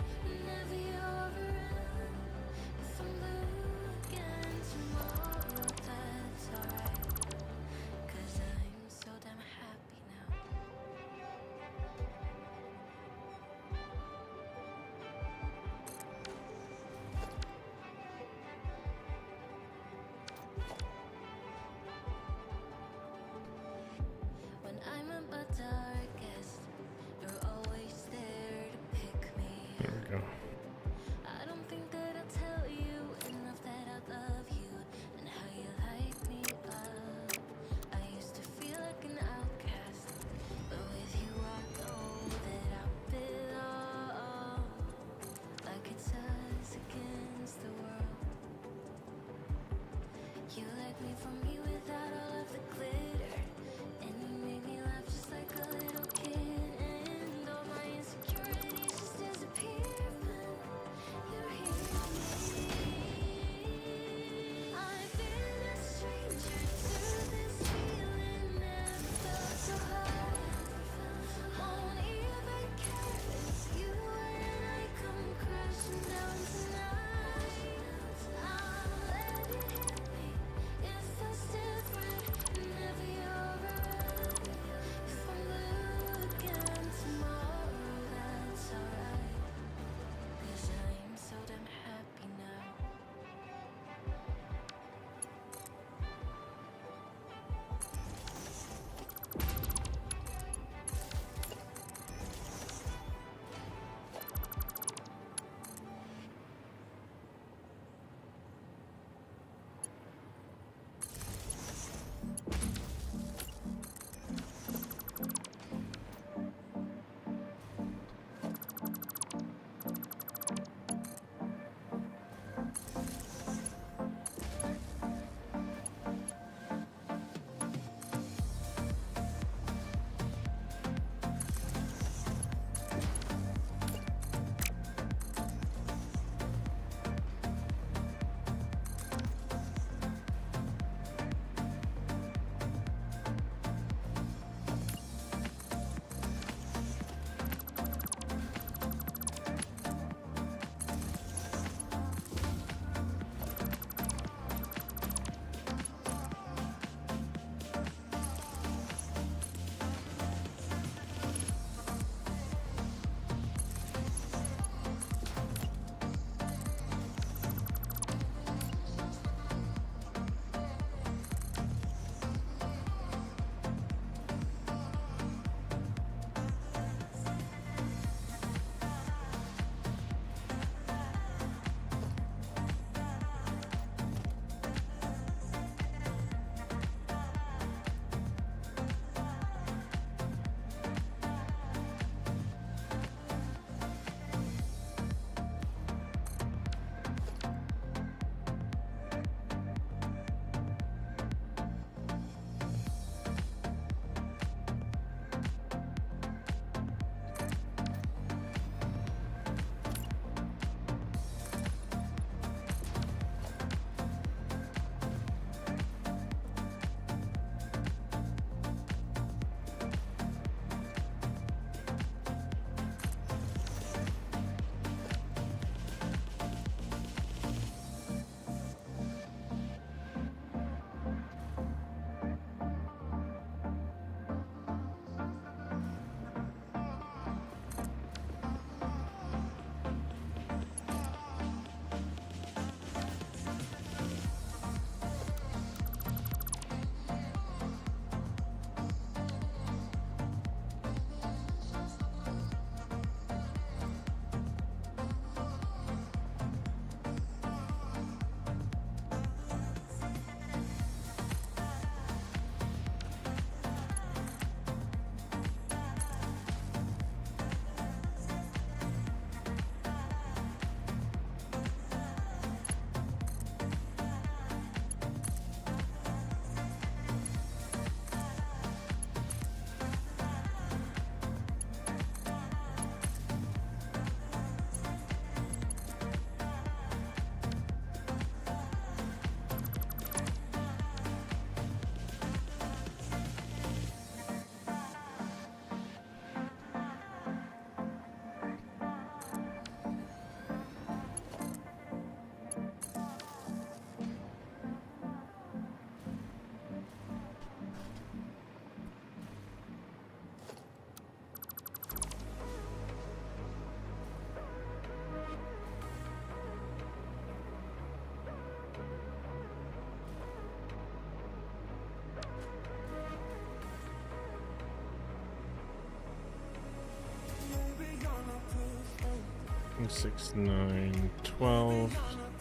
A: 6, 9, 12.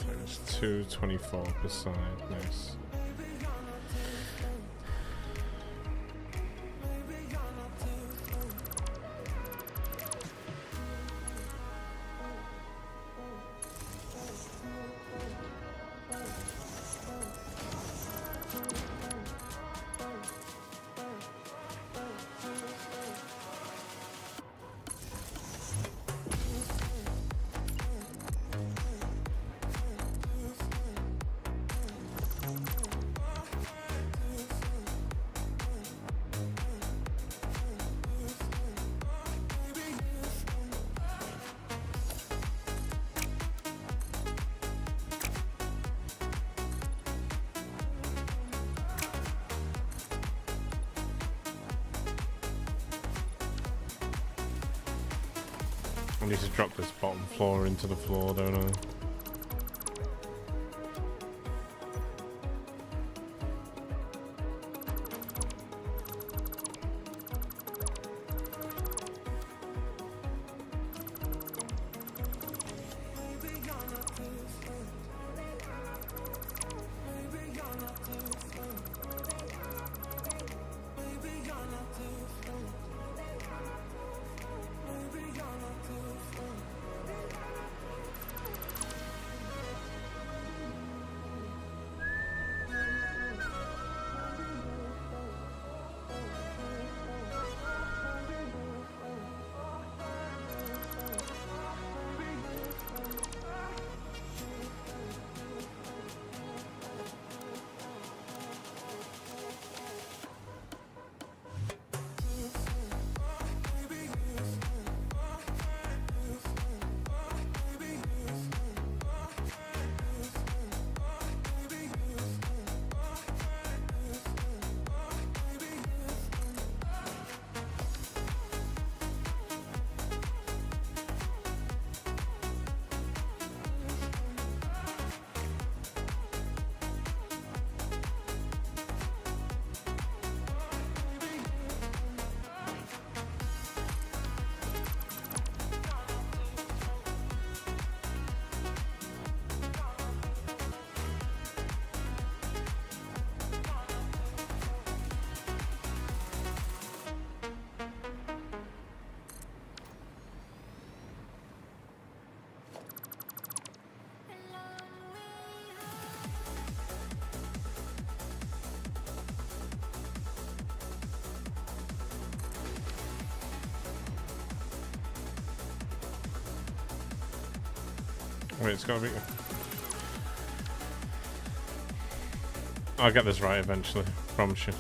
A: There's 2, 24 per side. Nice. I need to drop this bottom floor into the floor, don't I? Wait, it's gotta be... I'll get this right eventually, promise you.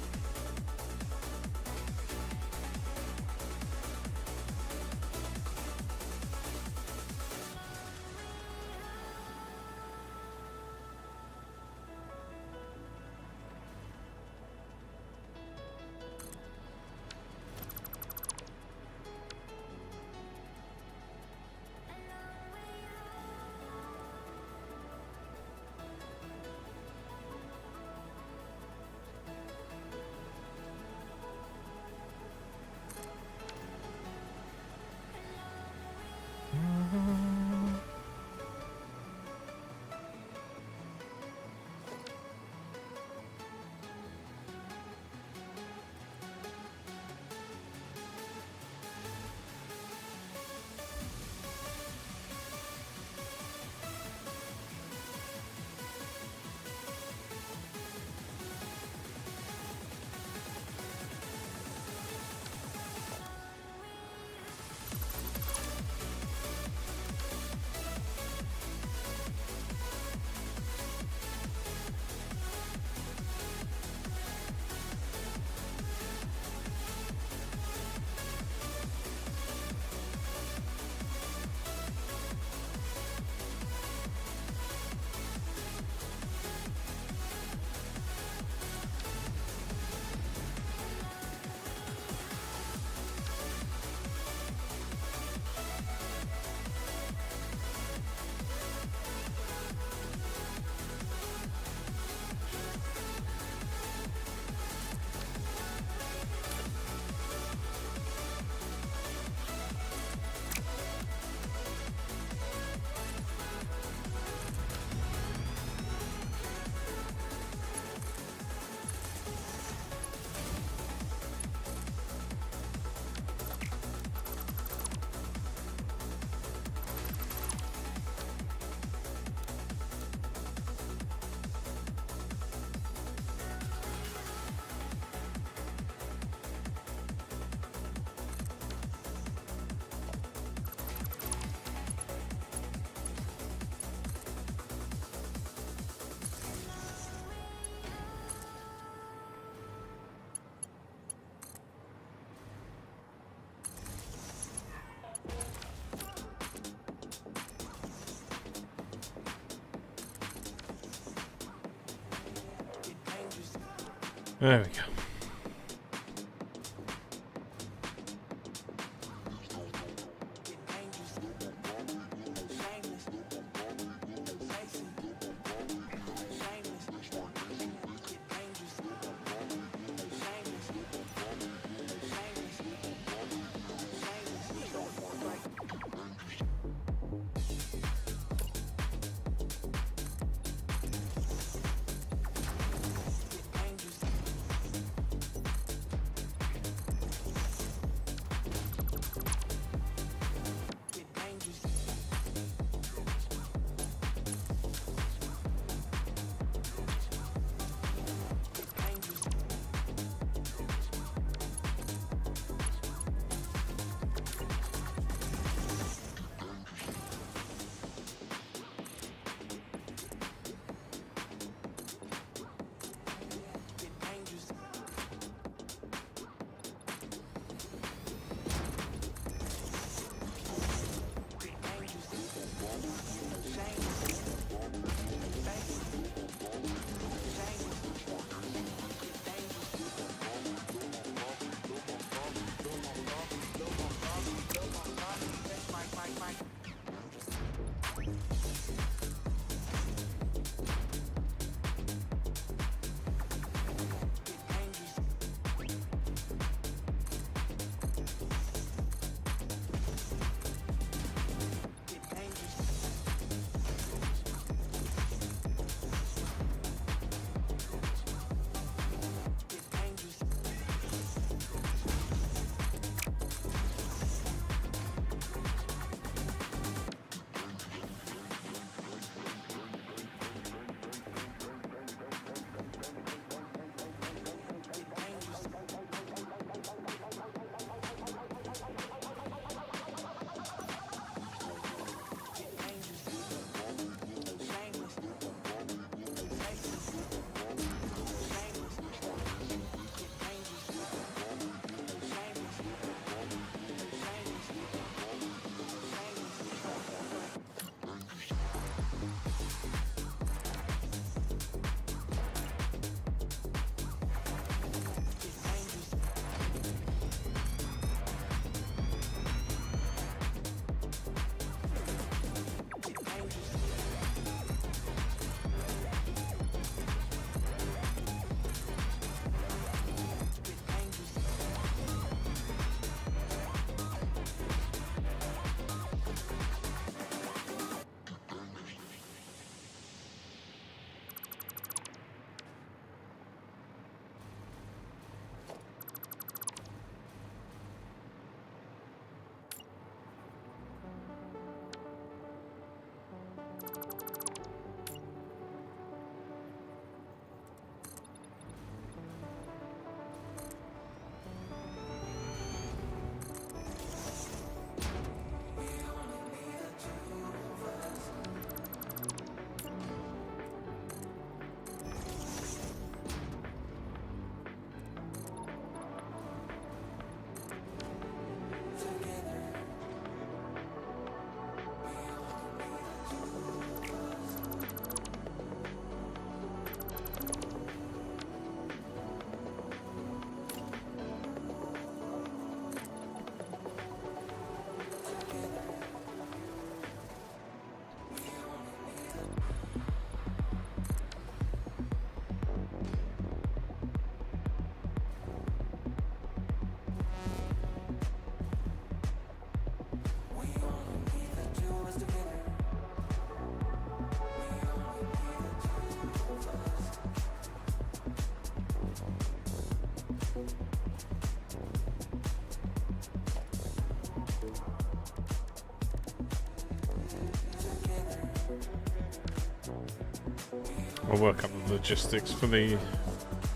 A: There we go. I'll work out the logistics for the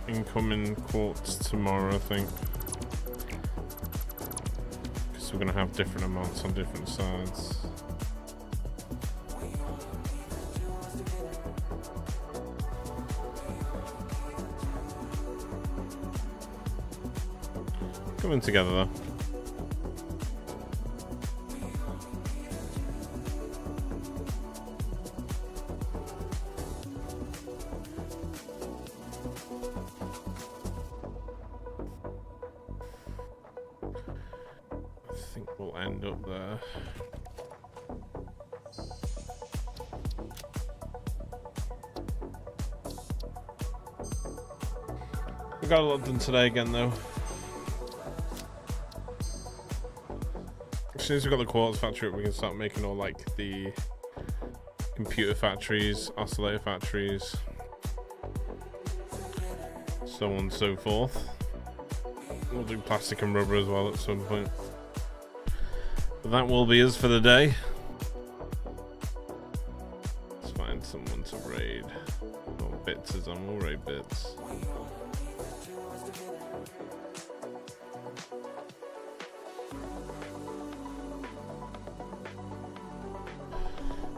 A: incoming quartz tomorrow, I think. Because we're going to have different amounts on different sides. Coming together though. will end up there. We got a lot done today again, though. As soon as we've got the quartz factory up, we can start making all like the computer factories, oscillator factories, so on and so forth. We'll do plastic and rubber as well at some point. But that will be us for the day. Let's find someone to raid. Oh, Bits is on. We'll raid Bits.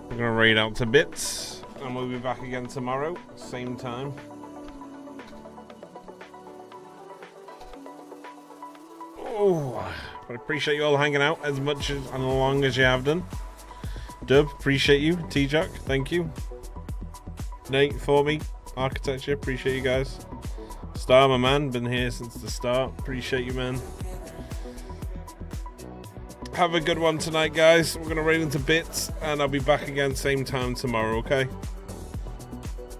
A: We're gonna raid out to Bits, and we'll be back again tomorrow, same time. Oh, but I appreciate you all hanging out as much as and long as you have done. Dub, appreciate you. T-Jock, thank you. Nate, for me, Architecture, appreciate you guys. Star, my man, been here since the start. Appreciate you, man. Have a good one tonight, guys. We're gonna raid into Bits, and I'll be back again same time tomorrow. Okay?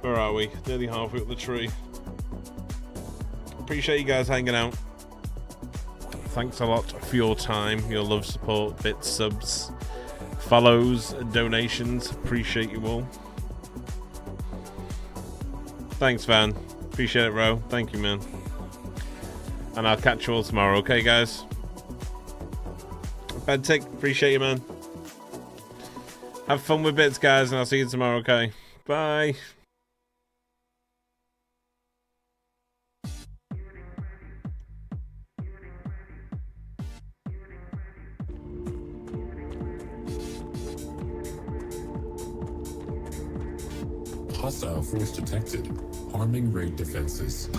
A: Where are we? Nearly halfway up the tree. Appreciate you guys hanging out. Thanks a lot for your time, your love, support, bits, subs, follows, donations. Appreciate you all. Thanks, Van. Appreciate it, Ro. Thank you, man. And I'll catch you all tomorrow, okay, guys? Bad Tick, appreciate you, man. Have fun with Bits, guys, and I'll see you tomorrow, okay? Bye.
G: Hostile force detected. Harming raid defenses.